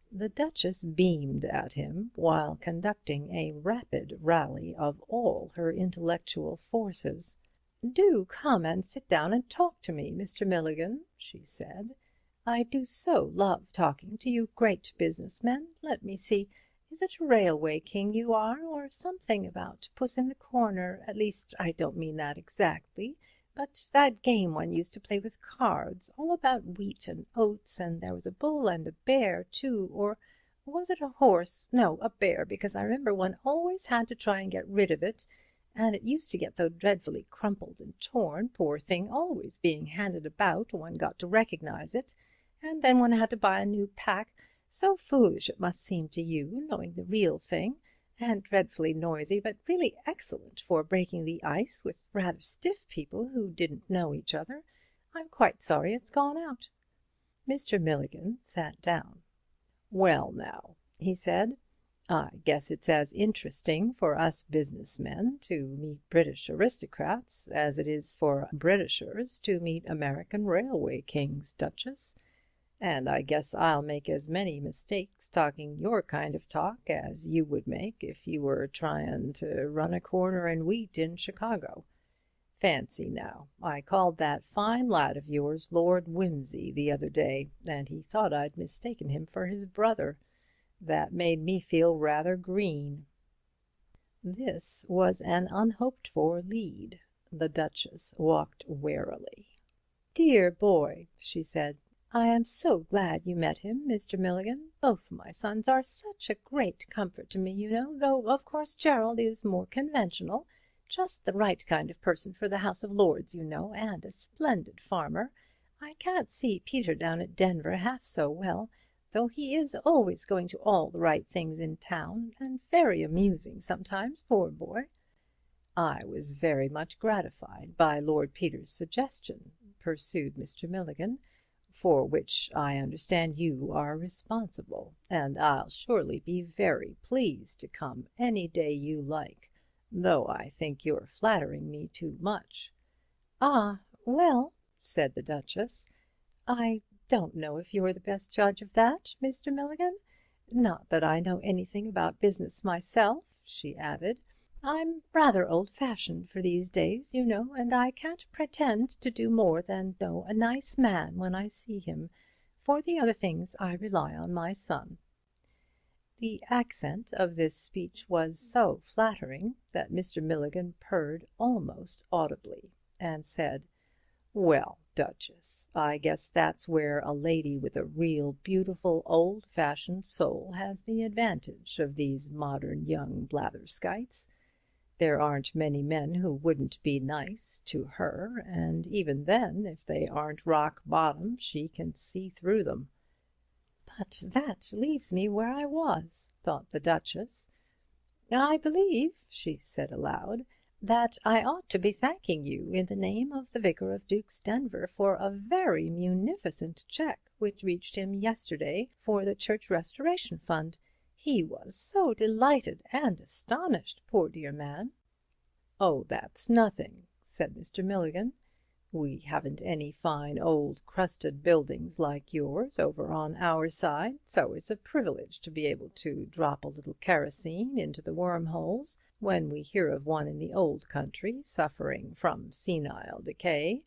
The Duchess beamed at him while conducting a rapid rally of all her intellectual forces. "Do come and sit down and talk to me, Mr. Milligan," she said. "I do so love talking to you great business men. Let me see, is it Railway King you are, or something about Puss in the Corner? At least, I don't mean that exactly, but that game one used to play with cards, all about wheat and oats, and there was a bull and a bear too, or was it a horse? No, a bear, because I remember one always had to try and get rid of it, and it used to get so dreadfully crumpled and torn, poor thing, always being handed about, one got to recognise it, and then one had to buy a new pack. So foolish it must seem to you, knowing the real thing, and dreadfully noisy, but really excellent for breaking the ice with rather stiff people who didn't know each other. I'm quite sorry it's gone out." Mr. Milligan sat down. "Well now," he said, "I guess it's as interesting for us business men to meet British aristocrats as it is for Britishers to meet American railway kings, Duchess. And I guess I'll make as many mistakes talking your kind of talk as you would make if you were tryin' to run a corner in wheat in Chicago. Fancy now, I called that fine lad of yours Lord Wimsey the other day, and he thought I'd mistaken him for his brother. That made me feel rather green." This was an unhoped-for lead. The Duchess walked warily. "Dear boy," she said, "I am so glad you met him, Mr. Milligan. Both my sons are such a great comfort to me, you know, though of course Gerald is more conventional, just the right kind of person for the House of Lords, you know, and a splendid farmer. I can't see Peter down at Denver half so well, though he is always going to all the right things in town, and very amusing sometimes, poor boy." "I was very much gratified by Lord Peter's suggestion," pursued Mr. Milligan, "for which I understand you are responsible, and I'll surely be very pleased to come any day you like, though I think you're flattering me too much." "Ah, well," said the Duchess, "I don't know if you're the best judge of that, Mr. Milligan. Not that I know anything about business myself," she added. "I'm rather old-fashioned for these days, you know, and I can't pretend to do more than know a nice man when I see him. For the other things I rely on my son." The accent of this speech was so flattering that Mr. Milligan purred almost audibly, and said, "Well, Duchess, I guess that's where a lady with a real beautiful old-fashioned soul has the advantage of these modern young blatherskites. There aren't many men who wouldn't be nice to her, and even then, if they aren't rock bottom, she can see through them." "But that leaves me where I was," thought the Duchess. "I believe," she said aloud, "that I ought to be thanking you in the name of the Vicar of Duke's Denver for a very munificent cheque which reached him yesterday for the Church Restoration Fund. He was so delighted and astonished, poor dear man." "Oh, that's nothing," said Mr. Milligan. "We haven't any fine old crusted buildings like yours over on our side, so it's a privilege to be able to drop a little kerosene into the wormholes when we hear of one in the old country suffering from senile decay.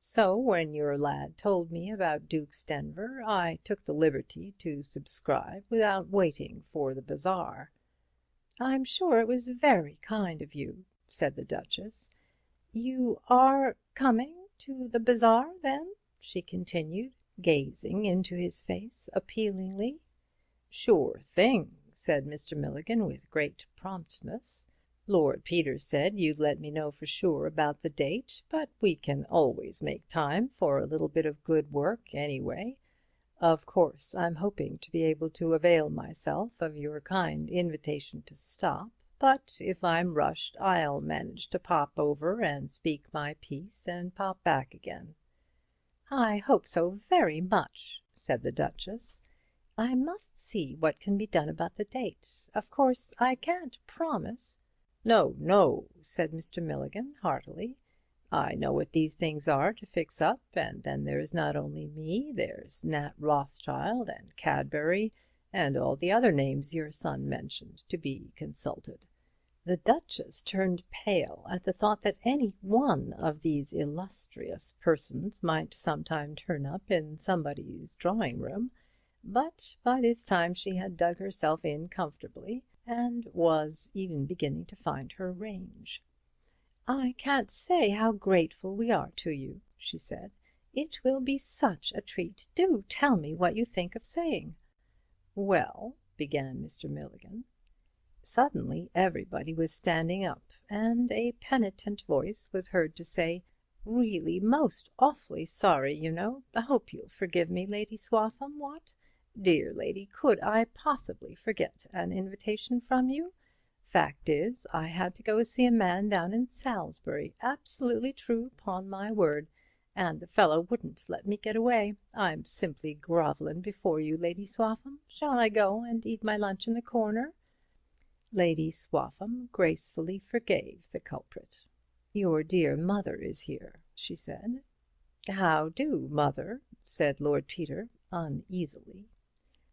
So when your lad told me about Duke's Denver, I took the liberty to subscribe without waiting for the bazaar." "I'm sure it was very kind of you," said the Duchess. "You are coming to the bazaar, then?" she continued, gazing into his face appealingly. "Sure thing," said Mr. Milligan with great promptness. "Lord Peter said you'd let me know for sure about the date, but we can always make time for a little bit of good work anyway. Of course, I'm hoping to be able to avail myself of your kind invitation to stop, but if I'm rushed I'll manage to pop over and speak my piece and pop back again." "I hope so very much," said the Duchess. "I must see what can be done about the date. Of course, I can't promise—" "No, no," said Mr. Milligan heartily. "I know what these things are to fix up, and then there's not only me, there's Nat Rothschild and Cadbury and all the other names your son mentioned to be consulted." The Duchess turned pale at the thought that any one of these illustrious persons might sometime turn up in somebody's drawing-room, but by this time she had dug herself in comfortably, and was even beginning to find her range. "I can't say how grateful we are to you," she said. "It will be such a treat. Do tell me what you think of saying." "Well," began Mr. Milligan. Suddenly everybody was standing up, and a penitent voice was heard to say, "Really most awfully sorry, you know. Hope you'll forgive me, Lady Swaffham, what? Dear lady, could I possibly forget an invitation from you? Fact is, I had to go see a man down in Salisbury, absolutely true, 'pon my word, and the fellow wouldn't let me get away. I'm simply grovelling before you, Lady Swaffham. Shall I go and eat my lunch in the corner?" Lady Swaffham gracefully forgave the culprit. "Your dear mother is here," she said. "How do, mother?" said Lord Peter, uneasily.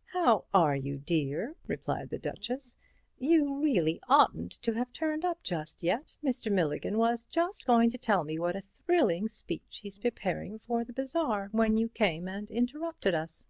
"How are you, dear?" replied the Duchess. "You really oughtn't to have turned up just yet. Mr. Milligan was just going to tell me what a thrilling speech he's preparing for the bazaar when you came and interrupted us."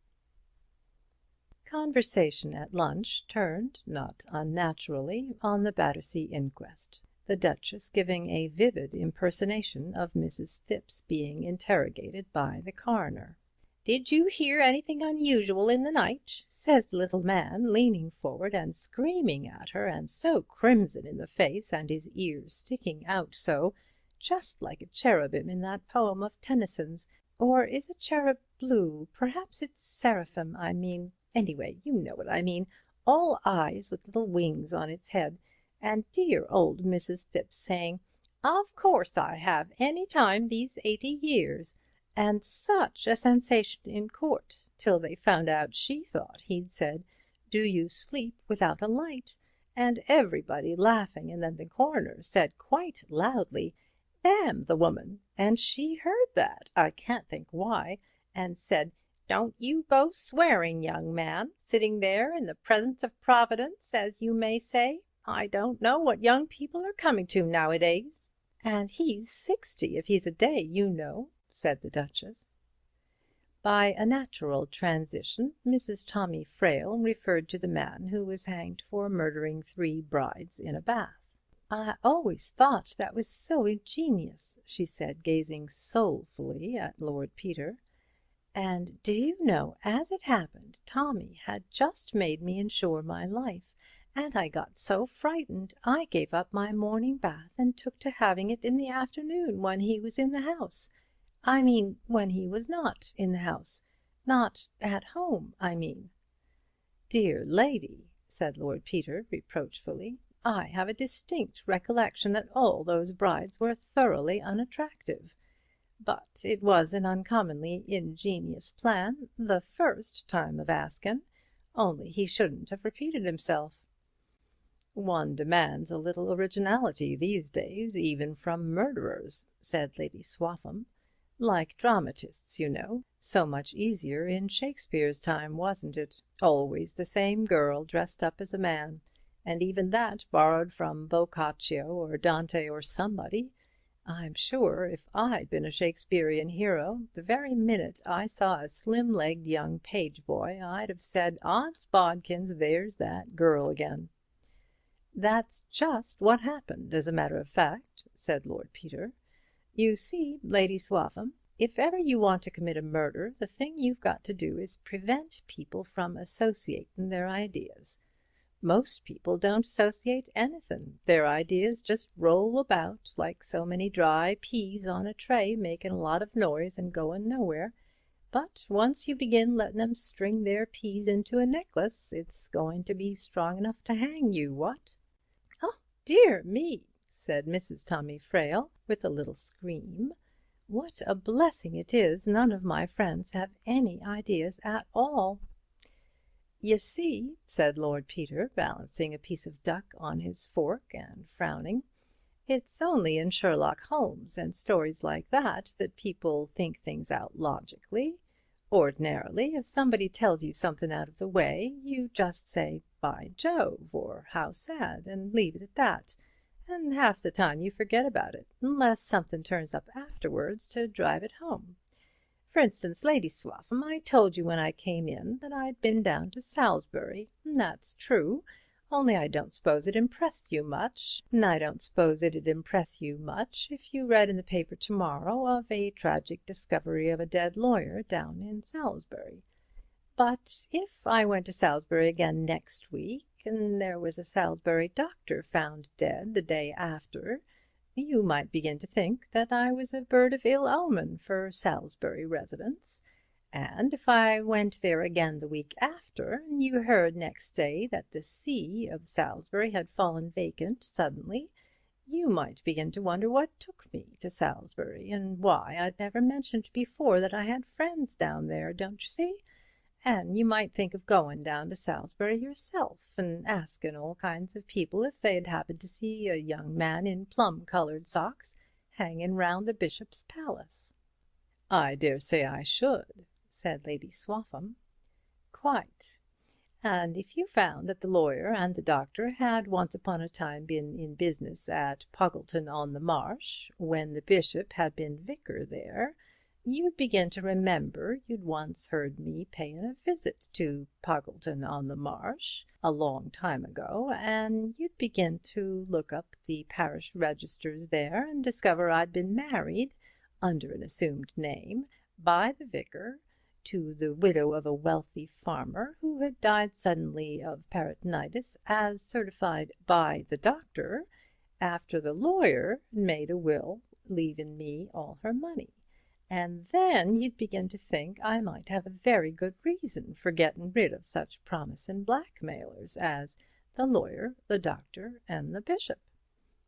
Conversation at lunch turned, not unnaturally, on the Battersea inquest, the Duchess giving a vivid impersonation of Mrs. Thipps being interrogated by the coroner. "Did you hear anything unusual in the night?" says the little man, leaning forward and screaming at her, and so crimson in the face, and his ears sticking out so, just like a cherubim in that poem of Tennyson's. Or is a cherub blue? Perhaps it's seraphim, I mean. Anyway, you know what I mean. All eyes with little wings on its head. And dear old Mrs. Thipps saying, "Of course I have, any time these 80 years." And such a sensation in court, till they found out she thought he'd said, "Do you sleep without a light?" And everybody laughing, and then the coroner said quite loudly, "Damn the woman," and she heard that, I can't think why, and said, "Don't you go swearing, young man, sitting there in the presence of Providence, as you may say. I don't know what young people are coming to nowadays." "And he's 60 if he's a day, you know," said the Duchess. By a natural transition, Mrs. Tommy Frayle referred to the man who was hanged for murdering 3 brides in a bath. "I always thought that was so ingenious," she said, gazing soulfully at Lord Peter. "And do you know, as it happened, Tommy had just made me insure my life, and I got so frightened I gave up my morning bath and took to having it in the afternoon when he was in the house. I mean, when he was not in the house. Not at home, I mean." "Dear lady," said Lord Peter reproachfully, "I have a distinct recollection that all those brides were thoroughly unattractive. But it was an uncommonly ingenious plan, the first time of askin', only he shouldn't have repeated himself." "One demands a little originality these days, even from murderers," said Lady Swaffham. "Like dramatists, you know. So much easier in Shakespeare's time, wasn't it? Always the same girl dressed up as a man, and even that borrowed from Boccaccio or Dante or somebody. I'm sure if I'd been a Shakespearean hero, the very minute I saw a slim-legged young page boy, I'd have said, 'Odds bodkins, there's that girl again.'" "That's just what happened, as a matter of fact," said Lord Peter. "You see, Lady Swaffham, if ever you want to commit a murder, the thing you've got to do is prevent people from associating their ideas. Most people don't associate anythin'. Their ideas just roll about like so many dry peas on a tray, making a lot of noise and going nowhere. But once you begin letting 'em string their peas into a necklace, it's going to be strong enough to hang you, what?" "Oh, dear me," said Mrs. Tommy Frayle, with a little scream. "What a blessing it is none of my friends have any ideas at all." "You see," said Lord Peter, balancing a piece of duck on his fork and frowning, "it's only in Sherlock Holmes and stories like that people think things out logically. Ordinarily, if somebody tells you something out of the way, you just say 'By Jove,' or 'How sad,' and leave it at that, and half the time you forget about it, unless something turns up afterwards to drive it home. For instance, Lady Swaffham, I told you when I came in that I'd been down to Salisbury, and that's true, only I don't suppose it impressed you much, and I don't suppose it'd impress you much if you read in the paper tomorrow of a tragic discovery of a dead lawyer down in Salisbury. But if I went to Salisbury again next week, and there was a Salisbury doctor found dead the day after, you might begin to think that I was a bird of ill omen for Salisbury residents. And if I went there again the week after, and you heard next day that the See of Salisbury had fallen vacant suddenly, you might begin to wonder what took me to Salisbury, and why I'd never mentioned before that I had friends down there, don't you see? And you might think of going down to Salisbury yourself and asking all kinds of people if they'd happened to see a young man in plum-coloured socks hanging round the bishop's palace." "I daresay I should," said Lady Swaffham. "Quite. And if you found that the lawyer and the doctor had once upon a time been in business at Poggleton-on-the-Marsh, when the bishop had been vicar there, you'd begin to remember you'd once heard me paying a visit to Poggleton-on-the-Marsh a long time ago, and you'd begin to look up the parish registers there and discover I'd been married, under an assumed name, by the vicar, to the widow of a wealthy farmer who had died suddenly of peritonitis, as certified by the doctor, after the lawyer made a will leaving me all her money. And then you'd begin to think I might have a very good reason for getting rid of such promising blackmailers as the lawyer, the doctor, and the bishop.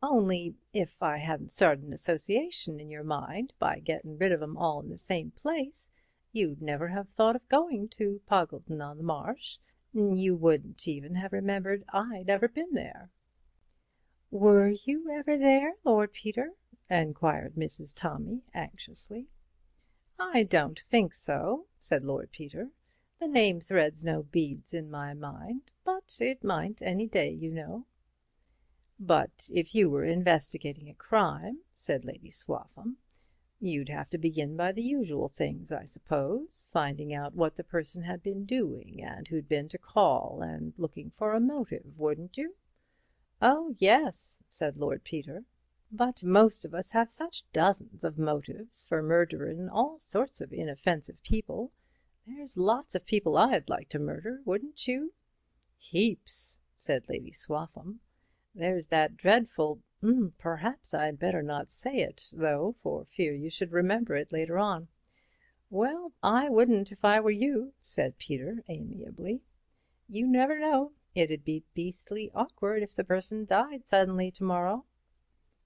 Only if I hadn't started an association in your mind by getting rid of 'em all in the same place, you'd never have thought of going to Poggleton-on-the-Marsh. You wouldn't even have remembered I'd ever been there." "Were you ever there, Lord Peter?" enquired Mrs. Tommy anxiously. "I don't think so," said Lord Peter. "The name threads no beads in my mind, but it might any day, you know." "But if you were investigating a crime," said Lady Swaffham, "you'd have to begin by the usual things, I suppose, finding out what the person had been doing and who'd been to call, and looking for a motive, wouldn't you?" "Oh, yes," said Lord Peter. "But most of us have such dozens of motives for murdering all sorts of inoffensive people. There's lots of people I'd like to murder, wouldn't you?" "Heaps," said Lady Swaffham. "There's that dreadful—perhaps I'd better not say it, though, for fear you should remember it later on." "Well, I wouldn't if I were you," said Peter amiably. "You never know. It'd be beastly awkward if the person died suddenly tomorrow."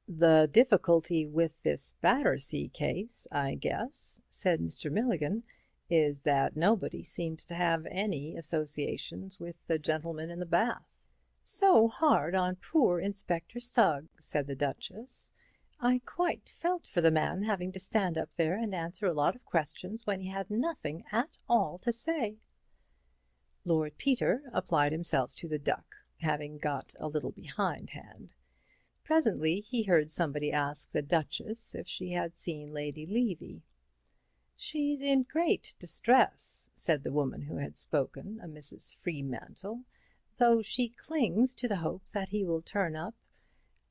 "The difficulty with this Battersea case, I guess," said Mr. Milligan, "is that nobody seems to have any associations with the gentleman in the bath." "So hard on poor Inspector Sugg," said the Duchess. "I quite felt for the man having to stand up there and answer a lot of questions when he had nothing at all to say." Lord Peter applied himself to the duck, having got a little behindhand. Presently he heard somebody ask the Duchess if she had seen Lady Levy. "She's in great distress," said the woman who had spoken, a Mrs. Freemantle, "though she clings to the hope that he will turn up.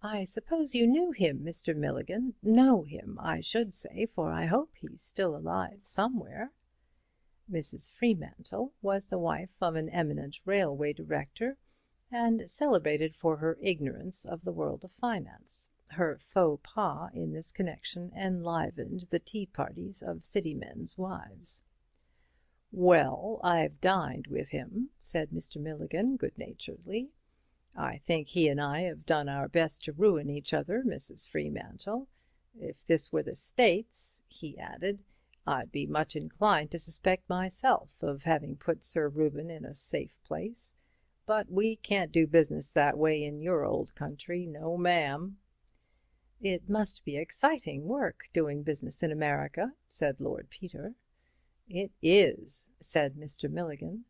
I suppose you knew him, Mr. Milligan. Know him, I should say, for I hope he's still alive somewhere." Mrs. Freemantle was the wife of an eminent railway director, and celebrated for her ignorance of the world of finance. Her faux pas in this connection enlivened the tea parties of city men's wives. "Well, I've dined with him," said Mr. Milligan good-naturedly. "I think he and I have done our best to ruin each other, Mrs. Freemantle. If this were the States," he added, "I'd be much inclined to suspect myself of having put Sir Reuben in a safe place. But we can't do business that way in your old country, no ma'am." "It must be exciting work doing business in America," said Lord Peter. "It is," said Mr. Milligan.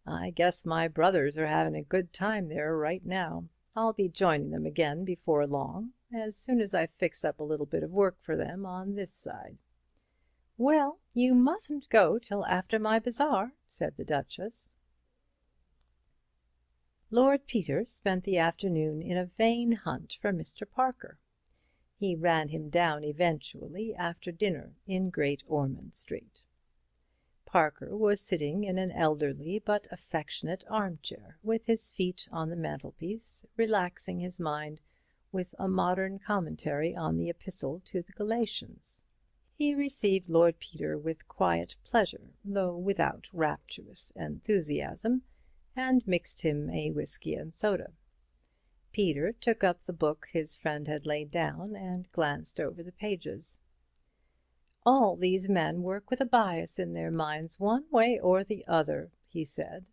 "I guess my brothers are having a good time there right now. I'll be joining them again before long, as soon as I've fixed up a little bit of work for them on this side." "Well, you mustn't go till after my bazaar," said the Duchess. Lord Peter spent the afternoon in a vain hunt for Mr. Parker. He ran him down eventually after dinner in Great Ormond Street. Parker was sitting in an elderly but affectionate armchair, with his feet on the mantelpiece, relaxing his mind with a modern commentary on the Epistle to the Galatians. He received Lord Peter with quiet pleasure, though without rapturous enthusiasm, and mixed him a whisky and soda. Peter took up the book his friend had laid down and glanced over the pages. "All these men work with a bias in their minds one way or the other," he said.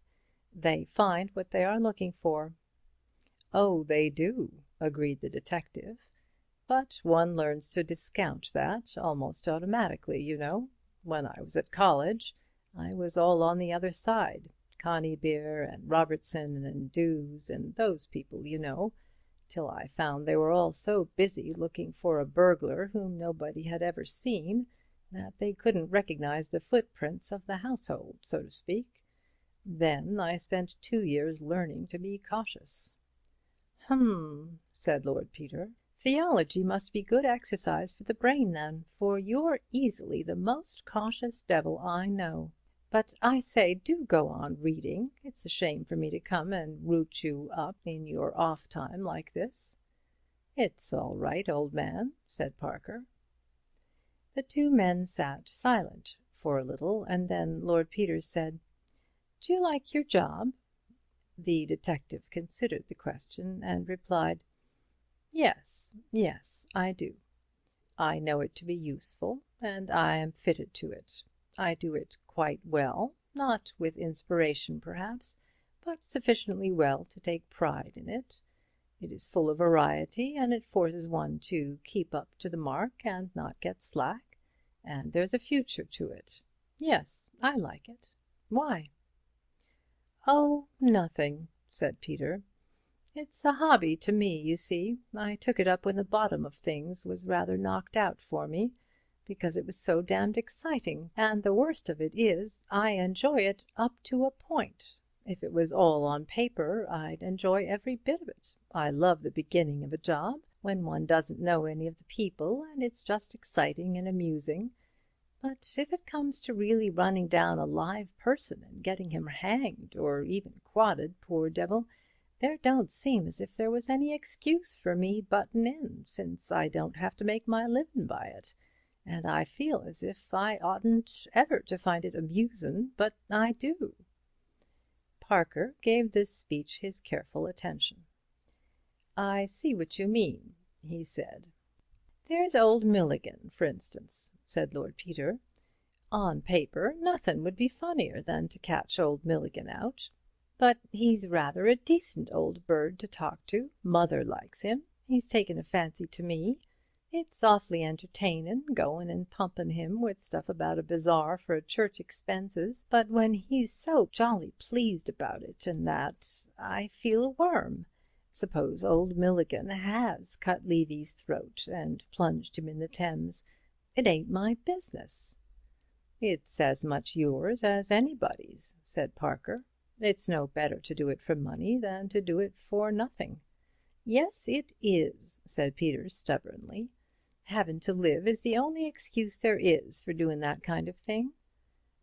"They find what they are looking for." "Oh, they do," agreed the detective. "But one learns to discount that almost automatically, you know. When I was at college, I was all on the other side. Conybeare and Robertson and Dewes and those people, you know, till I found they were all so busy looking for a burglar whom nobody had ever seen that they couldn't recognize the footprints of the household, so to speak. Then I spent 2 years learning to be cautious." Said Lord Peter. "Theology must be good exercise for the brain then, for you're easily the most cautious devil I know. But I say, do go on reading. It's a shame for me to come and root you up in your off time like this." "It's all right, old man," said Parker. The two men sat silent for a little, and then Lord Peter said, "Do you like your job?" The detective considered the question and replied, Yes, I do. I know it to be useful, and I am fitted to it. I do it quite well, not with inspiration perhaps, but sufficiently well to take pride in it. It is full of variety, and it forces one to keep up to the mark and not get slack, and there's a future to it. Yes, I like it. Why?" "Oh, nothing," said Peter. "It's a hobby to me, you see. I took it up when the bottom of things was rather knocked out for me, because it was so damned exciting, and the worst of it is I enjoy it up to a point. If it was all on paper, I'd enjoy every bit of it. I love the beginning of a job, when one doesn't know any of the people, and it's just exciting and amusing. But if it comes to really running down a live person and getting him hanged, or even quodded, poor devil, there don't seem as if there was any excuse for me buttin' in, since I don't have to make my livin' by it, and I feel as if I oughtn't ever to find it amusin', but I do." Parker gave this speech his careful attention. "I see what you mean," he said. "There's old Milligan, for instance," said Lord Peter. "On paper, nothin' would be funnier than to catch old Milligan out. But he's rather a decent old bird to talk to. Mother likes him. He's taken a fancy to me. It's awfully entertainin', goin' and pumpin' him with stuff about a bazaar for church expenses, but when he's so jolly pleased about it and that, I feel a worm. Suppose old Milligan has cut Levy's throat and plunged him in the Thames. It ain't my business." "It's as much yours as anybody's," said Parker. "It's no better to do it for money than to do it for nothing." "Yes, it is," said Peter stubbornly. "Havin' to live is the only excuse there is for doing that kind of thing."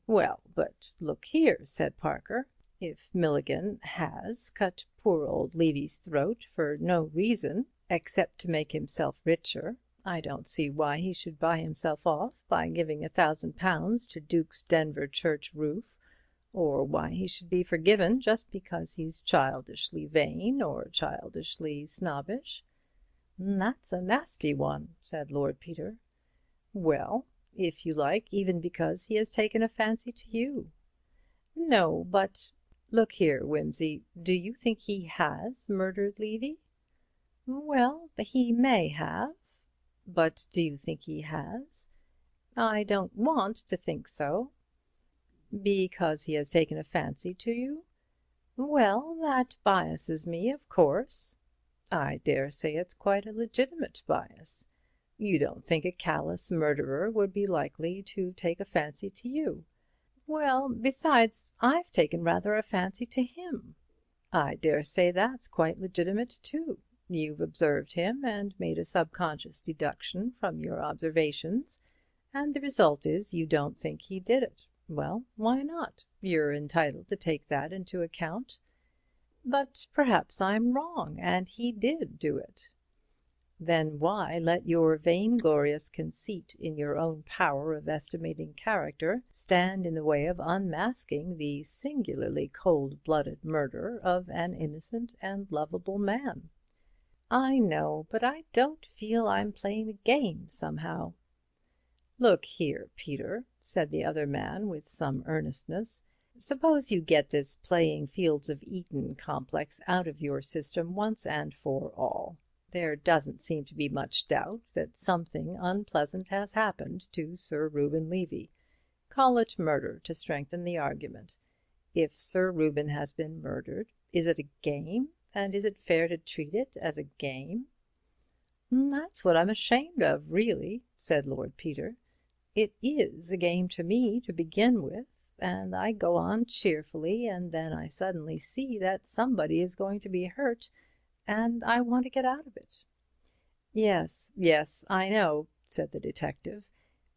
"Well, but look here," said Parker. "If Milligan has cut poor old Levy's throat for no reason except to make himself richer, I don't see why he should buy himself off by giving £1,000 to Duke's Denver church roof, or why he should be forgiven just because he's childishly vain or childishly snobbish." "That's a nasty one," said Lord Peter. "Well, if you like, even because he has taken a fancy to you." "No, but—" "Look here, Wimsey, do you think he has murdered Levy?" "Well, he may have." "But do you think he has?" "I don't want to think so." "Because he has taken a fancy to you?" "Well, that biases me, of course." "I daresay it's quite a legitimate bias. You don't think a callous murderer would be likely to take a fancy to you?" "Well, besides, I've taken rather a fancy to him." "I daresay that's quite legitimate too. You've observed him and made a subconscious deduction from your observations, and the result is you don't think he did it. Well, why not? You're entitled to take that into account." "But perhaps I'm wrong, and he did do it." "Then why let your vainglorious conceit in your own power of estimating character stand in the way of unmasking the singularly cold-blooded murder of an innocent and lovable man?" "I know, but I don't feel I'm playing the game somehow." "Look here, Peter," said the other man with some earnestness, "suppose you get this playing fields of Eton complex out of your system once and for all. There doesn't seem to be much doubt that something unpleasant has happened to Sir Reuben Levy. Call it murder to strengthen the argument. If Sir Reuben has been murdered, is it a game? And is it fair to treat it as a game?" "That's what I'm ashamed of, really," said Lord Peter. "It is a game to me to begin with, and I go on cheerfully, and then I suddenly see that somebody is going to be hurt, and I want to get out of it." "Yes, yes, I know," said the detective,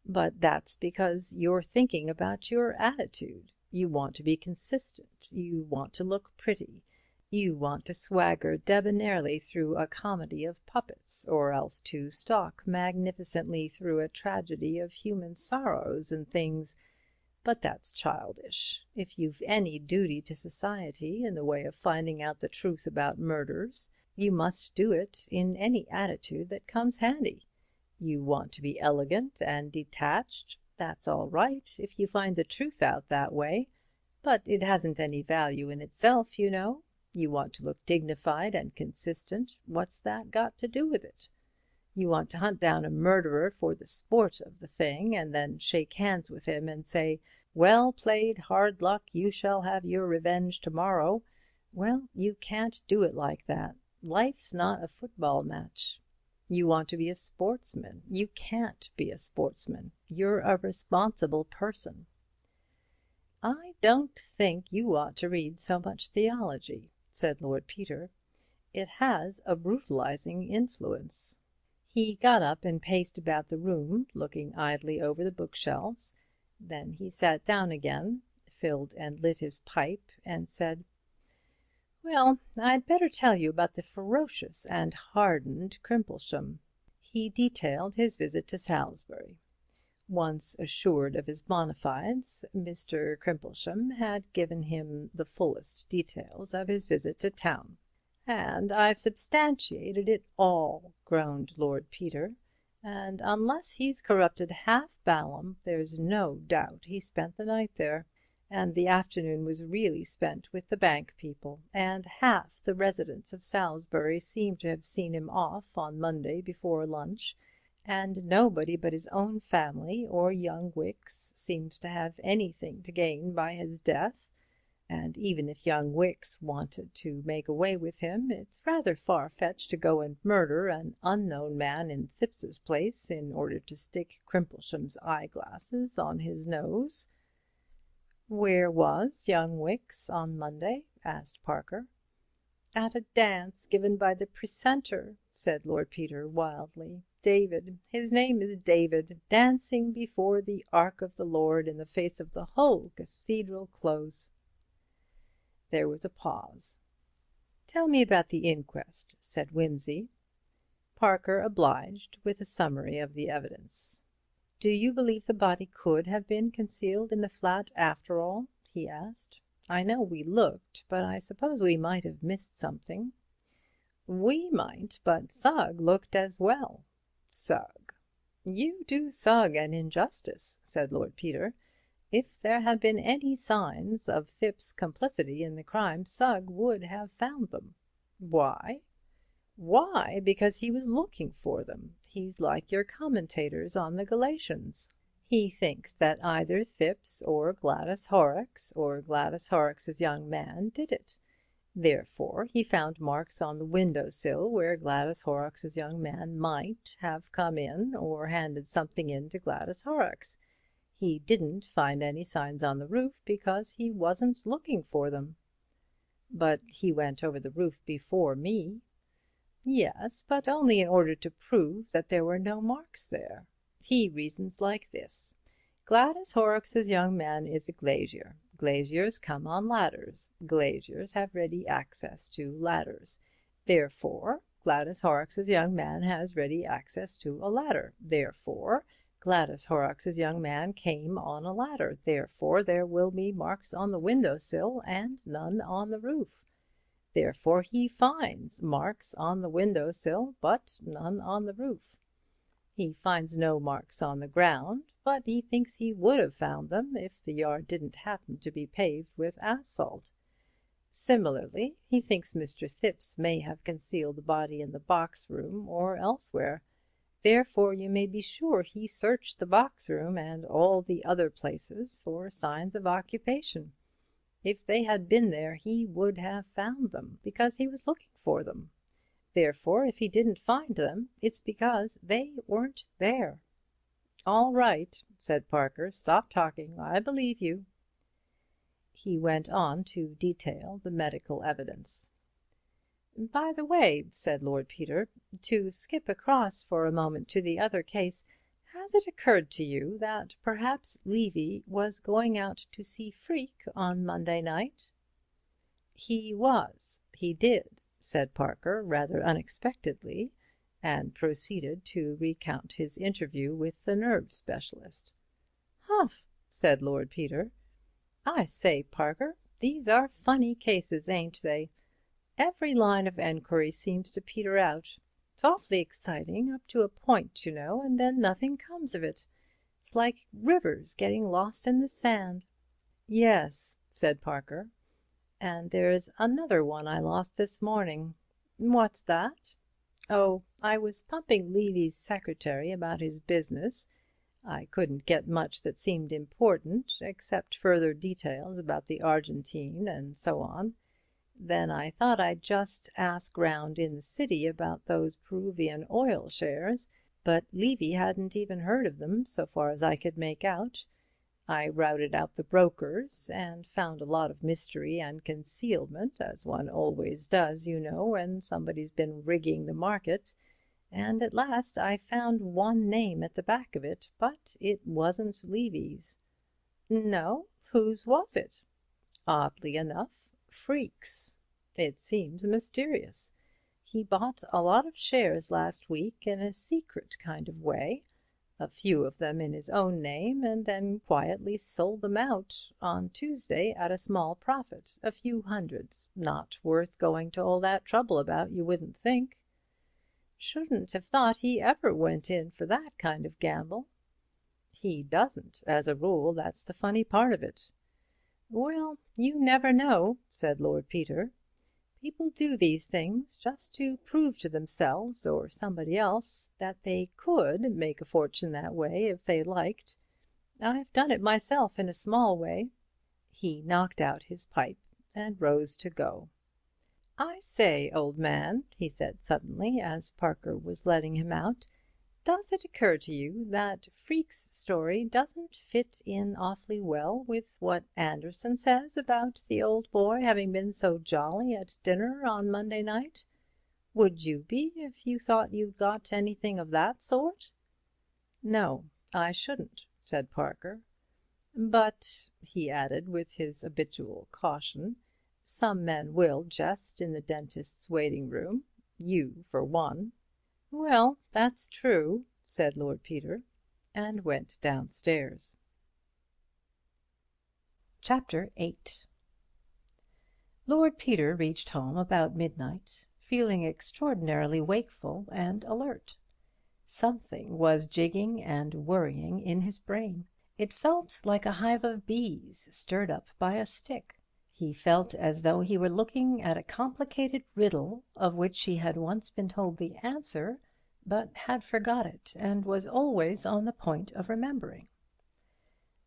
"but that's because you're thinking about your attitude. You want to be consistent, you want to look pretty, you want to swagger debonairly through a comedy of puppets, or else to stalk magnificently through a tragedy of human sorrows and things. But that's childish. If you've any duty to society in the way of finding out the truth about murders, you must do it in any attitude that comes handy. You want to be elegant and detached. That's all right if you find the truth out that way, but it hasn't any value in itself, you know. You want to look dignified and consistent. What's that got to do with it? You want to hunt down a murderer for the sport of the thing, and then shake hands with him and say, 'Well played, hard luck, you shall have your revenge tomorrow.' Well, you can't do it like that. Life's not a football match. You want to be a sportsman. You can't be a sportsman. You're a responsible person." "I don't think you ought to read so much theology," said Lord Peter. "It has a brutalizing influence." He got up and paced about the room, looking idly over the bookshelves. Then he sat down again, filled and lit his pipe, and said, "Well, I'd better tell you about the ferocious and hardened Crimplesham." He detailed his visit to Salisbury. Once assured of his bona fides, Mr. Crimplesham had given him the fullest details of his visit to town. "And I've substantiated it all," groaned Lord Peter, "and unless he's corrupted half Balham, there's no doubt he spent the night there. And the afternoon was really spent with the bank people, and half the residents of Salisbury seem to have seen him off on Monday before lunch, and nobody but his own family or young Wicks seems to have anything to gain by his death. And even if young Wicks wanted to make away with him, it's rather far-fetched to go and murder an unknown man in Thipps's place in order to stick Crimplesham's eyeglasses on his nose." "Where was young Wicks on Monday?" asked Parker. "At a dance given by the precentor," said Lord Peter wildly. "David, his name is David, dancing before the Ark of the Lord in the face of the whole cathedral close." There was a pause. "Tell me about the inquest," said Wimsey. Parker obliged with a summary of the evidence. "Do you believe the body could have been concealed in the flat after all?" he asked. "I know we looked, but I suppose we might have missed something." "We might, but Sugg looked as well." "Sugg! You do Sugg an injustice," said Lord Peter. "If there had been any signs of Thipps' complicity in the crime, Sugg would have found them." "Why?" "Why? Because he was looking for them. He's like your commentators on the Galatians. He thinks that either Thipps or Gladys Horrocks, or Gladys Horrocks's young man, did it. Therefore he found marks on the window sill where Gladys Horrocks's young man might have come in or handed something in to Gladys Horrocks. He didn't find any signs on the roof because he wasn't looking for them." "But he went over the roof before me." "Yes, but only in order to prove that there were no marks there. He reasons like this. Gladys Horrocks's young man is a glazier. Glaziers come on ladders. Glaziers have ready access to ladders. Therefore, Gladys Horrocks's young man has ready access to a ladder. Therefore, Gladys Horrocks's young man came on a ladder. Therefore, there will be marks on the window sill and none on the roof. Therefore, he finds marks on the window sill, but none on the roof. He finds no marks on the ground, but he thinks he would have found them if the yard didn't happen to be paved with asphalt. Similarly, he thinks Mr. Thipps may have concealed the body in the box room or elsewhere. Therefore, you may be sure he searched the box room and all the other places for signs of occupation. If they had been there, he would have found them, because he was looking for them. Therefore, if he didn't find them, it's because they weren't there." "All right," said Parker. "Stop talking. I believe you." He went on to detail the medical evidence. "By the way," said Lord Peter, "to skip across for a moment to the other case, has it occurred to you that perhaps Levy was going out to see Freke on Monday night?" "He did," said Parker, rather unexpectedly, and proceeded to recount his interview with the nerve specialist. "Humph!" said Lord Peter. "I say, Parker, these are funny cases, ain't they? Every line of enquiry seems to peter out. It's awfully exciting up to a point, you know, and then nothing comes of it. It's like rivers getting lost in the sand." "Yes," said Parker. "And there's another one I lost this morning." "What's that?" "Oh, I was pumping Levy's secretary about his business. I couldn't get much that seemed important, except further details about the Argentine and so on. Then I thought I'd just ask round in the city about those Peruvian oil shares, but Levy hadn't even heard of them, so far as I could make out. I routed out the brokers and found a lot of mystery and concealment, as one always does, you know, when somebody's been rigging the market, and at last I found one name at the back of it, but it wasn't Levy's." "No? Whose was it?" "Oddly enough, Freke's. It seems mysterious. He bought a lot of shares last week in a secret kind of way, a few of them in his own name, and then quietly sold them out on Tuesday at a small profit, a few hundreds, not worth going to all that trouble about, you wouldn't think." "Shouldn't have thought he ever went in for that kind of gamble." "He doesn't, as a rule. That's the funny part of it." "Well, you never know," said Lord Peter. "People do these things just to prove to themselves or somebody else that they could make a fortune that way if they liked. I've done it myself in a small way." He knocked out his pipe and rose to go. "I say, old man," he said suddenly, as Parker was letting him out, "does it occur to you that Freke's story doesn't fit in awfully well with what Anderson says about the old boy having been so jolly at dinner on Monday night? Would you be, if you thought you'd got anything of that sort?" "No, I shouldn't," said Parker. "But," he added with his habitual caution, "some men will jest in the dentist's waiting room. You for one." "Well, that's true," said Lord Peter, and went downstairs. Chapter 8. Lord Peter reached home about midnight, feeling extraordinarily wakeful and alert. Something was jigging and worrying in his brain. It felt like a hive of bees stirred up by a stick. He felt as though he were looking at a complicated riddle of which he had once been told the answer, but had forgot it, and was always on the point of remembering.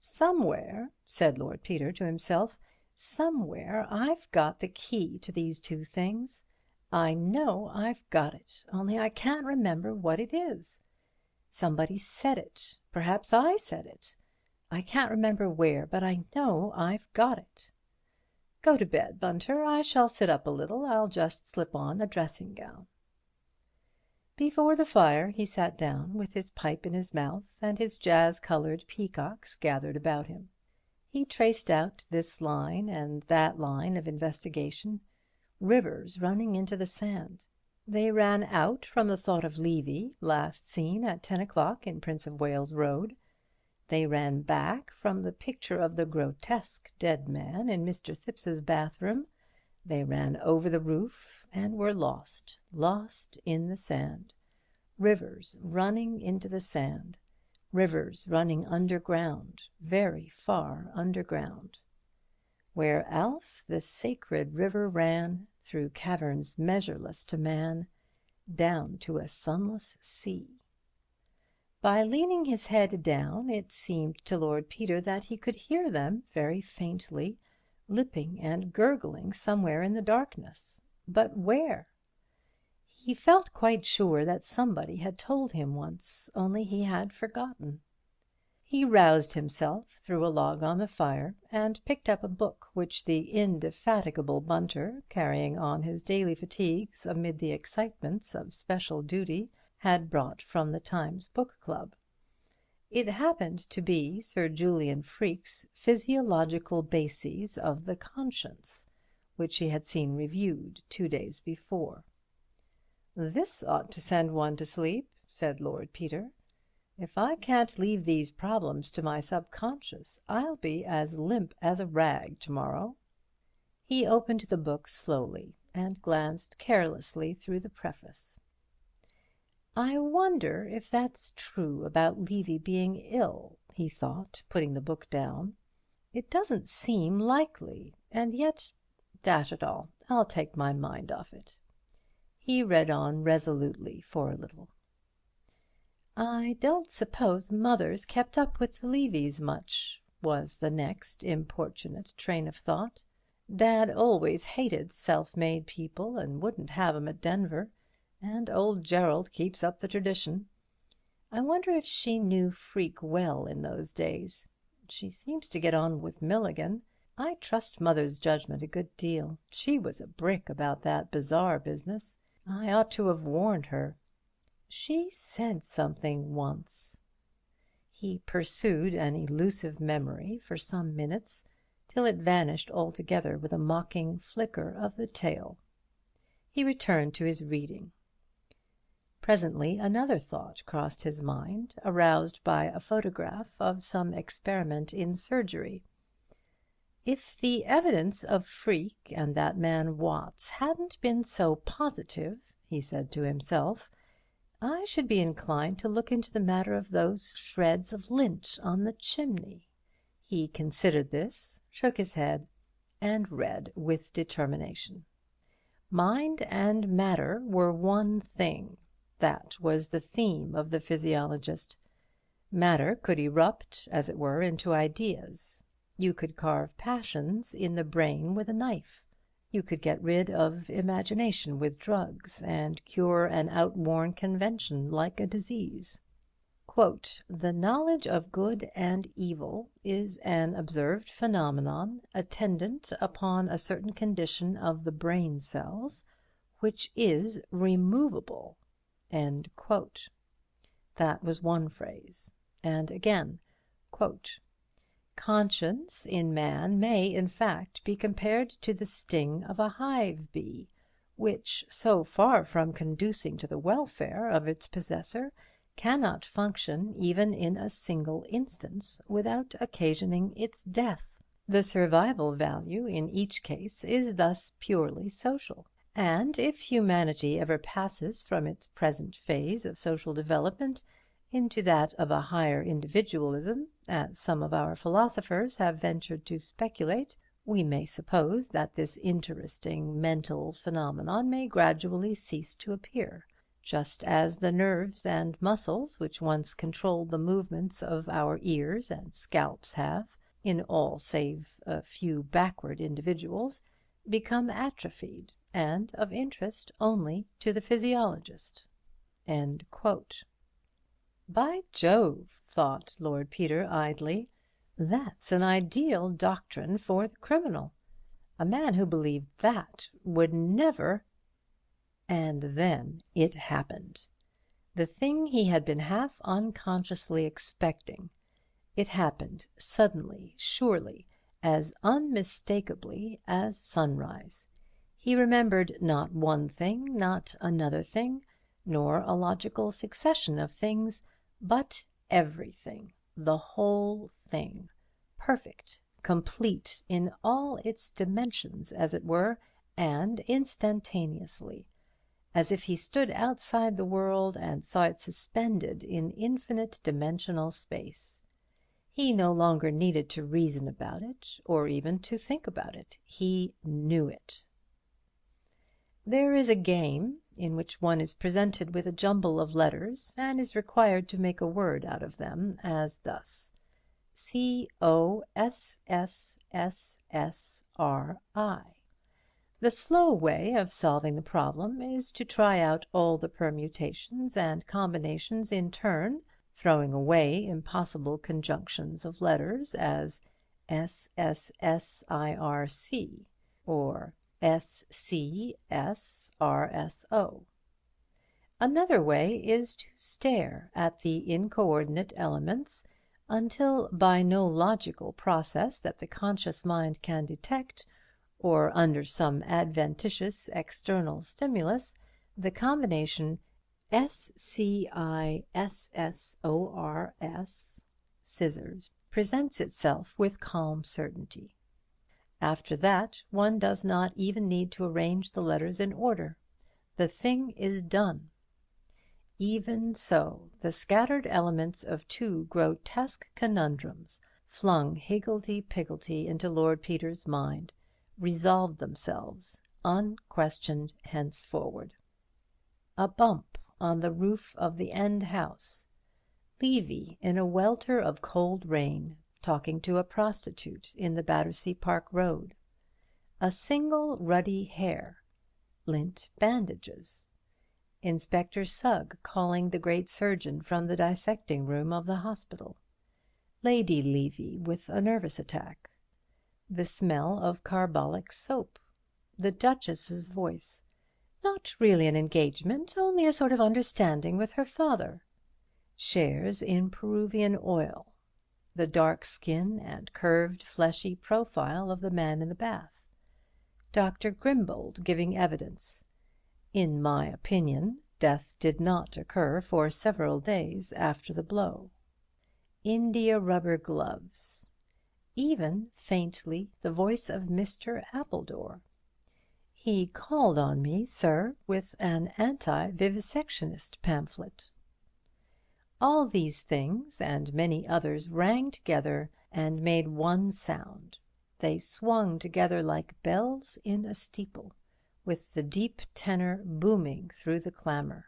"Somewhere," said Lord Peter to himself, "somewhere I've got the key to these two things. I know I've got it, only I can't remember what it is. Somebody said it. Perhaps I said it. I can't remember where, but I know I've got it. Go to bed, Bunter. I shall sit up a little. I'll just slip on a dressing-gown." Before the fire he sat down, with his pipe in his mouth and his jazz-coloured peacocks gathered about him. He traced out this line and that line of investigation, rivers running into the sand. They ran out from the thought of Levy, last seen at 10 o'clock in Prince of Wales Road. They ran back from the picture of the grotesque dead man in Mr. Thipps's bathroom. They ran over the roof and were lost in the sand. Rivers running into the sand. Rivers running underground, very far underground. Where Alf, the sacred river, ran, through caverns measureless to man, down to a sunless sea. By leaning his head down, it seemed to Lord Peter that he could hear them very faintly, lipping and gurgling somewhere in the darkness. But where? He felt quite sure that somebody had told him once, only he had forgotten. He roused himself, threw a log on the fire, and picked up a book which the indefatigable Bunter, carrying on his daily fatigues amid the excitements of special duty, had brought from the Times Book Club. It happened to be Sir Julian Freke's Physiological Bases of the Conscience, which he had seen reviewed 2 days before. "This ought to send one to sleep," said Lord Peter. "If I can't leave these problems to my subconscious, I'll be as limp as a rag tomorrow." He opened the book slowly and glanced carelessly through the preface. "I wonder if that's true about Levy being ill," he thought, putting the book down. "It doesn't seem likely, and yet, dash it all, I'll take my mind off it." He read on resolutely for a little. "I don't suppose Mother's kept up with the Levys much," was the next importunate train of thought. "Dad always hated self-made people and wouldn't have 'em at Denver, and old Gerald keeps up the tradition. I wonder if she knew Freke well in those days. She seems to get on with Milligan. I trust Mother's judgment a good deal. She was a brick about that bazaar business. I ought to have warned her. She said something once." He pursued an elusive memory for some minutes, till it vanished altogether with a mocking flicker of the tail. He returned to his reading. Presently another thought crossed his mind, aroused by a photograph of some experiment in surgery. If the evidence of Freke and that man Watts hadn't been so positive, he said to himself, I should be inclined to look into the matter of those shreds of lint on the chimney. He considered this, shook his head, and read with determination. Mind and matter were one thing. That was the theme of the physiologist. Matter could erupt, as it were, into ideas. You could carve passions in the brain with a knife. You could get rid of imagination with drugs, and cure an outworn convention like a disease. Quote, "The knowledge of good and evil is an observed phenomenon attendant upon a certain condition of the brain cells, which is removable." End quote. That was one phrase. And again, quote, "Conscience in man may, in fact, be compared to the sting of a hive bee, which, so far from conducing to the welfare of its possessor, cannot function even in a single instance without occasioning its death." The survival value in each case is thus purely social. And if humanity ever passes from its present phase of social development into that of a higher individualism, as some of our philosophers have ventured to speculate, we may suppose that this interesting mental phenomenon may gradually cease to appear, just as the nerves and muscles which once controlled the movements of our ears and scalps have, in all save a few backward individuals, become atrophied and of interest only to the physiologist." End quote. By Jove, thought Lord Peter idly, that's an ideal doctrine for the criminal. A man who believed that would never— And then it happened. The thing he had been half unconsciously expecting. It happened suddenly, surely, as unmistakably as sunrise. He remembered not one thing, not another thing, nor a logical succession of things, but everything, the whole thing, perfect, complete in all its dimensions, as it were, and instantaneously, as if he stood outside the world and saw it suspended in infinite dimensional space. He no longer needed to reason about it, or even to think about it. He knew it. There is a game in which one is presented with a jumble of letters and is required to make a word out of them, as thus: COSSSSRI. The slow way of solving the problem is to try out all the permutations and combinations in turn, throwing away impossible conjunctions of letters as SSSIRC or SCSRSO. Another way is to stare at the incoordinate elements until, by no logical process that the conscious mind can detect, or under some adventitious external stimulus, the combination SCISSORS scissors presents itself with calm certainty. After that, one does not even need to arrange the letters in order. The thing is done. Even so, the scattered elements of two grotesque conundrums, flung higgledy-piggledy into Lord Peter's mind, resolved themselves, unquestioned henceforward. A bump on the roof of the end house. Levy in a welter of cold rain, talking to a prostitute in the Battersea Park Road. A single ruddy hair. Lint bandages. Inspector Sugg calling the great surgeon from the dissecting room of the hospital. Lady Levy with a nervous attack. The smell of carbolic soap. The Duchess's voice. Not really an engagement, only a sort of understanding with her father. Shares in Peruvian oil. The dark skin and curved fleshy profile of the man in the bath. Dr. Grimbold giving evidence. In my opinion, death did not occur for several days after the blow. India rubber gloves. Even, faintly, the voice of Mr. Appledore. He called on me, sir, with an anti-vivisectionist pamphlet. All these things and many others rang together and made one sound. They swung together like bells in a steeple, with the deep tenor booming through the clamour.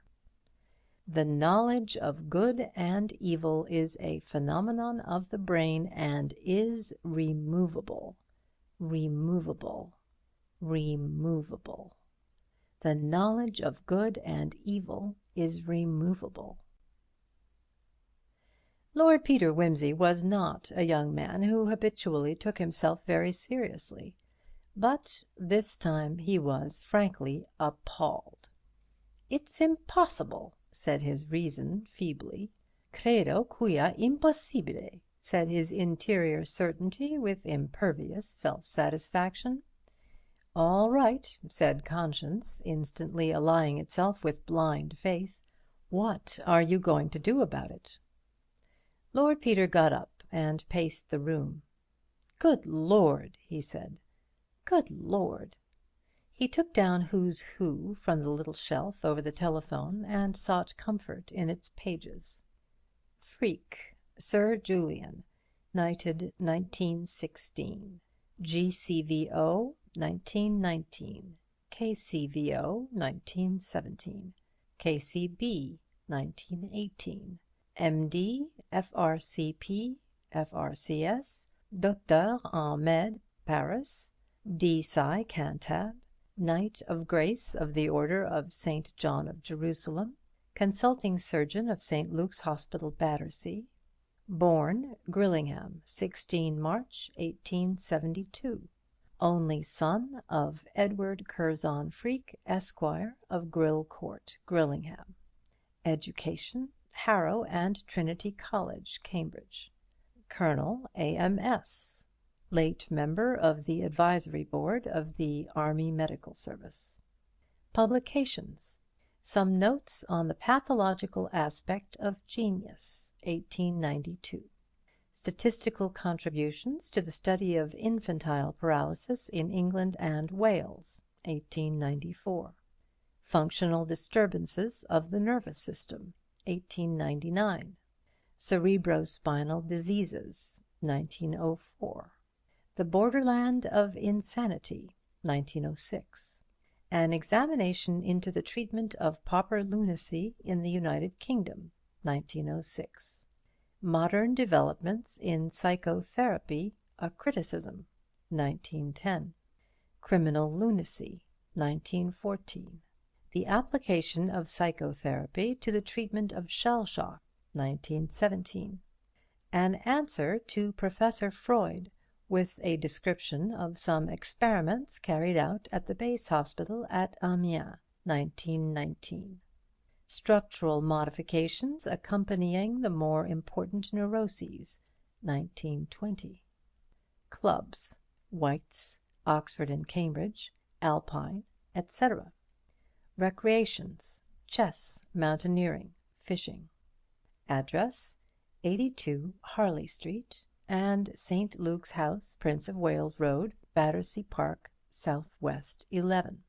The knowledge of good and evil is a phenomenon of the brain and is removable. Removable. Removable. The knowledge of good and evil is removable. Lord Peter Wimsey was not a young man who habitually took himself very seriously, but this time he was frankly appalled. "It's impossible," said his reason feebly. "Credo quia impossibile," said his interior certainty with impervious self-satisfaction. "All right," said conscience, instantly allying itself with blind faith. "What are you going to do about it?" Lord Peter got up and paced the room. "Good Lord!" he said. "Good Lord!" He took down Who's Who from the little shelf over the telephone and sought comfort in its pages. Freak, Sir Julian, knighted 1916. GCVO 1919. KCVO 1917. KCB 1918. MD, FRCP, FRCS, Docteur en Med, Paris, D-Sci Cantab, Knight of Grace of the Order of St. John of Jerusalem, Consulting Surgeon of St. Luke's Hospital, Battersea. Born Grillingham, 16 March 1872. Only son of Edward Curzon Freak, Esquire, of Grill Court, Grillingham. Education, Harrow and Trinity College, Cambridge. Colonel A.M.S. Late member of the Advisory Board of the Army Medical Service. Publications: Some Notes on the Pathological Aspect of Genius, 1892. Statistical Contributions to the Study of Infantile Paralysis in England and Wales, 1894. Functional Disturbances of the Nervous System, 1899. Cerebrospinal Diseases, 1904. The Borderland of Insanity, 1906. An Examination into the Treatment of Pauper Lunacy in the United Kingdom, 1906. Modern Developments in Psychotherapy, a Criticism, 1910. Criminal Lunacy, 1914. The Application of Psychotherapy to the Treatment of Shell Shock, 1917. An Answer to Professor Freud, with a description of some experiments carried out at the base hospital at Amiens, 1919. Structural modifications accompanying the more important neuroses, 1920. Clubs: White's, Oxford and Cambridge, Alpine, etc. Recreations: chess, mountaineering, fishing. Address: 82 Harley Street and St. Luke's House, Prince of Wales Road, Battersea Park, S.W. 11.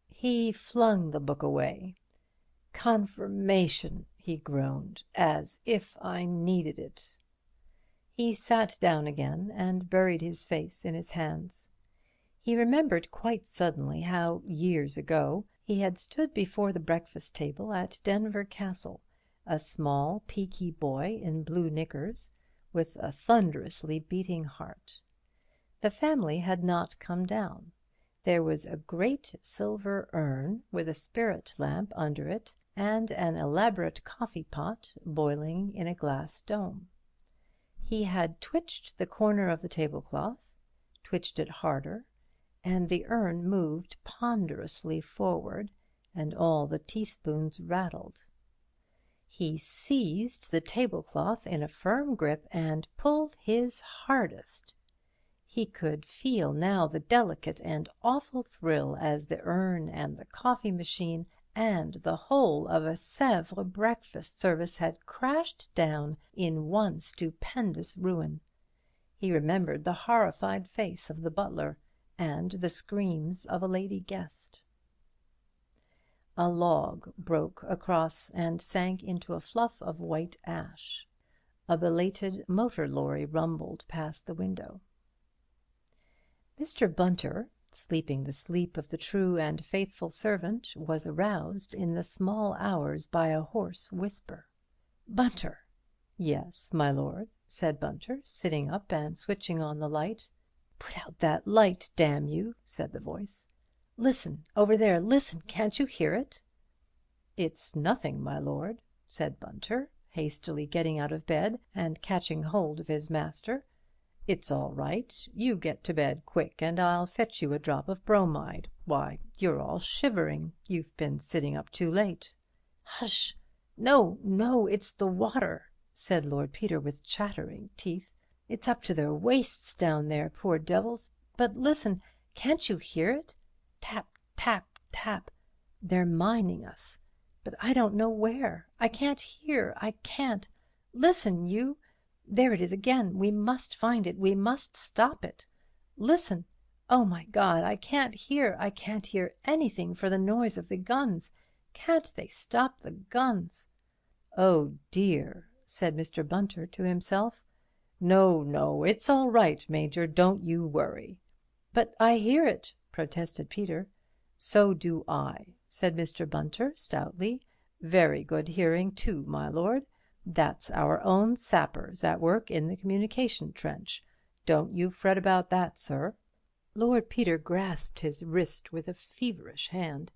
He flung the book away. "Confirmation," he groaned, "as if I needed it." He sat down again and buried his face in his hands. He remembered quite suddenly how, years ago, he had stood before the breakfast table at Denver Castle, a small, peaky boy in blue knickers, with a thunderously beating heart. The family had not come down. There was a great silver urn with a spirit lamp under it, and an elaborate coffee pot boiling in a glass dome. He had twitched the corner of the tablecloth, twitched it harder, and the urn moved ponderously forward, and all the teaspoons rattled. He seized the tablecloth in a firm grip and pulled his hardest. He could feel now the delicate and awful thrill as the urn and the coffee machine and the whole of a Sèvres breakfast service had crashed down in one stupendous ruin. He remembered the horrified face of the butler and the screams of a lady guest. A log broke across and sank into a fluff of white ash. A belated motor lorry rumbled past the window. Mr. Bunter, sleeping the sleep of the true and faithful servant, was aroused in the small hours by a hoarse whisper. "Bunter!" "Yes, my lord," said Bunter, sitting up and switching on the light. "Put out that light, damn you," said the voice. "Listen, over there, listen, can't you hear it?" "It's nothing, my lord," said Bunter, hastily getting out of bed and catching hold of his master. "It's all right. You get to bed quick and I'll fetch you a drop of bromide. Why, you're all shivering. You've been sitting up too late." "Hush! No, no, it's the water," said Lord Peter with chattering teeth. "It's up to their waists down there, poor devils. But listen, can't you hear it? Tap, tap, tap. They're mining us. But I don't know where. I can't hear. I can't. Listen, you. There it is again. We must find it. We must stop it. Listen! Oh, my God, I can't hear anything for the noise of the guns. Can't they stop the guns?" "Oh, dear," said Mr. Bunter to himself. "No, it's all right, Major, don't you worry." "But I hear it," protested Peter. "So do I," said Mr. Bunter stoutly. "Very good hearing too, my lord. That's our own sappers at work in the communication trench. Don't you fret about that, sir." Lord Peter grasped his wrist with a feverish hand.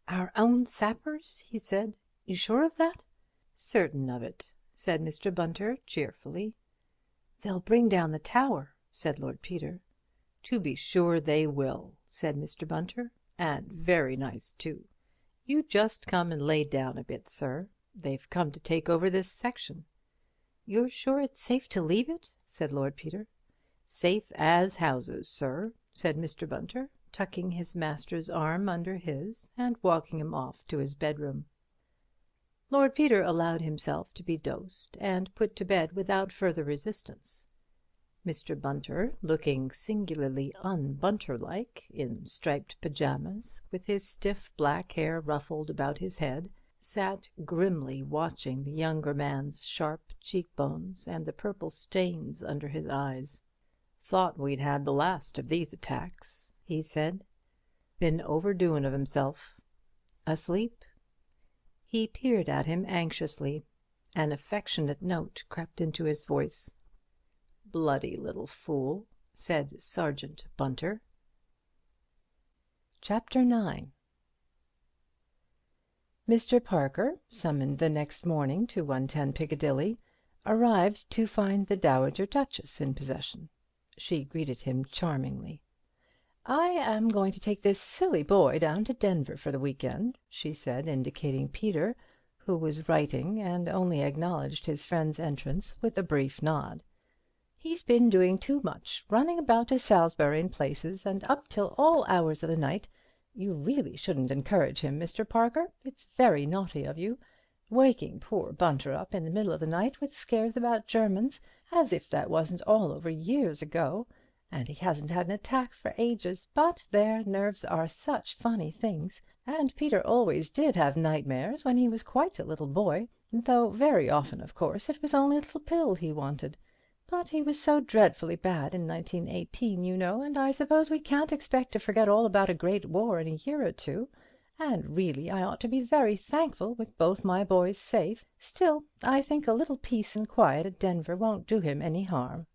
"Our own sappers?" he said. "You sure of that?" "Certain of it," said Mr. Bunter cheerfully. "They'll bring down the tower," said Lord Peter. "To be sure they will," said Mr. Bunter. "And very nice too. You just come and lay down a bit, sir. They've come to take over this section." "You're sure it's safe to leave it?" said Lord Peter. "Safe as houses, sir," said Mr. Bunter, tucking his master's arm under his and walking him off to his bedroom. Lord Peter allowed himself to be dosed and put to bed without further resistance. Mr. Bunter, looking singularly un-Bunter-like, in striped pyjamas, with his stiff black hair ruffled about his head, sat grimly watching the younger man's sharp cheekbones and the purple stains under his eyes. "Thought we'd had the last of these attacks," he said. "Been overdoing of himself. Asleep?" He peered at him anxiously. An affectionate note crept into his voice. "Bloody little fool," said Sergeant Bunter. Chapter 9. Mr. Parker, summoned the next morning to 110 Piccadilly, arrived to find the Dowager Duchess in possession. She greeted him charmingly. "I am going to take this silly boy down to Denver for the week-end," she said, indicating Peter, who was writing and only acknowledged his friend's entrance with a brief nod. "He's been doing too much, running about to Salisbury and places, and up till all hours of the night. You really shouldn't encourage him, Mr. Parker. It's very naughty of you. Waking poor Bunter up in the middle of the night with scares about Germans, as if that wasn't all over years ago. And he hasn't had an attack for ages. But there, nerves are such funny things. And Peter always did have nightmares when he was quite a little boy, though very often, of course, it was only a little pill he wanted. But he was so dreadfully bad in 1918, you know, and I suppose we can't expect to forget all about a great war in a year or two. And really I ought to be very thankful with both my boys safe. Still, I think a little peace and quiet at Denver won't do him any harm."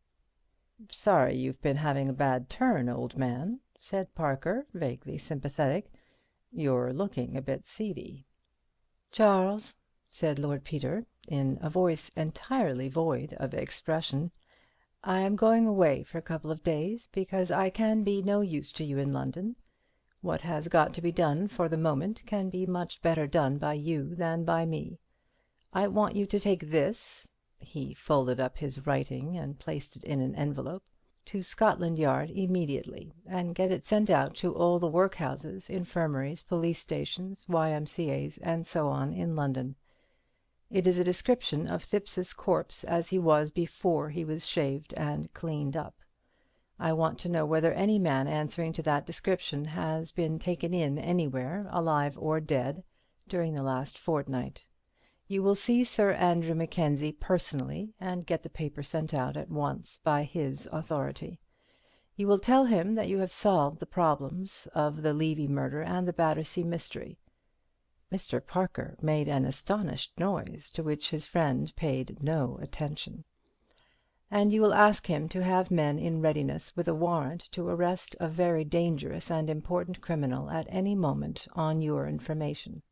"Sorry you've been having a bad turn, old man," said Parker, vaguely sympathetic. "You're looking a bit seedy." "Charles," said Lord Peter, in a voice entirely void of expression, "I am going away for a couple of days, because I can be no use to you in London. What has got to be done for the moment can be much better done by you than by me. I want you to take this," he folded up his writing and placed it in an envelope, "to Scotland Yard immediately, and get it sent out to all the workhouses, infirmaries, police stations, YMCA's, and so on in London. It is a description of Thipps's corpse as he was before he was shaved and cleaned up. I want to know whether any man answering to that description has been taken in anywhere, alive or dead, during the last fortnight. You will see Sir Andrew Mackenzie personally, and get the paper sent out at once by his authority. You will tell him that you have solved the problems of the Levy murder and the Battersea mystery." Mr. Parker made an astonished noise, to which his friend paid no attention. "And you will ask him to have men in readiness with a warrant to arrest a very dangerous and important criminal at any moment on your information.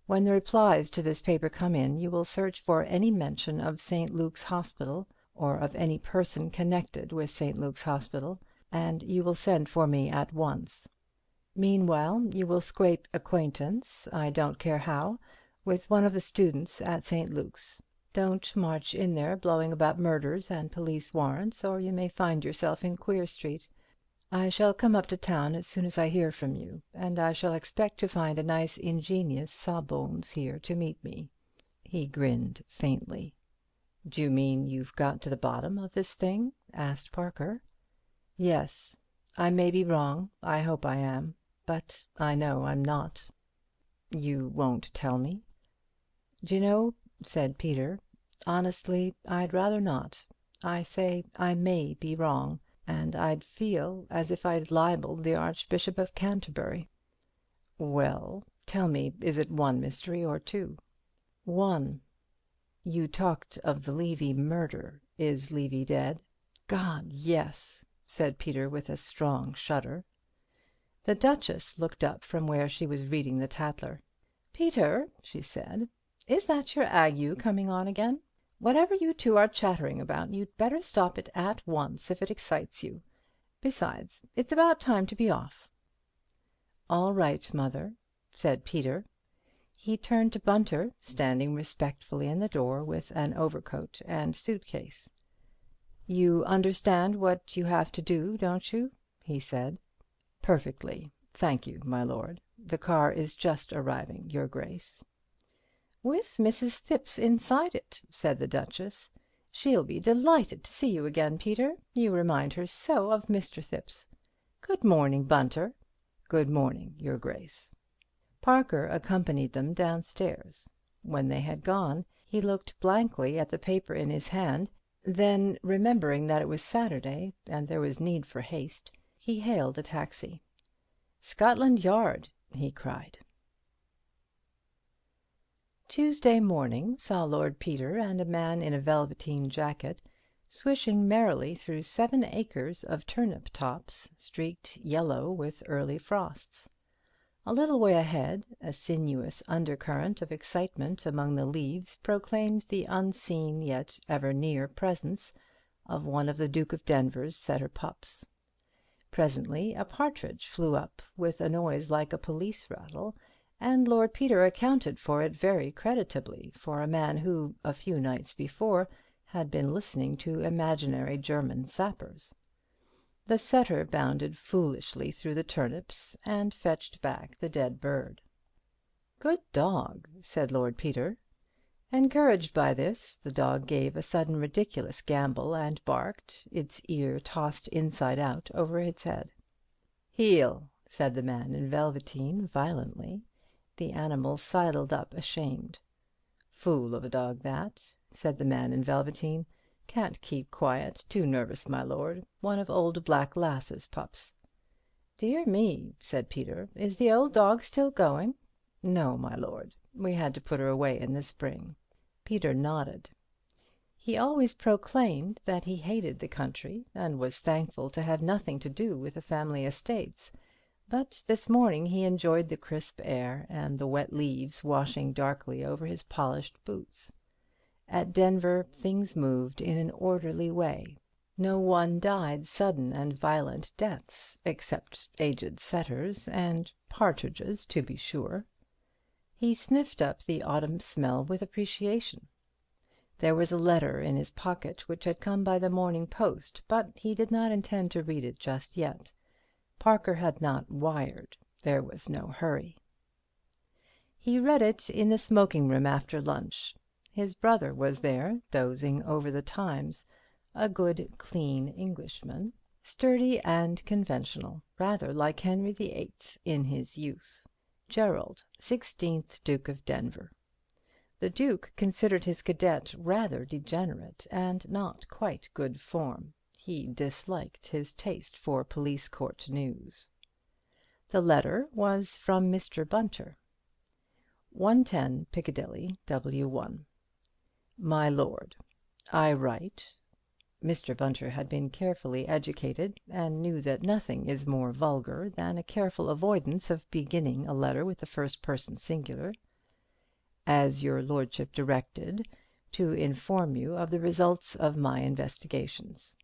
When the replies to this paper come in, you will search for any mention of St. Luke's Hospital, or of any person connected with St. Luke's Hospital, and you will send for me at once. Meanwhile, you will scrape acquaintance, I don't care how, with one of the students at St. Luke's. Don't march in there blowing about murders and police warrants, or you may find yourself in Queer Street. I shall come up to town as soon as I hear from you, and I shall expect to find a nice ingenious Sawbones here to meet me." He grinned faintly. "Do you mean you've got to the bottom of this thing?" asked Parker. "Yes. I may be wrong. I hope I am. But I know I'm not." "You won't tell me?" "D'you know," said Peter, "honestly, I'd rather not. I say I may be wrong, and I'd feel as if I'd libelled the Archbishop of Canterbury." "Well, tell me, is it one mystery or two?" "One." "You talked of the Levy murder. Is Levy dead?" "God, yes," said Peter with a strong shudder. The Duchess looked up from where she was reading the Tatler. "Peter," she said, "is that your ague coming on again? Whatever you two are chattering about, you'd better stop it at once if it excites you. Besides, it's about time to be off." "All right, Mother," said Peter. He turned to Bunter, standing respectfully in the door with an overcoat and suitcase. "You understand what you have to do, don't you?" he said. "Perfectly. Thank you, my lord. The car is just arriving, your grace." "With Mrs. Thipps inside it," said the Duchess. "She'll be delighted to see you again, Peter. You remind her so of Mr. Thipps. Good morning, Bunter." "Good morning, your grace." Parker accompanied them downstairs. When they had gone, he looked blankly at the paper in his hand. Then, remembering that it was Saturday and there was need for haste, he hailed a taxi. "Scotland Yard!" he cried. Tuesday morning saw Lord Peter and a man in a velveteen jacket swishing merrily through 7 acres of turnip tops, streaked yellow with early frosts. A little way ahead, a sinuous undercurrent of excitement among the leaves proclaimed the unseen yet ever near presence of one of the Duke of Denver's setter pups. Presently a partridge flew up with a noise like a police rattle, and Lord Peter accounted for it very creditably for a man who, a few nights before, had been listening to imaginary German sappers. The setter bounded foolishly through the turnips and fetched back the dead bird. "Good dog," said Lord Peter. Encouraged by this, the dog gave a sudden ridiculous gambol and barked, its ear tossed inside out over its head. "Heel," said the man in velveteen, violently. The animal sidled up ashamed. "Fool of a dog, that," said the man in velveteen. "Can't keep quiet. Too nervous, my lord. One of old Black Lass's pups." "Dear me," said Peter. "Is the old dog still going?" "No, my lord. We had to put her away in the spring." Peter nodded. He always proclaimed that he hated the country and was thankful to have nothing to do with the family estates, but this morning he enjoyed the crisp air and the wet leaves washing darkly over his polished boots. At Denver things moved in an orderly way. No one died sudden and violent deaths, except aged setters and partridges, to be sure. He sniffed up the autumn smell with appreciation. There was a letter in his pocket which had come by the morning post, but he did not intend to read it just yet. Parker had not wired. There was no hurry. He read it in the smoking-room after lunch. His brother was there, dozing over the Times, a good, clean Englishman, sturdy and conventional, rather like Henry VIII in his youth. Gerald, 16th Duke of Denver. The Duke considered his cadet rather degenerate and not quite good form. He disliked his taste for police court news. The letter was from Mr. Bunter. 110 Piccadilly, W1. My Lord, I write. Mr. Bunter had been carefully educated, and knew that nothing is more vulgar than a careful avoidance of beginning a letter with the first person singular. As your lordship directed, to inform you of the results of my investigations.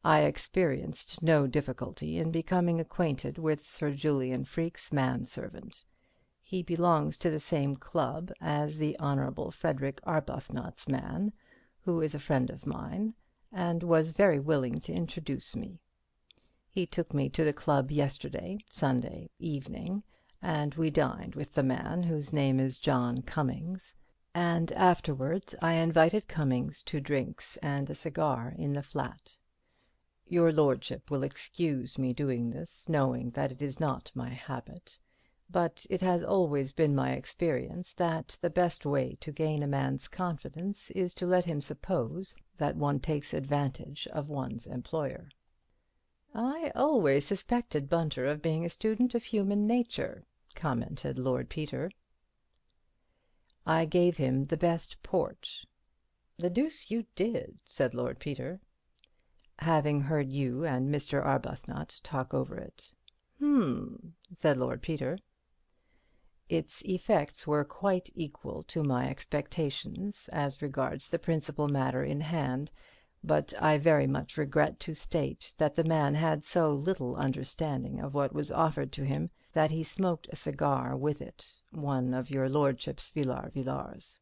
I experienced no difficulty in becoming acquainted with Sir Julian Freke's manservant. He belongs to the same club as the Honourable Frederick Arbuthnot's man, who is a friend of mine, and was very willing to introduce me. He took me to the club yesterday, Sunday, evening, and we dined with the man, whose name is John Cummings. And afterwards I invited Cummings to drinks and a cigar in the flat. Your lordship will excuse me doing this, knowing that it is not my habit, but it has always been my experience that the best way to gain a man's confidence is to let him suppose that one takes advantage of one's employer. "I always suspected Bunter of being a student of human nature," commented Lord Peter. "I gave him the best port." "The deuce you did," said Lord Peter. "Having heard you and Mr. Arbuthnot talk over it." Said Lord Peter. "Its effects were quite equal to my expectations as regards the principal matter in hand, but I very much regret to state that the man had so little understanding of what was offered to him that he smoked a cigar with it, one of your lordship's Villars.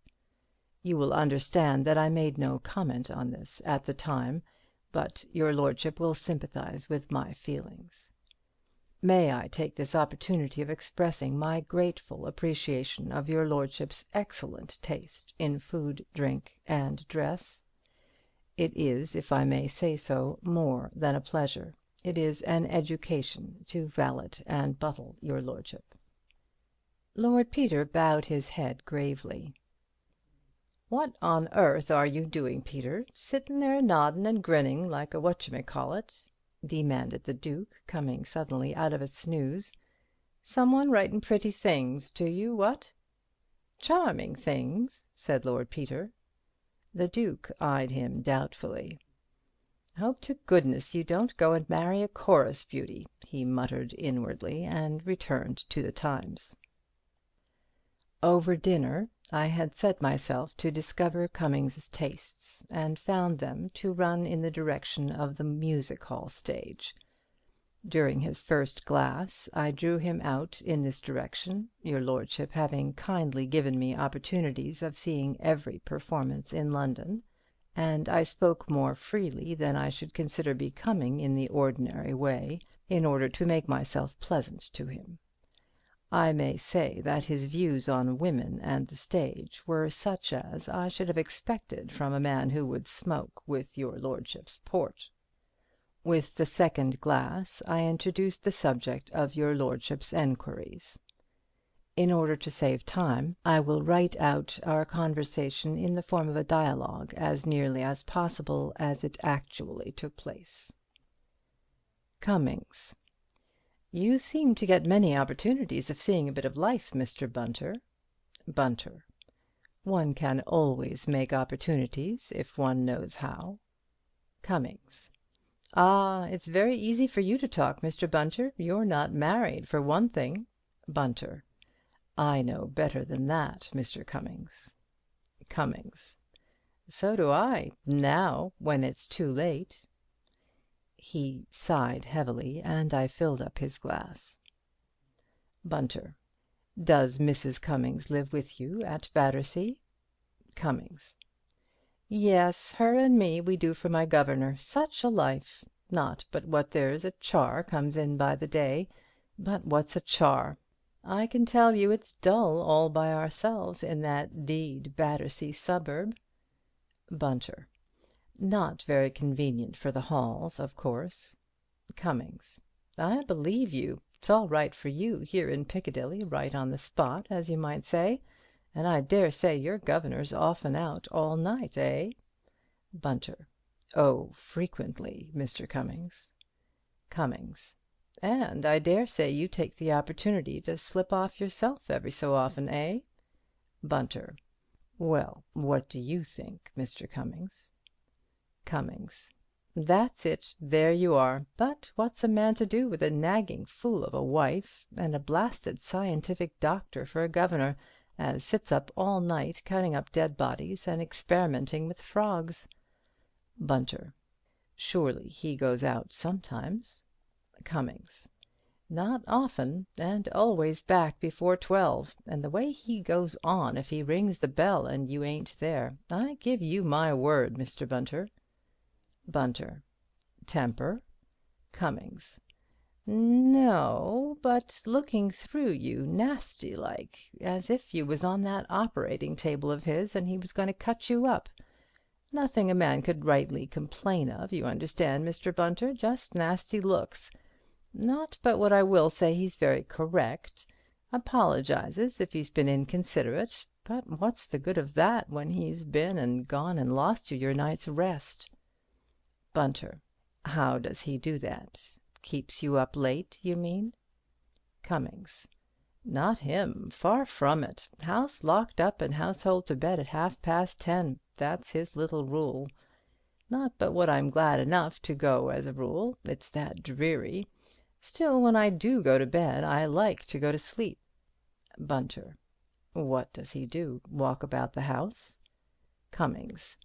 You will understand that I made no comment on this at the time, but your lordship will sympathize with my feelings. May I take this opportunity of expressing my grateful appreciation of your lordship's excellent taste in food, drink, and dress? It is, if I may say so, more than a pleasure. It is an education to valet and buttle your lordship." Lord Peter bowed his head gravely. "What on earth are you doing, Peter, sittin' there noddin' and grinning like a whatchamacallit?" demanded the Duke, coming suddenly out of a snooze. "Some one writing pretty things to you, what?" "Charming things," said Lord Peter. The Duke eyed him doubtfully. "Hope to goodness you don't go and marry a chorus beauty," he muttered inwardly, and returned to the Times. Over dinner I had set myself to discover Cummings's tastes, and found them to run in the direction of the music-hall stage. During his first glass I drew him out in this direction, your lordship having kindly given me opportunities of seeing every performance in London, and I spoke more freely than I should consider becoming in the ordinary way, in order to make myself pleasant to him. I may say that his views on women and the stage were such as I should have expected from a man who would smoke with your lordship's port. With the second glass I introduced the subject of your lordship's enquiries. In order to save time, I will write out our conversation in the form of a dialogue as nearly as possible as it actually took place. Cummings: "You seem to get many opportunities of seeing a bit of life, Mr. Bunter." Bunter: "One can always make opportunities if one knows how." Cummings: "Ah, it's very easy for you to talk, Mr. Bunter. You're not married, for one thing." Bunter: "I know better than that, Mr. Cummings." Cummings: "So do I, now, when it's too late." He sighed heavily, and I filled up his glass. Bunter: "Does Mrs. Cummings live with you at Battersea?" Cummings: "Yes, her and me we do for my governor. Such a life! Not but what there's a char comes in by the day. But what's a char? I can tell you it's dull all by ourselves in that d—d Battersea suburb." Bunter: "Not very convenient for the halls, of course." Cummings: "I believe you. It's all right for you here in Piccadilly, right on the spot, as you might say. And I dare say your governor's often out all night, eh?" Bunter: "Oh, frequently, Mr. Cummings." Cummings: "And I dare say you take the opportunity to slip off yourself every so often, eh?" Bunter: "Well, what do you think, Mr. Cummings?" Cummings: "That's it. There you are. But what's a man to do with a nagging fool of a wife, and a blasted scientific doctor for a governor, as sits up all night cutting up dead bodies and experimenting with frogs?" Bunter: "Surely he goes out sometimes." Cummings: "Not often, and always back before 12. And the way he goes on if he rings the bell and you ain't there, I give you my word, Mr. Bunter." Bunter: "Temper?" Cummings: No, but looking through you nasty-like, as if you was on that operating table of his and he was going to cut you up. Nothing a man could rightly complain of, you understand, Mr. Bunter, just nasty looks. Not but what I will say he's very correct. Apologizes if he's been inconsiderate, but what's the good of that when he's been and gone and lost you your night's rest? Bunter: How does he do that? Keeps you up late, you mean? Cummings: Not him. Far from it. House locked up and household to bed at 10:30. That's his little rule. Not but what I'm glad enough to go as a rule. It's that dreary. Still, when I do go to bed, I like to go to sleep. Bunter: What does he do? Walk about the house? Cummings: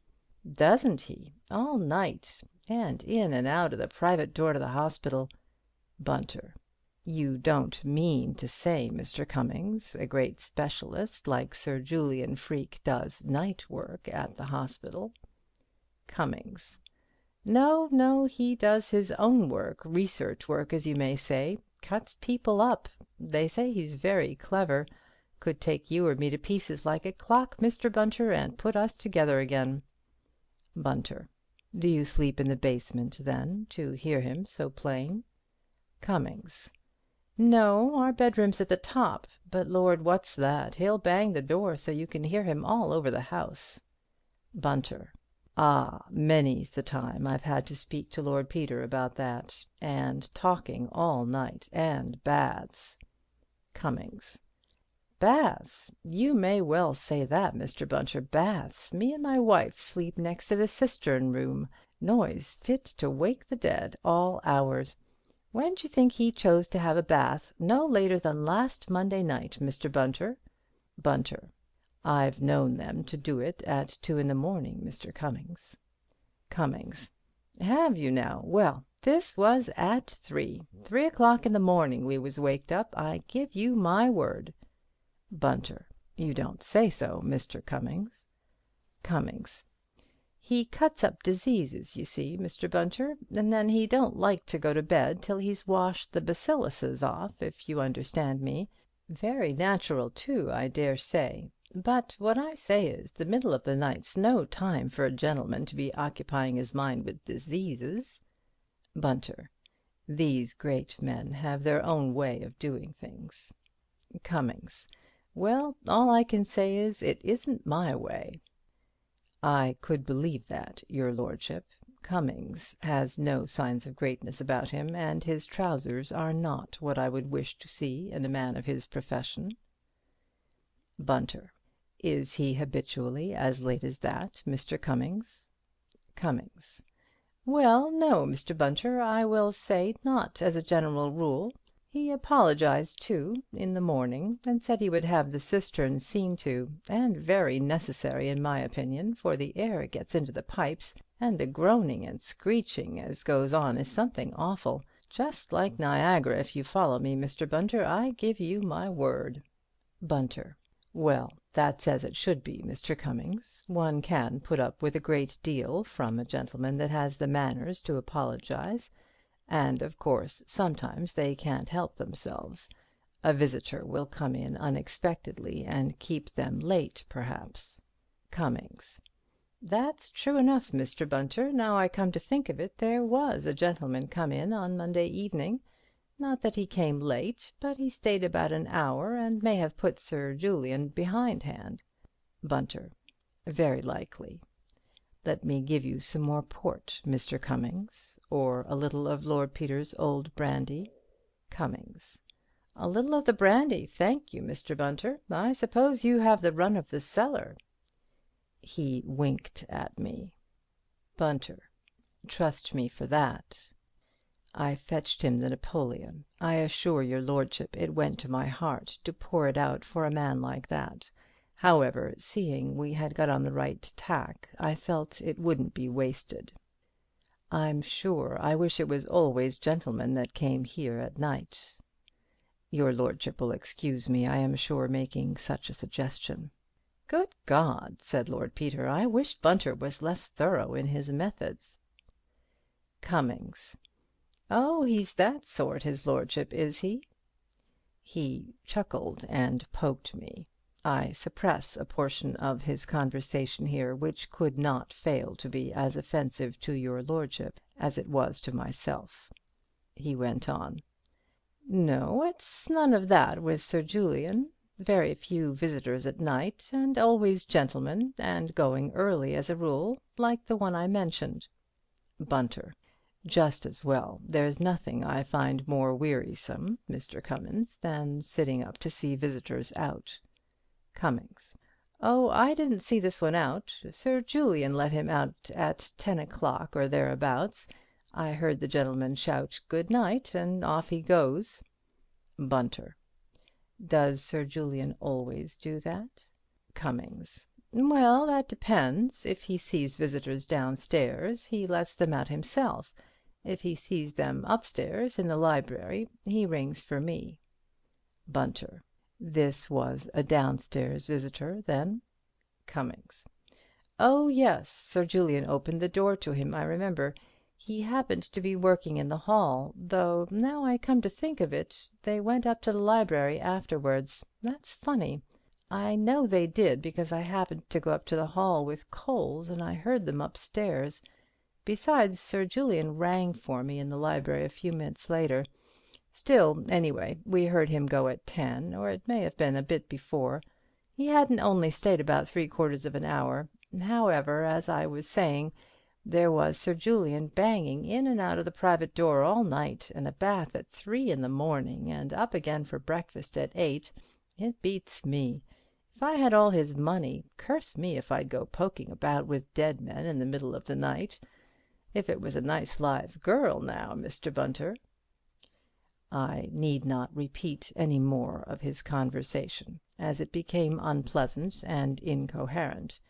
Doesn't he? All night. And in and out of the private door to the hospital. Bunter: You don't mean to say, Mr. Cummings, a great specialist like Sir Julian Freke does night work at the hospital? Cummings: No, he does his own work, research work, as you may say. Cuts people up. They say he's very clever. Could take you or me to pieces like a clock, Mr. Bunter, and put us together again. Bunter: Do you sleep in the basement, then, to hear him so plain? Cummings: No, our bedroom's at the top, but Lord, what's that? He'll bang the door so you can hear him all over the house. Bunter: Ah, many's the time I've had to speak to Lord Peter about that, and talking all night, and baths. Cummings: Baths! You may well say that, Mr. Bunter. Baths! Me and my wife sleep next to the cistern room. Noise fit to wake the dead, all hours. When d'you think he chose to have a bath? No later than last Monday night, Mr. Bunter. Bunter: I've known them to do it at 2 in the morning, Mr. Cummings. Cummings: Have you now? Well, this was at 3 o'clock in the morning we was waked up, I give you my word. Bunter: You don't say so, Mr. Cummings. Cummings: He cuts up diseases, you see, Mr. Bunter, and then he don't like to go to bed till he's washed the bacilluses off, if you understand me. Very natural, too, I dare say. But what I say is, the middle of the night's no time for a gentleman to be occupying his mind with diseases. Bunter: These great men have their own way of doing things. Cummings: Well, all I can say is, it isn't my way. I could believe that, your lordship. Cummings has no signs of greatness about him, and his trousers are not what I would wish to see in a man of his profession. Bunter: Is he habitually as late as that, Mr. Cummings? Cummings: Well, no, Mr. Bunter, I will say not as a general rule. He apologized, too, in the morning, and said he would have the cistern seen to, and very necessary in my opinion, for the air gets into the pipes, and the groaning and screeching as goes on is something awful. Just like Niagara, if you follow me, Mr. Bunter, I give you my word. Bunter: Well, that's as it should be, Mr. Cummings. One can put up with a great deal from a gentleman that has the manners to apologize. And, of course, sometimes they can't help themselves. A visitor will come in unexpectedly and keep them late, perhaps. Cummings: That's true enough, Mr. Bunter. Now I come to think of it, there was a gentleman come in on Monday evening. Not that he came late, but he stayed about an hour and may have put Sir Julian behindhand. Bunter: Very likely. Let me give you some more port, Mr. Cummings, or a little of Lord Peter's old brandy. Cummings: A little of the brandy, thank you, Mr. Bunter. I suppose you have the run of the cellar. He winked at me. Bunter: Trust me for that. I fetched him the Napoleon. I assure your lordship it went to my heart to pour it out for a man like that. However, seeing we had got on the right tack, I felt it wouldn't be wasted. I'm sure I wish it was always gentlemen that came here at night. Your lordship will excuse me, I am sure, making such a suggestion. Good God, said Lord Peter, I wish Bunter was less thorough in his methods. Cummings: "Oh, he's that sort, his lordship, is he?" He chuckled and poked me. I suppress a portion of his conversation here which could not fail to be as offensive to your lordship as it was to myself. He went on. "No, it's none of that with Sir Julian. Very few visitors at night, and always gentlemen, and going early as a rule, like the one I mentioned." Bunter: "Just as well. There's nothing I find more wearisome, Mr. Cummins, than sitting up to see visitors out." Cummings: "Oh, I didn't see this one out. Sir Julian let him out at 10 o'clock or thereabouts. I heard the gentleman shout 'Good night,' and off he goes." Bunter: "Does Sir Julian always do that?" Cummings: "Well, that depends. If he sees visitors downstairs, he lets them out himself. If he sees them upstairs in the library, he rings for me." Bunter: "This was a downstairs visitor, then?" Cummings: "Oh, yes. Sir Julian opened the door to him, I remember. He happened to be working in the hall, though, now I come to think of it, they went up to the library afterwards. That's funny. I know they did, because I happened to go up to the hall with coals, and I heard them upstairs. Besides, Sir Julian rang for me in the library a few minutes later. Still, anyway, we heard him go at 10, or it may have been a bit before. He hadn't only stayed about 3/4 of an hour. However, as I was saying, there was Sir Julian banging in and out of the private door all night, and a bath at 3 in the morning, and up again for breakfast at 8. It beats me. If I had all his money, curse me if I'd go poking about with dead men in the middle of the night. If it was a nice live girl, now, Mr. Bunter." I need not repeat any more of his conversation, as it became unpleasant and incoherent,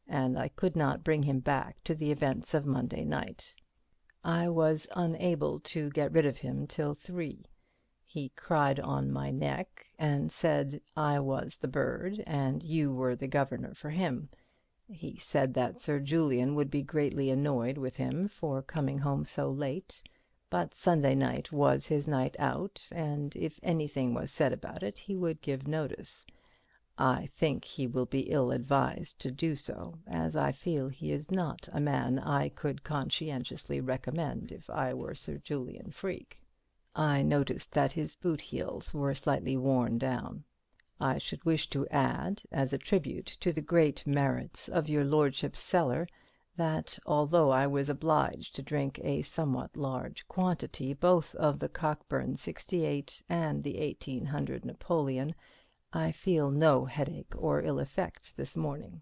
and I could not bring him back to the events of Monday night. I was unable to get rid of him till 3. He cried on my neck and said I was the bird and you were the governor for him. He said that Sir Julian would be greatly annoyed with him for coming home so late, but Sunday night was his night out, and if anything was said about it he would give notice. I think he will be ill-advised to do so, as I feel he is not a man I could conscientiously recommend if I were Sir Julian Freke. I noticed that his boot heels were slightly worn down. I should wish to add, as a tribute to the great merits of your lordship's cellar, that although I was obliged to drink a somewhat large quantity both of the Cockburn 68 and the 1800 Napoleon, I feel no headache or ill effects this morning.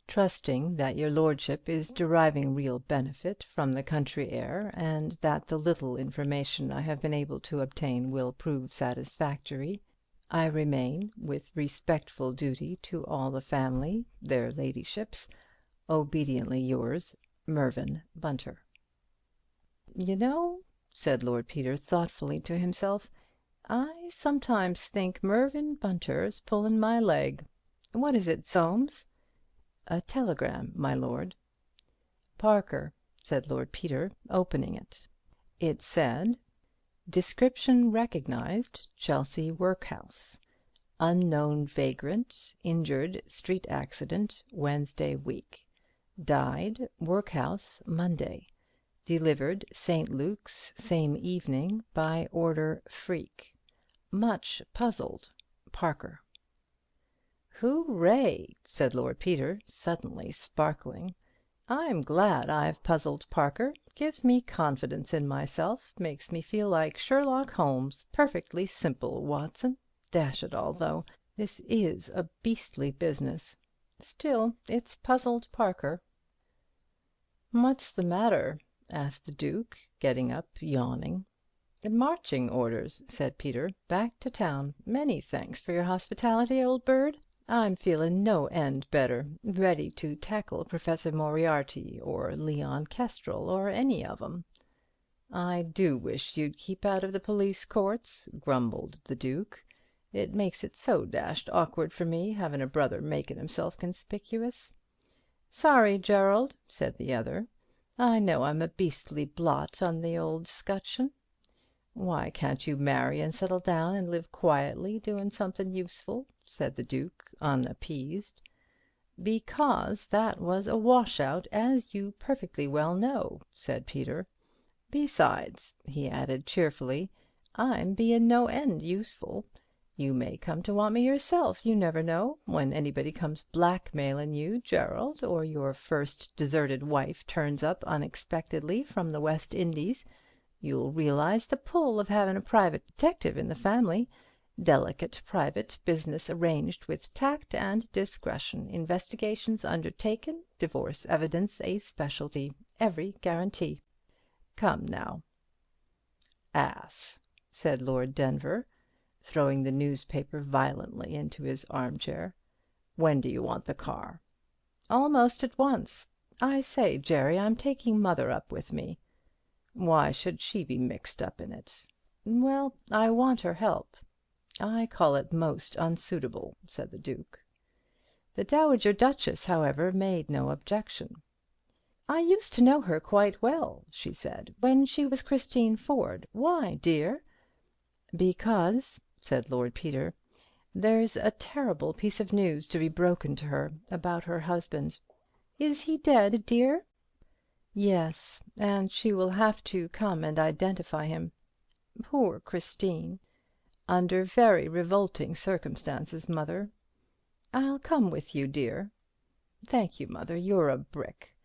Trusting that your lordship is deriving real benefit from the country air, and that the little information I have been able to obtain will prove satisfactory, I remain, with respectful duty to all the family, their ladyships, obediently yours, Mervyn Bunter. "You know," said Lord Peter thoughtfully to himself, "I sometimes think Mervyn Bunter's pulling my leg. What is it, Soames?" "A telegram, my lord." "Parker," said Lord Peter, opening it. It said: "Description recognized, Chelsea workhouse. Unknown vagrant, injured street accident Wednesday week. Died workhouse Monday. Delivered St. Luke's same evening by order Freke. Much puzzled. Parker." "Hooray!" said Lord Peter, suddenly sparkling. "I'm glad I've puzzled Parker. Gives me confidence in myself. Makes me feel like Sherlock Holmes. Perfectly simple, Watson. Dash it all, though, this is a beastly business. Still, it's puzzled Parker." "What's the matter?" asked the Duke, getting up, yawning. "Marching orders," said Peter. "Back to town. Many thanks for your hospitality, old bird. I'm feeling no end better. Ready to tackle Professor Moriarty or Leon Kestrel or any of 'em." "I do wish you'd keep out of the police courts," grumbled the Duke. "It makes it so dashed awkward for me, having a brother making himself conspicuous." "Sorry, Gerald," said the other. I know I'm a beastly blot on the old scutcheon. Why can't you marry and settle down and live quietly, doing something useful?" said the Duke, unappeased. "Because that was a washout, as you perfectly well know," said Peter. "Besides," he added cheerfully, "I'm being no end useful. You may come to want me yourself, you never know, when anybody comes blackmailing you, Gerald, or your first deserted wife turns up unexpectedly from the West Indies. You'll realize the pull of having a private detective in the family. Delicate private business arranged with tact and discretion, investigations undertaken, divorce evidence a specialty, every guarantee. Come now." "Ass," said Lord Denver, throwing the newspaper violently into his armchair. "When do you want the car?" "Almost at once. I say, Jerry, I'm taking Mother up with me." "Why should she be mixed up in it?" "Well, I want her help." "I call it most unsuitable," said the Duke. The Dowager Duchess, however, made no objection. "I used to know her quite well," she said, "when she was Christine Ford. Why, dear?" "Because," said Lord Peter, "there's a terrible piece of news to be broken to her about her husband." "Is he dead, dear?" "Yes, and she will have to come and identify him." "Poor Christine." "Under very revolting circumstances, Mother." "I'll come with you, dear." "Thank you, Mother, you're a brick.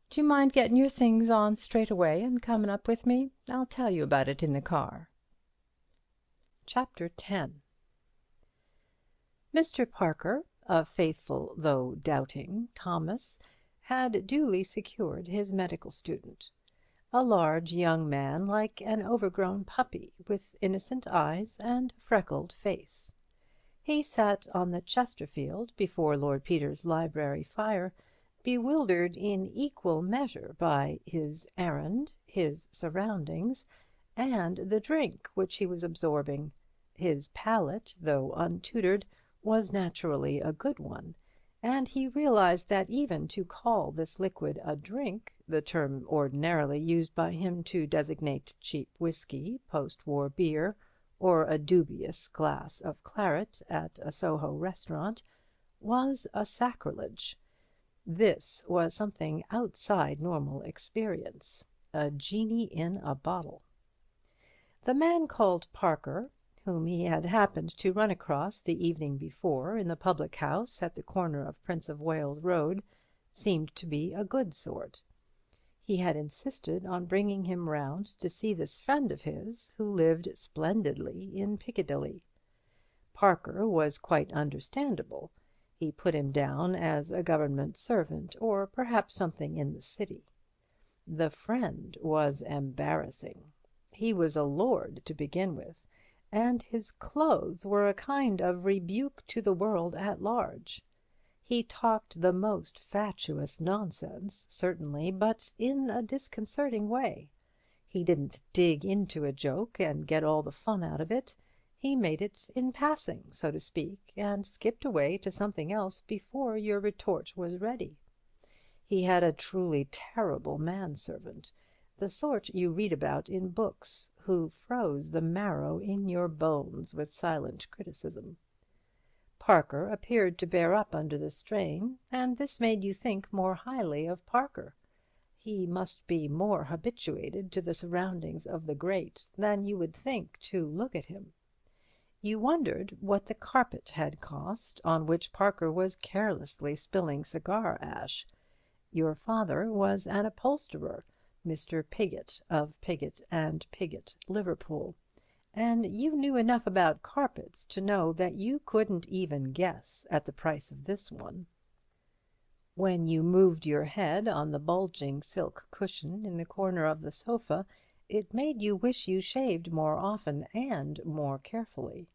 Do you mind getting your things on straight away and coming up with me? I'll tell you about it in the car." Chapter 10. Mr. Parker, a faithful though doubting Thomas, had duly secured his medical student. A large young man, like an overgrown puppy, with innocent eyes and freckled face. He sat on the Chesterfield before Lord Peter's library fire, bewildered in equal measure by his errand, his surroundings, and the drink which he was absorbing. His palate, though untutored, was naturally a good one, and he realized that even to call this liquid a drink, the term ordinarily used by him to designate cheap whisky, post-war beer, or a dubious glass of claret at a Soho restaurant, was a sacrilege. This was something outside normal experience, a genie in a bottle. The man called Parker, whom he had happened to run across the evening before in the public house at the corner of Prince of Wales Road, seemed to be a good sort. He had insisted on bringing him round to see this friend of his who lived splendidly in Piccadilly. Parker was quite understandable. He put him down as a government servant, or perhaps something in the city. The friend was embarrassing. He was a lord to begin with, and his clothes were a kind of rebuke to the world at large. He talked the most fatuous nonsense, certainly, but in a disconcerting way. He didn't dig into a joke and get all the fun out of it. He made it in passing, so to speak, and skipped away to something else before your retort was ready. He had a truly terrible manservant, the sort you read about in books, who froze the marrow in your bones with silent criticism. Parker appeared to bear up under the strain, and this made you think more highly of Parker. He must be more habituated to the surroundings of the great than you would think to look at him. You wondered what the carpet had cost on which Parker was carelessly spilling cigar ash. Your father was an upholsterer, Mr. Piggott, of Piggott and Piggott, Liverpool, and you knew enough about carpets to know that you couldn't even guess at the price of this one. When you moved your head on the bulging silk cushion in the corner of the sofa, it made you wish you shaved more often and more carefully.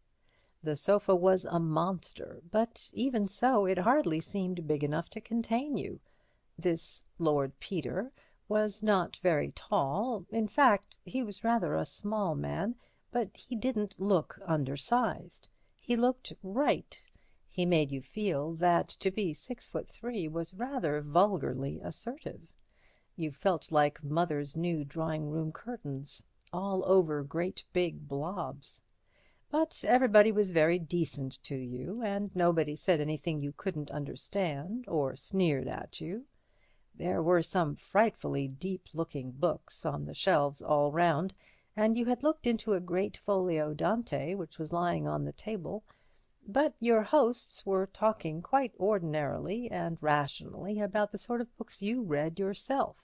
The sofa was a monster, but even so it hardly seemed big enough to contain you. This Lord Peter was not very tall. In fact, he was rather a small man, but he didn't look undersized. He looked right. He made you feel that to be 6'3" was rather vulgarly assertive. You felt like mother's new drawing-room curtains, all over great big blobs. But everybody was very decent to you, and nobody said anything you couldn't understand, or sneered at you. There were some frightfully deep-looking books on the shelves all round, and you had looked into a great folio Dante which was lying on the table, but your hosts were talking quite ordinarily and rationally about the sort of books you read yourself,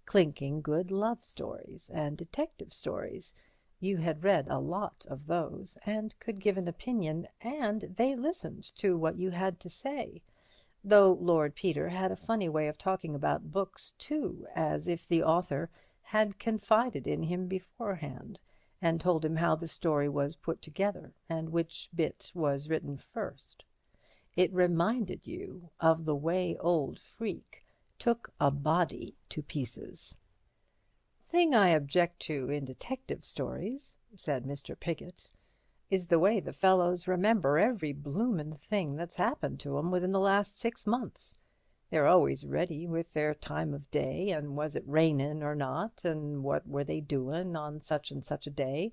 clinking good love stories and detective stories. You had read a lot of those, and could give an opinion, and they listened to what you had to say, though Lord Peter had a funny way of talking about books too, as if the author had confided in him beforehand, and told him how the story was put together, and which bit was written first. It reminded you of the way old Freke took a body to pieces. "Thing I object to in detective stories," said Mr. Piggott, "is the way the fellows remember every bloomin' thing that's happened to 'em within the last 6 months. They're always ready with their time of day, and was it rainin' or not, and what were they doin' on such and such a day.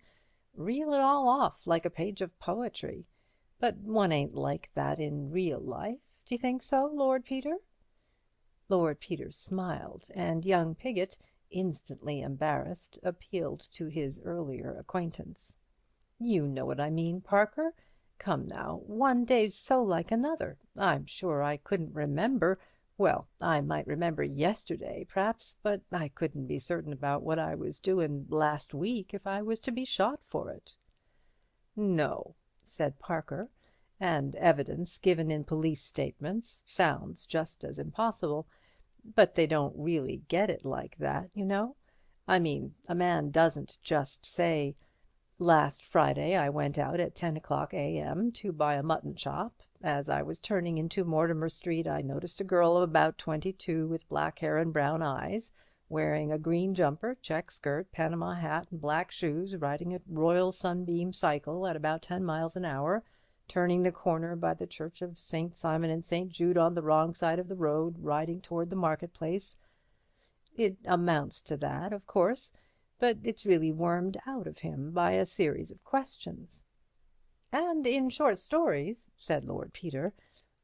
Reel it all off like a page of poetry. But one ain't like that in real life. D'you think so, Lord Peter?" Lord Peter smiled, and young Piggott, instantly embarrassed, appealed to his earlier acquaintance. "You know what I mean, Parker. Come now, one day's so like another. I'm sure I couldn't remember—well, I might remember yesterday, p'raps, but I couldn't be certain about what I was doing last week if I was to be shot for it." "No," said Parker, "and evidence given in police statements sounds just as impossible. But they don't really get it like that, you know. I mean, a man doesn't just say, 'Last Friday I went out at 10 o'clock a.m. to buy a mutton chop. As I was turning into Mortimer Street I noticed a girl of about 22 with black hair and brown eyes, wearing a green jumper, check skirt, Panama hat and black shoes, riding a Royal Sunbeam cycle at about 10 miles an hour, turning the corner by the Church of St. Simon and St. Jude on the wrong side of the road, riding toward the marketplace.' It amounts to that, of course, but it's really wormed out of him by a series of questions." "And in short stories," said Lord Peter,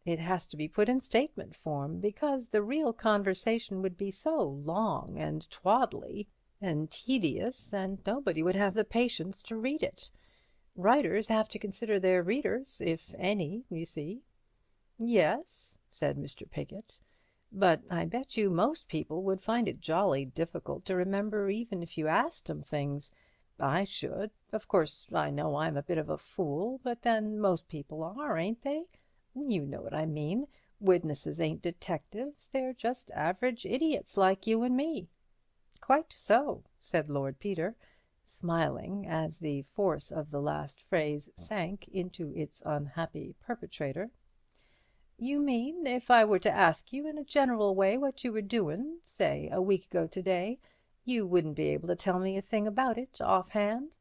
"it has to be put in statement form, because the real conversation would be so long and twaddly and tedious, and nobody would have the patience to read it. Writers have to consider their readers, if any, you see." "Yes," said Mr. Piggott, "but I bet you most people would find it jolly difficult to remember even if you asked 'em things. I should. Of course, I know I'm a bit of a fool, but then most people are, ain't they? You know what I mean. Witnesses ain't detectives. They're just average idiots like you and me." "Quite so," said Lord Peter, smiling as the force of the last phrase sank into its unhappy perpetrator. "You mean if I were to ask you in a general way what you were doing, say a week ago today, you wouldn't be able to tell me a thing about it offhand?"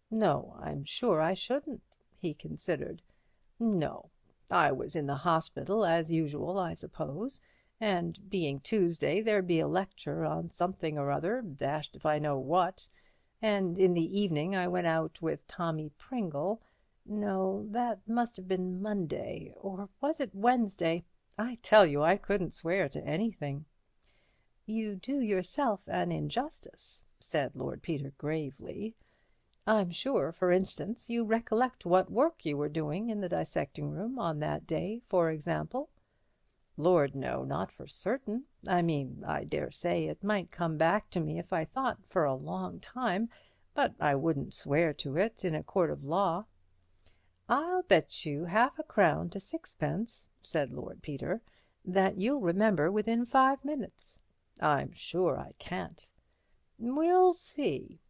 "No, I'm sure I shouldn't." He considered. "No. I was in the hospital as usual, I suppose, and being Tuesday there'd be a lecture on something or other, dashed if I know what, and in the evening I went out with Tommy Pringle. No, that must have been Monday, or was it Wednesday? I tell you I couldn't swear to anything." "You do yourself an injustice," said Lord Peter gravely. "I'm sure, for instance, you recollect what work you were doing in the dissecting room on that day, for example?" "Lord, no, not for certain. I mean, I dare say it might come back to me if I thought for a long time, but I wouldn't swear to it in a court of law." "I'll bet you half a crown to sixpence," said Lord Peter, "that you'll remember within 5 minutes." "I'm sure I can't." "We'll see.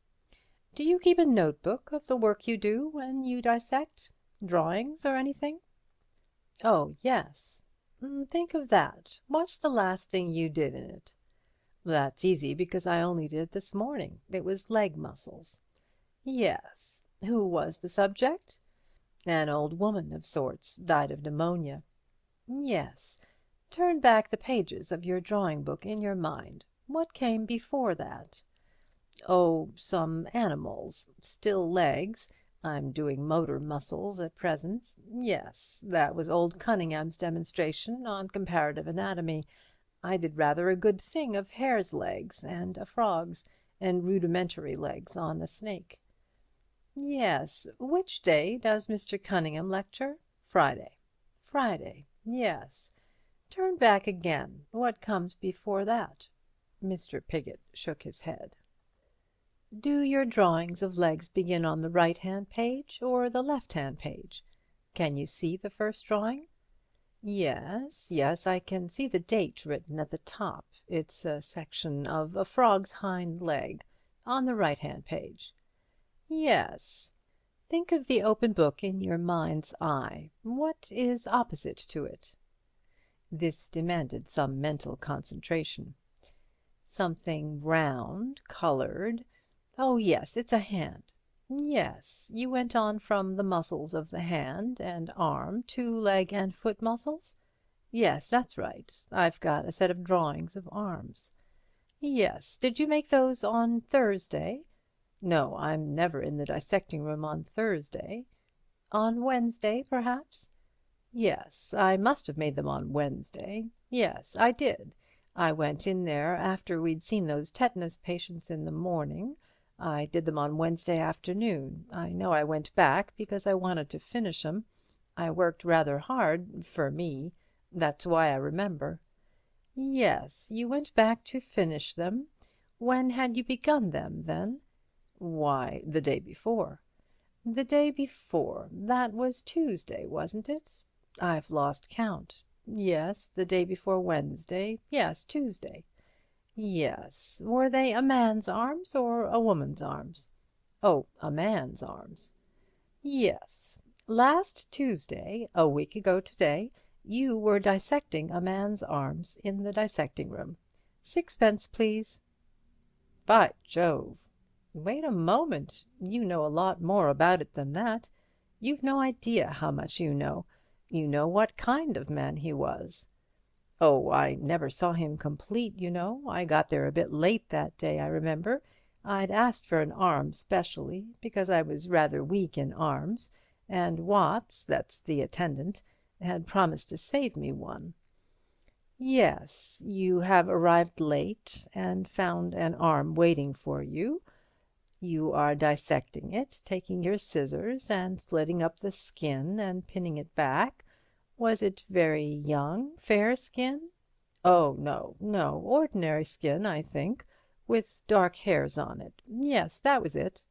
Do you keep a notebook of the work you do when you dissect? Drawings or anything?" "Oh, yes." "Think of that. What's the last thing you did in it?" "That's easy, because I only did it this morning. It was leg muscles." "Yes. Who was the subject?" "An old woman of sorts, died of pneumonia." "Yes. Turn back the pages of your drawing book in your mind. What came before that? Oh, some animals. Still legs. I'm doing motor muscles at present. Yes, that was old Cunningham's demonstration on comparative anatomy. I did rather a good thing of hare's legs and a frog's, and rudimentary legs on a snake. Yes. Which day does Mr. Cunningham lecture? Friday. Friday. Yes. Turn back again. What comes before that? Mr. Piggott shook his head. Do your drawings of legs begin on the right-hand page or the left-hand page? Can you see the first drawing? Yes, I can see the date written at the top. It's a section of a frog's hind leg, on the right-hand page. Yes. Think of the open book in your mind's eye. What is opposite to it? This demanded some mental concentration. Something round, coloured. Oh, yes, it's a hand. Yes, you went on from the muscles of the hand and arm to leg and foot muscles? Yes, that's right. I've got a set of drawings of arms. Yes, did you make those on Thursday? No, I'm never in the dissecting room on Thursday. On Wednesday, perhaps? Yes, I must have made them on Wednesday. Yes, I did. I went in there after we'd seen those tetanus patients in the morning. I did them on Wednesday afternoon. I know I went back because I wanted to finish 'em. I worked rather hard, for me. That's why I remember. Yes, you went back to finish them. When had you begun them, then? Why, the day before. The day before. That was Tuesday, wasn't it? I've lost count. Yes, the day before Wednesday. Yes, Tuesday. Yes. Were they a man's arms or a woman's arms? Oh, a man's arms. Yes. Last Tuesday, a week ago today, you were dissecting a man's arms in the dissecting room. 6pence, please. By Jove! Wait a moment. You know a lot more about it than that. You've no idea how much you know. You know what kind of man he was. Oh, I never saw him complete, you know. I got there a bit late that day, I remember. I'd asked for an arm specially, because I was rather weak in arms, and Watts, that's the attendant, had promised to save me one. Yes, you have arrived late and found an arm waiting for you. You are dissecting it, taking your scissors and slitting up the skin and pinning it back. Was it very young, fair skin? Oh, no, ordinary skin, I think, with dark hairs on it. Yes, that was it.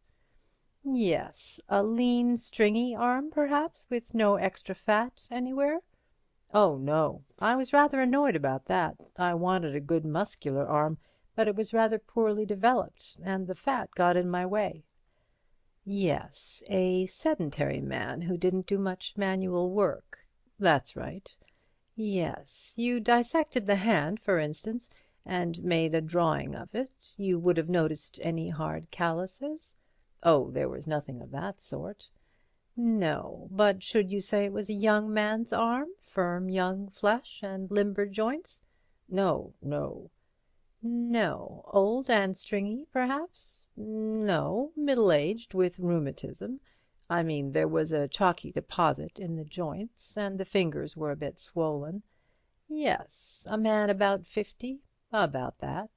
Yes, a lean, stringy arm, perhaps, with no extra fat anywhere? Oh, no, I was rather annoyed about that. I wanted a good muscular arm, but it was rather poorly developed, and the fat got in my way. Yes, a sedentary man who didn't do much manual work. That's right. Yes, you dissected the hand, for instance, and made a drawing of it. You would have noticed any hard calluses? Oh, there was nothing of that sort. No, but should you say it was a young man's arm? Firm young flesh and limber joints? No. No. Old and stringy, perhaps? No. Middle-aged, with rheumatism. I mean, there was a chalky deposit in the joints, and the fingers were a bit swollen. Yes. A man about 50? About that.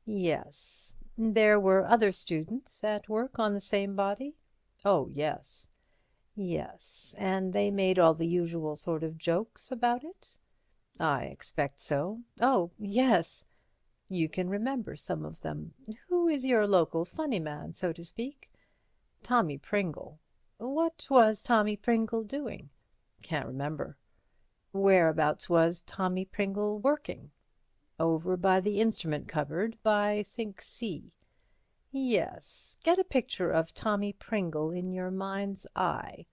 Yes. There were other students at work on the same body? Oh, yes. Yes. And they made all the usual sort of jokes about it? I expect so. Oh, yes. You can remember some of them. Who is your local funny man, so to speak? Tommy Pringle. What was Tommy Pringle doing? Can't remember. Whereabouts was Tommy Pringle working? Over by the instrument cupboard by sink C. Yes. Get a picture of Tommy Pringle in your mind's eye.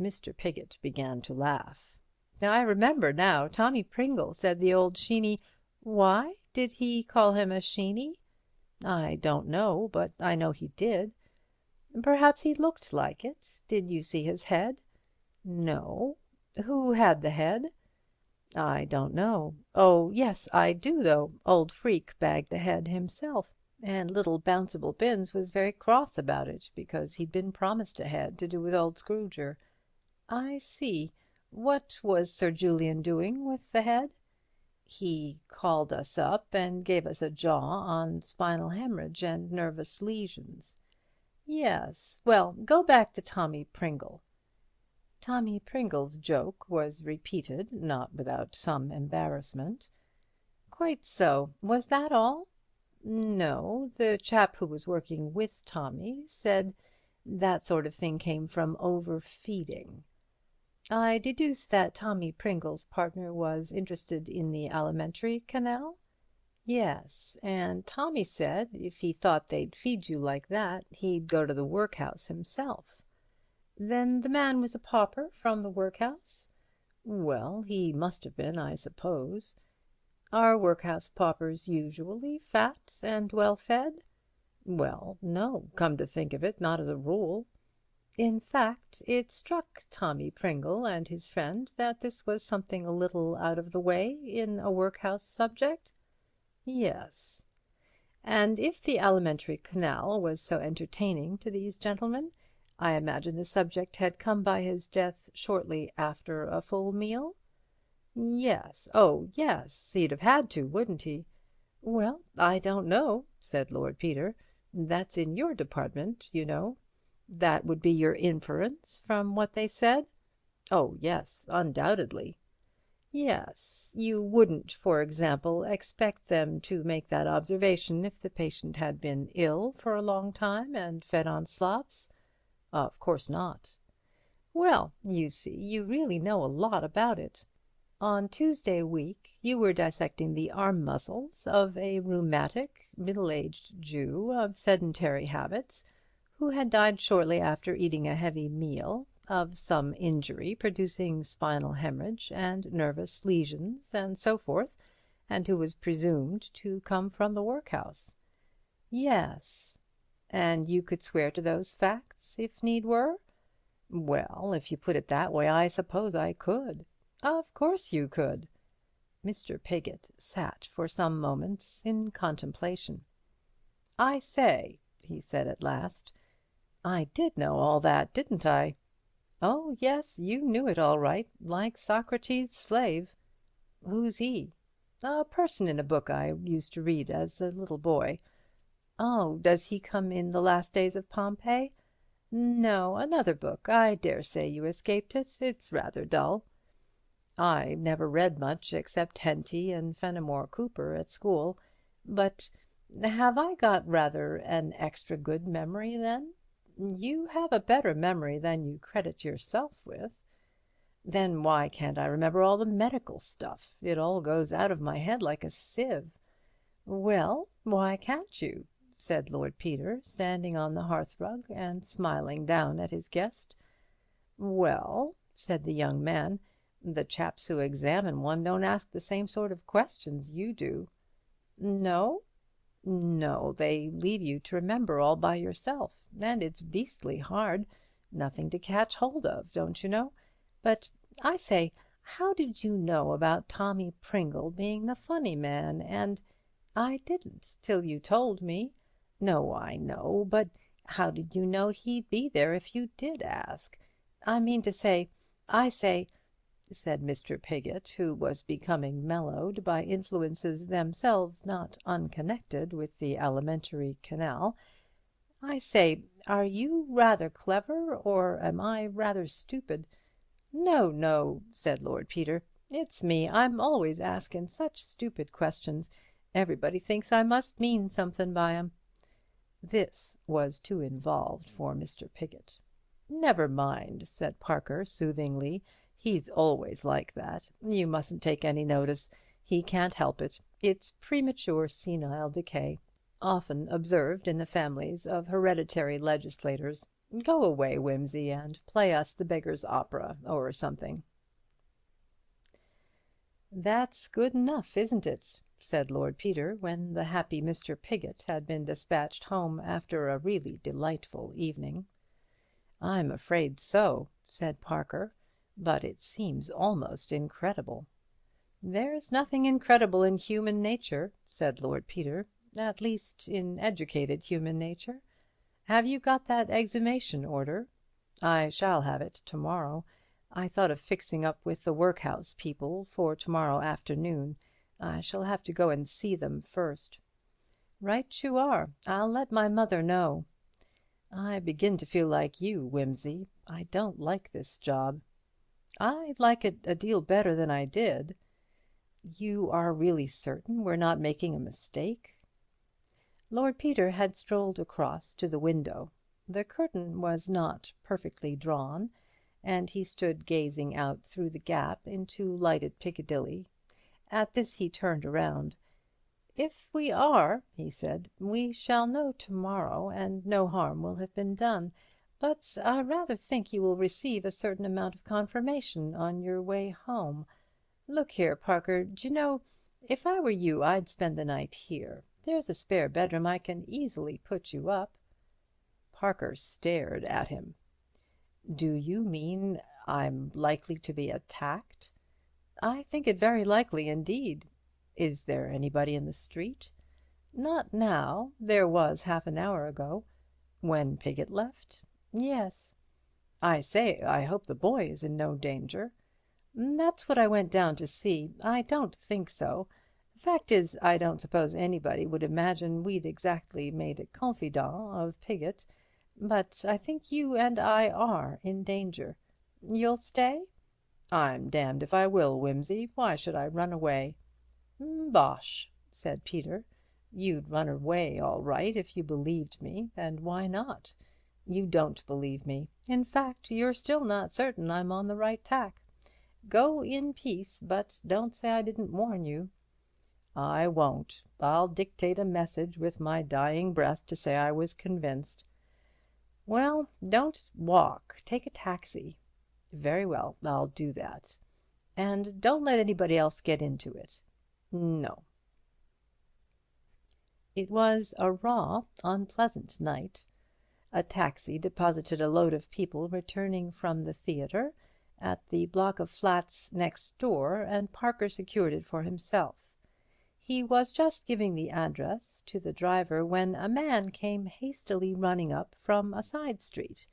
Mr. Piggott began to laugh. I remember now. Tommy Pringle said the old Sheeny— Why? Did he call him a Sheeny? I don't know, but I know he did. Perhaps he looked like it. Did you see his head? No. Who had the head? "I don't know. Oh, yes, I do, though. Old Freak bagged the head himself, and little Bouncible Binns was very cross about it, because he'd been promised a head to do with old Scrooger." "I see. What was Sir Julian doing with the head?" "He called us up and gave us a jaw on spinal hemorrhage and nervous lesions." "Yes. Well, go back to Tommy Pringle." Tommy Pringle's joke was repeated, not without some embarrassment. "Quite so. Was that all?" "No. The chap who was working with Tommy said that sort of thing came from overfeeding." "I deduce that Tommy Pringle's partner was interested in the alimentary canal?" "Yes, and Tommy said if he thought they'd feed you like that, he'd go to the workhouse himself." "Then the man was a pauper from the workhouse?" "Well, he must have been, I suppose." "Are workhouse paupers usually fat and well fed?" "Well, no, come to think of it, not as a rule." In fact, it struck Tommy Pringle and his friend that this was something a little out of the way in a workhouse subject. "Yes." "And if the alimentary canal was so entertaining to these gentlemen, I imagine the subject had come by his death shortly after a full meal?" "Yes. Oh, yes. He'd have had to, wouldn't he?" "Well, I don't know," said Lord Peter. "That's in your department, you know." "That would be your inference from what they said?" "Oh, yes, undoubtedly." "Yes. You wouldn't, for example, expect them to make that observation if the patient had been ill for a long time and fed on slops?" "Of course not." "Well, you see, you really know a lot about it. On Tuesday week you were dissecting the arm muscles of a rheumatic, middle-aged Jew of sedentary habits, who had died shortly after eating a heavy meal, of some injury producing spinal hemorrhage and nervous lesions and so forth, and who was presumed to come from the workhouse." "Yes." "And you could swear to those facts, if need were?" "Well, if you put it that way, I suppose I could." "Of course you could." Mr. Piggott sat for some moments in contemplation. "I say," he said at last, "I did know all that, didn't I?" "Oh, yes, you knew it all right, like Socrates' slave." "Who's he?" "A person in a book I used to read as a little boy." "Oh, does he come in The Last Days of Pompeii?" "No, another book. I dare say you escaped it. It's rather dull." "I never read much except Henty and Fenimore Cooper at school. But have I got rather an extra good memory, then?" "You have a better memory than you credit yourself with." "Then why can't I remember all the medical stuff? It all goes out of my head like a sieve." "Well, why can't you?" said Lord Peter, standing on the hearthrug and smiling down at his guest. "Well," said the young man, "the chaps who examine one don't ask the same sort of questions you do." "No?" "No, they leave you to remember all by yourself, and it's beastly hard. Nothing to catch hold of, don't you know? But, I say, how did you know about Tommy Pringle being the funny man, and—" "I didn't, till you told me." "No, I know, but how did you know he'd be there if you did ask? I mean to say, I say," said Mr. Piggott, who was becoming mellowed by influences themselves not unconnected with the alimentary canal, "I say, are you rather clever, or am I rather stupid?" "No, no," said Lord Peter. "It's me. I'm always askin' such stupid questions. Everybody thinks I must mean somethin' by 'em." This was too involved for Mr. Piggott. "Never mind," said Parker soothingly. "He's always like that. You mustn't take any notice. He can't help it. It's premature senile decay, often observed in the families of hereditary legislators. Go away, Wimsey, and play us the Beggar's Opera or something." "That's good enough, isn't it?" said Lord Peter, when the happy Mr. Piggott had been dispatched home after a really delightful evening. "I'm afraid so," said Parker, "but it seems almost incredible." "There's nothing incredible in human nature," said Lord Peter, "at least in educated human nature. Have you got that exhumation order?" "I shall have it to-morrow. I thought of fixing up with the workhouse people for to-morrow afternoon. I shall have to go and see them first." "Right you are. I'll let my mother know." "I begin to feel like you, Wimsey. I don't like this job." "I like it a deal better than I did." "You are really certain we're not making a mistake?" Lord Peter had strolled across to the window. The curtain was not perfectly drawn, and he stood gazing out through the gap into lighted Piccadilly. At this he turned around. "If we are," he said, "we shall know to-morrow, and no harm will have been done. But I rather think you will receive a certain amount of confirmation on your way home. Look here, Parker, d'you know, if I were you I'd spend the night here. There's a spare bedroom. I can easily put you up." Parker stared at him. "Do you mean I'm likely to be attacked?" "I think it very likely indeed." "Is there anybody in the street?" "Not now. There was half an hour ago." "When Piggott left?" "Yes." "I say, I hope the boy is in no danger." "That's what I went down to see. I don't think so. Fact is, I don't suppose anybody would imagine we'd exactly made a confidant of Piggott. But I think you and I are in danger. You'll stay?" "I'm damned if I will, Wimsey. Why should I run away?" "Bosh," said Peter. "You'd run away all right if you believed me, and why not? You don't believe me. In fact, you're still not certain I'm on the right tack. Go in peace, but don't say I didn't warn you." "I won't. I'll dictate a message with my dying breath to say I was convinced." "Well, don't walk. Take a taxi." "Very well, I'll do that. And don't let anybody else get into it." "No." It was a raw, unpleasant night. A taxi deposited a load of people returning from the theatre at the block of flats next door, and Parker secured it for himself. He was just giving the address to the driver when a man came hastily running up from a side street.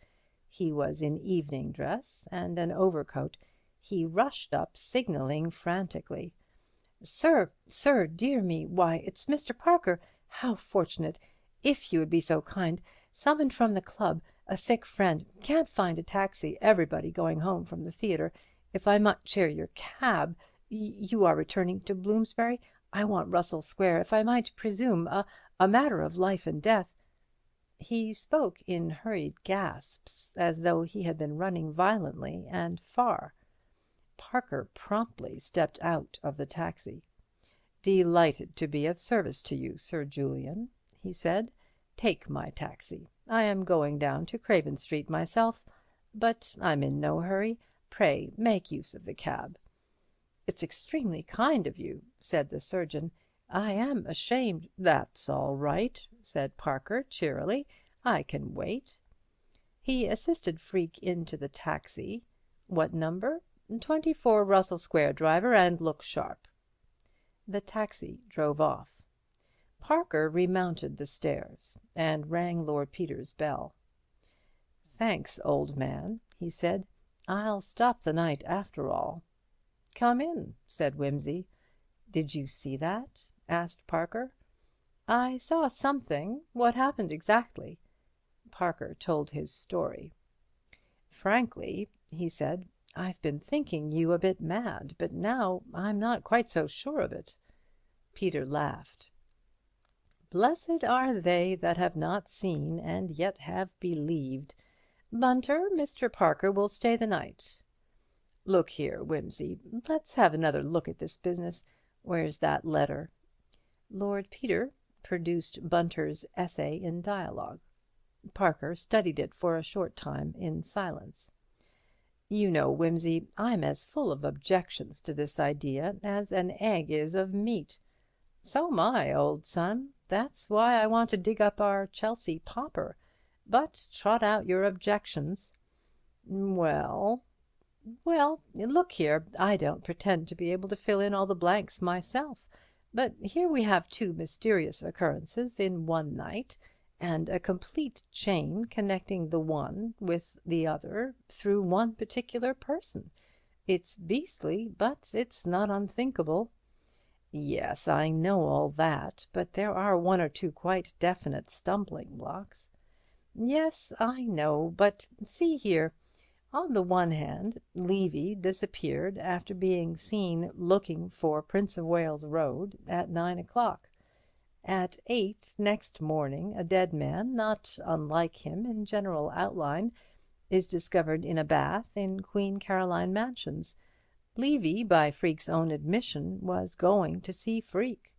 He was in evening dress and an overcoat. He rushed up, signalling frantically. "Sir, dear me, why, it's Mr. Parker. How fortunate! If you would be so kind. Summoned from the club. A sick friend. Can't find a taxi. Everybody going home from the theatre. If I might share your cab. You are returning to Bloomsbury? I want Russell Square, if I might presume. A matter of life and death." He spoke in hurried gasps, as though he had been running violently and far. Parker promptly stepped out of the taxi. "Delighted to be of service to you, Sir Julian," he said. "Take my taxi. I am going down to Craven Street myself, but I'm in no hurry. Pray make use of the cab." "It's extremely kind of you," said the surgeon. "I am ashamed—" "That's all right," said Parker cheerily. "I can wait." He assisted Freke into the taxi. "What number?" "24 Russell Square, driver, and look sharp." The taxi drove off. Parker remounted the stairs and rang Lord Peter's bell. "Thanks, old man," he said. "I'll stop the night after all." "Come in," said Wimsey. "Did you see that?" asked Parker. "I saw something. What happened exactly?" Parker told his story. "Frankly," he said, "I've been thinking you a bit mad, but now I'm not quite so sure of it." Peter laughed. "Blessed are they that have not seen and yet have believed. Bunter, Mr. Parker will stay the night. Look here, Wimsey, let's have another look at this business. Where's that letter?" Lord Peter produced Bunter's essay in dialogue. Parker studied it for a short time in silence. "You know, Wimsey, I'm as full of objections to this idea as an egg is of meat." "So am I, old son. That's why I want to dig up our Chelsea pauper. But trot out your objections." "Well?" Well, look here, I don't pretend to be able to fill in all the blanks myself, but here we have two mysterious occurrences in one night, and a complete chain connecting the one with the other through one particular person. It's beastly, but it's not unthinkable. Yes, I know all that, but there are one or two quite definite stumbling blocks. Yes, I know, but see here. On the one hand, Levy disappeared after being seen looking for Prince of Wales Road at 9 o'clock. At 8 next morning, a dead man, not unlike him in general outline, is discovered in a bath in Queen Caroline Mansions. Levy, by Freke's own admission, was going to see Freke.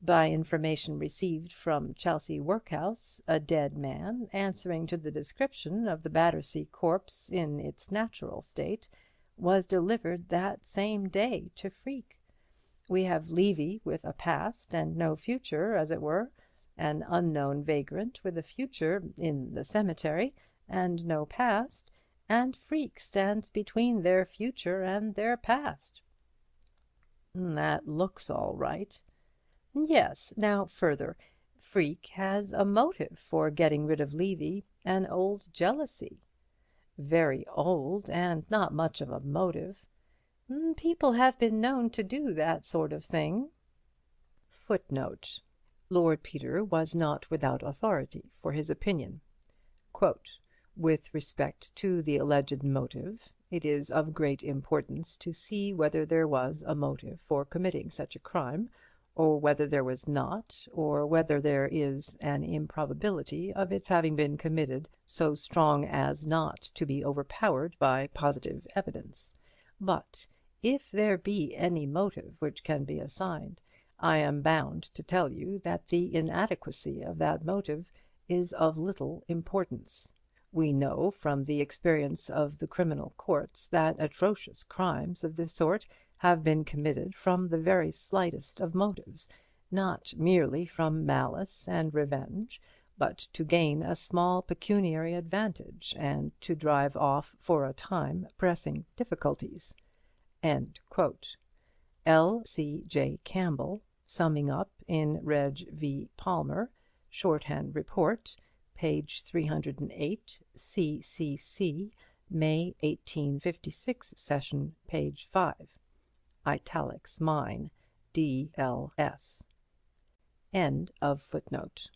By information received from Chelsea Workhouse, a dead man, answering to the description of the Battersea corpse in its natural state, was delivered that same day to Freke. We have Levy with a past and no future, as it were, an unknown vagrant with a future in the cemetery and no past, and Freke stands between their future and their past. That looks all right. Yes, now further, Freke has a motive for getting rid of Levy, an old jealousy. Very old, and not much of a motive. People have been known to do that sort of thing. Footnote. Lord Peter was not without authority for his opinion. Quote, with respect to the alleged motive, it is of great importance to see whether there was a motive for committing such a crime, or whether there was not, or whether there is an improbability of its having been committed so strong as not to be overpowered by positive evidence. But if there be any motive which can be assigned, I am bound to tell you that the inadequacy of that motive is of little importance. We know from the experience of the criminal courts that atrocious crimes of this sort have been committed from the very slightest of motives, not merely from malice and revenge, but to gain a small pecuniary advantage and to drive off for a time pressing difficulties. End quote. L. C. J. Campbell, summing up in Reg. v. Palmer, Shorthand Report, page 308, CCC, May 1856 session, page 5. Italics mine, D.L.S. End of footnote.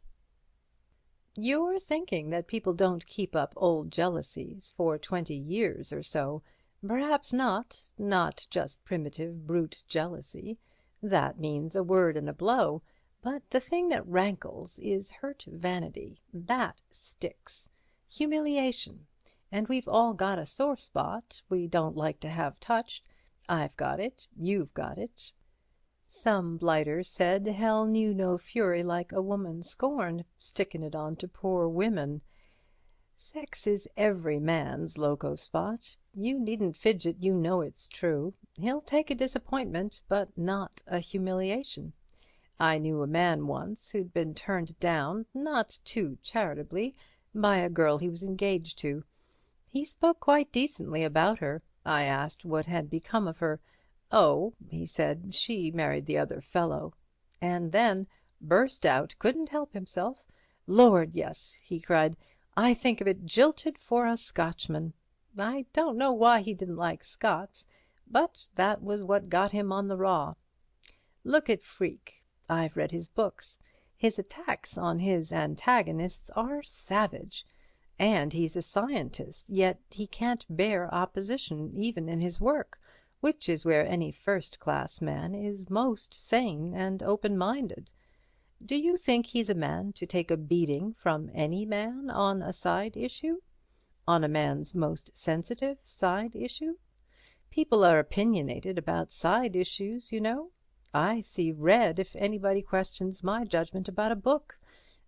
You're thinking that people don't keep up old jealousies for 20 years or so. Perhaps not. Not just primitive brute jealousy. That means a word and a blow. But the thing that rankles is hurt vanity. That sticks. Humiliation. And we've all got a sore spot we don't like to have touched. I've got it. You've got it. Some blighter said hell knew no fury like a woman scorned, stickin' it on to poor women. Sex is every man's loco spot. You needn't fidget, you know it's true. He'll take a disappointment, but not a humiliation. I knew a man once who'd been turned down, not too charitably, by a girl he was engaged to. He spoke quite decently about her. I asked what had become of her. Oh, he said, she married the other fellow. And then burst out, couldn't help himself. Lord, yes, he cried, I think of it jilted for a Scotchman. I don't know why he didn't like Scots, but that was what got him on the raw. Look at Freke. I've read his books. His attacks on his antagonists are savage. And he's a scientist, yet he can't bear opposition even in his work, which is where any first-class man is most sane and open-minded. Do you think he's a man to take a beating from any man on a side issue? On a man's most sensitive side issue? People are opinionated about side issues, you know. I see red if anybody questions my judgment about a book.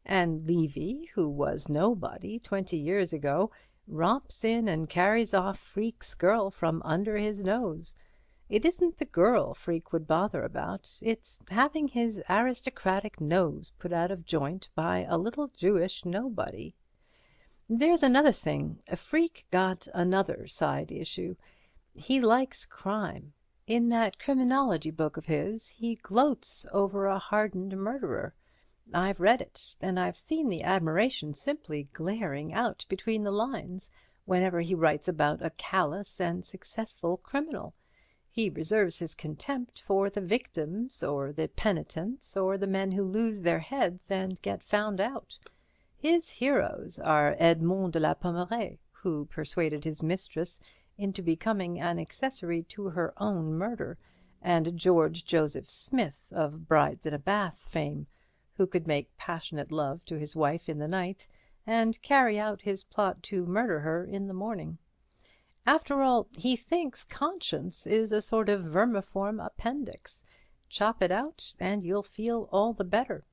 And Levy, who was nobody 20 years ago, romps in and carries off Freke's girl from under his nose. It isn't the girl Freke would bother about. It's having his aristocratic nose put out of joint by a little Jewish nobody. There's another thing. Freke got another side issue. He likes crime. In that criminology book of his he gloats over a hardened murderer. I've read it, and I've seen the admiration simply glaring out between the lines whenever he writes about a callous and successful criminal. He reserves his contempt for the victims, or the penitents, or the men who lose their heads and get found out. His heroes are Edmond de la Pommeraye, who persuaded his mistress into becoming an accessory to her own murder, and George Joseph Smith, of Brides in a Bath fame, who could make passionate love to his wife in the night, and carry out his plot to murder her in the morning. After all, he thinks conscience is a sort of vermiform appendix. Chop it out, and you'll feel all the better.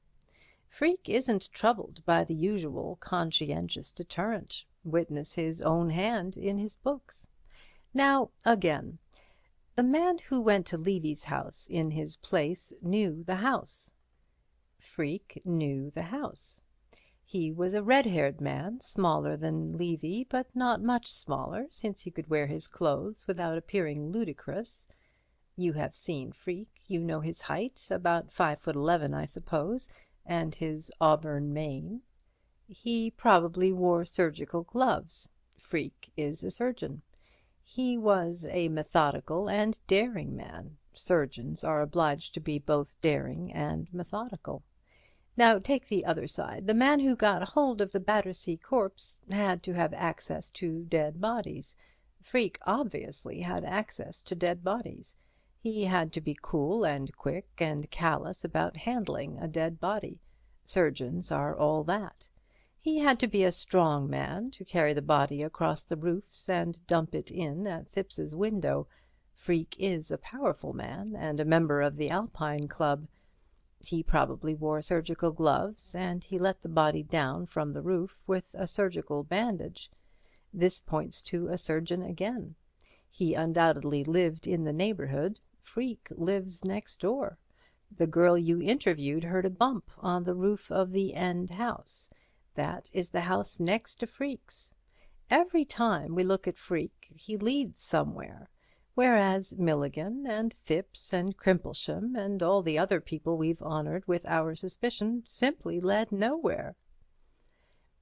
Freke isn't troubled by the usual conscientious deterrent. Witness his own hand in his books. Now, again, the man who went to Levy's house in his place knew the house. Freke knew the house. He was a red-haired man, smaller than Levy, but not much smaller, since he could wear his clothes without appearing ludicrous. You have seen Freke. You know his height, about 5'11", I suppose, and his auburn mane. He probably wore surgical gloves. Freke is a surgeon. He was a methodical and daring man. Surgeons are obliged to be both daring and methodical. Now take the other side. The man who got hold of the Battersea corpse had to have access to dead bodies. Freke obviously had access to dead bodies. He had to be cool and quick and callous about handling a dead body. Surgeons are all that. He had to be a strong man to carry the body across the roofs and dump it in at Thipps's window. Freke is a powerful man and a member of the Alpine Club. He probably wore surgical gloves, and he let the body down from the roof with a surgical bandage. This points to a surgeon again. He undoubtedly lived in the neighbourhood. Freke lives next door. The girl you interviewed heard a bump on the roof of the end house. That is the house next to Freke's. Every time we look at Freke, he leads somewhere, whereas Milligan and Thipps and Crimplesham and all the other people we've honoured with our suspicion simply led nowhere.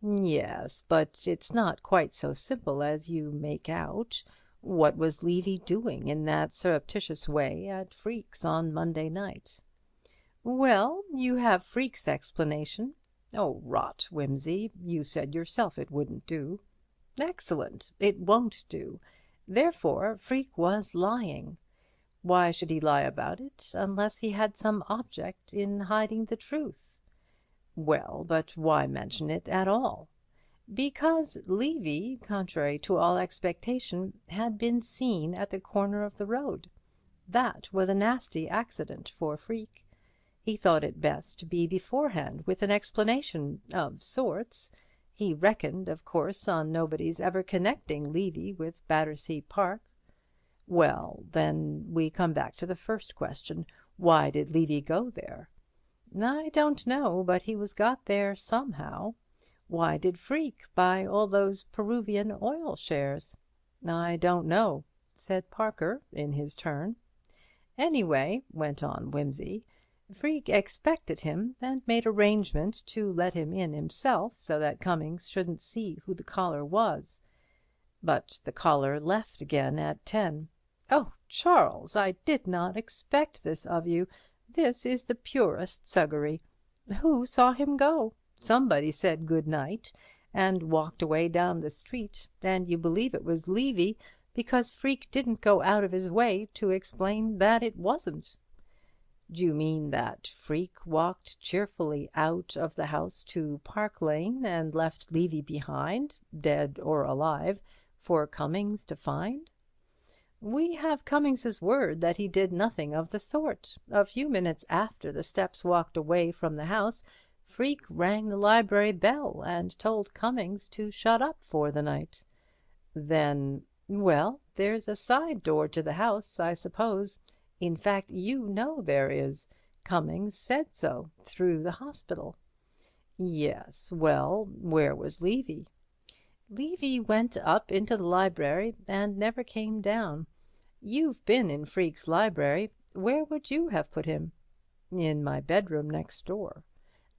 Yes, but it's not quite so simple as you make out. What was Levy doing in that surreptitious way at Freke's on Monday night? Well, you have Freke's explanation. Oh, rot, Wimsey. You said yourself it wouldn't do. Excellent. It won't do. Therefore, Freke was lying. Why should he lie about it, unless he had some object in hiding the truth? Well, but why mention it at all? Because Levy, contrary to all expectation, had been seen at the corner of the road. That was a nasty accident for Freke. He thought it best to be beforehand with an explanation of sorts. He reckoned, of course, on nobody's ever connecting Levy with Battersea Park. Well, then we come back to the first question. Why did Levy go there? I don't know, but he was got there somehow. Why did Freke buy all those Peruvian oil shares? I don't know, said Parker in his turn. Anyway, went on Wimsey, Freke expected him and made arrangement to let him in himself, so that Cummings shouldn't see who the caller was. But the caller left again at 10. Oh, Charles, I did not expect this of you. This is the purest suggery. Who saw him go? Somebody said good night and walked away down the street, and you believe it was Levy because Freke didn't go out of his way to explain that it wasn't. Do you mean that Freke walked cheerfully out of the house to Park Lane and left Levy behind, dead or alive, for Cummings to find? We have Cummings's word that he did nothing of the sort. A few minutes after the steps walked away from the house, Freke rang the library bell and told Cummings to shut up for the night. Then, well, there's a side door to the house, I suppose. In fact, you know there is. Cummings said so, through the hospital. Yes, well, where was Levy? Levy went up into the library and never came down. You've been in Freke's library. Where would you have put him?" "In my bedroom next door."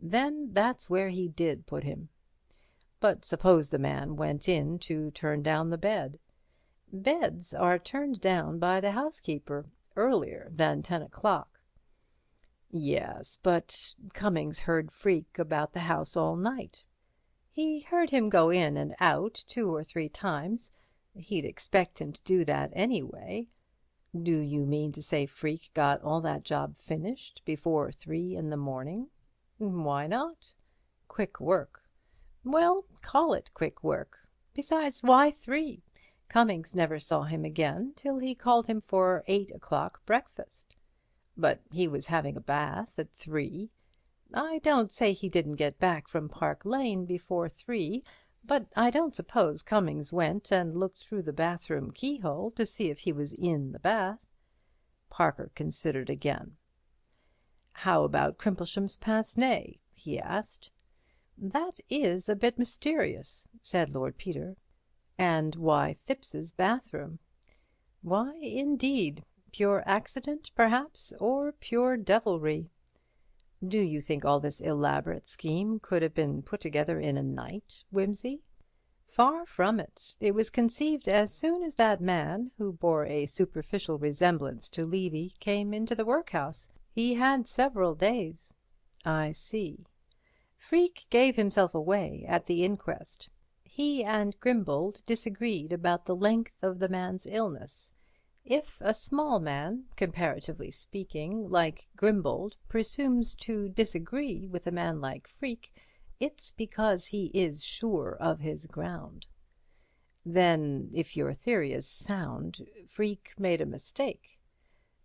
"Then that's where he did put him." "But suppose the man went in to turn down the bed?" "Beds are turned down by the housekeeper earlier than 10 o'clock." "Yes, but Cummings heard Freke about the house all night." "He heard him go in and out 2 or 3 times. He'd expect him to do that anyway." "Do you mean to say Freke got all that job finished before 3 in the morning?" "Why not?" "Quick work." "Well, call it quick work. Besides, why 3? Cummings never saw him again till he called him for 8 o'clock breakfast." "But he was having a bath at 3. "I don't say he didn't get back from Park Lane before 3, but I don't suppose Cummings went and looked through the bathroom keyhole to see if he was in the bath." Parker considered again. "How about Crimplesham's pince-nez?" he asked. "That is a bit mysterious," said Lord Peter. "And why Thipps's bathroom?" "Why, indeed? Pure accident, perhaps, or pure devilry." "Do you think all this elaborate scheme could have been put together in a night, Wimsey?" "Far from it. It was conceived as soon as that man, who bore a superficial resemblance to Levy, came into the workhouse. He had several days." "I see." "Freke gave himself away at the inquest. He and Grimbold disagreed about the length of the man's illness. If a small man, comparatively speaking, like Grimbold, presumes to disagree with a man like Freke, it's because he is sure of his ground." "Then, if your theory is sound, Freke made a mistake."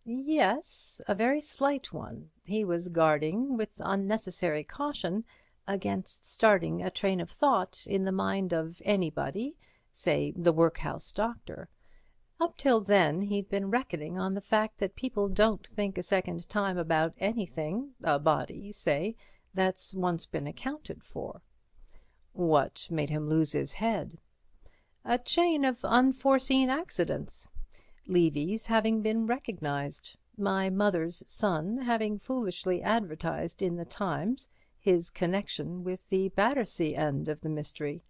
"Yes, a very slight one. He was guarding with unnecessary caution against starting a train of thought in the mind of anybody, say the workhouse doctor. Up till then he'd been reckoning on the fact that people don't think a second time about anything, a body, say, that's once been accounted for." "What made him lose his head?" "A chain of unforeseen accidents. Levy's having been recognized, my mother's son having foolishly advertised in the Times his connection with the Battersea end of the mystery,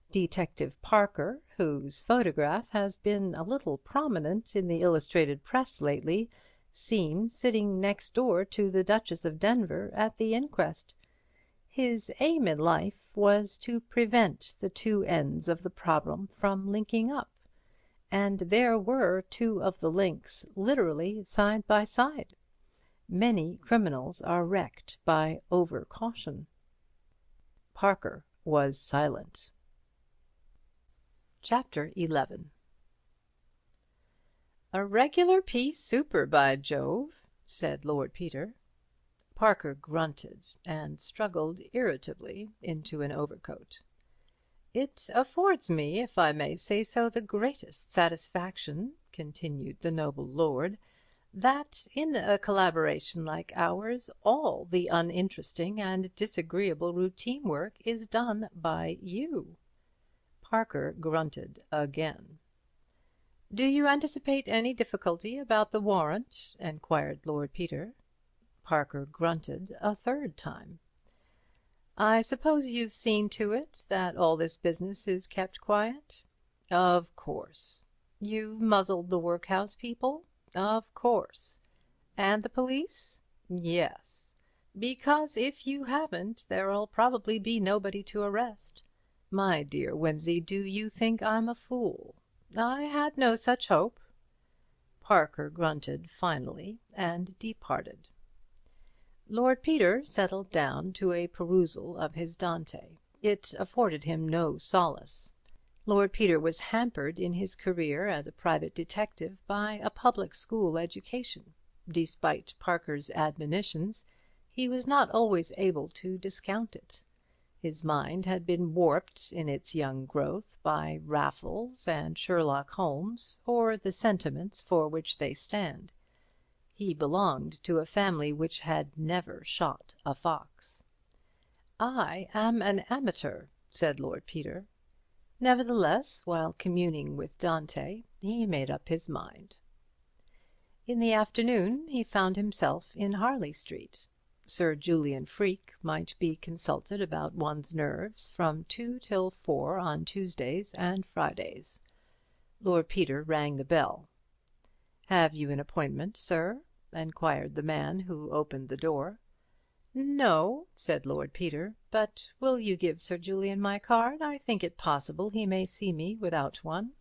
Detective Parker, whose photograph has been a little prominent in the illustrated press lately, seen sitting next door to the Duchess of Denver at the inquest. His aim in life was to prevent the two ends of the problem from linking up. And there were 2 of the links literally side by side. Many criminals are wrecked by over-caution." Parker was silent. Chapter 11. "A regular pea souper, by Jove," said Lord Peter. Parker grunted and struggled irritably into an overcoat. "It affords me, if I may say so, the greatest satisfaction," continued the noble lord, "that in a collaboration like ours all the uninteresting and disagreeable routine work is done by you." Parker grunted again. "Do you anticipate any difficulty about the warrant?" enquired Lord Peter. Parker grunted a third time. "I suppose you've seen to it that all this business is kept quiet?" "Of course." "You've muzzled the workhouse people?" "Of course." "And the police?" "Yes." "Because if you haven't, there'll probably be nobody to arrest." "My dear Wimsey, do you think I'm a fool?" "I had no such hope." Parker grunted finally and departed. Lord Peter settled down to a perusal of his Dante. It afforded him no solace. Lord Peter was hampered in his career as a private detective by a public school education. Despite Parker's admonitions, he was not always able to discount it. His mind had been warped in its young growth by Raffles and Sherlock Holmes, or the sentiments for which they stand. He belonged to a family which had never shot a fox. "I am an amateur," said Lord Peter. Nevertheless, while communing with Dante, he made up his mind. In the afternoon he found himself in Harley Street. Sir Julian Freke might be consulted about one's nerves from 2 till 4 on Tuesdays and Fridays. Lord Peter rang the bell. "Have you an appointment, sir?" enquired the man who opened the door. "No," said Lord Peter, "but will you give Sir Julian my card? I think it possible he may see me without one."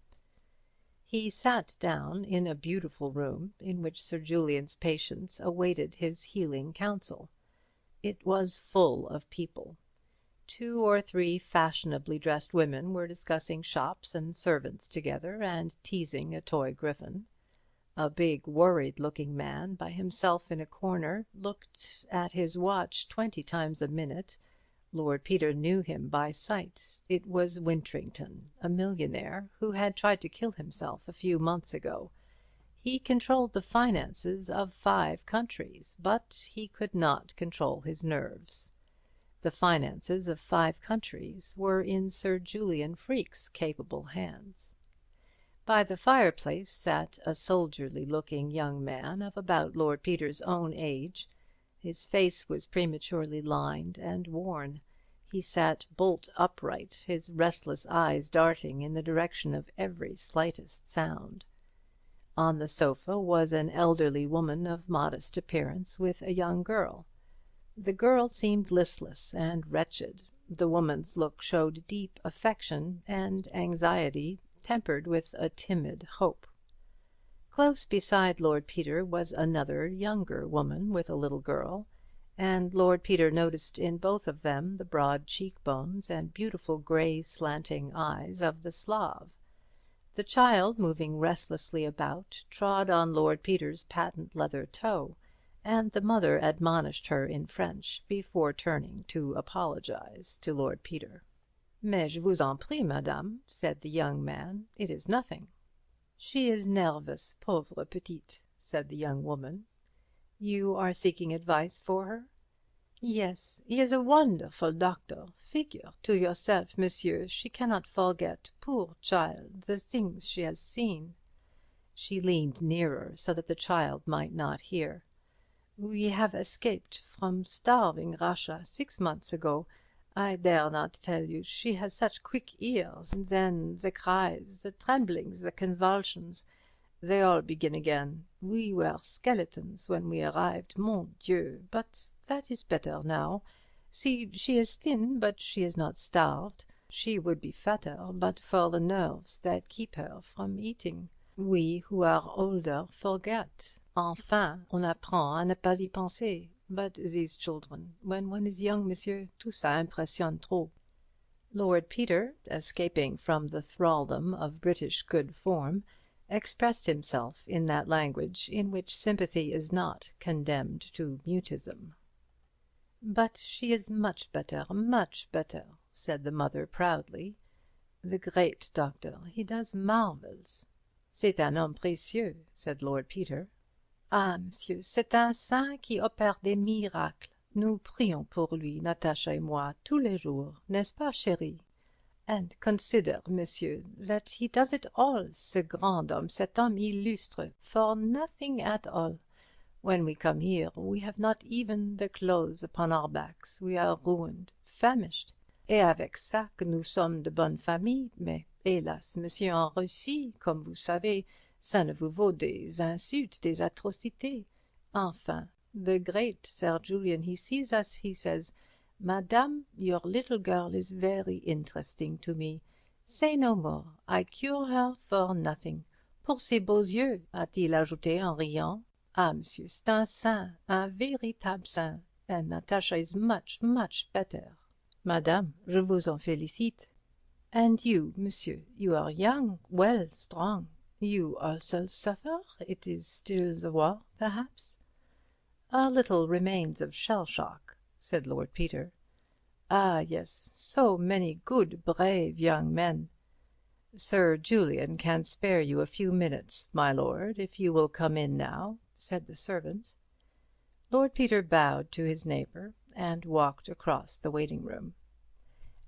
He sat down in a beautiful room in which Sir Julian's patients awaited his healing counsel. It was full of people. 2 or 3 fashionably dressed women were discussing shops and servants together, and teasing a toy griffon. A big, worried-looking man by himself in a corner looked at his watch 20 times a minute. Lord Peter knew him by sight. It was Wintrington, a millionaire, who had tried to kill himself a few months ago. He controlled the finances of 5 countries, but he could not control his nerves. The finances of 5 countries were in Sir Julian Freke's capable hands. By the fireplace sat a soldierly-looking young man of about Lord Peter's own age. His face was prematurely lined and worn. He sat bolt upright, his restless eyes darting in the direction of every slightest sound. On the sofa was an elderly woman of modest appearance with a young girl. The girl seemed listless and wretched. The woman's look showed deep affection and anxiety, tempered with a timid hope. Close beside Lord Peter was another younger woman with a little girl, and Lord Peter noticed in both of them the broad cheekbones and beautiful grey slanting eyes of the Slav. The child, moving restlessly about, trod on Lord Peter's patent leather toe, and the mother admonished her in French before turning to apologize to Lord Peter. "Mais je vous en prie, madame," said the young man, "it is nothing." "She is nervous, pauvre petite," said the young woman. "You are seeking advice for her?" "Yes, he is a wonderful doctor. Figure to yourself, monsieur, she cannot forget, poor child, the things she has seen." She leaned nearer so that the child might not hear. "We have escaped from starving Russia 6 months ago. I dare not tell you, she has such quick ears. And then the cries, the tremblings, the convulsions, they all begin again. We were skeletons when we arrived, mon Dieu, but that is better now. See, she is thin, but she is not starved. She would be fatter but for the nerves that keep her from eating. We who are older forget. Enfin, on apprend à ne pas y penser. But these children, when one is young, monsieur, tout ça impressionne trop." Lord Peter, escaping from the thraldom of British good form, expressed himself in that language in which sympathy is not condemned to mutism. "But she is much better, said the mother proudly. "The great doctor, he does marvels." "C'est un homme précieux," said Lord Peter. "Ah, monsieur, c'est un saint qui opère des miracles. Nous prions pour lui, Natacha et moi, tous les jours, n'est-ce pas, chérie? And consider, monsieur, that he does it all, ce grand homme, cet homme illustre, for nothing at all. When we come here, we have not even the clothes upon our backs. We are ruined, famished. Et avec ça que nous sommes de bonne famille, mais hélas, monsieur, en Russie, comme vous savez, ça ne vous vaut des insultes, des atrocités. Enfin, the great Sir Julian, he sees us, he says, 'Madame, your little girl is very interesting to me. Say no more. I cure her for nothing. Pour ses beaux yeux,' a-t-il ajouté en riant. Ah, monsieur, c'est un saint, un véritable saint, and Natasha is much, much better. Madame, je vous en félicite. And you, monsieur, you are young, well, strong. You also suffer? It is still the war, perhaps?" "A little remains of shell-shock," said Lord Peter. "Ah, yes, so many good, brave young men." "Sir Julian can spare you a few minutes, my lord, if you will come in now," said the servant. Lord Peter bowed to his neighbour and walked across the waiting-room.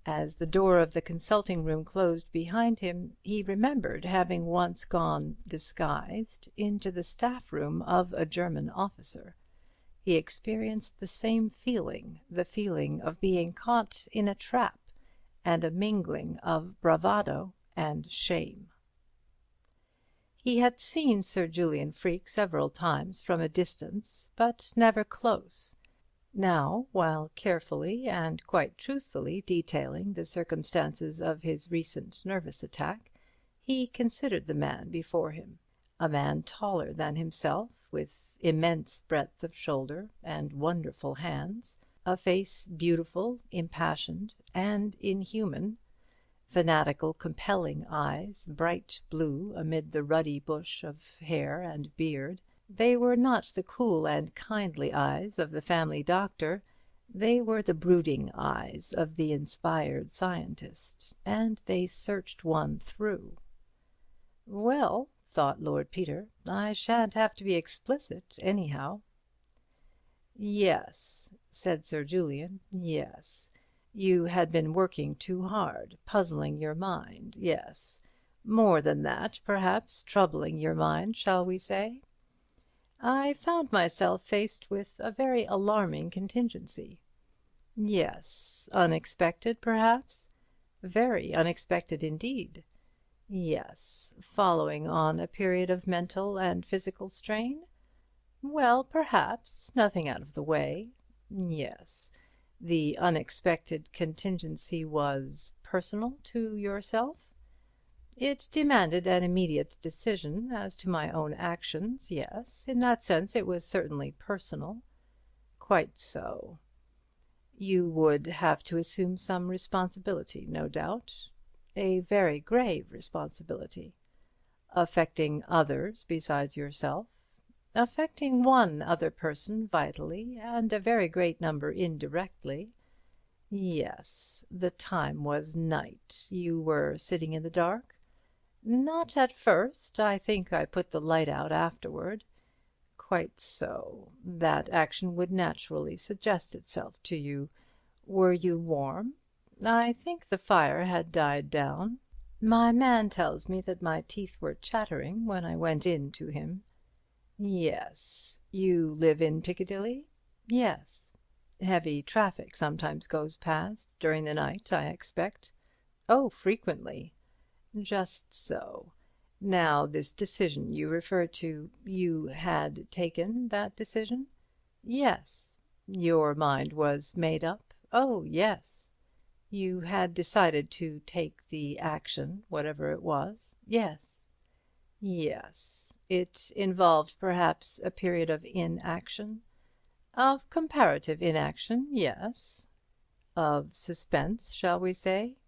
As the door of the consulting room closed behind him, he remembered having once gone, disguised, into the staff room of a German officer. He experienced the same feeling, the feeling of being caught in a trap, and a mingling of bravado and shame. He had seen Sir Julian Freke several times from a distance, but never close. Now, while carefully and quite truthfully detailing the circumstances of his recent nervous attack, he considered the man before him. A man taller than himself, with immense breadth of shoulder and wonderful hands, a face beautiful, impassioned, and inhuman, fanatical, compelling eyes, bright blue amid the ruddy bush of hair and beard. They were not the cool and kindly eyes of the family doctor, they were the brooding eyes of the inspired scientist, and they searched one through. Well, thought Lord Peter, I shan't have to be explicit, anyhow. Yes, said Sir Julian, yes. You had been working too hard, puzzling your mind, yes. More than that, perhaps, troubling your mind, shall we say? I found myself faced with a very alarming contingency. Yes. Unexpected, perhaps? Very unexpected indeed. Yes. Following on a period of mental and physical strain? Well, perhaps. Nothing out of the way. Yes. The unexpected contingency was personal to yourself? It demanded an immediate decision as to my own actions, yes. In that sense it was certainly personal. Quite so. You would have to assume some responsibility, no doubt. A very grave responsibility. Affecting others besides yourself. Affecting one other person vitally, and a very great number indirectly. Yes. The time was night. You were sitting in the dark? Not at first. I think I put the light out afterward. Quite so. That action would naturally suggest itself to you. Were you warm? I think the fire had died down. My man tells me that my teeth were chattering when I went in to him. Yes. You live in Piccadilly? Yes. Heavy traffic sometimes goes past during the night, I expect. Oh, frequently. Just so. Now, this decision you refer to, you had taken that decision? Yes. Your mind was made up? Oh, yes. You had decided to take the action, whatever it was? Yes. Yes. It involved perhaps a period of inaction? Of comparative inaction, yes. Of suspense, shall we say?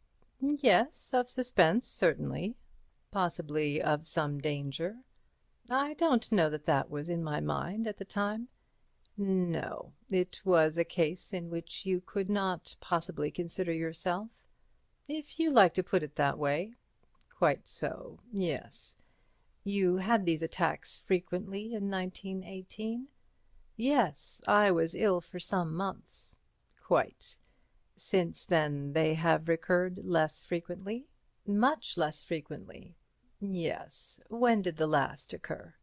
Yes, of suspense, certainly. Possibly of some danger. I don't know that that was in my mind at the time. No, it was a case in which you could not possibly consider yourself. If you like to put it that way. Quite so, yes. You had these attacks frequently in 1918? Yes, I was ill for some months. Quite. Since then they have recurred less frequently? Much less frequently. Yes. When did the last occur?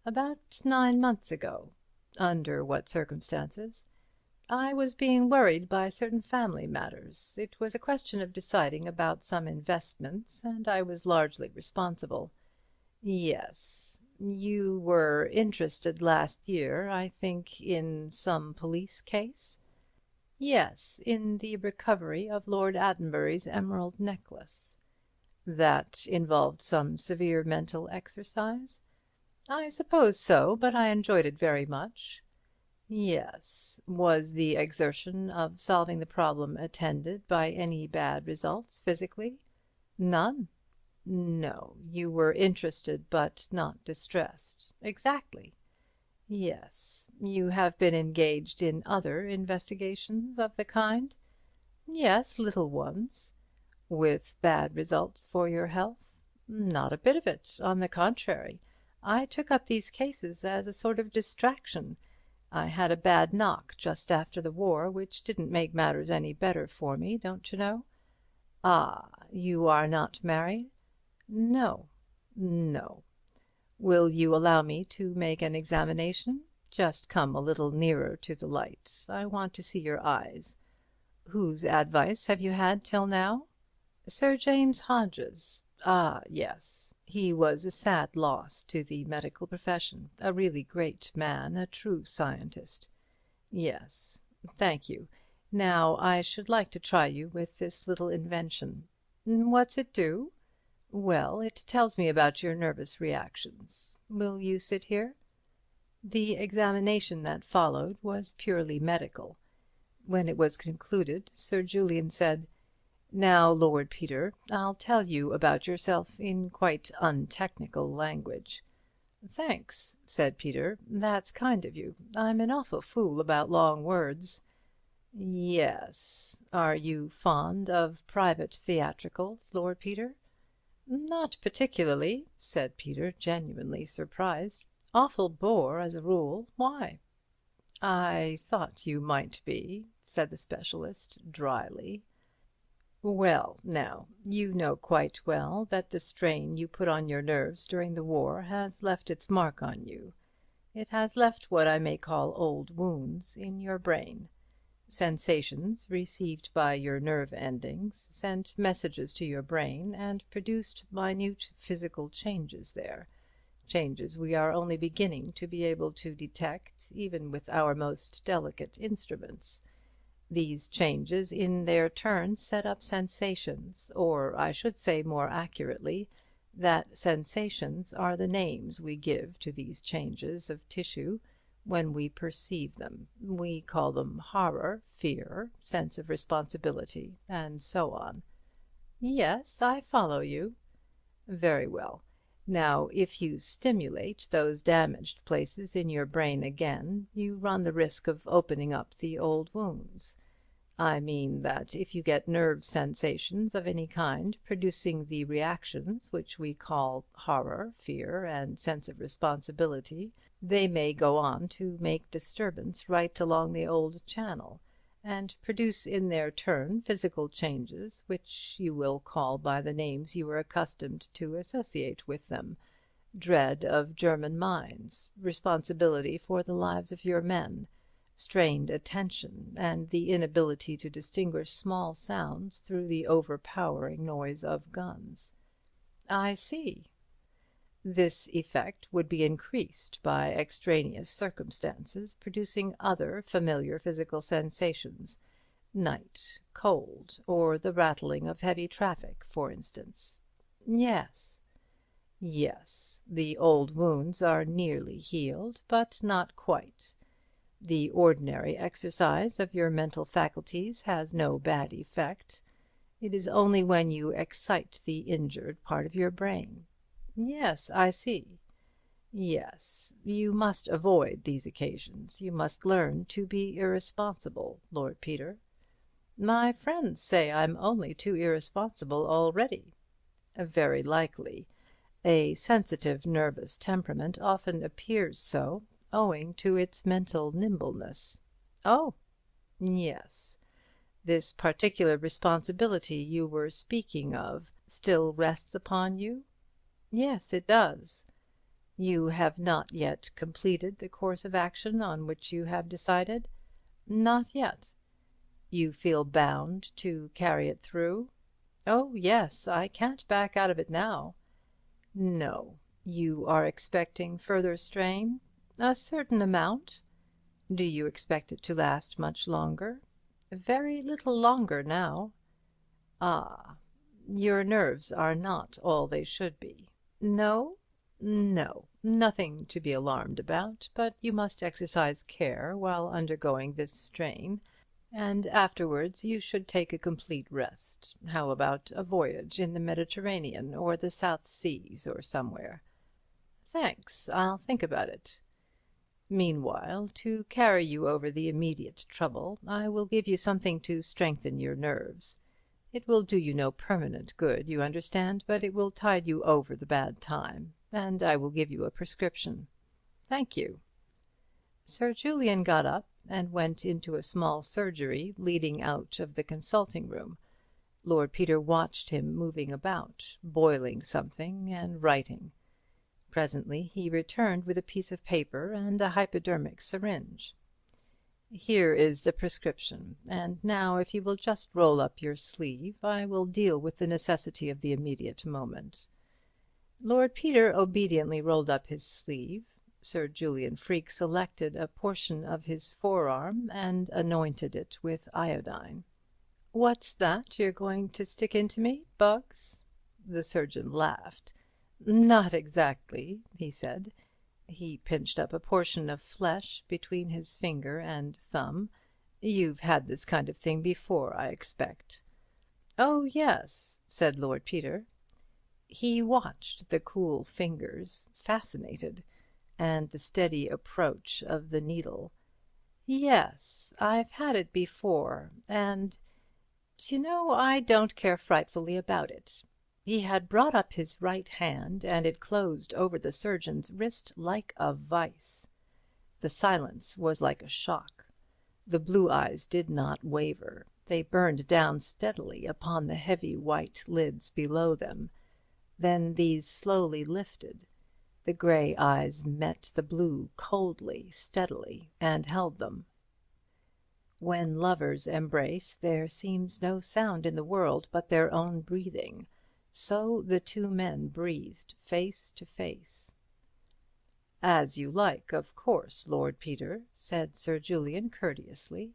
About 9 months ago. Under what circumstances? I was being worried by certain family matters. It was a question of deciding about some investments, and I was largely responsible. Yes. You were interested last year, I think, in some police case? Yes, in the recovery of Lord Attenbury's emerald necklace. That involved some severe mental exercise? I suppose so, but I enjoyed it very much. Yes. Was the exertion of solving the problem attended by any bad results physically? None. No. You were interested but not distressed. Exactly. Yes. You have been engaged in other investigations of the kind? Yes, little ones. With bad results for your health? Not a bit of it. On the contrary. I took up these cases as a sort of distraction. I had a bad knock just after the war, which didn't make matters any better for me, don't you know? Ah, you are not married? No. No. Will you allow me to make an examination? Just come a little nearer to the light. I want to see your eyes. Whose advice have you had till now? Sir James Hodges. Ah, yes. He was a sad loss to the medical profession. A really great man, a true scientist. Yes. Thank you. Now, I should like to try you with this little invention. What's it do? Well, it tells me about your nervous reactions. Will you sit here? The examination that followed was purely medical. When it was concluded, Sir Julian said, "Now, Lord Peter, I'll tell you about yourself in quite untechnical language." "Thanks," said Peter. "That's kind of you. I'm an awful fool about long words." "Yes. Are you fond of private theatricals, Lord Peter?" "Not particularly," said Peter, genuinely surprised. "Awful bore as a rule. Why?" "I thought you might be," said the specialist, dryly. "Well, now, you know quite well that the strain you put on your nerves during the war has left its mark on you. It has left what I may call old wounds in your brain. Sensations received by your nerve endings sent messages to your brain and produced minute physical changes there, changes we are only beginning to be able to detect even with our most delicate instruments. These changes in their turn set up sensations, or I should say more accurately that sensations are the names we give to these changes of tissue when we perceive them. We call them horror, fear, sense of responsibility, and so on. Yes, I follow you. Very well. Now, if you stimulate those damaged places in your brain again, you run the risk of opening up the old wounds. I mean that if you get nerve sensations of any kind producing the reactions which we call horror, fear, and sense of responsibility, they may go on to make disturbance right along the old channel, and produce in their turn physical changes which you will call by the names you are accustomed to associate with them: dread of German mines, responsibility for the lives of your men, strained attention, and the inability to distinguish small sounds through the overpowering noise of guns. I see. This effect would be increased by extraneous circumstances producing other familiar physical sensations: night, cold, or the rattling of heavy traffic, for instance. Yes. Yes, the old wounds are nearly healed, but not quite. The ordinary exercise of your mental faculties has no bad effect. It is only when you excite the injured part of your brain. Yes, I see. Yes, you must avoid these occasions. You must learn to be irresponsible, Lord Peter. My friends say I'm only too irresponsible already. Very likely. A sensitive nervous temperament often appears so, owing to its mental nimbleness. Oh, yes. This particular responsibility you were speaking of still rests upon you? Yes, it does. You have not yet completed the course of action on which you have decided? Not yet. You feel bound to carry it through? Oh, yes, I can't back out of it now. No. You are expecting further strain? A certain amount. Do you expect it to last much longer? Very little longer now. Ah. Your nerves are not all they should be. No? No. Nothing to be alarmed about, but you must exercise care while undergoing this strain, and afterwards you should take a complete rest. How about a voyage in the Mediterranean or the South Seas or somewhere? Thanks, I'll think about it. Meanwhile, to carry you over the immediate trouble, I will give you something to strengthen your nerves. It will do you no permanent good, you understand, but it will tide you over the bad time, and I will give you a prescription. Thank you. Sir Julian got up and went into a small surgery leading out of the consulting room. Lord Peter watched him moving about, boiling something and writing. Presently he returned with a piece of paper and a hypodermic syringe. "Here is the prescription, and now if you will just roll up your sleeve, I will deal with the necessity of the immediate moment." Lord Peter obediently rolled up his sleeve. Sir Julian Freke selected a portion of his forearm and anointed it with iodine. "What's that you're going to stick into me? Bugs?" The surgeon laughed. "Not exactly," he said. He pinched up a portion of flesh between his finger and thumb. "You've had this kind of thing before, I expect." "Oh, yes," said Lord Peter. He watched the cool fingers, fascinated, and the steady approach of the needle. "Yes, I've had it before, and, d'you know, I don't care frightfully about it." He had brought up his right hand, and it closed over the surgeon's wrist like a vice. The silence was like a shock. The blue eyes did not waver. They burned down steadily upon the heavy white lids below them. Then these slowly lifted. The grey eyes met the blue coldly, steadily, and held them. When lovers embrace, there seems no sound in the world but their own breathing. So the two men breathed, face to face. "As you like, of course, Lord Peter," said Sir Julian courteously.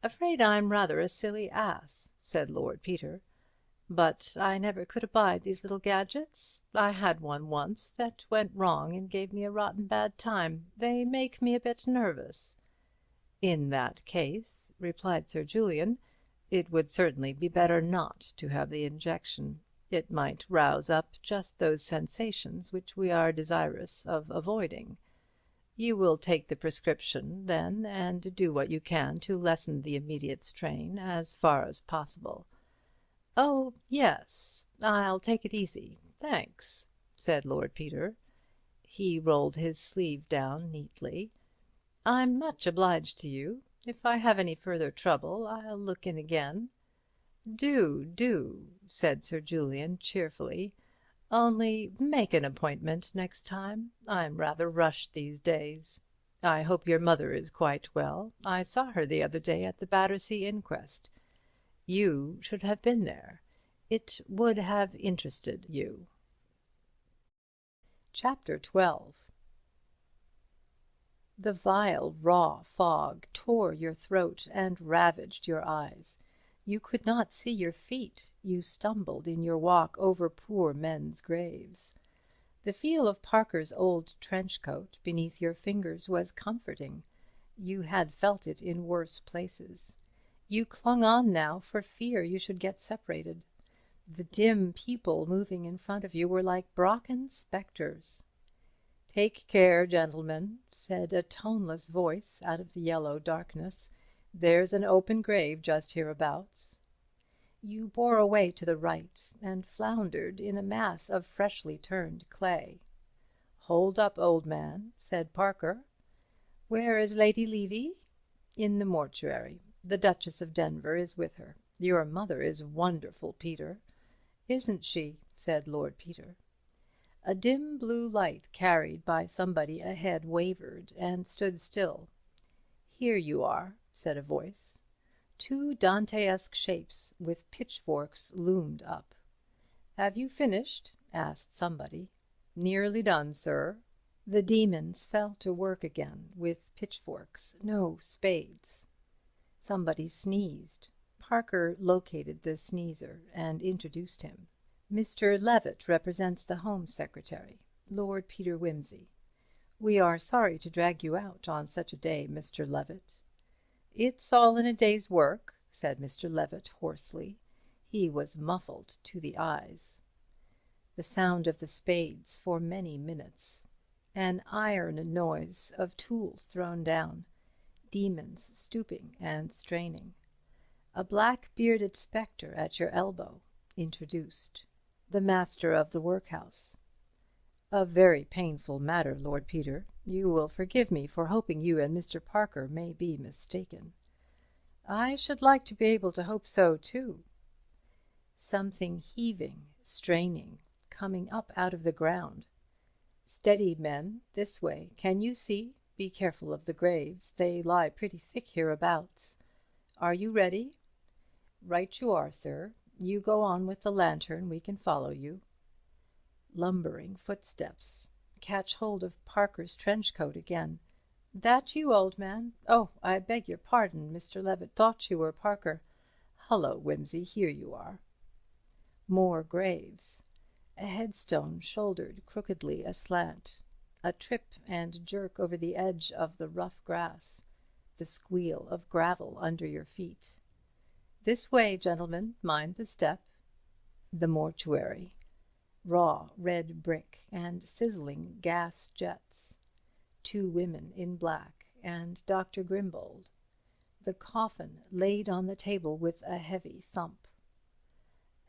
"Afraid I'm rather a silly ass," said Lord Peter. "But I never could abide these little gadgets. I had one once that went wrong and gave me a rotten bad time. They make me a bit nervous." "In that case," replied Sir Julian, "it would certainly be better not to have the injection. It might rouse up just those sensations which we are desirous of avoiding. You will take the prescription, then, and do what you can to lessen the immediate strain as far as possible." "Oh, yes, I'll take it easy, thanks," said Lord Peter. He rolled his sleeve down neatly. "I'm much obliged to you. If I have any further trouble, I'll look in again." Do," said Sir Julian cheerfully. "Only make an appointment next time. I'm rather rushed these days. I hope your mother is quite well. I saw her the other day at the Battersea inquest. You should have been there. It would have interested you." Chapter 12. The vile raw fog tore your throat and ravaged your eyes. You could not see your feet. You stumbled in your walk over poor men's graves. The feel of Parker's old trench coat beneath your fingers was comforting. You had felt it in worse places. You clung on now for fear you should get separated. The dim people moving in front of you were like Brocken spectres. "Take care, gentlemen," said a toneless voice out of the yellow darkness. "There's an open grave just hereabouts." You bore away to the right and floundered in a mass of freshly turned clay. "Hold up, old man," said Parker. "Where is Lady Levy?" "In the mortuary. The Duchess of Denver is with her. Your mother is wonderful, Peter." "Isn't she?" said Lord Peter. A dim blue light carried by somebody ahead wavered and stood still. "Here you are," said a voice. Two Dantesque shapes with pitchforks loomed up. "Have you finished?" asked somebody. "Nearly done, sir." The demons fell to work again with pitchforks, no spades. Somebody sneezed. Parker located the sneezer and introduced him. "Mr. Levitt represents the Home Secretary, Lord Peter Wimsey. We are sorry to drag you out on such a day, Mr. Levitt." "It's all in a day's work," said Mr. Levitt hoarsely. He was muffled to the eyes. The sound of the spades for many minutes. An iron noise of tools thrown down. Demons stooping and straining. A black-bearded spectre at your elbow, introduced. The master of the workhouse. "A very painful matter, Lord Peter. You will forgive me for hoping you and Mr. Parker may be mistaken." "I should like to be able to hope so, too." Something heaving, straining, coming up out of the ground. Steady, men, this way. Can you see? Be careful of the graves. They lie pretty thick hereabouts. Are you ready? Right you are, sir. You go on with the lantern. We can follow you. Lumbering footsteps. Catch hold of Parker's trench coat again. That you, old man? Oh, I beg your pardon. Mr. Levitt thought you were Parker. Hullo, Wimsey, here you are. More graves. A headstone shouldered crookedly aslant. A trip and jerk over the edge of the rough grass. The squeal of gravel under your feet. This way, gentlemen. Mind the step. The mortuary. Raw red brick and sizzling gas jets. 2 women in black and Dr. Grimbold. The coffin laid on the table with a heavy thump.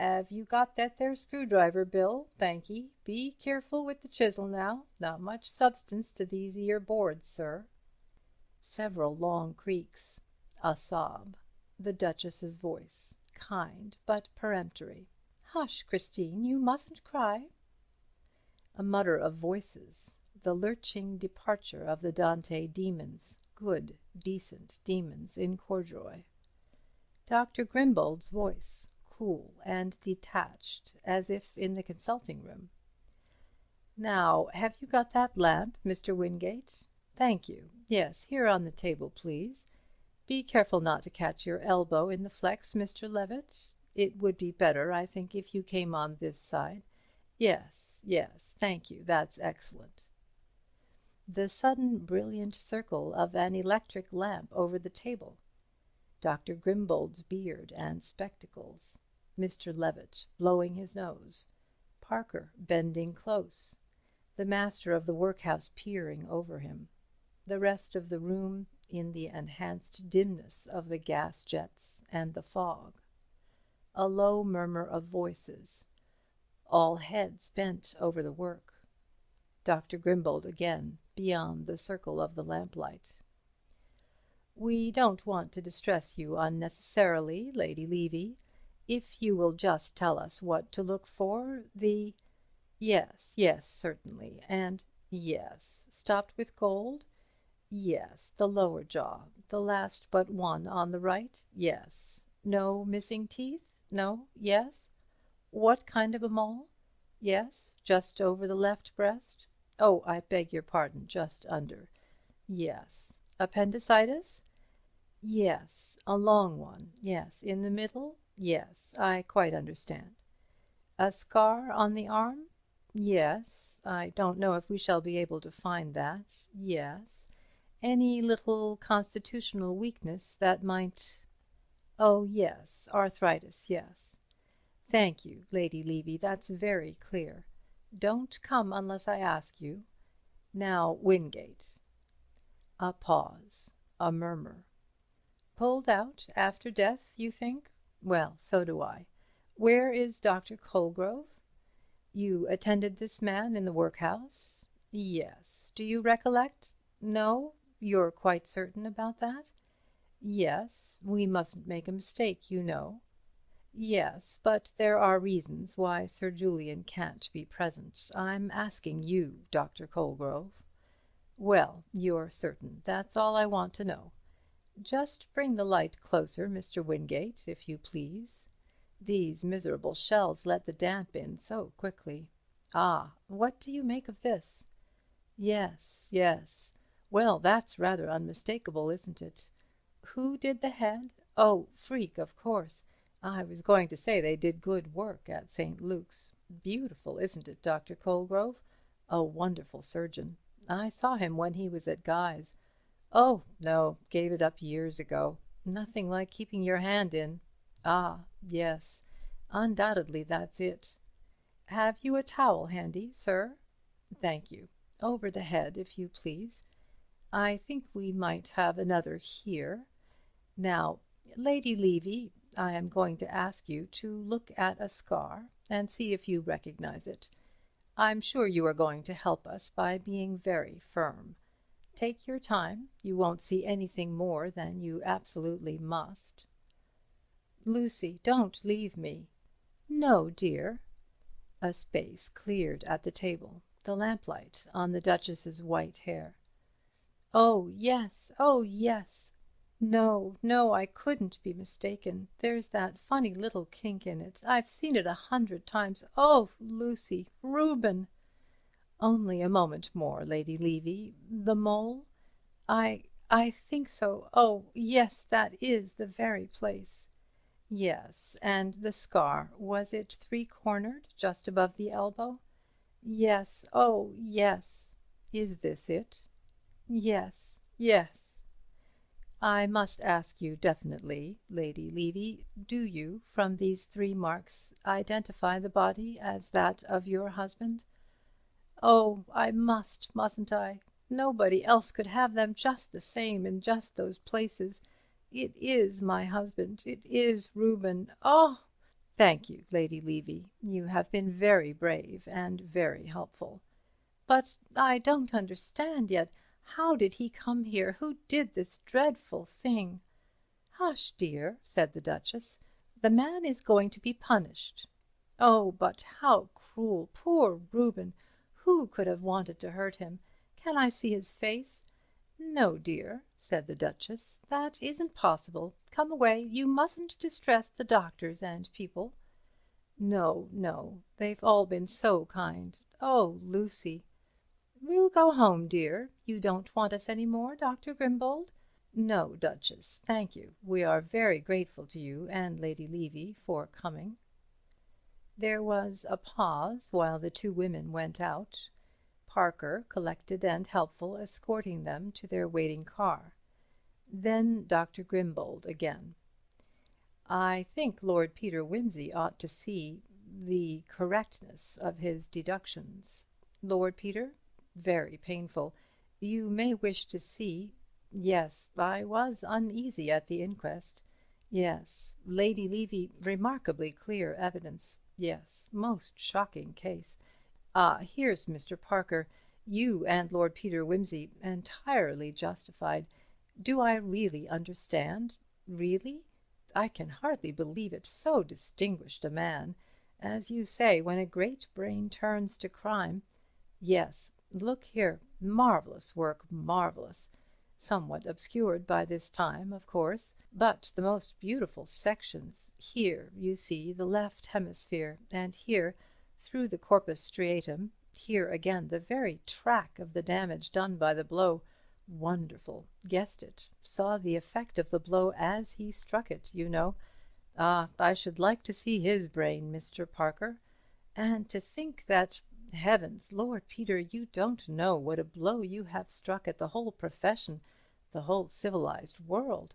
"'Ave you got that there screwdriver, Bill? Thank'ee. Be careful with the chisel now. Not much substance to these 'ere boards, sir." Several long creaks. A sob. The Duchess's voice, kind but peremptory. "Hush, Christine, you mustn't cry." A mutter of voices. The lurching departure of the Dante demons. Good, decent demons in corduroy. Dr. Grimbold's voice, cool and detached, as if in the consulting room. "Now, have you got that lamp, Mr. Wingate? Thank you. Yes, here on the table, please. Be careful not to catch your elbow in the flex, Mr. Levitt. It would be better, I think, if you came on this side. Yes, thank you. That's excellent." The sudden brilliant circle of an electric lamp over the table. Dr. Grimbold's beard and spectacles. Mr. Levitt blowing his nose. Parker bending close. The master of the workhouse peering over him. The rest of the room in the enhanced dimness of the gas jets and the fog. A low murmur of voices. All heads bent over the work. Dr. Grimbold again, beyond the circle of the lamplight. "We don't want to distress you unnecessarily, Lady Levy. If you will just tell us what to look for, the—" "Yes, certainly. And yes, stopped with gold? Yes, the lower jaw, the last but one on the right? Yes. No missing teeth? No? Yes. What kind of a mole? Yes, just over the left breast? Oh, I beg your pardon, just under. Yes. Appendicitis? Yes. A long one? Yes. In the middle? Yes. I quite understand. A scar on the arm? Yes. I don't know if we shall be able to find that. Yes. Any little constitutional weakness that might— Oh, yes. Arthritis, yes. Thank you, Lady Levy. That's very clear. Don't come unless I ask you. Now, Wingate." A pause. A murmur. "Pulled out after death, you think? Well, so do I. Where is Dr. Colgrove? You attended this man in the workhouse? Yes. Do you recollect? No? You're quite certain about that? Yes. We mustn't make a mistake, you know. Yes, but there are reasons why Sir Julian can't be present. I'm asking you, Dr. Colgrove. Well, you're certain. That's all I want to know. Just bring the light closer, Mr. Wingate, if you please. These miserable shells let the damp in so quickly. Ah, what do you make of this? Yes. Well, that's rather unmistakable, isn't it? Who did the head? Oh, Freke, of course. I was going to say they did good work at St. Luke's. Beautiful, isn't it, Dr. Colgrove? A wonderful surgeon. I saw him when he was at Guy's. Oh, no, gave it up years ago. Nothing like keeping your hand in. Ah, yes, undoubtedly that's it. Have you a towel handy, sir? Thank you. Over the head, if you please. I think we might have another here. Now, Lady Levy, I am going to ask you to look at a scar and see if you recognize it. I'm sure you are going to help us by being very firm. Take your time. You won't see anything more than you absolutely must. Lucy, don't leave me. "No, dear." A space cleared at the table, the lamplight on the Duchess's white hair. "Oh, yes, oh, yes. No, no, I couldn't be mistaken. There's that funny little kink in it. I've seen it 100 times. Oh, Lucy, Reuben!" "Only a moment more, Lady Levy. The mole? I think so. Oh, yes, that is the very place." "Yes, and the scar, was it 3-cornered, just above the elbow?" "Yes, oh, yes." "Is this it?" "Yes, yes." "I must ask you definitely, Lady Levy, do you, from these 3 marks, identify the body as that of your husband?" "Oh, I mustn't I? Nobody else could have them just the same in just those places. It is my husband. It is Reuben. Oh!" "Thank you, Lady Levy. You have been very brave and very helpful." "But I don't understand yet. How did he come here? Who did this dreadful thing?" "Hush, dear," said the Duchess. "The man is going to be punished." "Oh, but how cruel! Poor Reuben! Who could have wanted to hurt him? Can I see his face?" "No, dear," said the Duchess, "that isn't possible. Come away. You mustn't distress the doctors and people." "No, no. They've all been so kind. Oh, Lucy!" "We'll go home, dear. You don't want us any more, Dr. Grimbold?" "No, Duchess, thank you. We are very grateful to you and Lady Levy for coming." There was a pause while the 2 women went out, Parker, collected and helpful, escorting them to their waiting car. Then Dr. Grimbold again. "I think Lord Peter Wimsey ought to see the correctness of his deductions. Lord Peter? Very painful. You may wish to see. Yes, I was uneasy at the inquest. Yes, Lady Levy, remarkably clear evidence. Yes, most shocking case. Ah, here's Mr. Parker. You and Lord Peter Wimsey entirely justified. Do I really understand? Really? I can hardly believe it. So distinguished a man. As you say, when a great brain turns to crime. Yes, look here. Marvellous work, marvellous. Somewhat obscured by this time, of course, but the most beautiful sections. Here, you see, the left hemisphere, and here, through the corpus striatum, here again, the very track of the damage done by the blow. Wonderful. Guessed it. Saw the effect of the blow as he struck it, you know. Ah, I should like to see his brain, Mr. Parker. And to think that... Heavens, Lord Peter, you don't know what a blow you have struck at the whole profession, the whole civilized world.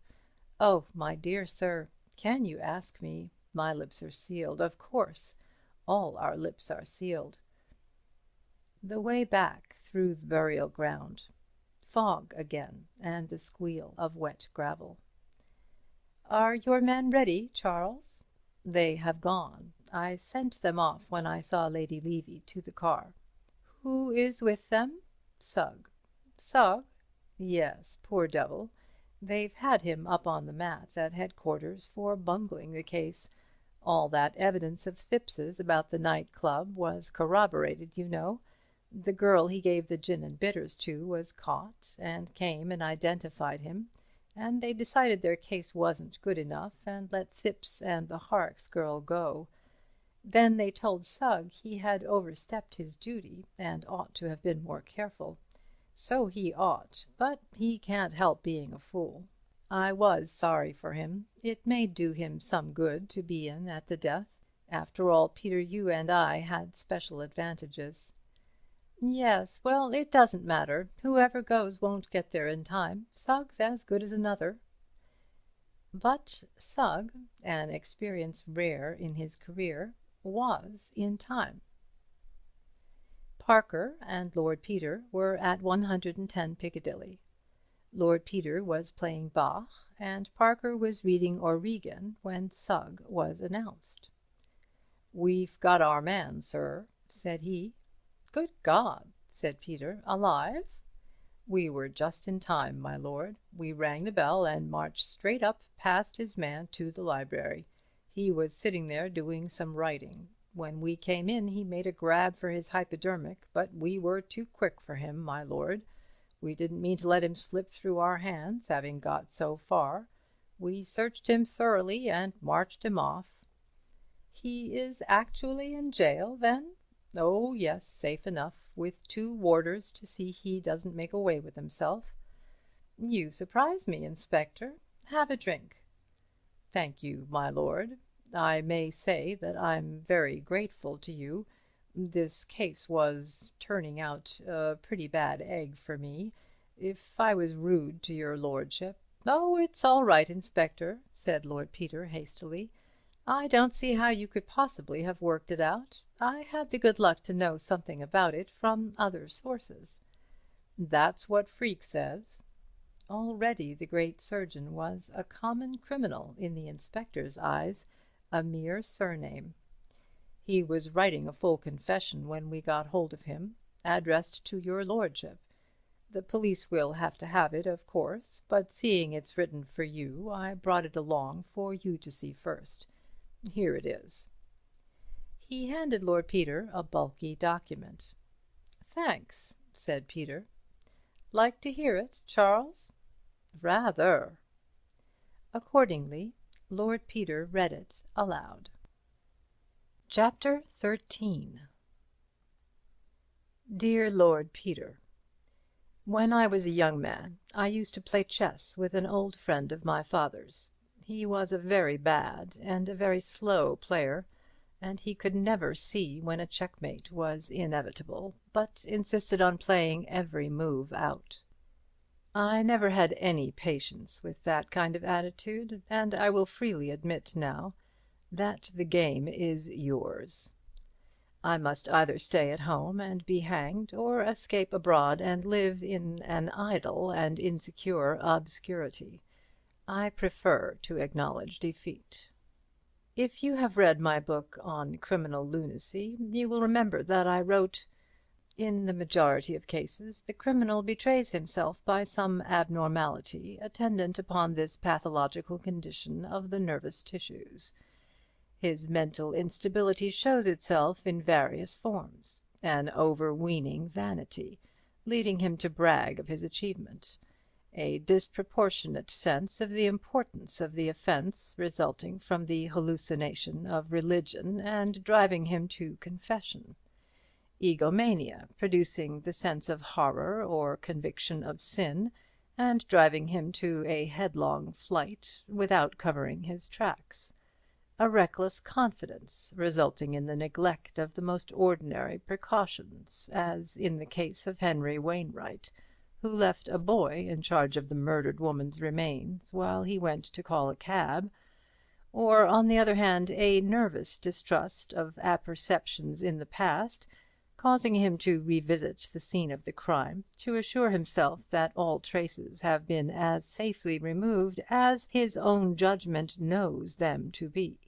Oh, my dear sir, can you ask me? My lips are sealed, of course. All our lips are sealed. The way back through the burial ground. Fog again, and the squeal of wet gravel. "Are your men ready, Charles?" "They have gone. I sent them off when I saw Lady Levy to the car." "Who is with them?" "Sugg." "Sugg?" "Yes, poor devil. They've had him up on the mat at headquarters for bungling the case. All that evidence of Thipps's about the night club was corroborated, you know. The girl he gave the gin and bitters to was caught and came and identified him, and they decided their case wasn't good enough and let Thipps and the Horrocks girl go. Then they told Sugg he had overstepped his duty and ought to have been more careful. So he ought, but he can't help being a fool. I was sorry for him. It may do him some good to be in at the death. After all, Peter, you and I had special advantages." "Yes, well, it doesn't matter. Whoever goes won't get there in time. Sugg's as good as another." But Sugg, an experience rare in his career, was in time. Parker and Lord Peter were at 110 Piccadilly. Lord Peter was playing Bach, and Parker was reading Origen when Sugg was announced. "We've got our man, sir," said he. "Good God," said Peter, "alive?" "We were just in time, my lord. We rang the bell and marched straight up past his man to the library. He was sitting there doing some writing. When we came in he made a grab for his hypodermic, but we were too quick for him, my lord. We didn't mean to let him slip through our hands, having got so far. We searched him thoroughly and marched him off." "He is actually in jail, then?" "Oh, yes, safe enough, with 2 warders to see he doesn't make away with himself." "You surprise me, Inspector. Have a drink." "Thank you, my lord. I may say that I'm very grateful to you. This case was turning out a pretty bad egg for me. If I was rude to your lordship—" "Oh, it's all right, Inspector," said Lord Peter hastily. "I don't see how you could possibly have worked it out. I had the good luck to know something about it from other sources." "That's what Freke says." Already the great surgeon was a common criminal in the inspector's eyes, a mere surname. "He was writing a full confession when we got hold of him, addressed to your lordship. The police will have to have it, of course, but seeing it's written for you, I brought it along for you to see first. Here it is." He handed Lord Peter a bulky document. "Thanks," said Peter. "Like to hear it, Charles?" "Rather." Accordingly, Lord Peter read it aloud. Chapter 13. Dear Lord Peter, when I was a young man I used to play chess with an old friend of my father's. He was a very bad and a very slow player, and he could never see when a checkmate was inevitable, but insisted on playing every move out. I never had any patience with that kind of attitude, and I will freely admit now that the game is yours. I must either stay at home and be hanged, or escape abroad and live in an idle and insecure obscurity. I prefer to acknowledge defeat. If you have read my book on criminal lunacy, you will remember that I wrote, "In the majority of cases the criminal betrays himself by some abnormality attendant upon this pathological condition of the nervous tissues. His mental instability shows itself in various forms: an overweening vanity, leading him to brag of his achievement; a disproportionate sense of the importance of the offence resulting from the hallucination of religion and driving him to confession; egomania, producing the sense of horror or conviction of sin, and driving him to a headlong flight without covering his tracks; a reckless confidence, resulting in the neglect of the most ordinary precautions, as in the case of Henry Wainwright, who left a boy in charge of the murdered woman's remains while he went to call a cab; or, on the other hand, a nervous distrust of apperceptions in the past, causing him to revisit the scene of the crime to assure himself that all traces have been as safely removed as his own judgment knows them to be.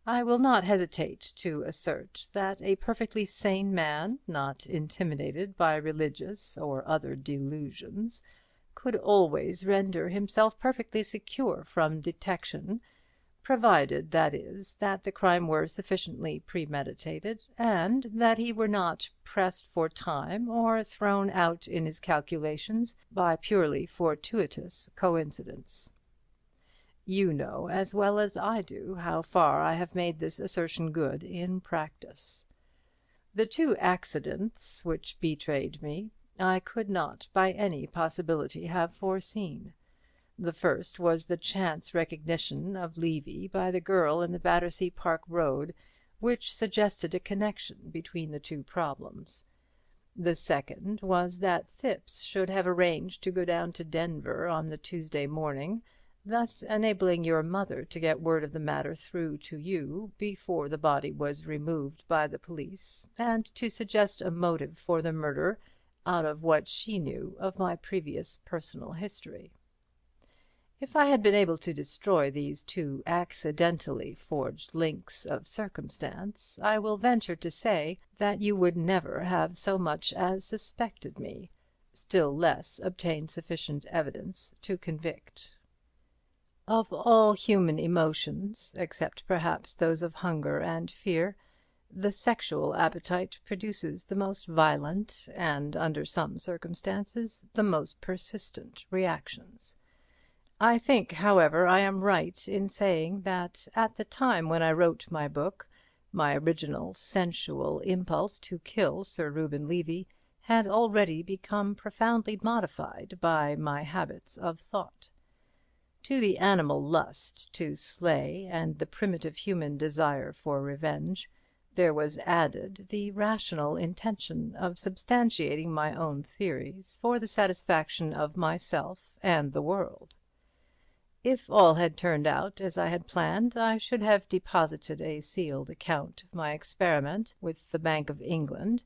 I will not hesitate to assert that a perfectly sane man, not intimidated by religious or other delusions, could always render himself perfectly secure from detection, provided, that is, that the crime were sufficiently premeditated, and that he were not pressed for time or thrown out in his calculations by purely fortuitous coincidence. You know as well as I do how far I have made this assertion good in practice. The 2 accidents which betrayed me I could not by any possibility have foreseen. The first was the chance recognition of Levy by the girl in the Battersea Park Road, which suggested a connection between the 2 problems. The second was that Thipps should have arranged to go down to Denver on the Tuesday morning, thus enabling your mother to get word of the matter through to you before the body was removed by the police, and to suggest a motive for the murder out of what she knew of my previous personal history. If I had been able to destroy these 2 accidentally forged links of circumstance, I will venture to say that you would never have so much as suspected me, still less obtained sufficient evidence to convict. Of all human emotions, except perhaps those of hunger and fear, the sexual appetite produces the most violent and, under some circumstances, the most persistent reactions. I think, however, I am right in saying that at the time when I wrote my book, my original sensual impulse to kill Sir Reuben Levy had already become profoundly modified by my habits of thought. To the animal lust to slay and the primitive human desire for revenge, there was added the rational intention of substantiating my own theories for the satisfaction of myself and the world. If all had turned out as I had planned, I should have deposited a sealed account of my experiment with the Bank of England,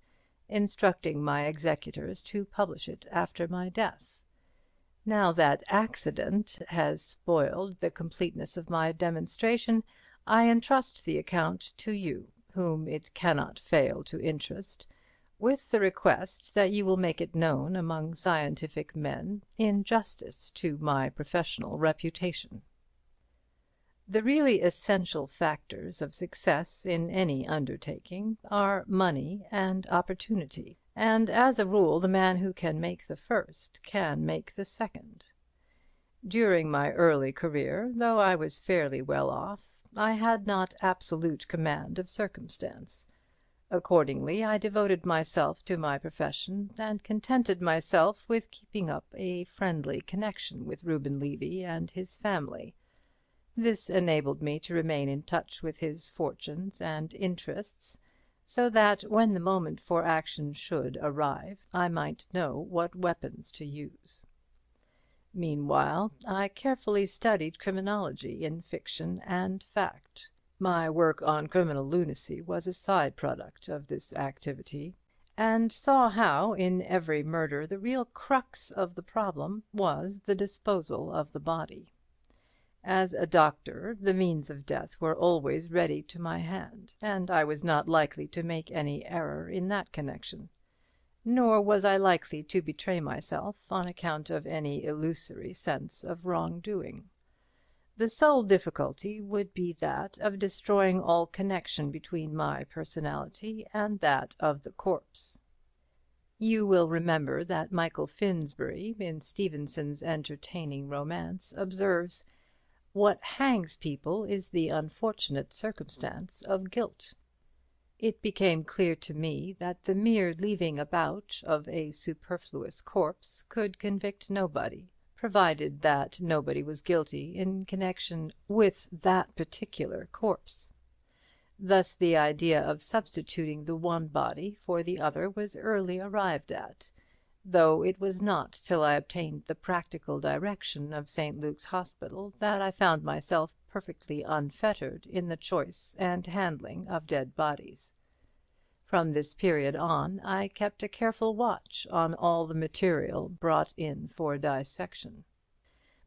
instructing my executors to publish it after my death. Now that accident has spoiled the completeness of my demonstration, I entrust the account to you, whom it cannot fail to interest, with the request that you will make it known among scientific men in justice to my professional reputation. The really essential factors of success in any undertaking are money and opportunity, and as a rule the man who can make the first can make the second. During my early career, though I was fairly well off, I had not absolute command of circumstance. Accordingly, I devoted myself to my profession, and contented myself with keeping up a friendly connection with Reuben Levy and his family. This enabled me to remain in touch with his fortunes and interests, so that when the moment for action should arrive, I might know what weapons to use. Meanwhile, I carefully studied criminology in fiction and fact. My work on criminal lunacy was a side product of this activity, and saw how in every murder the real crux of the problem was the disposal of the body. As a doctor, the means of death were always ready to my hand, and I was not likely to make any error in that connection. Nor was I likely to betray myself on account of any illusory sense of wrongdoing. The sole difficulty would be that of destroying all connection between my personality and that of the corpse. You will remember that Michael Finsbury, in Stevenson's entertaining romance, observes, "What hangs people is the unfortunate circumstance of guilt." It became clear to me that the mere leaving about of a superfluous corpse could convict nobody, provided that nobody was guilty in connection with that particular corpse. Thus the idea of substituting the one body for the other was early arrived at, though it was not till I obtained the practical direction of St. Luke's Hospital that I found myself perfectly unfettered in the choice and handling of dead bodies. From this period on, I kept a careful watch on all the material brought in for dissection.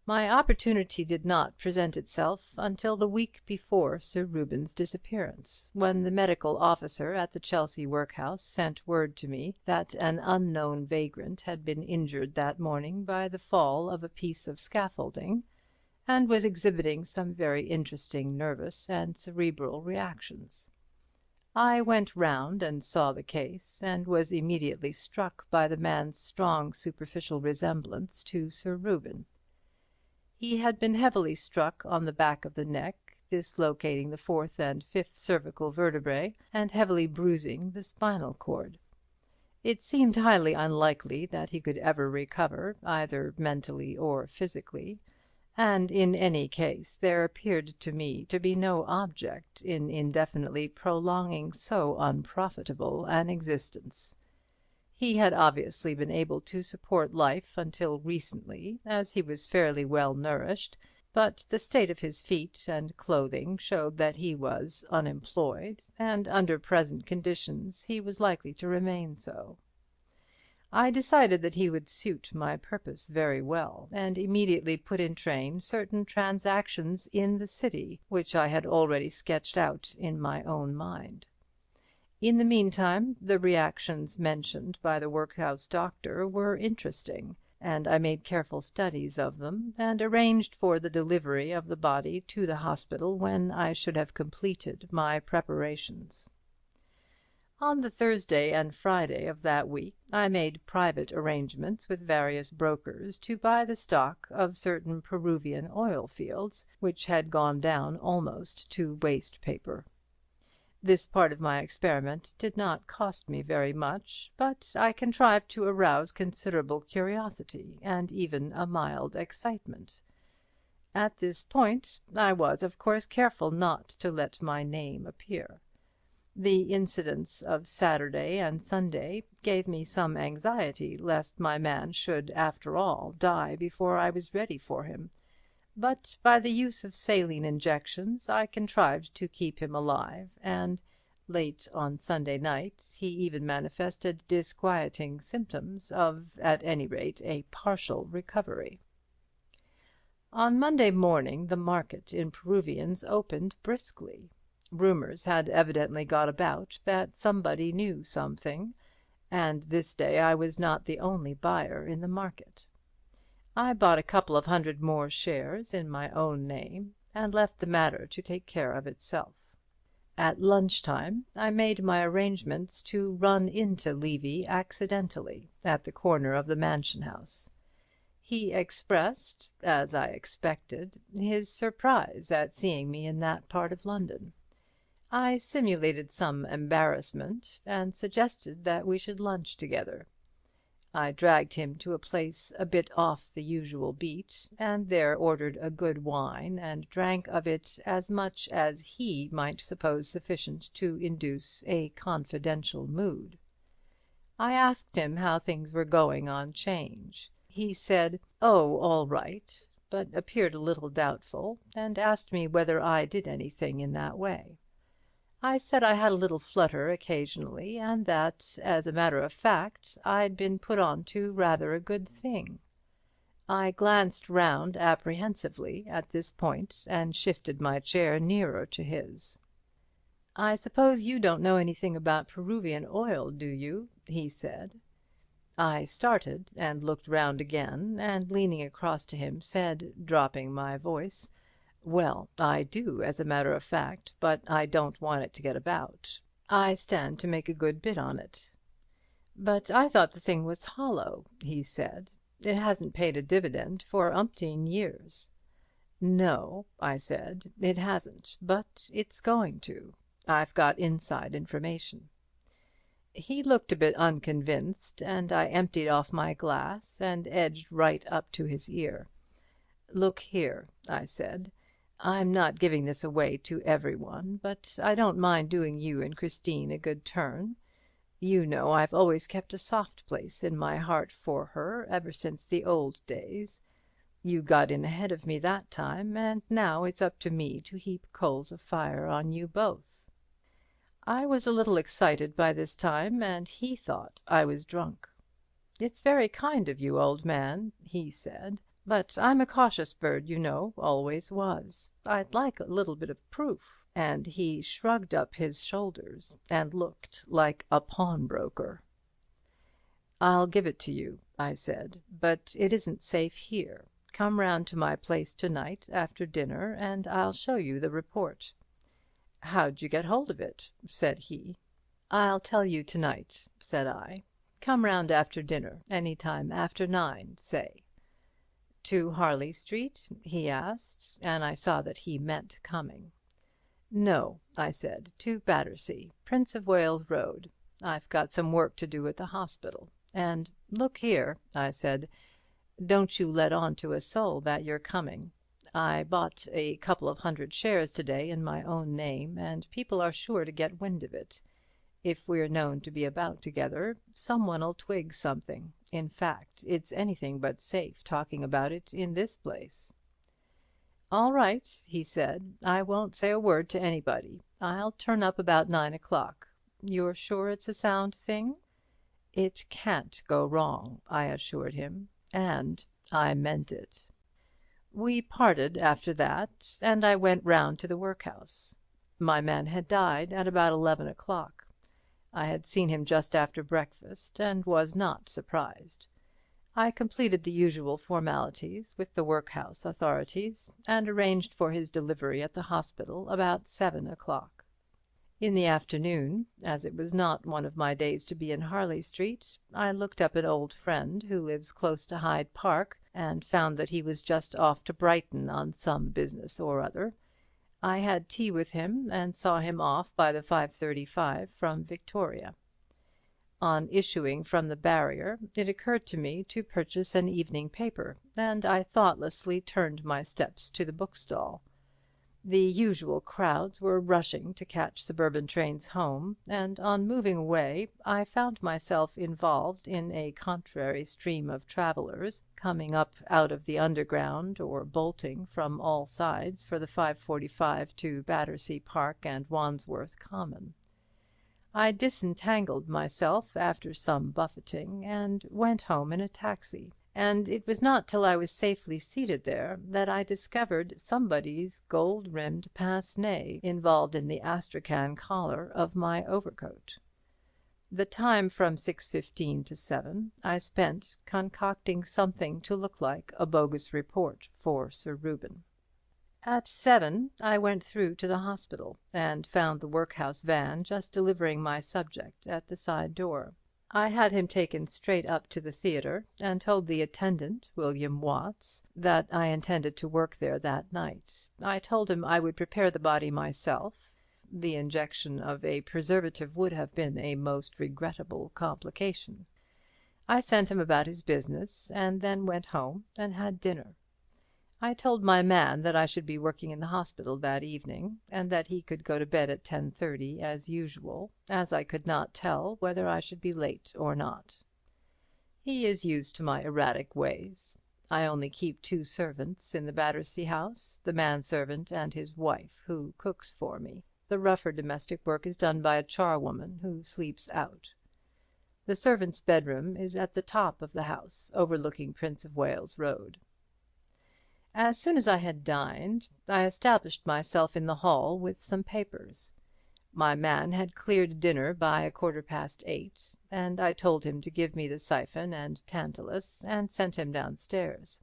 My opportunity did not present itself until the week before Sir Reuben's disappearance, when the medical officer at the Chelsea workhouse sent word to me that an unknown vagrant had been injured that morning by the fall of a piece of scaffolding, and was exhibiting some very interesting nervous and cerebral reactions. I went round and saw the case, and was immediately struck by the man's strong superficial resemblance to Sir Reuben. He had been heavily struck on the back of the neck, dislocating the 4th and 5th cervical vertebrae, and heavily bruising the spinal cord. It seemed highly unlikely that he could ever recover, either mentally or physically, and in any case there appeared to me to be no object in indefinitely prolonging so unprofitable an existence. He had obviously been able to support life until recently, as he was fairly well nourished, but the state of his feet and clothing showed that he was unemployed, and under present conditions he was likely to remain so. I decided that he would suit my purpose very well, and immediately put in train certain transactions in the city, which I had already sketched out in my own mind. In the meantime, the reactions mentioned by the workhouse doctor were interesting, and I made careful studies of them, and arranged for the delivery of the body to the hospital when I should have completed my preparations. On the Thursday and Friday of that week I made private arrangements with various brokers to buy the stock of certain Peruvian oil fields, which had gone down almost to waste paper. This part of my experiment did not cost me very much, but I contrived to arouse considerable curiosity and even a mild excitement. At this point I was, of course, careful not to let my name appear. The incidents of Saturday and Sunday gave me some anxiety lest my man should, after all, die before I was ready for him, but by the use of saline injections I contrived to keep him alive, and late on Sunday night he even manifested disquieting symptoms of, at any rate, a partial recovery. On Monday morning the market in Peruvians opened briskly. Rumours had evidently got about that somebody knew something, and this day I was not the only buyer in the market. I bought a couple of hundred more shares in my own name, and left the matter to take care of itself. At lunch-time I made my arrangements to run into Levy accidentally at the corner of the Mansion House. He expressed, as I expected, his surprise at seeing me in that part of London. I simulated some embarrassment, and suggested that we should lunch together. I dragged him to a place a bit off the usual beat, and there ordered a good wine, and drank of it as much as he might suppose sufficient to induce a confidential mood. I asked him how things were going on 'Change. He said, "Oh, all right," but appeared a little doubtful, and asked me whether I did anything in that way. I said I had a little flutter occasionally, and that, as a matter of fact, I'd been put on to rather a good thing. I glanced round apprehensively at this point, and shifted my chair nearer to his. "I suppose you don't know anything about Peruvian oil, do you?" he said. I started and looked round again, and leaning across to him said, dropping my voice, "Well, I do, as a matter of fact, but I don't want it to get about. I stand to make a good bit on it." "But I thought the thing was hollow," he said. "It hasn't paid a dividend for umpteen years." "No," I said, "it hasn't, but it's going to. I've got inside information." He looked a bit unconvinced, and I emptied off my glass and edged right up to his ear. "Look here," I said, "I'm not giving this away to everyone, but I don't mind doing you and Christine a good turn. You know I've always kept a soft place in my heart for her ever since the old days. You got in ahead of me that time, and now it's up to me to heap coals of fire on you both." I was a little excited by this time, and he thought I was drunk. "It's very kind of you, old man," he said, "but I'm a cautious bird, you know, always was. I'd like a little bit of proof." And he shrugged up his shoulders and looked like a pawnbroker. "I'll give it to you," I said, "but it isn't safe here. Come round to my place tonight after dinner, and I'll show you the report." "How'd you get hold of it?" said he. "I'll tell you tonight," said I. "Come round after dinner, any time after 9, say." "To Harley Street?" he asked, and I saw that he meant coming. "No," I said, "to Battersea, Prince of Wales Road. I've got some work to do at the hospital. And look here," I said, "don't you let on to a soul that you're coming. I bought a couple of hundred shares today in my own name, and people are sure to get wind of it. If we're known to be about together, someone'll twig something. In fact, it's anything but safe talking about it in this place." "All right," he said, "I won't say a word to anybody. I'll turn up about 9 o'clock. You're sure it's a sound thing?" "It can't go wrong," I assured him, and I meant it. We parted after that, and I went round to the workhouse. My man had died at about 11 o'clock. I had seen him just after breakfast, and was not surprised. I completed the usual formalities with the workhouse authorities, and arranged for his delivery at the hospital about 7 o'clock. In the afternoon, as it was not one of my days to be in Harley Street, I looked up an old friend who lives close to Hyde Park, and found that he was just off to Brighton on some business or other. I had tea with him, and saw him off by the 5:35 from Victoria. On issuing from the barrier, it occurred to me to purchase an evening paper, and I thoughtlessly turned my steps to the bookstall. The usual crowds were rushing to catch suburban trains home, and on moving away I found myself involved in a contrary stream of travellers, coming up out of the Underground or bolting from all sides for the 5:45 to Battersea Park and Wandsworth Common. I disentangled myself after some buffeting, and went home in a taxi. And it was not till I was safely seated there that I discovered somebody's gold-rimmed pince-nez involved in the astrakhan collar of my overcoat. The time from 6:15 to 7 I spent concocting something to look like a bogus report for Sir Reuben. At 7 I went through to the hospital, and found the workhouse van just delivering my subject at the side door. I had him taken straight up to the theatre, and told the attendant, William Watts, that I intended to work there that night. I told him I would prepare the body myself. The injection of a preservative would have been a most regrettable complication. I sent him about his business, and then went home and had dinner. I told my man that I should be working in the hospital that evening, and that he could go to bed at 10:30 as usual, as I could not tell whether I should be late or not. He is used to my erratic ways. I only keep 2 servants in the Battersea house, the manservant and his wife, who cooks for me. The rougher domestic work is done by a charwoman who sleeps out. The servant's bedroom is at the top of the house, overlooking Prince of Wales Road. As soon as I had dined, I established myself in the hall with some papers. My man had cleared dinner by 8:15, and I told him to give me the siphon and tantalus, and sent him downstairs.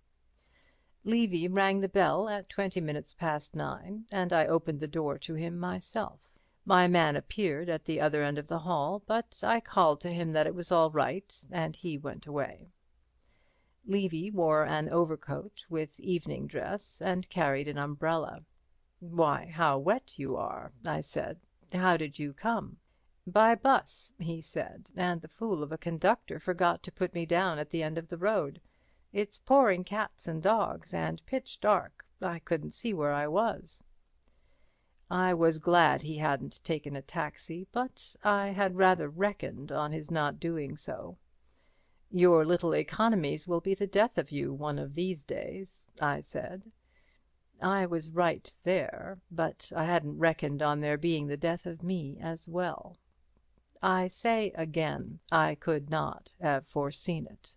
Levy rang the bell at 20 minutes past 9, and I opened the door to him myself. My man appeared at the other end of the hall, but I called to him that it was all right, and he went away. Levy wore an overcoat with evening dress, and carried an umbrella. "Why, how wet you are," I said. "How did you come?" "By bus," he said, "and the fool of a conductor forgot to put me down at the end of the road. It's pouring cats and dogs, and pitch dark. I couldn't see where I was." I was glad he hadn't taken a taxi, but I had rather reckoned on his not doing so. "Your little economies will be the death of you one of these days," I said. I was right there, but I hadn't reckoned on their being the death of me as well. I say again, I could not have foreseen it.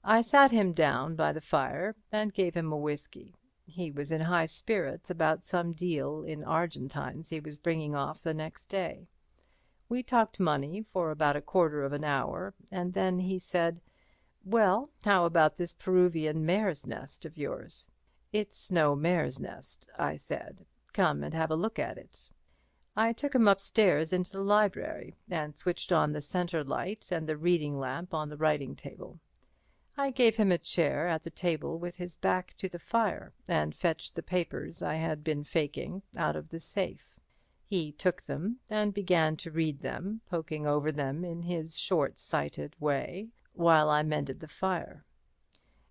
I sat him down by the fire and gave him a whisky. He was in high spirits about some deal in Argentines he was bringing off the next day. We talked money for about a quarter of an hour, and then he said, "Well, how about this Peruvian mare's nest of yours?" "It's no mare's nest," I said. "Come and have a look at it." I took him upstairs into the library, and switched on the centre light and the reading lamp on the writing table. I gave him a chair at the table with his back to the fire, and fetched the papers I had been faking out of the safe. He took them and began to read them, poking over them in his short-sighted way, while I mended the fire.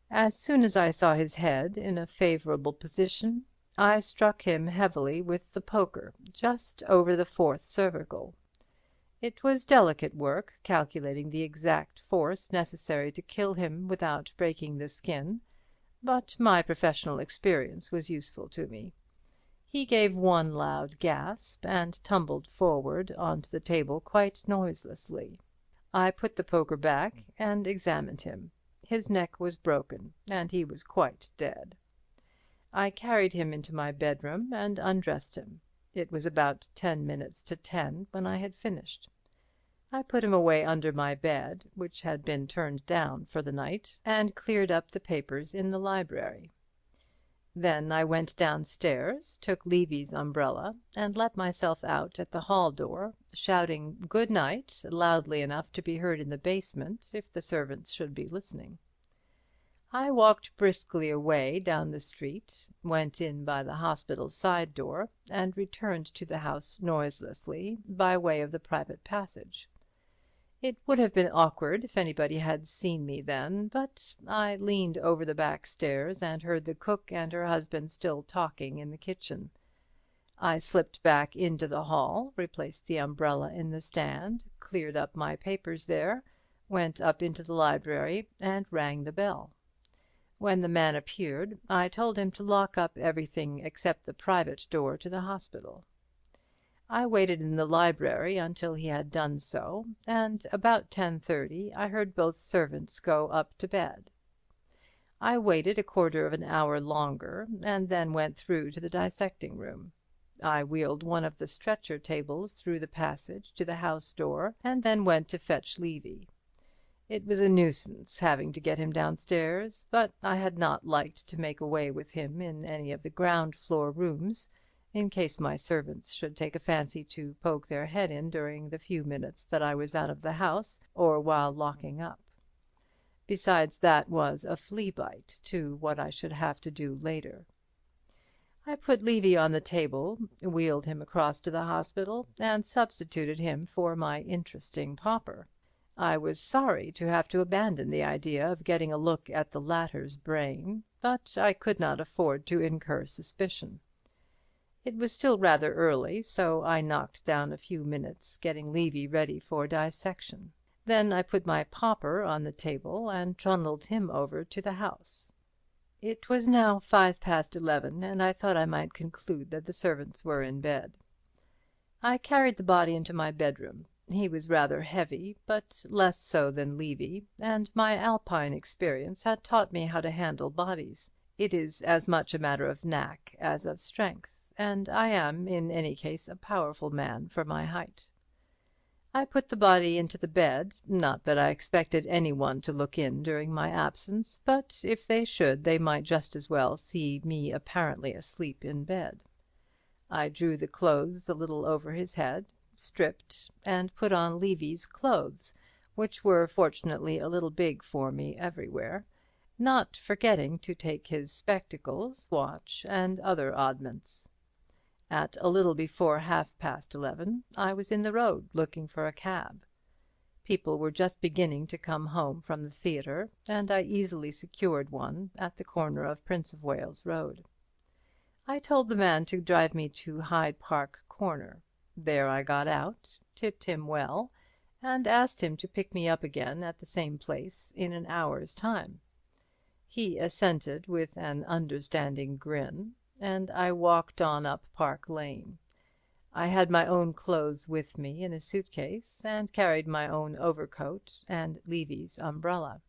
As soon as I saw his head in a favourable position, I struck him heavily with the poker, just over the 4th cervical. It was delicate work, calculating the exact force necessary to kill him without breaking the skin, but my professional experience was useful to me. He gave one loud gasp and tumbled forward onto the table quite noiselessly. I put the poker back and examined him. His neck was broken, and he was quite dead. I carried him into my bedroom and undressed him. It was about 10 minutes to 10 when I had finished. I put him away under my bed, which had been turned down for the night, and cleared up the papers in the library. Then I went downstairs, took Levy's umbrella, and let myself out at the hall door, shouting "Good night" loudly enough to be heard in the basement if the servants should be listening. I walked briskly away down the street, went in by the hospital side door, and returned to the house noiselessly by way of the private passage. It would have been awkward if anybody had seen me then, but I leaned over the back stairs and heard the cook and her husband still talking in the kitchen. I slipped back into the hall, replaced the umbrella in the stand, cleared up my papers there, went up into the library and rang the bell. When the man appeared, I told him to lock up everything except the private door to the hospital. I waited in the library until he had done so, and about 10:30 I heard both servants go up to bed. I waited a quarter of an hour longer, and then went through to the dissecting room. I wheeled one of the stretcher tables through the passage to the house door, and then went to fetch Levy. It was a nuisance having to get him downstairs, but I had not liked to make away with him in any of the ground floor rooms, in case my servants should take a fancy to poke their head in during the few minutes that I was out of the house, or while locking up. Besides, that was a flea bite to what I should have to do later. I put Levy on the table, wheeled him across to the hospital, and substituted him for my interesting pauper. I was sorry to have to abandon the idea of getting a look at the latter's brain, but I could not afford to incur suspicion. It was still rather early, so I knocked down a few minutes getting Levy ready for dissection. Then I put my pauper on the table and trundled him over to the house. It was now 11:05, and I thought I might conclude that the servants were in bed. I carried the body into my bedroom. He was rather heavy, but less so than Levy, and my Alpine experience had taught me how to handle bodies. It is as much a matter of knack as of strength, and I am, in any case, a powerful man for my height. I put the body into the bed, not that I expected anyone to look in during my absence, but if they should, they might just as well see me apparently asleep in bed. I drew the clothes a little over his head, stripped, and put on Levy's clothes, which were fortunately a little big for me everywhere, not forgetting to take his spectacles, watch, and other oddments. At a little before 11:30 I was in the road looking for a cab. People were just beginning to come home from the theatre, and I easily secured one at the corner of Prince of Wales Road. I told the man to drive me to Hyde Park Corner. There I got out, tipped him well, and asked him to pick me up again at the same place in an hour's time. He assented with an understanding grin, and I walked on up Park Lane. I had my own clothes with me in a suitcase, and carried my own overcoat and Levy's umbrella.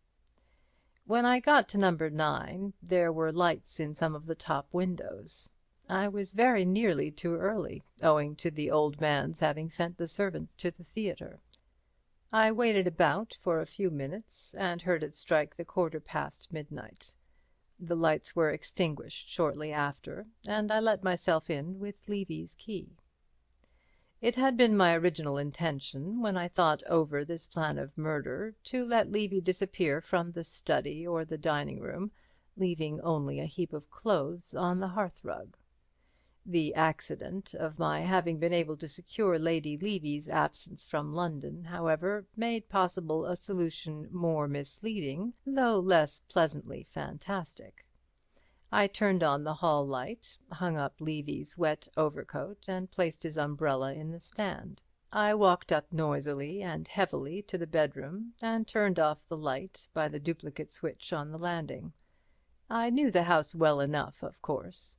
When I got to number 9, there were lights in some of the top windows. I was very nearly too early, owing to the old man's having sent the servants to the theatre. I waited about for a few minutes and heard it strike the 1/4 midnight. The lights were extinguished shortly after, and I let myself in with Levy's key. It had been my original intention, when I thought over this plan of murder, to let Levy disappear from the study or the dining room, leaving only a heap of clothes on the hearthrug. The accident of my having been able to secure Lady Levy's absence from London, however, made possible a solution more misleading, though less pleasantly fantastic. I turned on the hall light, hung up Levy's wet overcoat, and placed his umbrella in the stand. I walked up noisily and heavily to the bedroom, and turned off the light by the duplicate switch on the landing. I knew the house well enough, of course.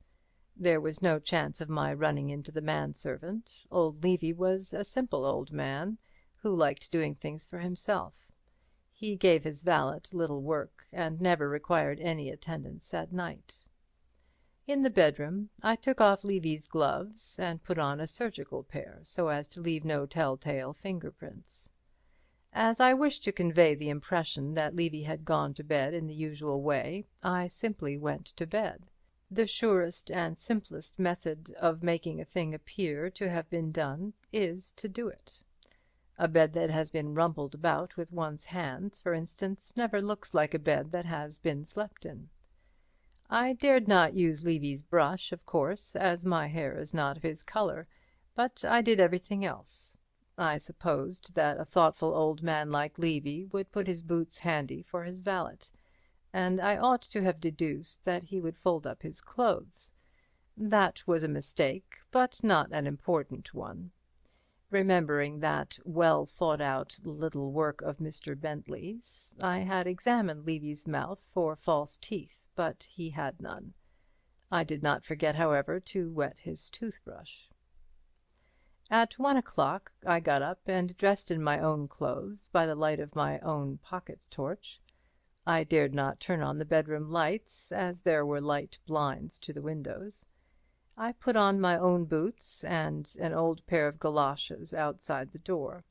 There was no chance of my running into the manservant. Old Levy was a simple old man, who liked doing things for himself. He gave his valet little work, and never required any attendance at night. In the bedroom I took off Levy's gloves and put on a surgical pair, so as to leave no tell-tale fingerprints. As I wished to convey the impression that Levy had gone to bed in the usual way, I simply went to bed. The surest and simplest method of making a thing appear to have been done is to do it. A bed that has been rumpled about with one's hands, for instance, never looks like a bed that has been slept in. I dared not use Levy's brush, of course, as my hair is not of his colour, but I did everything else. I supposed that a thoughtful old man like Levy would put his boots handy for his valet, and I ought to have deduced that he would fold up his clothes. That was a mistake, but not an important one. Remembering that well-thought-out little work of Mr. Bentley's, I had examined Levy's mouth for false teeth, but he had none. I did not forget, however, to wet his toothbrush. At 1 o'clock I got up and dressed in my own clothes by the light of my own pocket torch. I dared not turn on the bedroom lights, as there were light blinds to the windows. I put on my own boots and an old pair of goloshes outside the door.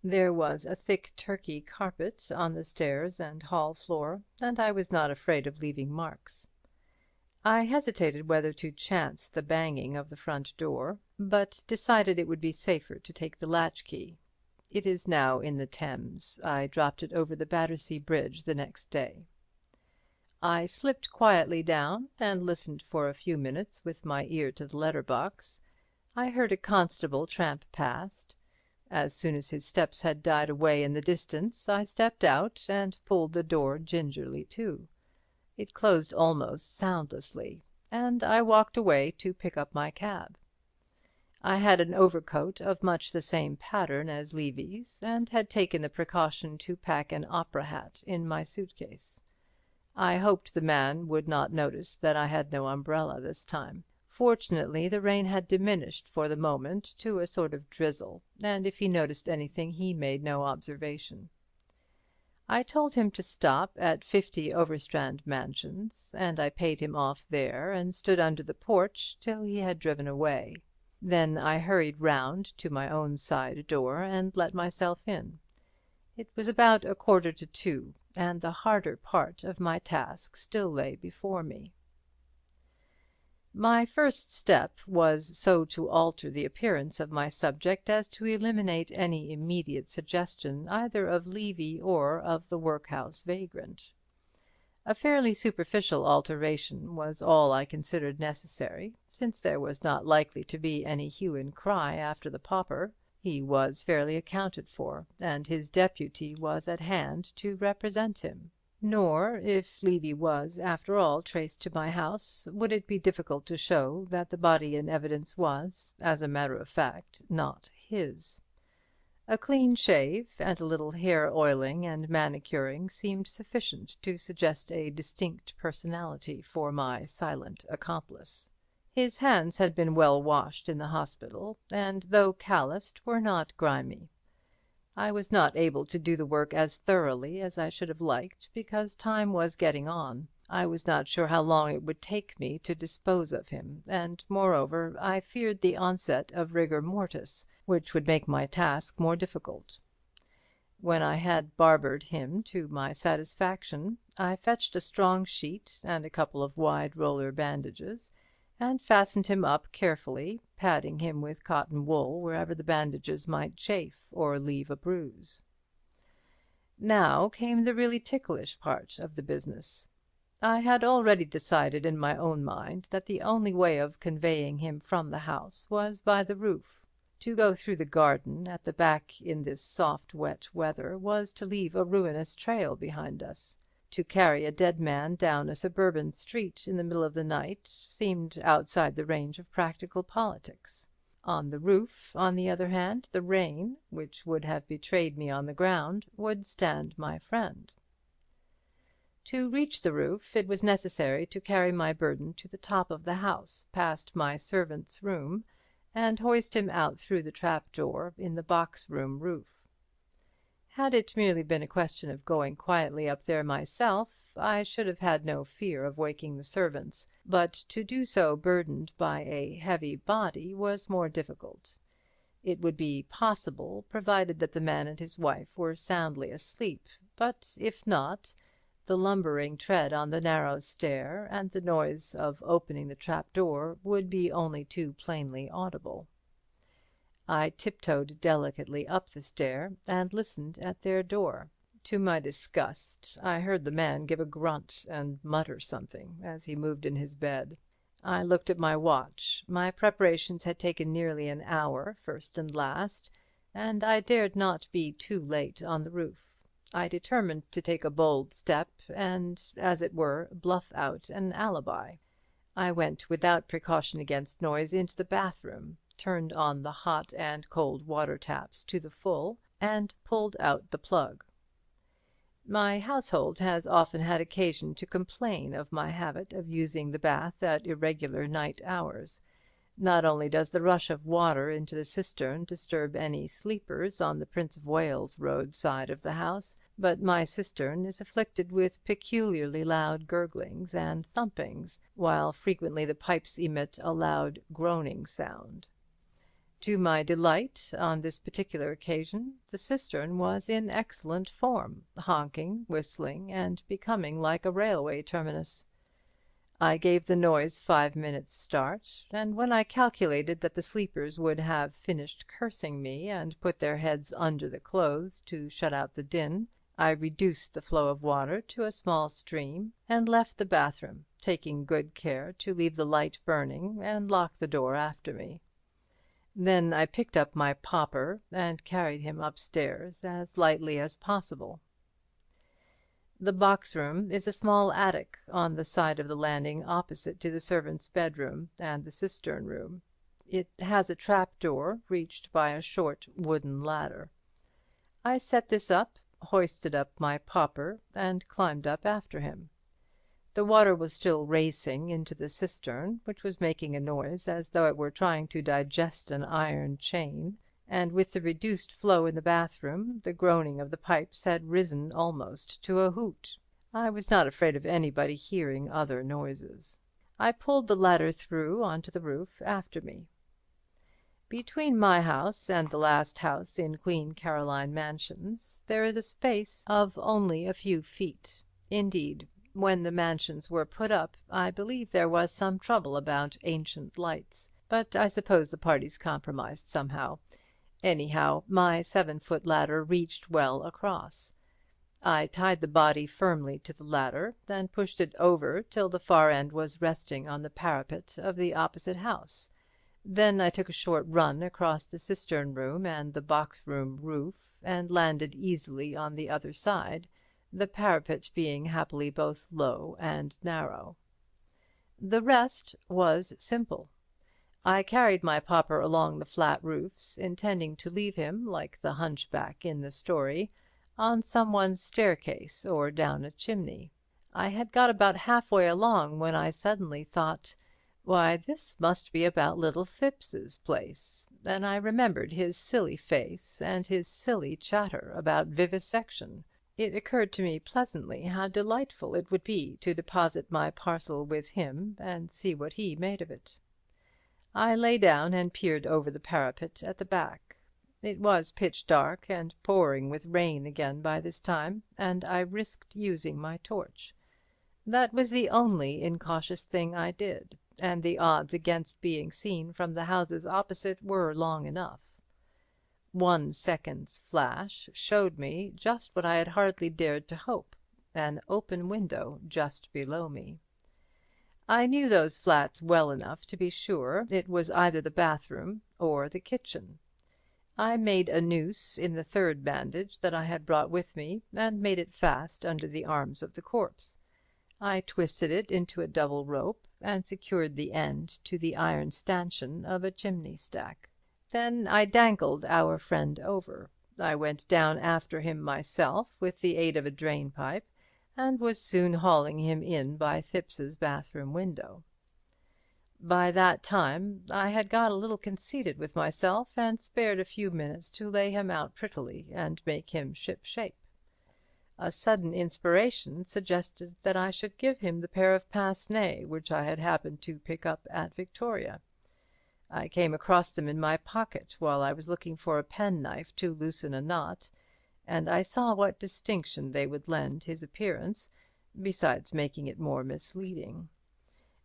There was a thick Turkey carpet on the stairs and hall floor, and I was not afraid of leaving marks. I hesitated whether to chance the banging of the front door, but decided it would be safer to take the latchkey. It is now in the Thames. I dropped it over the Battersea Bridge the next day. I slipped quietly down and listened for a few minutes with my ear to the letter-box. I heard a constable tramp past. As soon as his steps had died away in the distance, I stepped out and pulled the door gingerly to. It closed almost soundlessly, and I walked away to pick up my cab. I had an overcoat of much the same pattern as Levy's, and had taken the precaution to pack an opera hat in my suitcase. I hoped the man would not notice that I had no umbrella this time. Fortunately, the rain had diminished for the moment to a sort of drizzle, and if he noticed anything he made no observation. I told him to stop at 50 Overstrand Mansions, and I paid him off there and stood under the porch till he had driven away. Then I hurried round to my own side door and let myself in. It was about 1:45, and the harder part of my task still lay before me. My first step was so to alter the appearance of my subject as to eliminate any immediate suggestion either of Levy or of the workhouse vagrant. A fairly superficial alteration was all I considered necessary, since there was not likely to be any hue and cry after the pauper. He was fairly accounted for, and his deputy was at hand to represent him. Nor, if Levy was, after all, traced to my house, would it be difficult to show that the body in evidence was, as a matter of fact, not his. A clean shave and a little hair oiling and manicuring seemed sufficient to suggest a distinct personality for my silent accomplice. His hands had been well washed in the hospital, and though calloused, were not grimy. I was not able to do the work as thoroughly as I should have liked, because time was getting on. I was not sure how long it would take me to dispose of him, and moreover I feared the onset of rigor mortis, which would make my task more difficult. When I had barbered him to my satisfaction, I fetched a strong sheet and a couple of wide roller bandages, and fastened him up carefully, padding him with cotton wool wherever the bandages might chafe or leave a bruise. Now came the really ticklish part of the business. I had already decided in my own mind that the only way of conveying him from the house was by the roof. To go through the garden at the back in this soft wet weather was to leave a ruinous trail behind us. To carry a dead man down a suburban street in the middle of the night seemed outside the range of practical politics. On the roof, on the other hand, the rain, which would have betrayed me on the ground, would stand my friend. To reach the roof it was necessary to carry my burden to the top of the house, past my servant's room, and hoist him out through the trap-door in the box-room roof. Had it merely been a question of going quietly up there myself, I should have had no fear of waking the servants, but to do so burdened by a heavy body was more difficult. It would be possible, provided that the man and his wife were soundly asleep, but if not, the lumbering tread on the narrow stair and the noise of opening the trap-door would be only too plainly audible. I tiptoed delicately up the stair and listened at their door. To my disgust, I heard the man give a grunt and mutter something as he moved in his bed. I looked at my watch. My preparations had taken nearly an hour, first and last, and I dared not be too late on the roof. I determined to take a bold step and, as it were, bluff out an alibi. I went without precaution against noise into the bathroom, turned on the hot and cold water taps to the full, and pulled out the plug. My household has often had occasion to complain of my habit of using the bath at irregular night hours. Not only does the rush of water into the cistern disturb any sleepers on the Prince of Wales Road side of the house, but my cistern is afflicted with peculiarly loud gurglings and thumpings, while frequently the pipes emit a loud groaning sound. To my delight, on this particular occasion, the cistern was in excellent form, honking, whistling, and becoming like a railway terminus. I gave the noise 5 minutes' start, and when I calculated that the sleepers would have finished cursing me and put their heads under the clothes to shut out the din, I reduced the flow of water to a small stream and left the bathroom, taking good care to leave the light burning and lock the door after me. Then I picked up my pauper and carried him upstairs as lightly as possible. The box room is a small attic on the side of the landing opposite to the servants' bedroom and the cistern room. It has a trap-door reached by a short wooden ladder. I set this up, hoisted up my pauper, and climbed up after him. The water was still racing into the cistern, which was making a noise as though it were trying to digest an iron chain, and with the reduced flow in the bathroom, the groaning of the pipes had risen almost to a hoot. I was not afraid of anybody hearing other noises. I pulled the ladder through onto the roof after me. Between my house and the last house in Queen Caroline Mansions there is a space of only a few feet. Indeed, when the mansions were put up, I believe there was some trouble about ancient lights, but I suppose the parties compromised somehow. Anyhow, my 7-foot ladder reached well across. I tied the body firmly to the ladder, then pushed it over till the far end was resting on the parapet of the opposite house. Then I took a short run across the cistern room and the box room roof, and landed easily on the other side, the parapet being happily both low and narrow. The rest was simple. I carried my pauper along the flat roofs, intending to leave him, like the hunchback in the story, on someone's staircase or down a chimney. I had got about halfway along when I suddenly thought, why, this must be about little Thipps's place, and I remembered his silly face and his silly chatter about vivisection. It occurred to me pleasantly how delightful it would be to deposit my parcel with him and see what he made of it. I lay down and peered over the parapet at the back. It was pitch dark and pouring with rain again by this time, and I risked using my torch. That was the only incautious thing I did, and the odds against being seen from the houses opposite were long enough. 1 second's flash showed me just what I had hardly dared to hope, an open window just below me. I knew those flats well enough to be sure it was either the bathroom or the kitchen. I made a noose in the third bandage that I had brought with me, and made it fast under the arms of the corpse. I twisted it into a double rope, and secured the end to the iron stanchion of a chimney stack. Then I dangled our friend over. I went down after him myself with the aid of a drain pipe, and was soon hauling him in by Thipps's bathroom window. By that time I had got a little conceited with myself, and spared a few minutes to lay him out prettily and make him ship-shape. A sudden inspiration suggested that I should give him the pair of pince-nez which I had happened to pick up at Victoria. I came across them in my pocket while I was looking for a penknife to loosen a knot, and I saw what distinction they would lend his appearance, besides making it more misleading.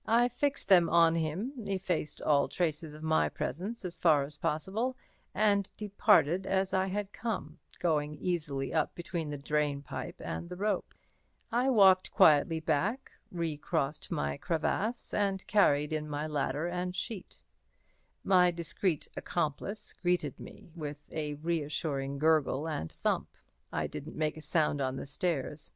I fixed them on him, effaced all traces of my presence as far as possible, and departed as I had come, going easily up between the drain-pipe and the rope. I walked quietly back, recrossed my crevasse, and carried in my ladder and sheet. My discreet accomplice greeted me with a reassuring gurgle and thump. I didn't make a sound on the stairs.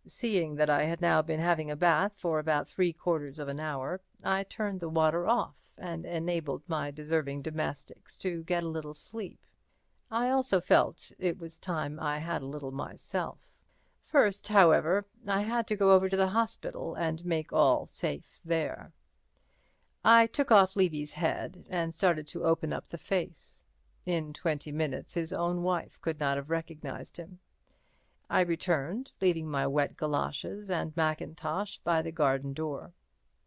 Seeing that I had now been having a bath for about 3/4 of an hour, I turned the water off and enabled my deserving domestics to get a little sleep. I also felt it was time I had a little myself. First, however, I had to go over to the hospital and make all safe there. I took off Levy's head and started to open up the face. In 20 minutes his own wife could not have recognized him. I returned, leaving my wet galoshes and mackintosh by the garden door.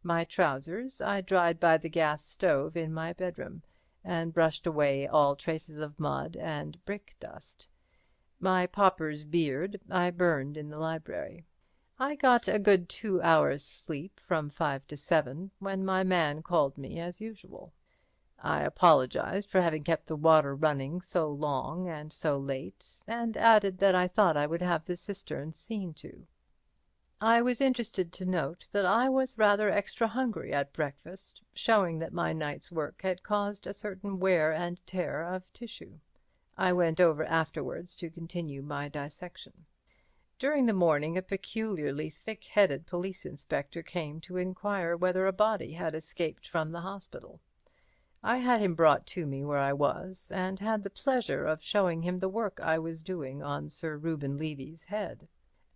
My trousers I dried by the gas stove in my bedroom, and brushed away all traces of mud and brick dust. My pauper's beard I burned in the library. I got a good 2 hours' sleep from 5 to 7, when my man called me as usual. I apologized for having kept the water running so long and so late, and added that I thought I would have the cistern seen to. I was interested to note that I was rather extra hungry at breakfast, showing that my night's work had caused a certain wear and tear of tissue. I went over afterwards to continue my dissection. During the morning a peculiarly thick-headed police inspector came to inquire whether a body had escaped from the hospital. I had him brought to me where I was, and had the pleasure of showing him the work I was doing on Sir Reuben Levy's head.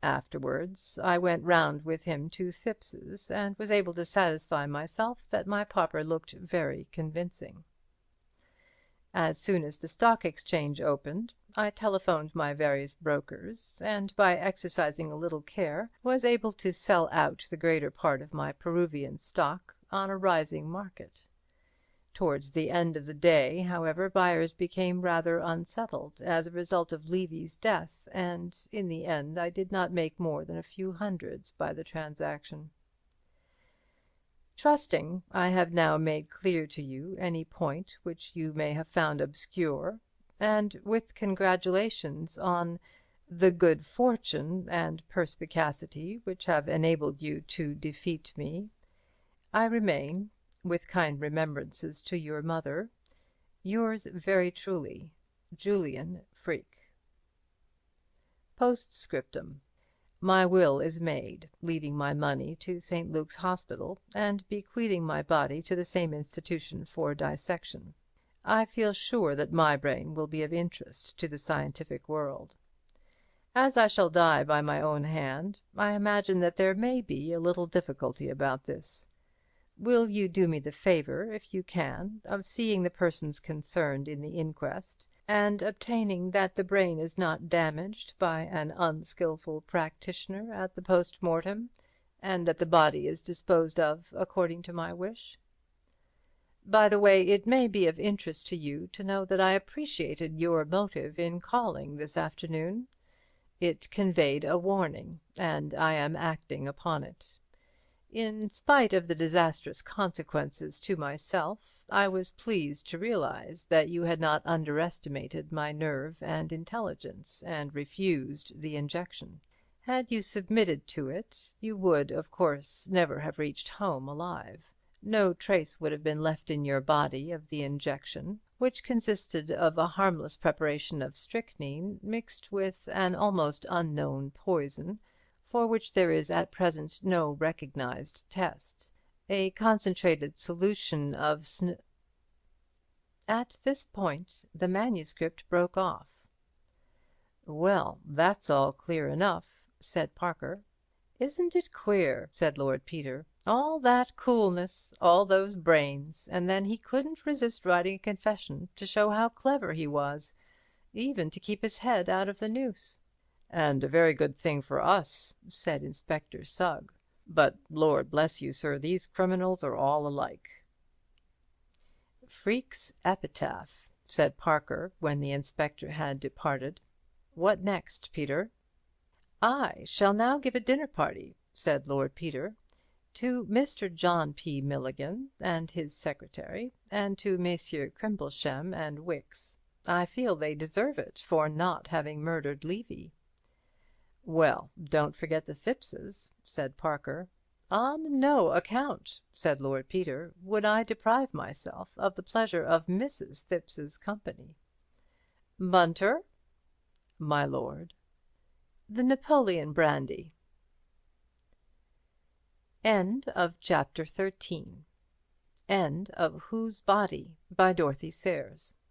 Afterwards I went round with him to Thipps's, and was able to satisfy myself that my pauper looked very convincing. As soon as the Stock Exchange opened, I telephoned my various brokers, and by exercising a little care was able to sell out the greater part of my Peruvian stock on a rising market. Towards the end of the day, however, buyers became rather unsettled as a result of Levy's death, and in the end I did not make more than a few hundreds by the transaction. Trusting I have now made clear to you any point which you may have found obscure, and with congratulations on the good fortune and perspicacity which have enabled you to defeat me, I remain, with kind remembrances to your mother, yours very truly, Julian Freke. Postscriptum. My will is made, leaving my money to St. Luke's Hospital, and bequeathing my body to the same institution for dissection. I feel sure that my brain will be of interest to the scientific world. As I shall die by my own hand, I imagine that there may be a little difficulty about this. Will you do me the favour, if you can, of seeing the persons concerned in the inquest, and obtaining that the brain is not damaged by an unskilful practitioner at the post-mortem, and that the body is disposed of according to my wish? By the way, it may be of interest to you to know that I appreciated your motive in calling this afternoon. It conveyed a warning, and I am acting upon it. In spite of the disastrous consequences to myself, I was pleased to realize that you had not underestimated my nerve and intelligence, and refused the injection. Had you submitted to it, you would, of course, never have reached home alive. No trace would have been left in your body of the injection, which consisted of a harmless preparation of strychnine mixed with an almost unknown poison, for which there is at present no recognized test, a concentrated solution of At this point the manuscript broke off. "Well, that's all clear enough," said Parker. "Isn't it queer?" said Lord Peter. "All that coolness, all those brains, and then he couldn't resist writing a confession to show how clever he was, even to keep his head out of the noose." "And a very good thing for us," said Inspector Sugg. "But, Lord bless you, sir, these criminals are all alike." "Freke's epitaph," said Parker, when the inspector had departed. "What next, Peter?" "I shall now give a dinner party," said Lord Peter, "to Mr. John P. Milligan and his secretary, and to Messrs. Crimplesham and Wicks. I feel they deserve it for not having murdered Levy." "Well, don't forget the Thippses," said Parker. "On no account," said Lord Peter, "would I deprive myself of the pleasure of Mrs. Thipps's company." "Bunter." "My lord." "The Napoleon brandy." End of Chapter 13. End of Whose Body by Dorothy Sayers.